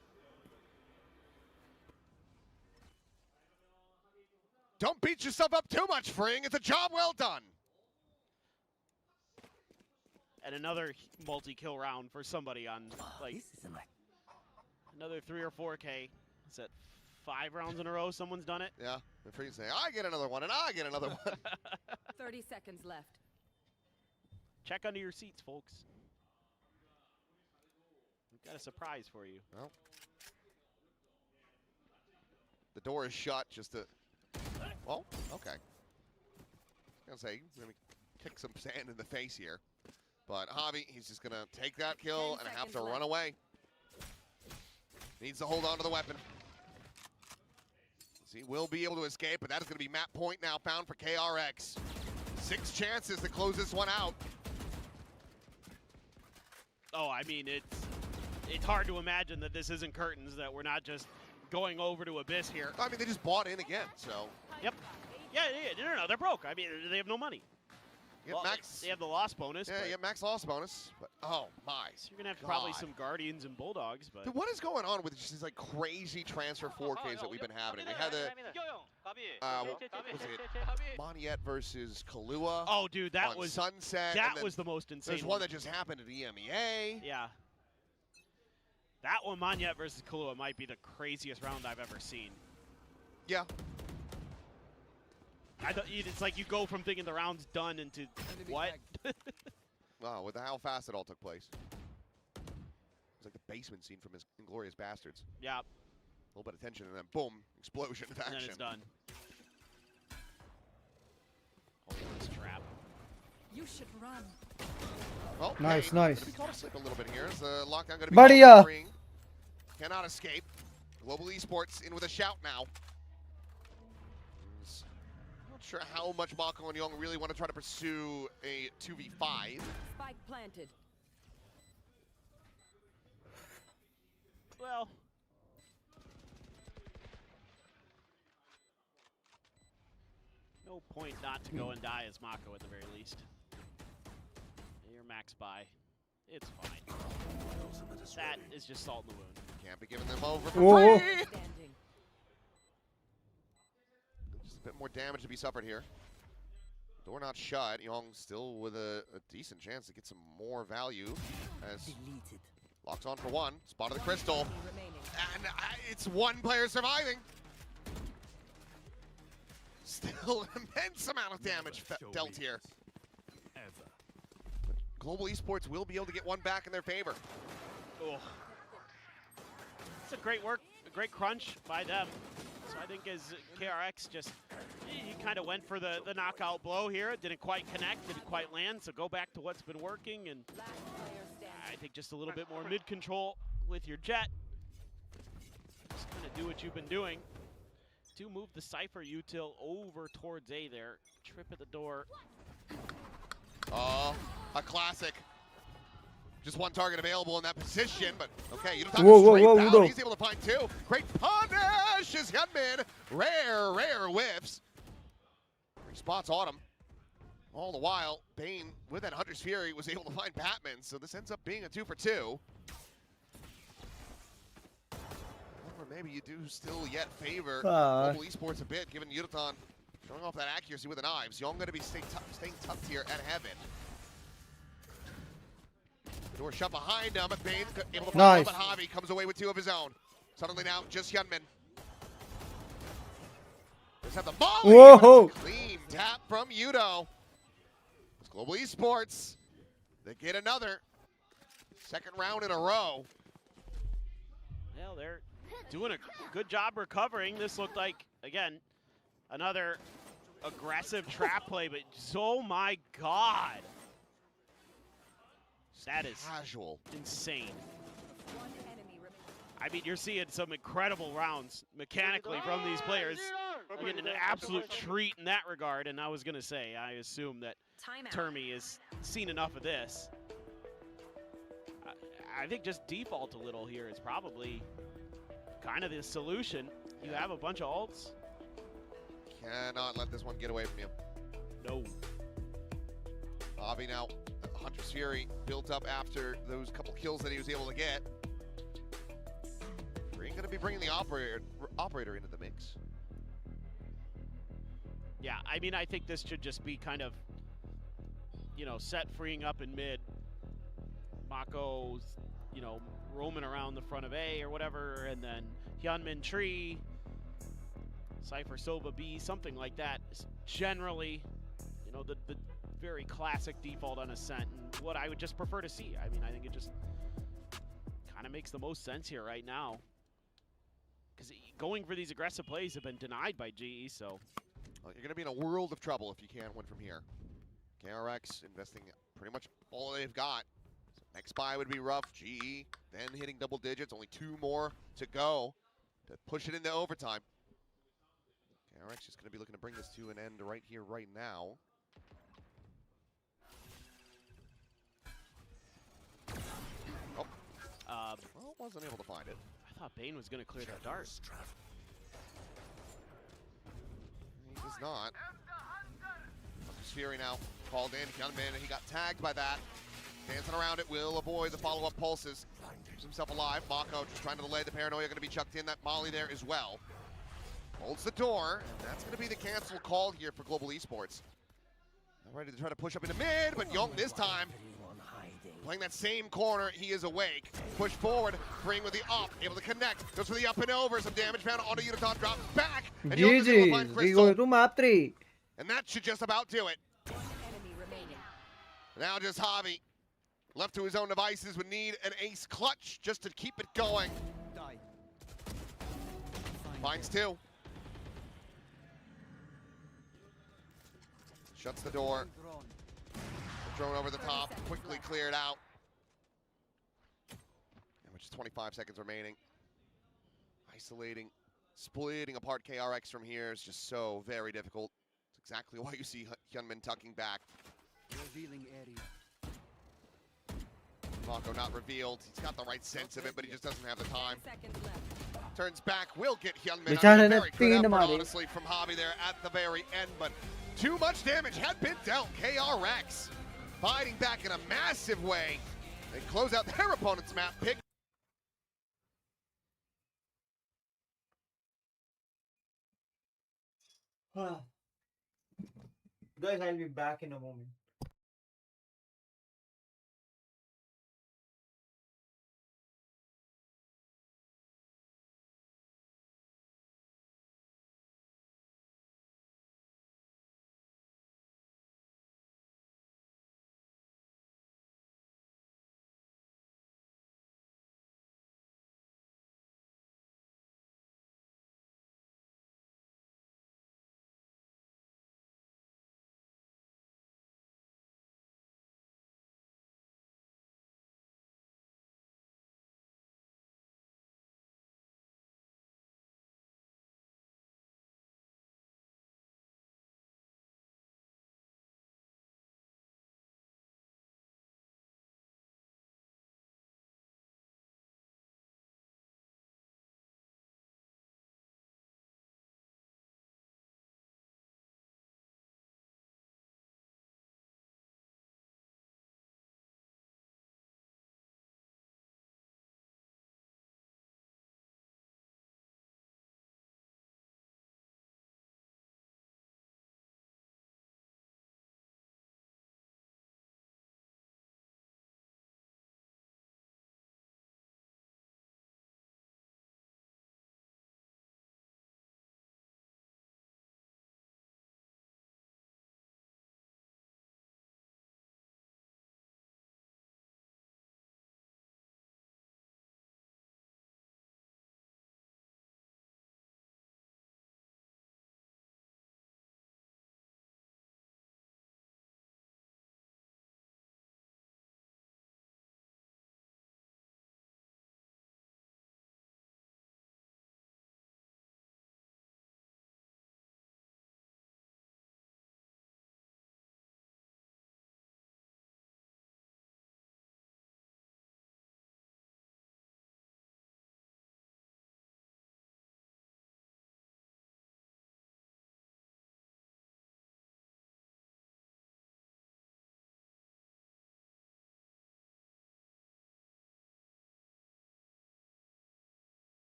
Don't beat yourself up too much, freeing. It's a job well done. And another multi-kill round for somebody on, like, another 3 or 4K. Is that 5 rounds in a row someone's done it? Yeah, the freeing say, I get another one, and I get another one. 30 seconds left. Check under your seats, folks. We've got a surprise for you. Well, the door is shut just to, well, okay. I was gonna say, we're gonna kick some sand in the face here. But Javi, he's just gonna take that kill and have to run away. Needs to hold on to the weapon. He will be able to escape, but that is gonna be map point now found for KRX. 6 chances to close this one out. Oh, I mean, it's hard to imagine that this isn't curtains, that we're not just going over to Abyss here. I mean, they just bought in again, so. Yep. Yeah, no, they're broke. I mean, they have no money. Well, max, they have the loss bonus. Yeah, you have max loss bonus, but oh my. So you're gonna have probably some Guardians and Bulldogs, but. Dude, what is going on with just these like crazy transfer 4Ks that we've been having? We had the, what was it? Moniette versus Kahlua. Oh, dude, that was Sunset. That was the most insane. There's one that just happened at EMEA. Yeah. That one, Moniette versus Kahlua, might be the craziest round I've ever seen. Yeah. It's like you go from thinking the round's done into what? Wow, with how fast it all took place. It's like the basement scene from his Inglourious Bastards. Yeah. A little bit of tension and then boom, explosion of action. And then it's done. Oh, this trap. You should run. Well, Nice, hey, nice. Gonna be caught asleep a little bit here. Is the lockdown gonna be Badhiya. free? Cannot escape. Global Esports in with a shout now. Not sure how much Mako and Young really want to try to pursue a 2v5. Spike planted. Well. No point not to go and die as Mako at the very least. You're max buy. It's fine. That is just salt in the wound. Can't be giving them over for Whoa. free. Just a bit more damage to be suffered here. Door not shut. Young still with a decent chance to get some more value as locks on for one. Spot of the crystal. And it's one player surviving. Still an immense amount of damage dealt here. Global Esports will be able to get one back in their favor. Oh. It's a great work, a great crunch by them. So I think as KRX just, he kind of went for the knockout blow here. It didn't quite connect, didn't quite land. So go back to what's been working. And I think just a little bit more mid-control with your Jet. Just kind of do what you've been doing. Do move the Cypher util over towards A there. Trip at the door. Oh, a classic. Just one target available in that position, but okay, you don't Whoa, straight Udo. down. He's able to find two. Great punish is Hyunmin. Rare whiffs. Spots on him. All the while, Bane, with that Hunter's Fury, was able to find Batman, so this ends up being a 2 for 2. Or maybe you do still yet favor Global Esports a bit, given Yudotan showing off that accuracy with the knives. Young going to be staying tucked here at Heaven. The door shut behind him, but Bane's able to find him, but Javi comes away with two of his own. Suddenly now, just Hyunmin. Let's have the volley. Whoa! Clean tap from Yudo. It's Global Esports. They get another second round in a row. Well, they're doing a good job recovering. This looked like, again, another aggressive trap play, but oh my God. That is casual. Insane. I mean, you're seeing some incredible rounds mechanically from these players. We're getting an absolute treat in that regard, and I was going to say, I assume that Termi has seen enough of this. I think just default a little here is probably kind of the solution. You have a bunch of ults. Cannot let this one get away from you. No. Avi now, Hunter's Fury built up after those couple kills that he was able to get. Green going to be bringing the operator into the mix. Yeah, I mean, I think this should just be kind of, you know, set freeing up in mid. Mako's, you know, roaming around the front of A or whatever, and then Hyunmin Tree, Cypher Sova B, something like that. Is generally, you know, the very classic default on Ascent, and what I would just prefer to see. I mean, I think it just kind of makes the most sense here right now. Because going for these aggressive plays have been denied by GE, so. Well, you're going to be in a world of trouble if you can't win from here. PRX investing pretty much all they've got. So next buy would be rough. GE then hitting double digits. Only 2 more to go to push it into overtime. PRX is going to be looking to bring this to an end right here, right now. Well, wasn't able to find it. I thought Bane was going to clear that dart. He does not. Hunter's Fury now called in. Hyunmin, he got tagged by that. Dancing around it, will avoid the follow-up pulses. Keeps himself alive. Mako just trying to delay the paranoia, going to be chucked in. That Molly there as well. Holds the door, and that's going to be the cancel call here for Global Esports. Now ready to try to push up into mid, but Young this time playing that same corner, he is awake. Push forward, bring with the up, able to connect, goes for the up and over, some damage found onto Yudotan, drops back, and Young is able to find GG, we Crystal. go to map 3. And that should just about do it. Now just Javi, left to his own devices, would need an ace clutch just to keep it going. Finds 2. Shuts the door. Drone over the top, quickly cleared out. And with just 25 seconds remaining. Isolating, splitting apart KRX from here is just so very difficult. It's exactly why you see Hyunmin tucking back. Revealing area. Mako not revealed. He's got the right sense of it, but he just doesn't have the time. Turns back, will get Hyunmin. Very good effort, honestly, from Javi there at the very end, but too much damage had been dealt. KRX fighting back in a massive way. They close out their opponent's map pick. Guys, I'll be back in a moment.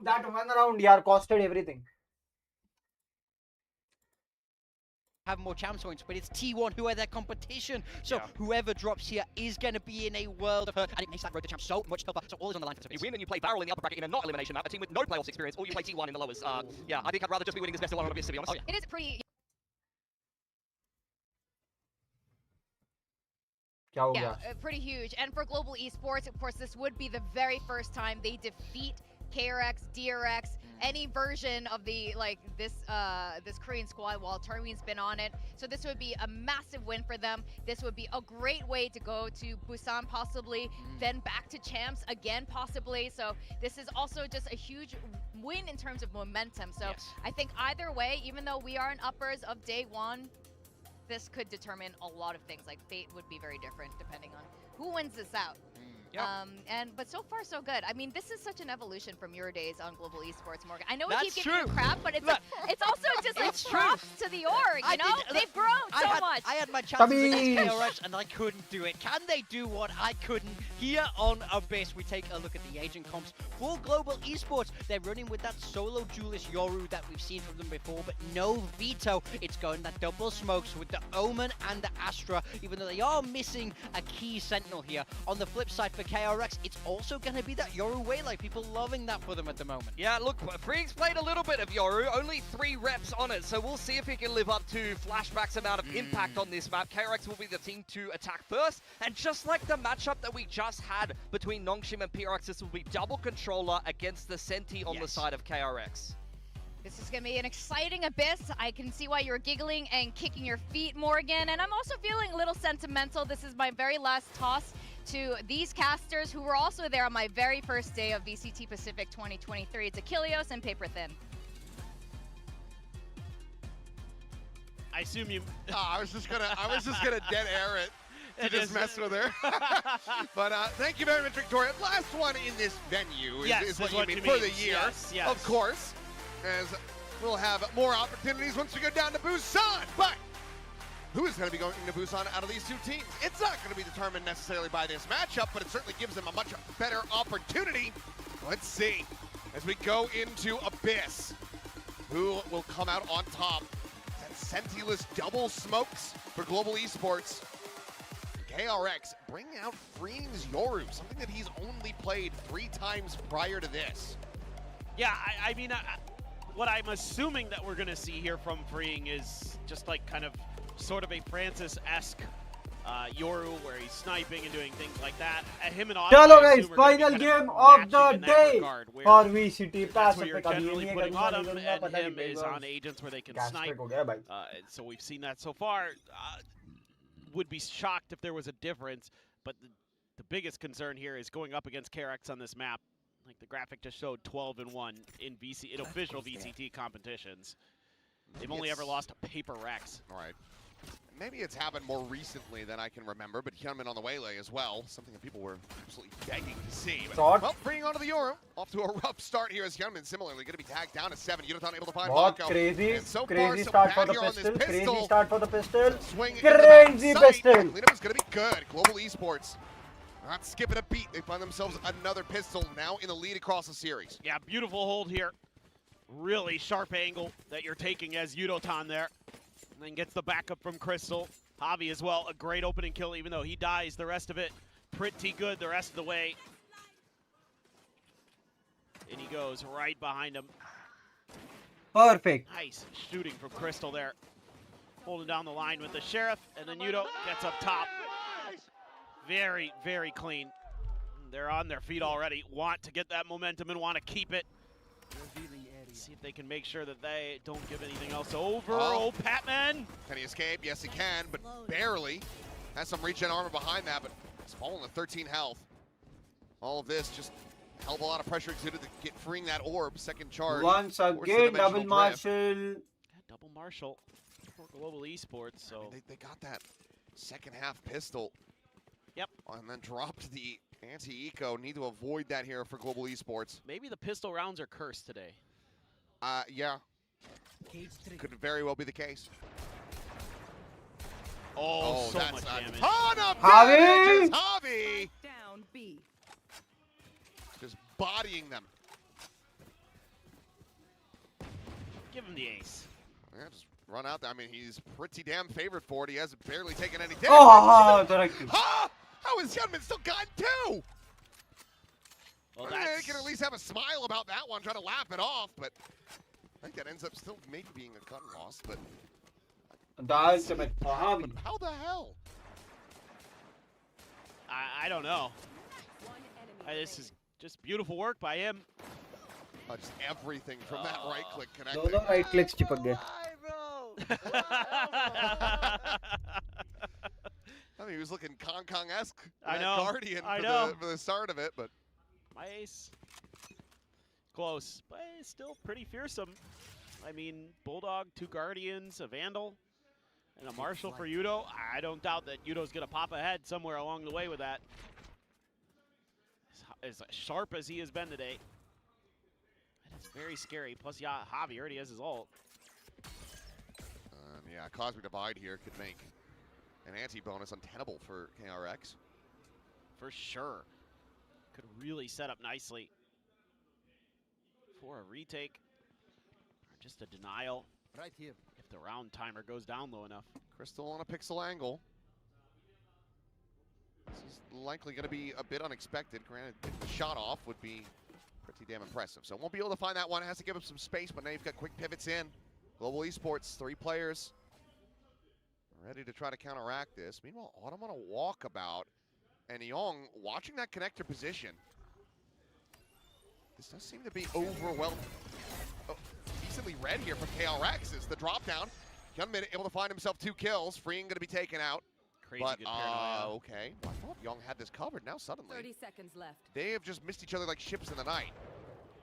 that one round, yaar, costed everything. Have more champs points, but it's T1 who are their competition. So whoever drops here is going to be in a world of hurt, and it makes that road to champs so much tougher. So all is on the line for You win and you play barrel in the upper bracket in a not elimination map, a team with no playoffs experience, or you play T1 in the lowest. Yeah, I think I'd rather just be winning this best of 1 on Abyss, to be honest. It is pretty. Yeah, pretty huge. And for Global Esports, of course, this would be the very first time they defeat KRX, DRX, any version of the this Korean squad while Terween's been on it. So this would be a massive win for them. This would be a great way to go to Busan possibly, then back to champs again possibly. So this is also just a huge win in terms of momentum. So I think either way, even though we are in uppers of day one, this could determine a lot of things. Like fate would be very different depending on who wins this out. But so far so good. I mean, this is such an evolution from your days on Global Esports, Morgan. I know we keep giving you crap, but it's also just like props to the org, you know? They've grown so much. I had my chances against KRX and I couldn't do it. Can they do what I couldn't? Here on Abyss, we take a look at the agent comps for Global Esports. They're running with that solo duelist Yoru that we've seen from them before, but no veto. It's going that double smokes with the Omen and the Astra, even though they are missing a key sentinel here. On the flip side, for KRX, it's also going to be that Yoru Waylay. People loving that for them at the moment. Yeah, look, Freak's played a little bit of Yoru, only 3 reps on it, so we'll see if he can live up to Flashback's amount of impact on this map. KRX will be the team to attack first, and just like the matchup that we just had between Nongshim and PRX, this will be double controller against the Senti on the side of KRX. This is going to be an exciting Abyss. I can see why you're giggling and kicking your feet, Morgan, and I'm also feeling a little sentimental. This is my very last toss to these casters who were also there on my very first day of VCT Pacific 2023. It's Achilleos and Paper Thin. I assume you. I was just gonna dead air it to just mess with her. But thank you very much, Victoria. Last one in this venue is what you mean for the year, of course, as we'll have more opportunities once we go down to Busan. But who is going to be going to Busan out of these two teams? It's not going to be determined necessarily by this matchup, but it certainly gives them a much better opportunity. Let's see, as we go into Abyss, who will come out on top? That Sentineless double smokes for Global Esports. KRX bringing out Freeing's Yoru, something that he's only played 3 times prior to this. Yeah, I mean, what I'm assuming that we're going to see here from Freeing is just like kind of sort of a Francis-esque Yoru, where he's sniping and doing things like that. Him and Chalo guys, final game of the day for VCT Pacific. Generally putting Autumn and him is on agents where they can snipe. So we've seen that so far. Would be shocked if there was a difference, but the biggest concern here is going up against KRX on this map. Like the graphic just showed 12-1 in official VCT competitions. They've only ever lost to Paper Rex. Right. Maybe it's happened more recently than I can remember, but Hyunmin on the Waylay as well, something that people were absolutely begging to see. But, well, Freeing onto the Yoru, off to a rough start here as Hyunmin similarly going to be tagged down to 7. Yudotan able to find Marco. Crazy, so crazy far, start for the pistol. crazy start for the pistol. Swing Crazy pistol. Cleanup is going to be good. Global Esports not skipping a beat. They find themselves another pistol now in the lead across the series. Yeah, beautiful hold here. Really sharp angle that you're taking as Yudotan there. And then gets the backup from Crystal. Javi as well, a great opening kill, even though he dies. The rest of it, pretty good the rest of the way. And he goes right behind him. Perfect. Nice shooting from Crystal there. Holding down the line with the Sheriff, and then Yudo gets up top. Very, very clean. They're on their feet already. Want to get that momentum and want to keep it. See if they can make sure that they don't give anything else over. Oh, Patman! Can he escape? Yes, he can, but barely. Has some regen armor behind that, but he's fallen to 13 health. All of this just a hell of a lot of pressure exuded to get freeing that orb. Second charge. Once again, double Marshall. Yeah, double Marshall for Global Esports. So I mean, they got that second half pistol. Yep. And then dropped the anti-eco. Need to avoid that here for Global Esports. Maybe the pistol rounds are cursed today. Yeah. Could very well be the case. Oh, so that's much a damage. ton of Javi! damage. Javi! Down B. Just bodying them. Give him the ace. Yeah, just run out there. I mean, he's pretty damn favored for it. He has barely taken any damage. Oh, direct. Huh? How is Yunmin still gotten two? Well, They can at least have a smile about that one, try to laugh it off, but I think that ends up still maybe being a gun loss, but how the hell? I don't know. This is just beautiful work by him. Just everything from that right click connecting. दोनों right clicks चिपक गए. I mean, he was looking Kong-Kong-esque. I know. Guardian for the start of it, but My ace. Close, but it's still pretty fearsome. I mean, Bulldog, 2 Guardians, a Vandal, and a Marshal for Yudo. I don't doubt that Yudo's going to pop ahead somewhere along the way with that. As sharp as he has been today. That is very scary. Plus, yeah, Javi already has his ult. yeah, Cosmic Divide here could make an anti-bonus untenable for KRX. For sure. Could really set up nicely for a retake. Or just a denial. Right here. If the round timer goes down low enough. Crystal on a pixel angle. This is likely going to be a bit unexpected. Granted, the shot off would be pretty damn impressive. So won't be able to find that one. Has to give him some space, but now you've got quick pivots in. Global Esports, 3 players. Ready to try to counteract this. Meanwhile, Autumn on a walkabout. And Young watching that connector position. This does seem to be overwhelmed. Oh, decently read here from KRX is the drop down. Yunmin able to find himself 2 kills. Freeing going to be taken out. Crazy But, good paranoia. okay. I thought Young had this covered. Now suddenly, 30 seconds left. they have just missed each other like ships in the night.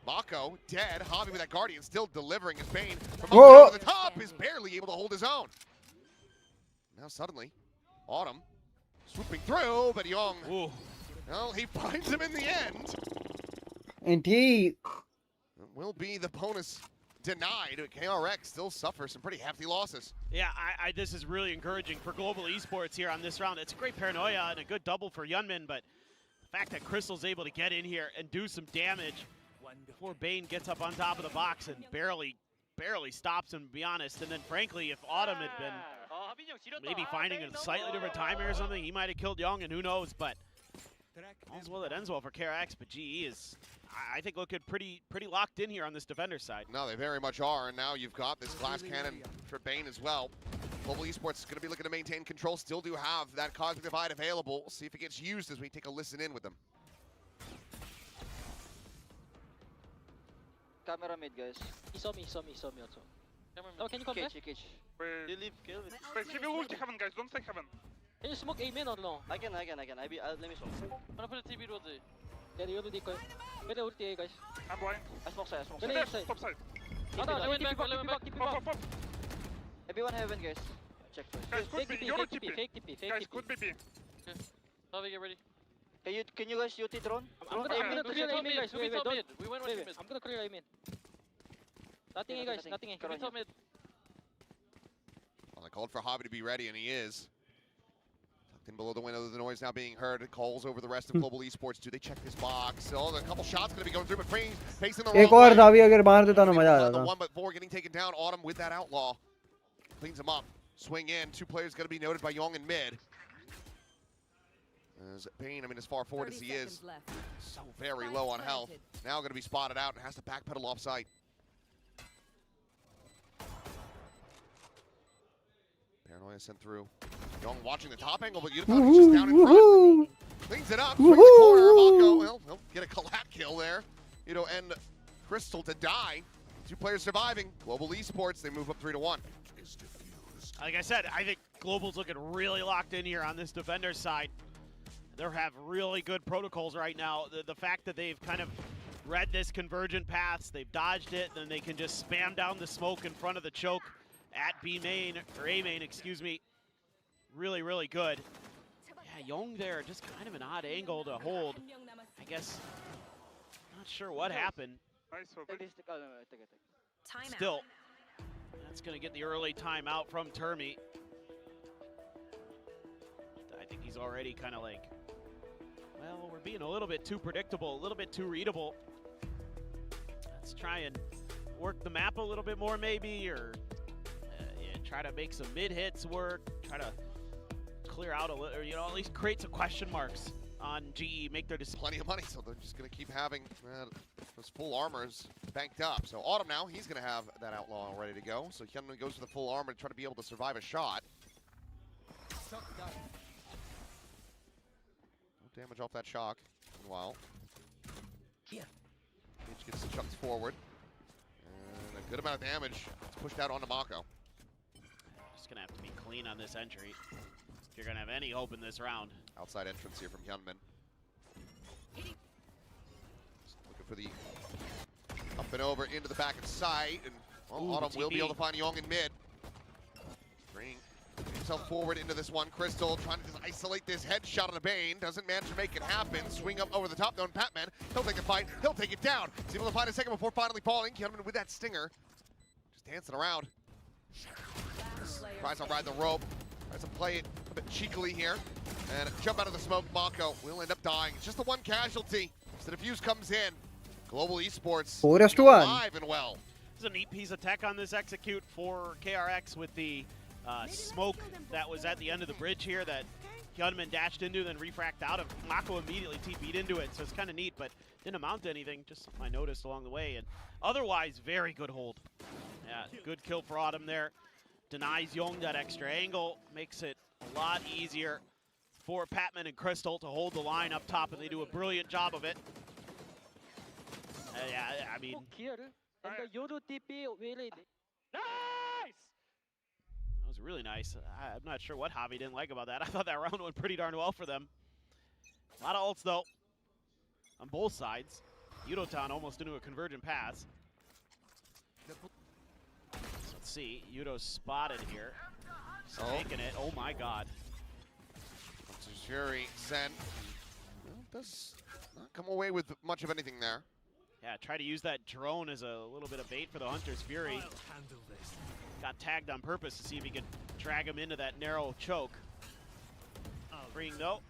Mako, dead. Javi with that Guardian, still delivering his pain. From Whoa. over the top, is barely able to hold his own. Now suddenly, Autumn swooping through, but Young, well, he finds him in the end. And he It will be the bonus denied. KRX still suffers some pretty hefty losses. Yeah, this is really encouraging for Global Esports here on this round. It's a great paranoia and a good double for Yunmin, but the fact that Crystal's able to get in here and do some damage before Bane gets up on top of the box and barely stops him, to be honest. And then frankly, if Autumn had been maybe finding a slightly different timer or something, he might have killed Young, and who knows, but all's well that ends well for KRX, but GE is, I think, looking pretty locked in here on this defender side. No, they very much are, and now you've got this glass cannon for Bane as well. Global Esports is going to be looking to maintain control, still do have that Cosmic Divide available. We'll see if it gets used as we take a listen in with them. Camera mid, guys. He saw me also. Oh, can you come back? Cage. You leave kill. Wait, he will ulti heaven, guys. Don't take heaven. Can you smoke A main or no? I can. Let me smoke. Wanna put a TB road there? Yeah, you ulti ko. Pwede ulti A, guys. I'm blind. I smoke side. Left, top side. I went back. Pop. Everyone heaven, guys. Check first. Guys, could be. You're TP. Fake TP. Guys, could be B. Javi, get ready. Can you guys UT drone? I'm gonna clear A main, guys. We went mid. We went Wait, mid. I'm gonna clear A main. Nothing A, guys. Nothing A. We top mid. Well, I called for Javi to be ready, and he is. Tucked in below the window, the noise now being heard. It calls over the rest of Global Esports. Do they check this box? Oh, a couple shots going to be going through, but facing the एक wrong और way. दावी अगर मार देता ना मजा आ The जाता. 1-4 getting taken down. Autumn with that outlaw. Cleans him up. Swing in. 2 players going to be noted by Young in mid. As Bane, I mean, as far forward as he is, so very low on health. Now going to be spotted out and has to backpedal off site. Paranoia sent through. Young watching the top angle, but Unified just down in front. Cleans it up. Swing the corner. Mako, well, he'll get a collat kill there. And Crystal to die. 2 players surviving. Global Esports, they move up 3-1. Like I said, I think Global's looking really locked in here on this defender side. They have really good protocols right now. The fact that they've kind of read this convergent paths, they've dodged it, then they can just spam down the smoke in front of the choke at B main, or A main, excuse me. Really, really good. Yeah, Young there, just kind of an odd angle to hold. I guess, not sure what happened. Still, that's going to get the early timeout from Termi. I think he's already kind of like, well, we're being a little bit too predictable, a little bit too readable. Let's try and work the map a little bit more maybe, or yeah, try to make some mid hits work, try to clear out a little, or, you know, at least create some question marks on GE, make their decision. Plenty of money, so they're just going to keep having those full armors banked up. So Autumn now, he's going to have that Outlaw ready to go. So Hyunmin goes for the full armor to try to be able to survive a shot. No damage off that shock. Meanwhile, Cage gets chucked forward. And a good amount of damage. It's pushed out onto Mako. Just going to have to be clean on this entry if you're going to have any hope in this round. Outside entrance here from Hyunmin. Looking for the up and over into the back of sight. And well, Autumn will be able to find Young in mid. Bring himself forward into this one. Crystal trying to just isolate this headshot on the Bane. Doesn't manage to make it happen. Swing up over the top though, and Patman, he'll take the fight. He'll take it down. He's able to find a second before finally falling. Hyunmin with that stinger. Just dancing around. Tries to ride the rope. Tries to play it a bit cheekily here. And jump out of the smoke. Mako will end up dying. It's just the one casualty. So the fuse comes in. Global Esports 4-1. alive and well. There's a neat piece of tech on this execute for KRX with the smoke that was at the end of the bridge here that Hyunmin dashed into, then refract out of. Mako immediately TP'd into it, so it's kind of neat, but didn't amount to anything, just I noticed along the way. And otherwise, very good hold. Yeah, good kill for Autumn there. Denies Young that extra angle, makes it a lot easier for Patman and Crystal to hold the line up top, and they do a brilliant job of it. Yeah, I mean... That was really nice. I'm not sure what Javi didn't like about that. I thought that round went pretty darn well for them. A lot of ults, though, on both sides. Yudotan almost into a convergent pass. Let's see. Yudo's spotted here. He's taking it. Oh, my God. Fury sent. Well, does not come away with much of anything there. Yeah, try to use that drone as a little bit of bait for the Hunter's Fury. Got tagged on purpose to see if he could drag him into that narrow choke. Freeing though.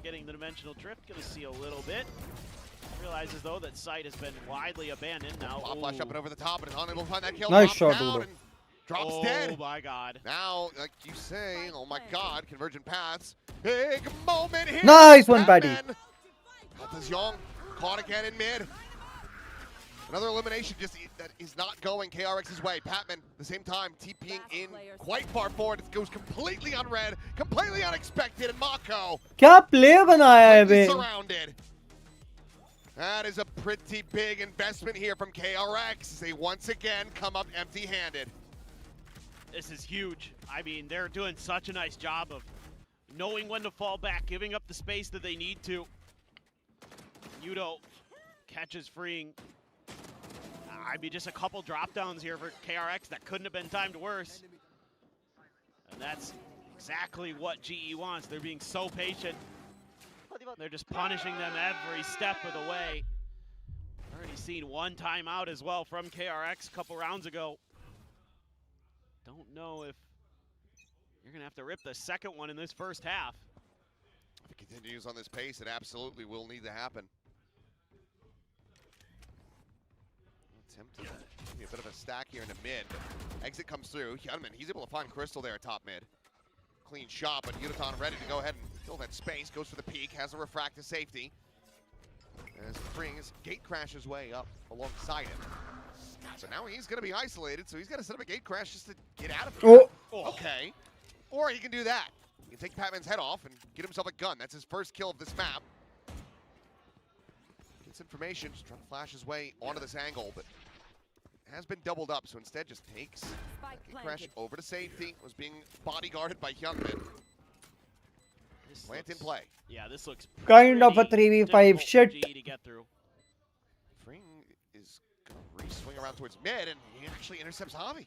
Getting the dimensional drift, gonna see a little bit. Realizes though that sight has been widely abandoned now. Pop flash up and over the top, and is unable to find that kill. Nice shot, Udo. Drops dead. Oh my God. Now, like you say, oh my God, convergent paths. Big moment here. Nice one, buddy. Help Young. Caught again in mid. Another elimination just that is not going KRX's way. Patman, at the same time, TPing in quite far forward. It goes completely unread, completely unexpected, and Mako. क्या play बनाया है बे? Surrounded. That is a pretty big investment here from KRX as they once again come up empty-handed. This is huge. I mean, they're doing such a nice job of knowing when to fall back, giving up the space that they need to. Yudo catches freeing. I mean, just a couple drop downs here for KRX that couldn't have been timed worse. And that's exactly what GE wants. They're being so patient. They're just punishing them every step of the way. Already seen one timeout as well from KRX a couple rounds ago. Don't know if you're going to have to rip the second one in this first half. If it continues on this pace, it absolutely will need to happen. Attempt to give me a bit of a stack here in the mid. Exit comes through. Hyunmin, he's able to find Crystal there at top mid. Clean shot, but Yudotan ready to go ahead and fill that space. Goes for the peak, has a refract to safety. As freeing his gate crashes way up alongside him. So now he's going to be isolated, so he's got to set up a gate crash just to get out of it. Oh. Okay. Or he can do that. He can take Patman's head off and get himself a gun. That's his first kill of this map. Gets information, just trying to flash his way onto this angle, but has been doubled up, so instead just takes gate crash over to safety. Was being bodyguarded by Hyunmin. Plant in play. Yeah, this looks Kind of a 3v5 shit. to get through. Fring is going to re-swing around towards mid, and he actually intercepts Javi.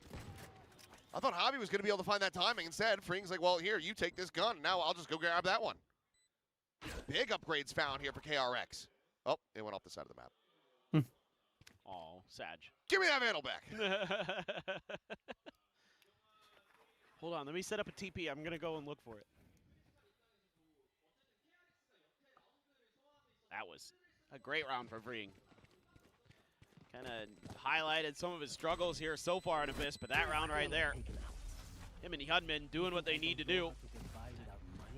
I thought Javi was going to be able to find that timing. Instead, Fring's like, well, here, you take this gun. Now I'll just go grab that one. Big upgrades found here for KRX. Oh, it went off the side of the map. Oh, Sag. Give me that Vandal back. Hold on, let me set up a TP. I'm going to go and look for it. That was a great round for freeing. kind of highlighted some of his struggles here so far in Abyss, but that round right there, him and Hyunmin doing what they need to do.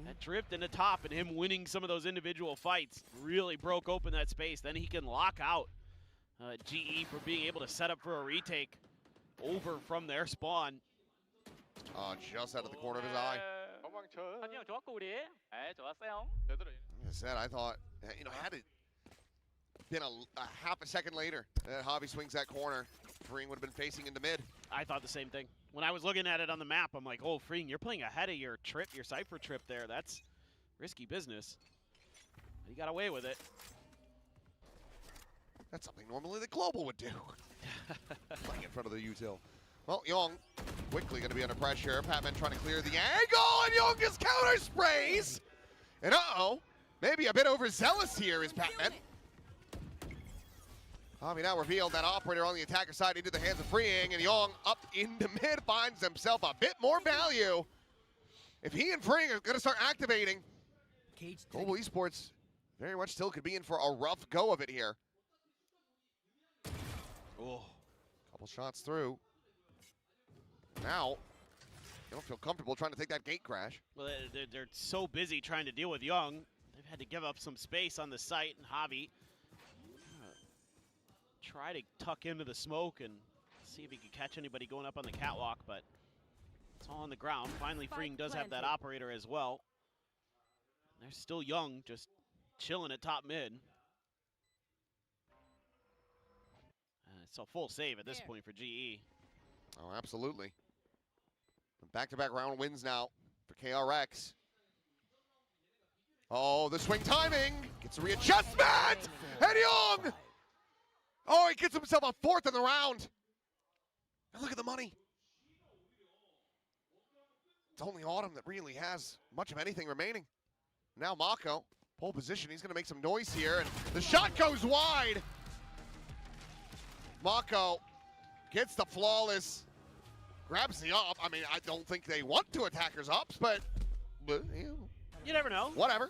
That drift in the top and him winning some of those individual fights really broke open that space. Then he can lock out GE for being able to set up for a retake over from their spawn. Just out of the corner of his eye. Like I said, I thought, you know, had it been a half a second later that Javi swings that corner, Freeing would have been facing into mid. I thought the same thing. When I was looking at it on the map, I'm like, oh, Freeing, you're playing ahead of your trip, your Cypher trip there. That's risky business. But he got away with it. That's something normally the Global would do. Playing in front of the util. Well, Young quickly going to be under pressure. Patman trying to clear the angle, and Young just counter sprays. And uh-oh, maybe a bit overzealous here is Patman. Javi now revealed that operator on the attacker side into the hands of Freeing, and Young up into mid finds himself a bit more value. If he and Freeing are going to start activating, Global Esports very much still could be in for a rough go of it here. Oh, couple shots through. Now, they don't feel comfortable trying to take that gate crash. Well, they're so busy trying to deal with Young, they've had to give up some space on the site, and Javi try to tuck into the smoke and see if he can catch anybody going up on the catwalk, but it's all on the ground. Finally, Freeing does have that operator as well. They're still Young, just chilling at top mid. It's a full save at this point for GE. Oh, absolutely. Back-to-back round wins now for KRX. Oh, the swing timing. Gets a readjustment. And Young. Oh, he gets himself a fourth in the round. And look at the money. It's only Autumn that really has much of anything remaining. Now Mako, pole position. He's going to make some noise here. And the shot goes wide. Mako gets the flawless. Grabs the up. I mean, I don't think they want to attackers ups, but you never know. Whatever.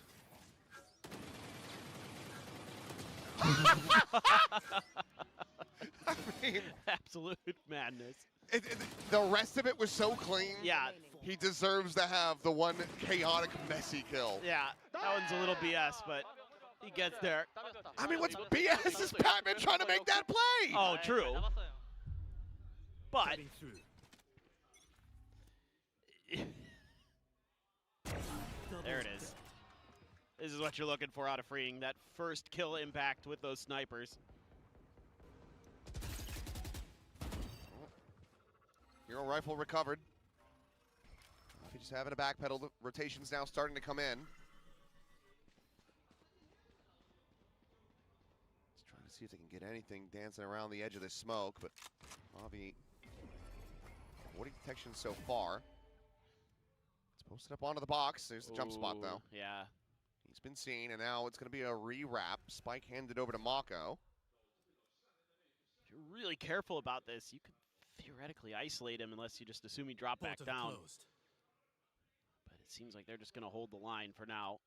I mean, absolute madness. The rest of it was so clean. Yeah. He deserves to have the one chaotic, messy kill. Yeah, that one's a little BS, but he gets there. I mean, what's BS is Patman trying to make that play. Oh, true. But there it is. This is what you're looking for out of Freeing, that first kill impact with those snipers. Hero rifle recovered. If you just having a backpedal, the rotation's now starting to come in. Just trying to see if they can get anything dancing around the edge of this smoke, but Bobby avoiding detection so far. It's posted up onto the box. There's the jump spot, though. Yeah. He's been seen, and now it's going to be a re-wrap. Spike handed over to Mako. If you're really careful about this, you could theoretically isolate him unless you just assume he dropped back down. But it seems like they're just going to hold the line for now.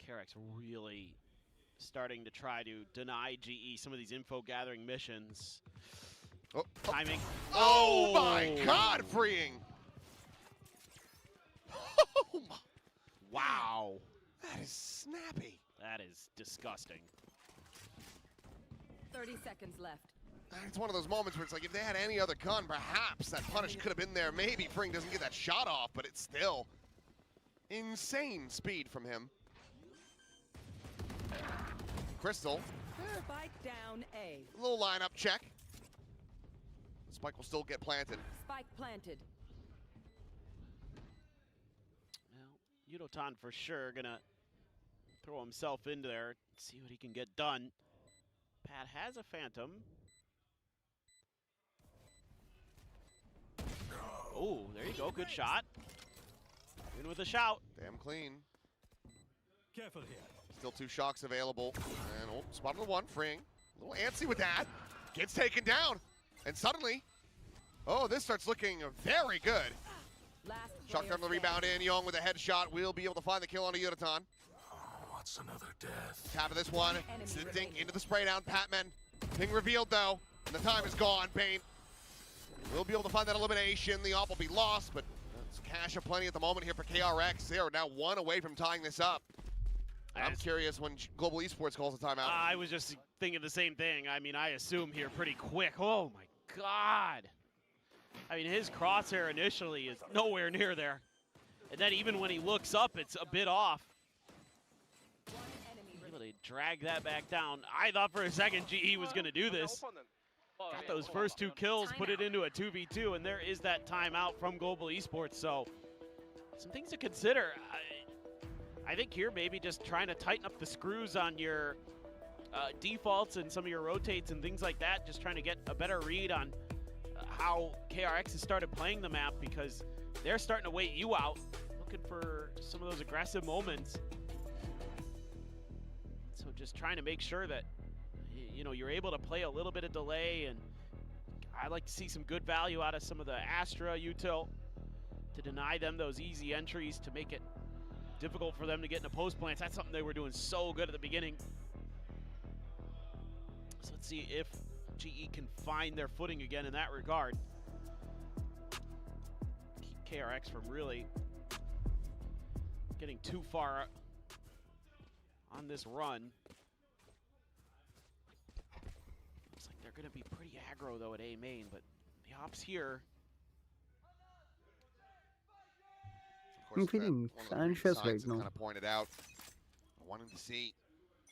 KRX really starting to try to deny GE some of these info gathering missions. Oh, timing. Oh my God, Freeing. Oh my. Wow. That is snappy. That is disgusting. 30 seconds left. It's one of those moments where it's like, if they had any other gun, perhaps that punish could have been there. Maybe Freeing doesn't get that shot off, but it's still insane speed from him. Crystal. Spike down A. Little lineup check. Spike will still get planted. Spike planted. Well, Yudotan for sure gonna throw himself into there, see what he can get done. Pat has a Phantom. Oh, there you go, good shot. In with a shout. Damn clean. Careful here. Still 2 shocks available. And oh, spot on the one, Freeing. A little antsy with that. Gets taken down. And suddenly, oh, this starts looking very good. Shock on the rebound in. Young with a headshot will be able to find the kill on Yudotan. What's another death? Tap of this one. Dink into the spray down. Patman Ping revealed though, and the time is gone. Bane will be able to find that elimination. The op will be lost, but it's cash aplenty at the moment here for KRX. They are now 1 away from tying this up. I'm curious when Global Esports calls a timeout. I was just thinking the same thing. I mean, I assume here pretty quick. Oh my God. I mean, his crosshair initially is nowhere near there. And then even when he looks up, it's a bit off. Able to drag that back down. I thought for a second GE was going to do this. Got those first 2 kills, put it into a 2v2, and there is that timeout from Global Esports. So some things to consider. I think here maybe just trying to tighten up the screws on your defaults and some of your rotates and things like that. Just trying to get a better read on how KRX has started playing the map, because they're starting to wait you out, looking for some of those aggressive moments. So just trying to make sure that you're able to play a little bit of delay, and I like to see some good value out of some of the Astra util to deny them those easy entries to make it difficult for them to get into post plants. That's something they were doing so good at the beginning. So let's see if GE can find their footing again in that regard. Keep KRX from really getting too far on this run. Looks like they're going to be pretty aggro though at A main, but the ops here. I'm feeling anxious right now. Kind of pointed out, wanting to see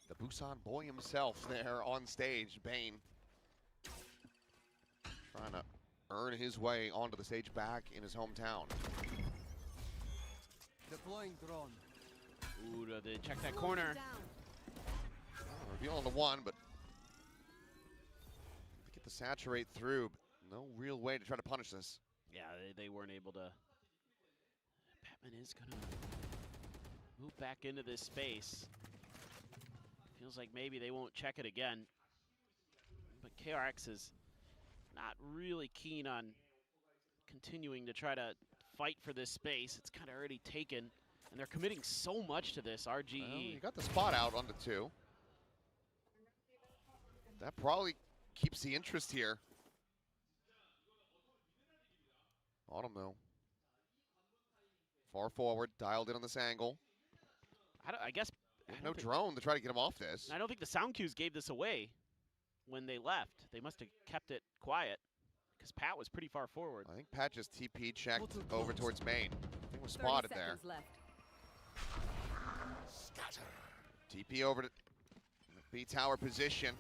the Busan boy himself there on stage, Bane, trying to earn his way onto the stage back in his hometown. Deploying drone. Ooh, they check that corner. Reveal on the 1, but to get the saturate through, but no real way to try to punish this. Yeah, they weren't able to. Patman is going to move back into this space. Feels like maybe they won't check it again. But KRX is not really keen on continuing to try to fight for this space. It's kind of already taken, and they're committing so much to this, RGE. Well, you got the spot out on the 2. That probably keeps the interest here. Autumn, though. Far forward, dialed in on this angle. I guess... no drone to try to get him off this. I don't think the sound cues gave this away when they left. They must have kept it quiet, because Pat was pretty far forward. I think Pat just TP checked over towards main. I think was spotted there. Left. TP over to B tower position.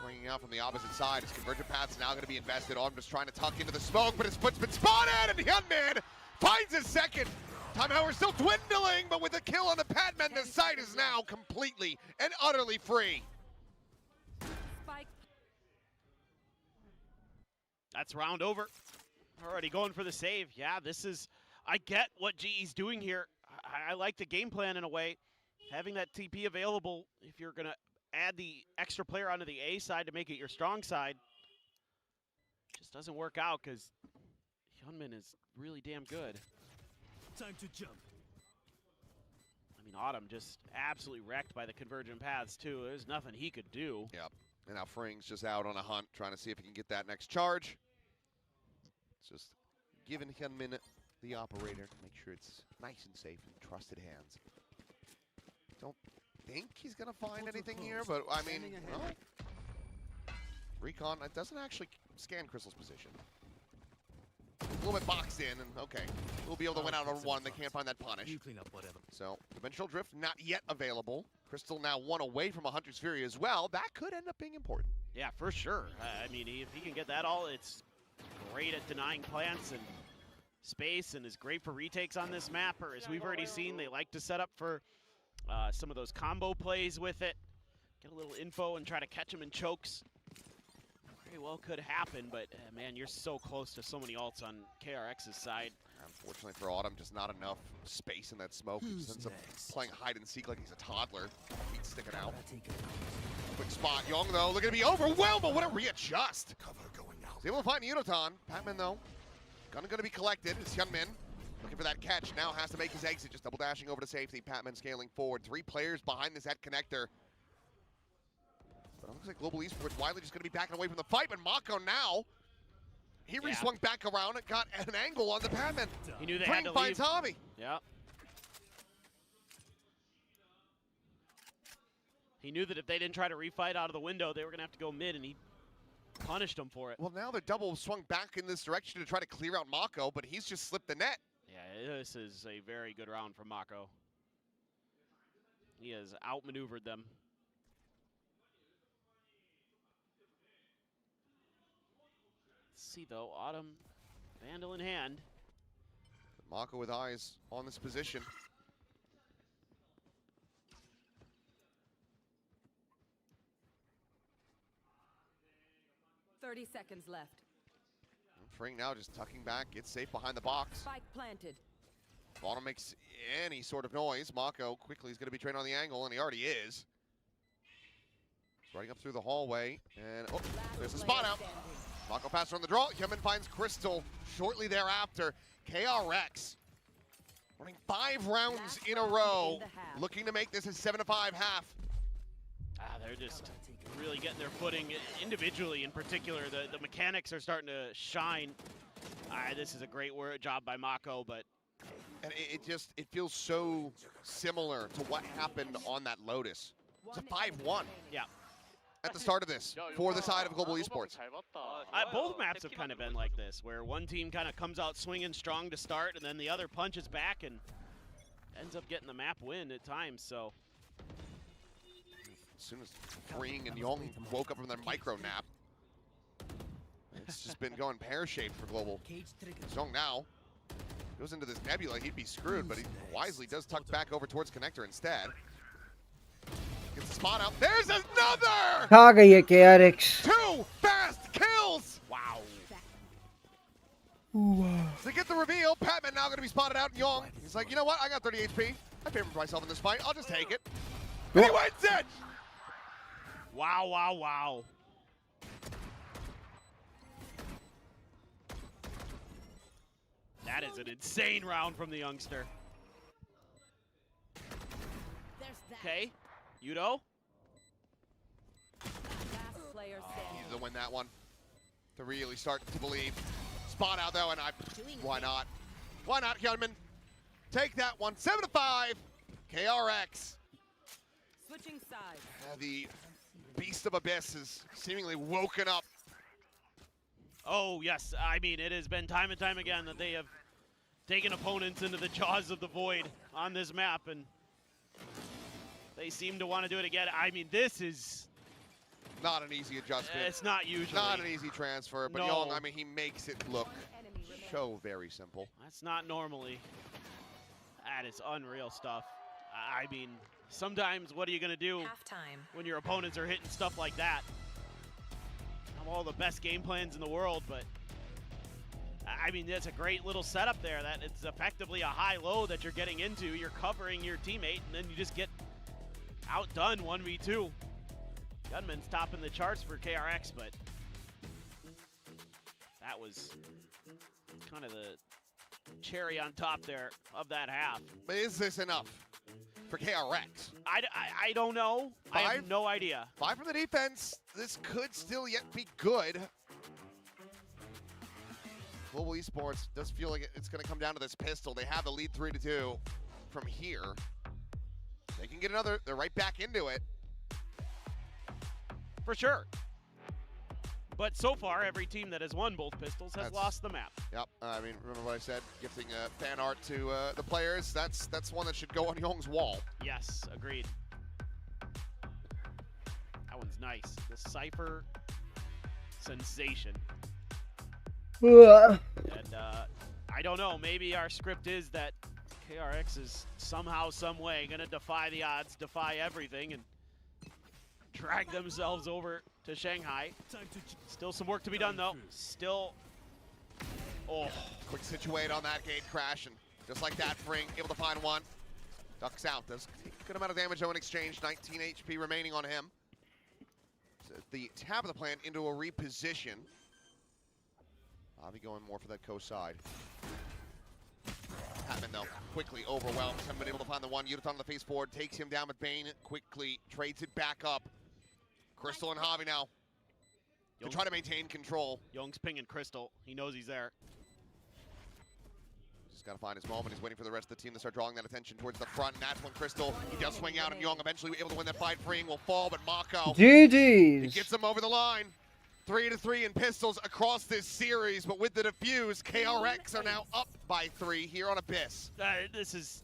Bringing out from the opposite side. His convergent path's now going to be invested on. Just trying to tuck into the smoke, but his foot's been spotted, and Hyunmin finds his second. Time hour still dwindling, but with a kill on the Patman, the site is now completely and utterly free. Spike. That's round over. Already going for the save. Yeah, this is... I get what GE's doing here. I like the game plan in a way. Having that TP available, if you're going to add the extra player onto the A side to make it your strong side, just doesn't work out, because Hyunmin is really damn good. Time to jump. I mean, Autumn just absolutely wrecked by the convergent paths, too. There's nothing he could do. Yep. And now Fring's just out on a hunt, trying to see if he can get that next charge. It's just giving Hyunmin the operator to make sure it's nice and safe in trusted hands. Don't think he's going to find anything here, but I mean, well, Recon, it doesn't actually scan Crystal's position. A little bit boxed in, and okay, we'll be able to win out on 1. They can't find that punish. You clean up whatever. So, Dimensional Drift not yet available. Crystal now 1 away from a Hunter's Fury as well. That could end up being important. Yeah, for sure. I mean, if he can get that all, it's great at denying plants and space, and is great for retakes on this map. Or as we've already seen, they like to set up for some of those combo plays with it. Get a little info and try to catch them in chokes. Very well could happen, but man, you're so close to so many ults on KRX's side. Unfortunately for Autumn, just not enough space in that smoke. He just ends up playing hide and seek like he's a toddler. He's sticking out. Quick spot, Young though, looking to be overwhelmed, but what a readjust. He's able to find Unoton. Patman though, gonna be collected. It's Hyunmin looking for that catch. Now has to make his exit, just double dashing over to safety. Patman scaling forward. 3 players behind this head connector. But it looks like Global Esports widely just going to be backing away from the fight, but Mako now, he re-swung back around and got an angle on the Padman. He knew they had to finds leave. Hobby. Yeah. He knew that if they didn't try to refight out of the window, they were going to have to go mid, and he punished them for it. Well, now they're double swung back in this direction to try to clear out Mako, but he's just slipped the net. Yeah, this is a very good round for Mako. He has outmaneuvered them. Let's see, though. Autumn, Vandal in hand. Mako with eyes on this position. 30 seconds left. Fring now just tucking back, gets safe behind the box. Spike planted. Autumn makes any sort of noise. Mako quickly is going to be trained on the angle, and he already is. He's running up through the hallway, and oh, there's a spot out. Mako passes on the draw. Yemen finds Crystal shortly thereafter. KRX running 5 rounds in a row, looking to make this a 7-5 half. They're just really getting their footing individually. In particular, the mechanics are starting to shine. This is a great job by Mako, but and it feels so similar to what happened on that Lotus. It's a 5-1. Yeah. At the start of this, for the side of Global Esports. Both maps have kind of been like this, where one team kind of comes out swinging strong to start, and then the other punches back and ends up getting the map win at times. So as soon as Fring and Young woke up from their micro nap, it's just been going pear-shaped for Global. Young now goes into this nebula, he'd be screwed, but he wisely does tuck back over towards Connector instead. Gets the spot out. There's another! खा गई है KRX. 2 fast kills! Wow. To get the reveal, Padman now going to be spotted out. Young, he's like, you know what? I got 30 HP. I favored myself in this fight. I'll just take it. And he wins it! Wow, wow, wow. That is an insane round from the youngster. Okay, Yudo. Needs to win that one to really start to believe. Spot out though, and why not? Why not, Hyunmin? Take that one. 7-5. KRX. Switching sides. The Beast of Abyss is seemingly woken up. Oh, yes. I mean, it has been time and time again that they have taken opponents into the jaws of the void on this map, and they seem to want to do it again. I mean, this is not an easy adjustment. It's not usually. Not an easy transfer, but No. Young, I mean, he makes it look so very simple. That's not normally. That is unreal stuff. I mean, sometimes what are you going to do when your opponents are hitting stuff like that? Have all the best game plans in the world, but I mean, that's a great little setup there. That it's effectively a high-low that you're getting into. You're covering your teammate, and then you just get outdone 1v2. Gunman's topping the charts for KRX, but that was kind of the cherry on top there of that half. But is this enough for KRX? I don't know. I have no idea. 5 from the defense. This could still yet be good. Global Esports does feel like it's going to come down to this pistol. They have the lead 3-2 from here. They can get another. They're right back into it. For sure. But so far, every team that has won both pistols has lost the map. Yep. I mean, remember what I said? Gifting fan art to the players. That's one that should go on Young's wall. Yes, agreed. That one's nice. The Cypher sensation. And I don't know. Maybe our script is that KRX is somehow, some way going to defy the odds, defy everything, and drag themselves over to Shanghai. Still some work to be done, though. Still. Oh. Quick situate on that gate crash, and just like that, Fring able to find one. Ducks out. Does take a good amount of damage, though, in exchange. 19 HP remaining on him. So the tab of the plant into a reposition. Bobby going more for that co-side. Patman, though, quickly overwhelmed. Haven't been able to find the one. Yudoton on the face forward, takes him down with Bane quickly, trades it back up. Crystal and Javi now to try to maintain control. Young's pinging Crystal. He knows he's there. Just got to find his moment. He's waiting for the rest of the team to start drawing that attention towards the front. And that's when Crystal, he does swing out, and Young eventually able to win that fight. Freeing will fall, but Mako, he GG's. gets him over the line. 3-3 in pistols across this series, but with the defuse, KRX are now up by 3 here on Abyss. This is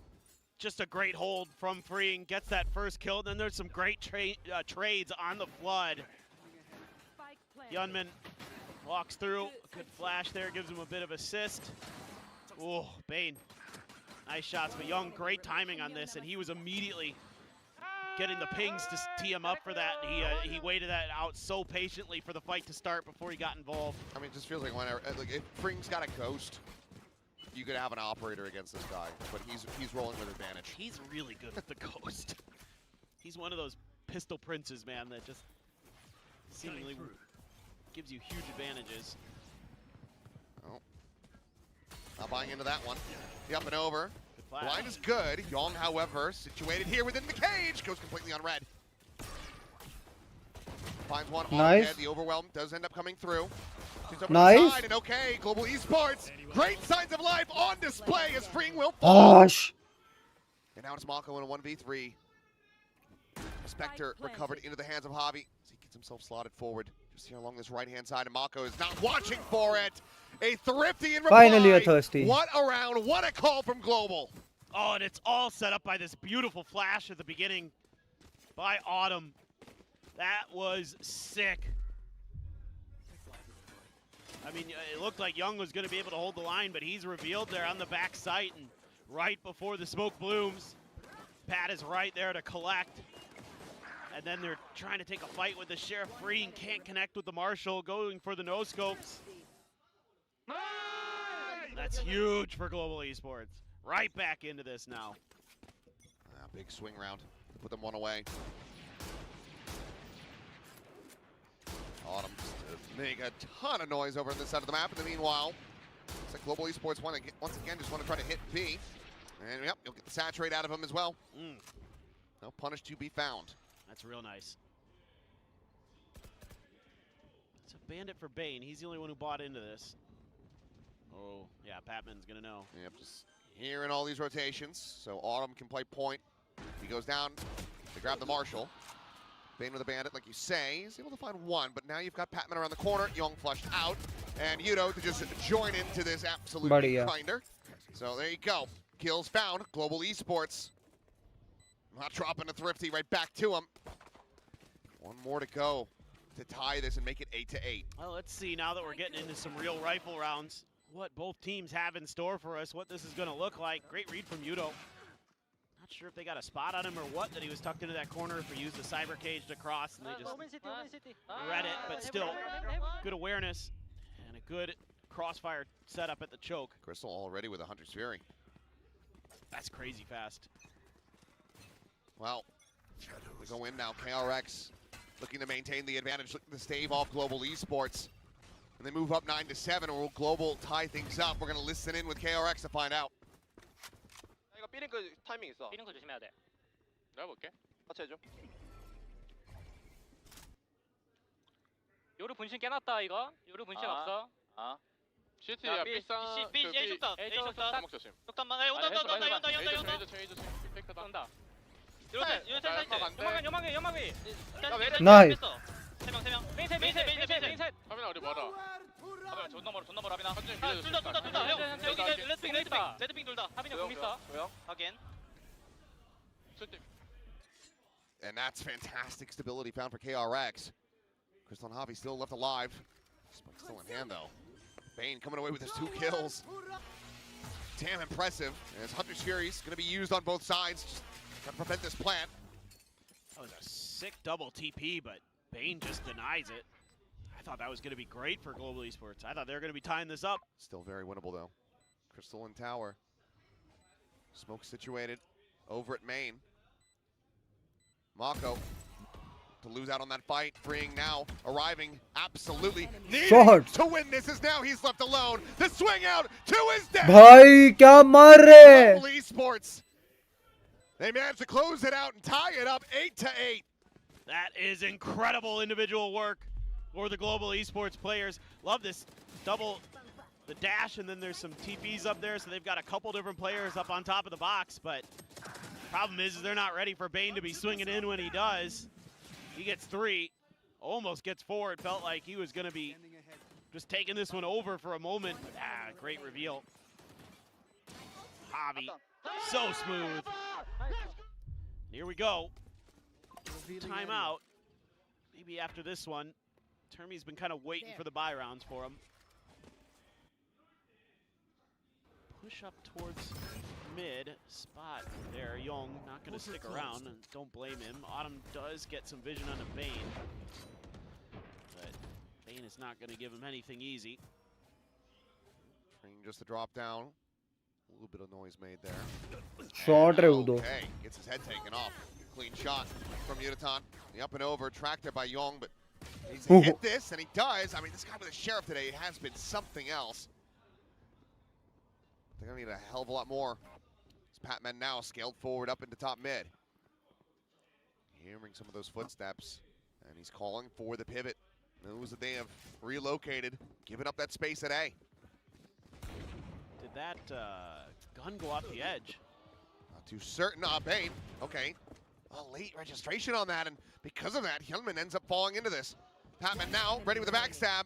just a great hold from Freeing. Gets that first kill. Then there's some great trades on the Flood. Yunman walks through. A good flash there. Gives him a bit of assist. Oh, Bane. Nice shots. But Young, great timing on this. And he was immediately getting the pings to tee him up for that. He waited that out so patiently for the fight to start before he got involved. I mean, it just feels like whenever, like, if Freeing's got a ghost, you could have an operator against this guy, but he's rolling with advantage. He's really good with the ghost. He's one of those pistol princes, man, that just seemingly gives you huge advantages. Oh. Not buying into that one. The up and over. Blind is good. Young, however, situated here within the cage, goes completely on red. Finds one on Nice. head. The overwhelm does end up coming through. She's over Nice. to the side, and okay, Global Esports. Great signs of life on display as Freeing will fall. Gosh. And now it's Mako in a 1v3. Spectre recovered into the hands of Javi as he gets himself slotted forward just here along this right-hand side, and Mako is not watching for it. A thrifty in reply. Finally a thirsty. What a round, what a call from Global. Oh, and it's all set up by this beautiful flash at the beginning by Autumn. That was sick. I mean, it looked like Young was going to be able to hold the line, but he's revealed there on the back sight, and right before the smoke blooms, Pat is right there to collect. And then they're trying to take a fight with the Sheriff. Freeing can't connect with the Marshal, going for the no-scopes. That's huge for Global Esports. Right back into this now. Big swing round to put them one away. Autumn make a ton of noise over on this side of the map. In the meanwhile, looks like Global Esports once again just want to try to hit B. And yep, you'll get the saturate out of him as well. No punish to be found. That's real nice. It's a bandit for Bane. He's the only one who bought into this. Oh, yeah, Patman's going to know. Yep, just hearing all these rotations. So Autumn can play point. He goes down to grab the Marshal. Bane with a bandit, like you say. He's able to find one, but now you've got Patman around the corner. Young flushed out. And Yudo to just join into this absolute grinder. So there you go. Kills found. Global Esports. Not dropping a thrifty right back to him. One more to go to tie this and make it 8-8. Well, let's see now that we're getting into some real rifle rounds, what both teams have in store for us, what this is going to look like. Great read from Yudo. Not sure if they got a spot on him or what, that he was tucked into that corner, if he used the cyber cage to cross, and they just read it, but still, good awareness and a good crossfire setup at the choke. Crystal already with a Hunter's Fury. That's crazy fast. Well, we go in now. KRX looking to maintain the advantage, looking to stave off Global Esports. And they move up 9-7, or will Global tie things up? We're going to listen in with KRX to find out. 이거 삐링크 타이밍 있어. 삐링크 조심해야 돼. 내가 볼게. 같이 해줘. 요르 분신 깨놨다 이거. 요르 분신 없어. CT야 삐쌍. B A 쇼트. A 쇼트. 한목 조심. 쇼트만. 온다. 온다. 요망이. Nice. 세명. 하빈아 우리 멀어. 하빈아 존나 멀어 하빈아. 둘다. 형 여기 레드핑 둘다. 하빈이 공 있어. 확인. And that's fantastic stability found for KRX. Crystal and Javi still left alive. Spike's still in hand though. Bane coming away with his 2 kills. Damn impressive. As Hunter's Fury's going to be used on both sides. Just got to prevent this plant. That was a sick double TP, but Bane just denies it. I thought that was going to be great for Global Esports. I thought they were going to be tying this up. Still very winnable though. Crystal and Tower. Smoke situated over at main. Mako to lose out on that fight. Freeing now, arriving absolutely needing to win this as now he's left alone. The swing out to his death. Bhai kya maar rahe? Global Esports. They managed to close it out and tie it up 8-8. That is incredible individual work for the global esports players. Love this double, the dash, and then there's some TPs up there, so they've got a couple different players up on top of the box, but problem is they're not ready for Bane to be swinging in when he does. He gets 3, almost gets 4. It felt like he was going to be just taking this one over for a moment. Great reveal. Javi, so smooth. Here we go. Timeout. Maybe after this one. Termi's been kind of waiting for the buy rounds for him. Push up towards mid spot there. Young not going to stick around, and don't blame him. Autumn does get some vision on the Bane, but Bane is not going to give him anything easy. Just a drop down. A little bit of noise made there. Short Udo. Okay, gets his head taken off. Clean shot from Yuditan. The up and over, tracked there by Young, but he's hit this, and he does. I mean, this guy with the Sheriff today has been something else. They're gonna need a hell of a lot more. As Patman now scaled forward up into top mid. Hearing some of those footsteps, and he's calling for the pivot. Knows that they have relocated, giving up that space at A. Did that gun go off the edge? Not too certain. Bane, okay. A late registration on that, and because of that, Hyunmin ends up falling into this. Patman now ready with a backstab.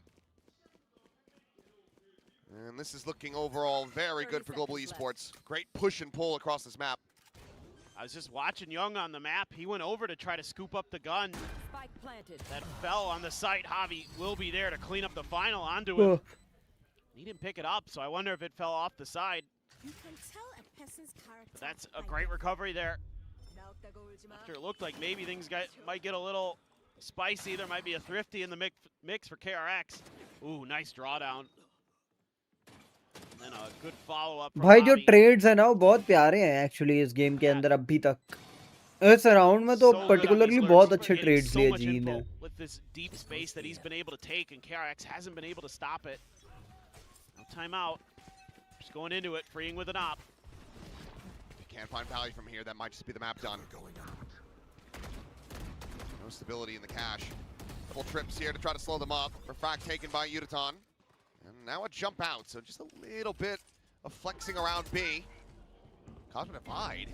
And this is looking overall very good for Global Esports. Great push and pull across this map. I was just watching Young on the map. He went over to try to scoop up the gun. Spike planted. That fell on the site. Javi will be there to clean up the final onto him. He didn't pick it up, so I wonder if it fell off the side. You can tell a person's character. But that's a great recovery there. After it looked like maybe things might get a little spicy. There might be a thrifty in the mix for KRX. Ooh, nice drawdown. And then a good follow-up from भाई जो Javi. Trades है ना वो बहुत प्यारे हैं actually इस game के अंदर अभी तक इस राउंड में तो पर्टिकुलरली बहुत अच्छे ट्रेड्स लिए जी ने with this deep space that he's been able to take, and KRX hasn't been able to stop it. No timeout. Just going into it, freeing with an op. If you can't find value from here, that might just be the map done. No stability in the cache. Couple trips here to try to slow them up. Refract taken by Yuditan. And now a jump out, so just a little bit of flexing around B. Cosmic Divide.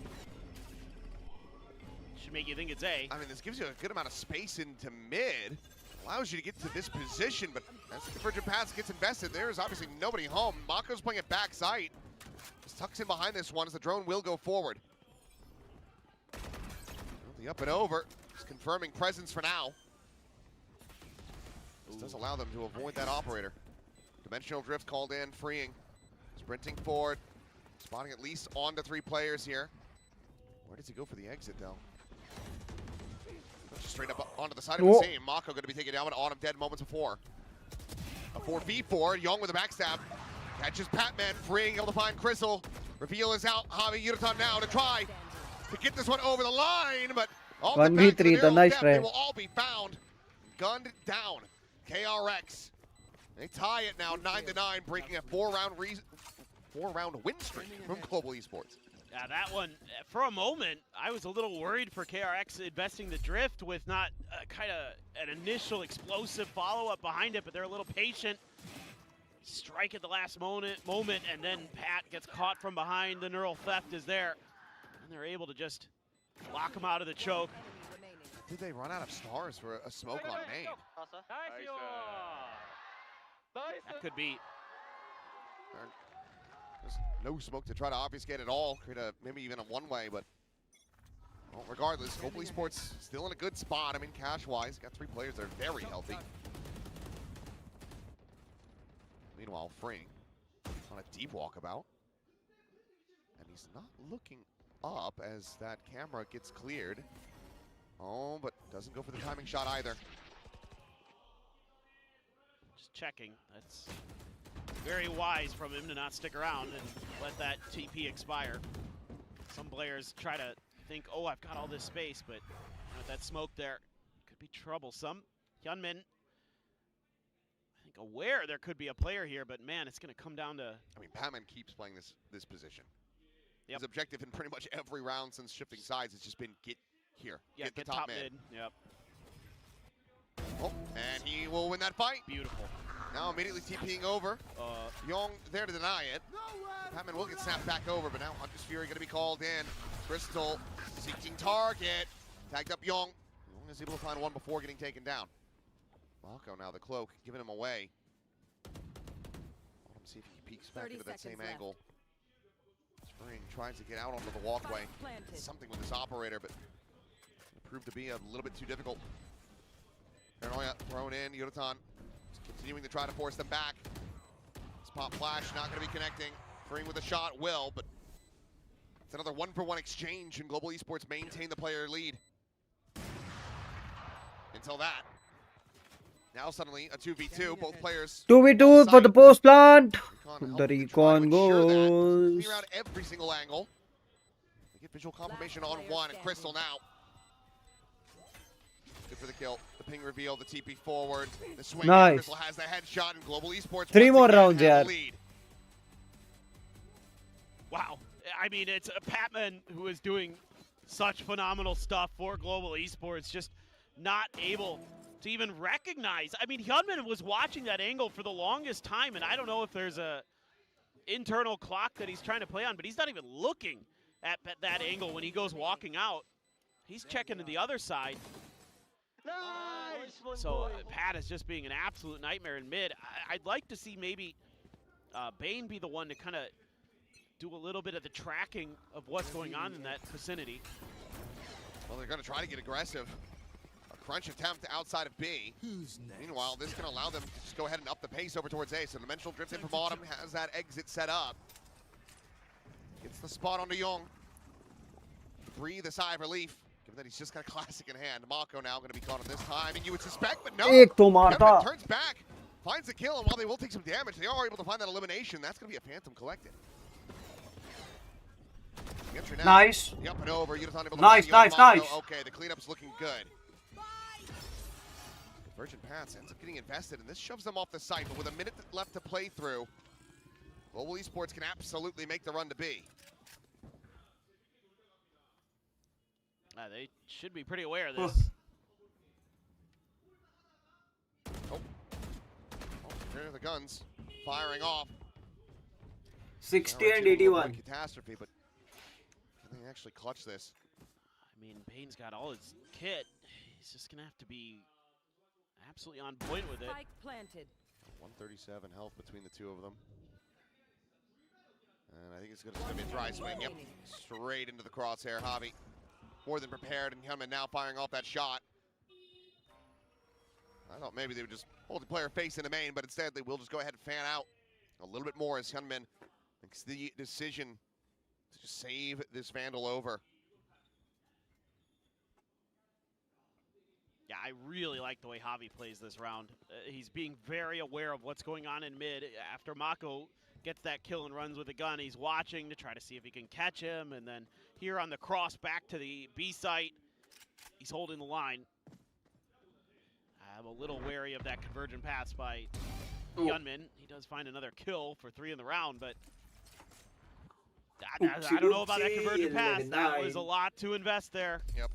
Should make you think it's A. I mean, this gives you a good amount of space into mid. Allows you to get to this position, but as the Convergent Pass gets invested, there's obviously nobody home. Mako's playing it backside. Just tucks in behind this one as the drone will go forward. The up and over, just confirming presence for now. This does allow them to avoid that operator. Dimensional drift called in, freeing. Sprinting forward, spotting at least onto 3 players here. Where does he go for the exit though? Just straight up onto the side of the team. Mako going to be taken down with Autumn dead moments before. A 4v4, Young with a backstab. Catches Patman, freeing, able to find Crystal. Reveal is out, Javi Yuditan now to try to get this one over the line, but all the back to the narrow depth, they will all be found. Gunned down. KRX. They tie it now 9-9, breaking a 4-round win streak from Global Esports. Yeah, that one, for a moment, I was a little worried for KRX investing the drift with not kind of an initial explosive follow-up behind it, but they're a little patient. Strike at the last moment, and then Pat gets caught from behind. The neural theft is there, and they're able to just lock him out of the choke. Did they run out of stars for a smoke on main? That could be. There's no smoke to try to obfuscate at all. Create maybe even a one-way, but well, regardless, Global Esports still in a good spot. I mean, cash-wise, got 3 players that are very healthy. Meanwhile, freeing on a deep walkabout. And he's not looking up as that camera gets cleared. Oh, but doesn't go for the timing shot either. Just checking. That's very wise from him to not stick around and let that TP expire. Some players try to think, oh, I've got all this space, but with that smoke there, could be troublesome. Hyunmin, I think aware there could be a player here, but man, it's going to come down to... I mean, Patman keeps playing this position. Yep. His objective in pretty much every round since shifting sides has just been get here, yeah, get the top mid. Yep. Oh, and he will win that fight. Beautiful. Now immediately TPing over. Young there to deny it. Patman will get snapped back over, but now Hunter's Fury going to be called in. Crystal seeking target. Tagged up Young. Young is able to find one before getting taken down. Mako now the cloak, giving him away. Let him see if he peeks back into that same angle. Spring tries to get out onto the walkway. Something with this operator, but it proved to be a little bit too difficult. Paranoia thrown in, Yorutan continuing to try to force them back. This pop flash not going to be connecting. Spring with a shot will, but it's another 1-for-1 exchange, and Global Esports maintain the player lead. Until that. Now suddenly a 2v2, both players 2v2 for the post plant. Recon The helping to try to recon ensure that. goes. Clear out every single angle. They get visual confirmation on one, and Crystal now. Good for the kill. The ping reveal, the TP forward. The swing. Nice. Crystal has the headshot, and Global Esports 3 once more again rounds, have yaar. the lead. Wow. I mean, it's Patman who is doing such phenomenal stuff for Global Esports, just not able to even recognize. I mean, Hyunmin was watching that angle for the longest time, and I don't know if there's a internal clock that he's trying to play on, but he's not even looking at that angle when he goes walking out. He's checking to the other side. Nice! So Pat is just being an absolute nightmare in mid. I'd like to see maybe Bane be the one to kind of do a little bit of the tracking of what's going on in that vicinity. Well, they're going to try to get aggressive. A crunch attempt outside of B. Meanwhile, this can allow them to just go ahead and up the pace over towards A. So Dimensional drifts in from bottom, has that exit set up. Gets the spot onto Young. Breathe a sigh of relief, given that he's just got a classic in hand. Mako now going to be caught on this time, and you would suspect, but no. Ek to marta. Kevin turns back, finds the kill, and while they will take some damage, they are able to find that elimination. That's going to be a Phantom collected. Now, Nice. the up and over. Yuta able to Nice, find nice, Mako. nice. Okay, the cleanup's looking good. Virgin Pass ends up getting invested, and this shoves them off the site. But with a minute left to play through, Global Esports can absolutely make the run to B. They should be pretty aware of this. Oh, there are the guns firing off. 60 Now and we're into a 81. Catastrophe, but can they actually clutch this? I mean, Payne's got all his kit. He's just going to have to be absolutely on point with it. Spike planted. 137 health between the two of them. And I think it's going to be a dry swing. Yep, straight into the crosshair. Javi more than prepared, and Hyunmin now firing off that shot. I thought maybe they would just hold the player face in the main, but instead they will just go ahead and fan out a little bit more as Hyunmin makes the decision to just save this Vandal over. Yeah, I really like the way Javi plays this round. He's being very aware of what's going on in mid. After Mako gets that kill and runs with a gun, he's watching to try to see if he can catch him. And then here on the cross back to the B site, he's holding the line. I'm a little wary of that convergent pass by Hyunmin. He does find another kill for 3 in the round, but I don't know about that convergent pass. That was a lot to invest there. Yep.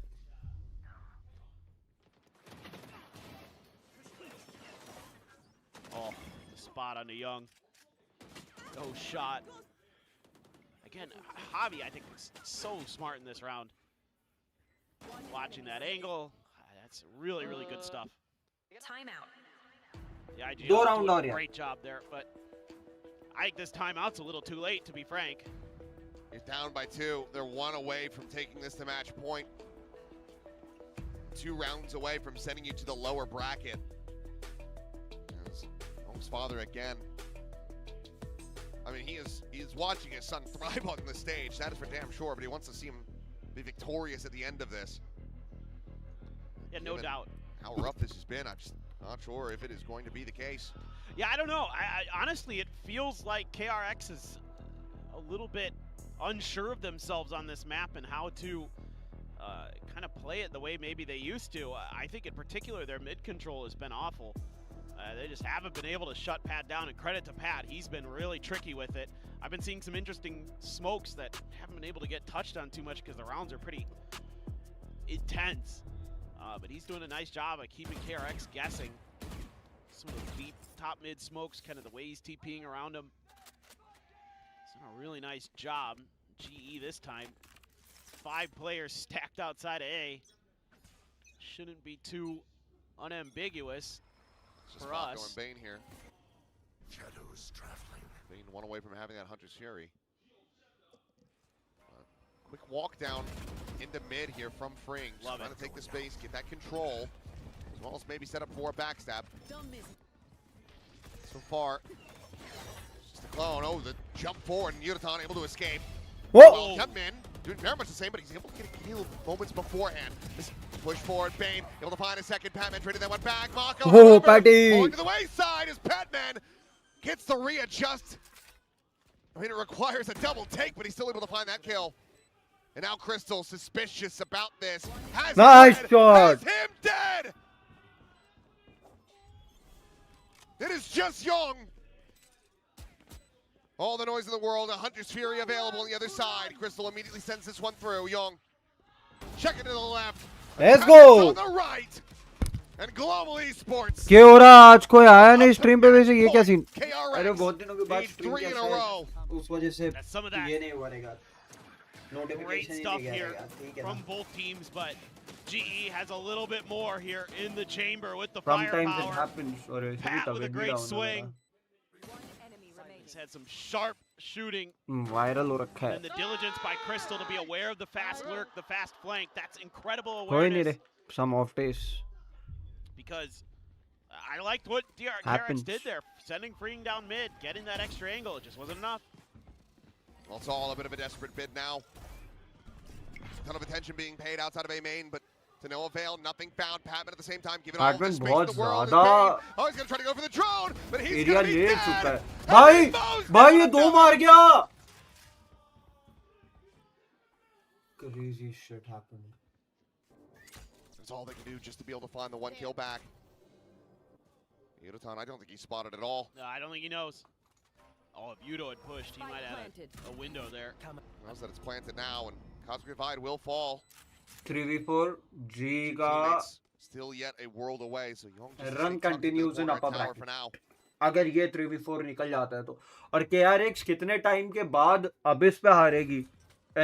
Oh, the spot on the Young. No shot. Again, Javi, I think, is so smart in this round. Watching that angle, that's really, really good stuff. Timeout. Yeah, I do Do doing round a और यार. great job there, but I think this timeout's a little too late, to be frank. You're down by 2. They're 1 away from taking this to match point. 2 rounds away from sending you to the lower bracket. As Young's father again. I mean, he is watching his son thrive on the stage. That is for damn sure, but he wants to see him be victorious at the end of this. Yeah, no Given doubt. how rough this has been, I'm just not sure if it is going to be the case. Yeah, I don't know. I honestly, it feels like KRX is a little bit unsure of themselves on this map and how to kind of play it the way maybe they used to. I think in particular their mid control has been awful. They just haven't been able to shut Pat down, and credit to Pat, he's been really tricky with it. I've been seeing some interesting smokes that haven't been able to get touched on too much because the rounds are pretty intense. But he's doing a nice job of keeping KRX guessing. Some of those deep top mid smokes, kind of the way he's TPing around him. He's done a really nice job. GE this time. 5 players stacked outside of A. Shouldn't be too unambiguous for us. Bane here. Shadows traveling. Bane one away from having that Hunter's Fury. Quick walk down into mid here from Fring. Trying to take the space, get that control, as well as maybe set up for a backstab. So far, just a clone. Oh, the jump forward and Yuratan able to escape. Whoa! Well, Cutman doing very much the same, but he's able to get a kill moments beforehand. This push forward, Bane able to find a second. Patman traded that one back. Mako, Oh, Patty! going to the wayside as Patman gets the readjust. I mean, it requires a double take, but he's still able to find that kill. And now Crystal, suspicious about this, has Nice him dead, shot. has him dead! It is just Young. All the noise in the world, a Hunter's Fury available on the other side. Crystal immediately sends this one through. Young, check it to the left. Let's go! On the right. And Global Esports. क्या हो रहा आज कोई आया नहीं stream पे वैसे ये क्या सीन अरे बहुत दिनों के बाद stream Three in a row. उस वजह से Some of that ये नहीं हुआ रहेगा great stuff here from both teams, but GE has a little bit more here in the chamber with the sometimes it firepower. happens और ऐसे भी Pat with a तगड़ी great down swing. He's had some sharp shooting. Viral हो रखा है And the diligence by Crystal to be aware of the fast lurk, the fast flank. That's incredible कोई नहीं awareness. रे some off days Because I liked what DRX did there, sending Freeing down mid, getting that extra angle. It just wasn't enough. Well, it's all a bit of a desperate bid now. Ton of attention being paid outside of A main, but to no avail, nothing found. Patman at the same time, giving all the Patman space in बहुत the world. ज़्यादा Oh, he's gonna try to go for the drone, but he's area gonna be ले dead. चुका है भाई ये दो मार गया crazy shit happened That's all they can do just to be able to find the one kill back. Yudotan, I don't think he spotted at all. No, I don't think he knows. Oh, if Yudo had pushed, he might have had a window there. How's that it's planted now, and Cosmic Divide will fall. 3v4 G का Teammates still yet a world away, so Young just run takes up continues the in Warrior upper tower bracket for now. अगर ये 3v4 निकल जाता है तो और KRX कितने time के बाद अबिस पे हारेगी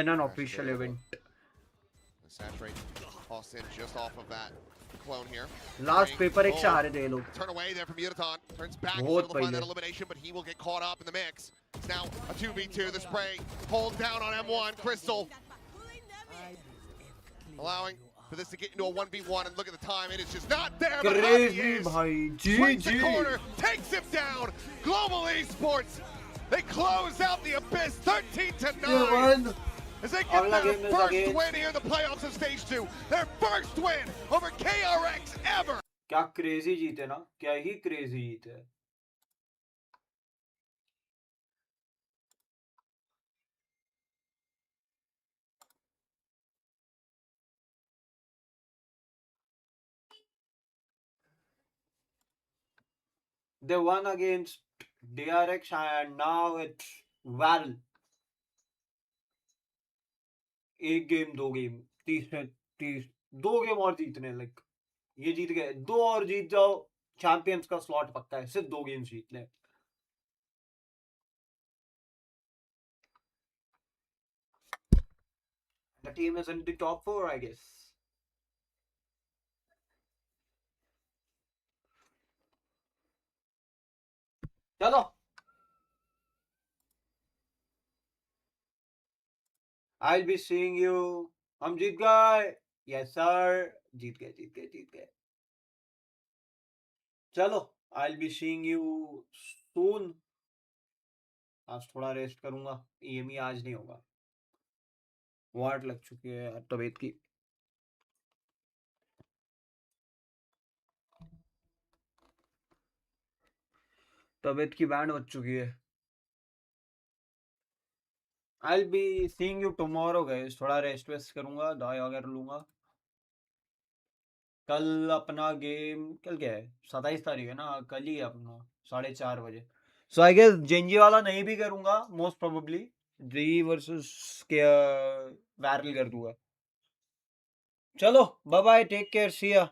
in an official event Saturate tossed in just off of that clone here. last paper X से हारे थे ये लोग Turn away there from Yudotan. Turns back, he's बहुत able to find that पहले elimination, but he will get caught up in the mix. It's now a 2v2. The spray pulled down on M1. Crystal allowing for this to get into a 1v1, and look at the time, it is just not there, but crazy भाई swings the GG corner, takes him down. Global Esports, they close out the Abyss 13-9. As they get their first win here in the playoffs of Stage 2. Their first win over KRX ever. क्या crazy जीते ना क्या ही crazy जीते they won against DRX and now it's Val एक game दो game तीस दो game और जीतने लाइक ये जीत गए दो और जीत जाओ चैंपियंस का स्लॉट पक्का है सिर्फ दो गेम्स जीतने the team is in the top 4 I guess चलो I'll be seeing you हम जीत गए yes sir जीत गए चलो I'll be seeing you soon आज थोड़ा रेस्ट करूंगा EME आज नहीं होगा वाट लग चुकी है यार तबीयत की बैंड बज चुकी है I'll be seeing you tomorrow guys थोड़ा रेस्ट वेस्ट करूंगा दवाई वगैरह लूंगा कल अपना गेम कल क्या है 27 तारीख है ना कल ही है अपना 4:30 बजे सो आई गेस जेंजी वाला नहीं भी करूंगा मोस्ट प्रोबेबली जी वर्सेस के वैरल कर दूंगा चलो बाय बाय, टेक केयर, सी या।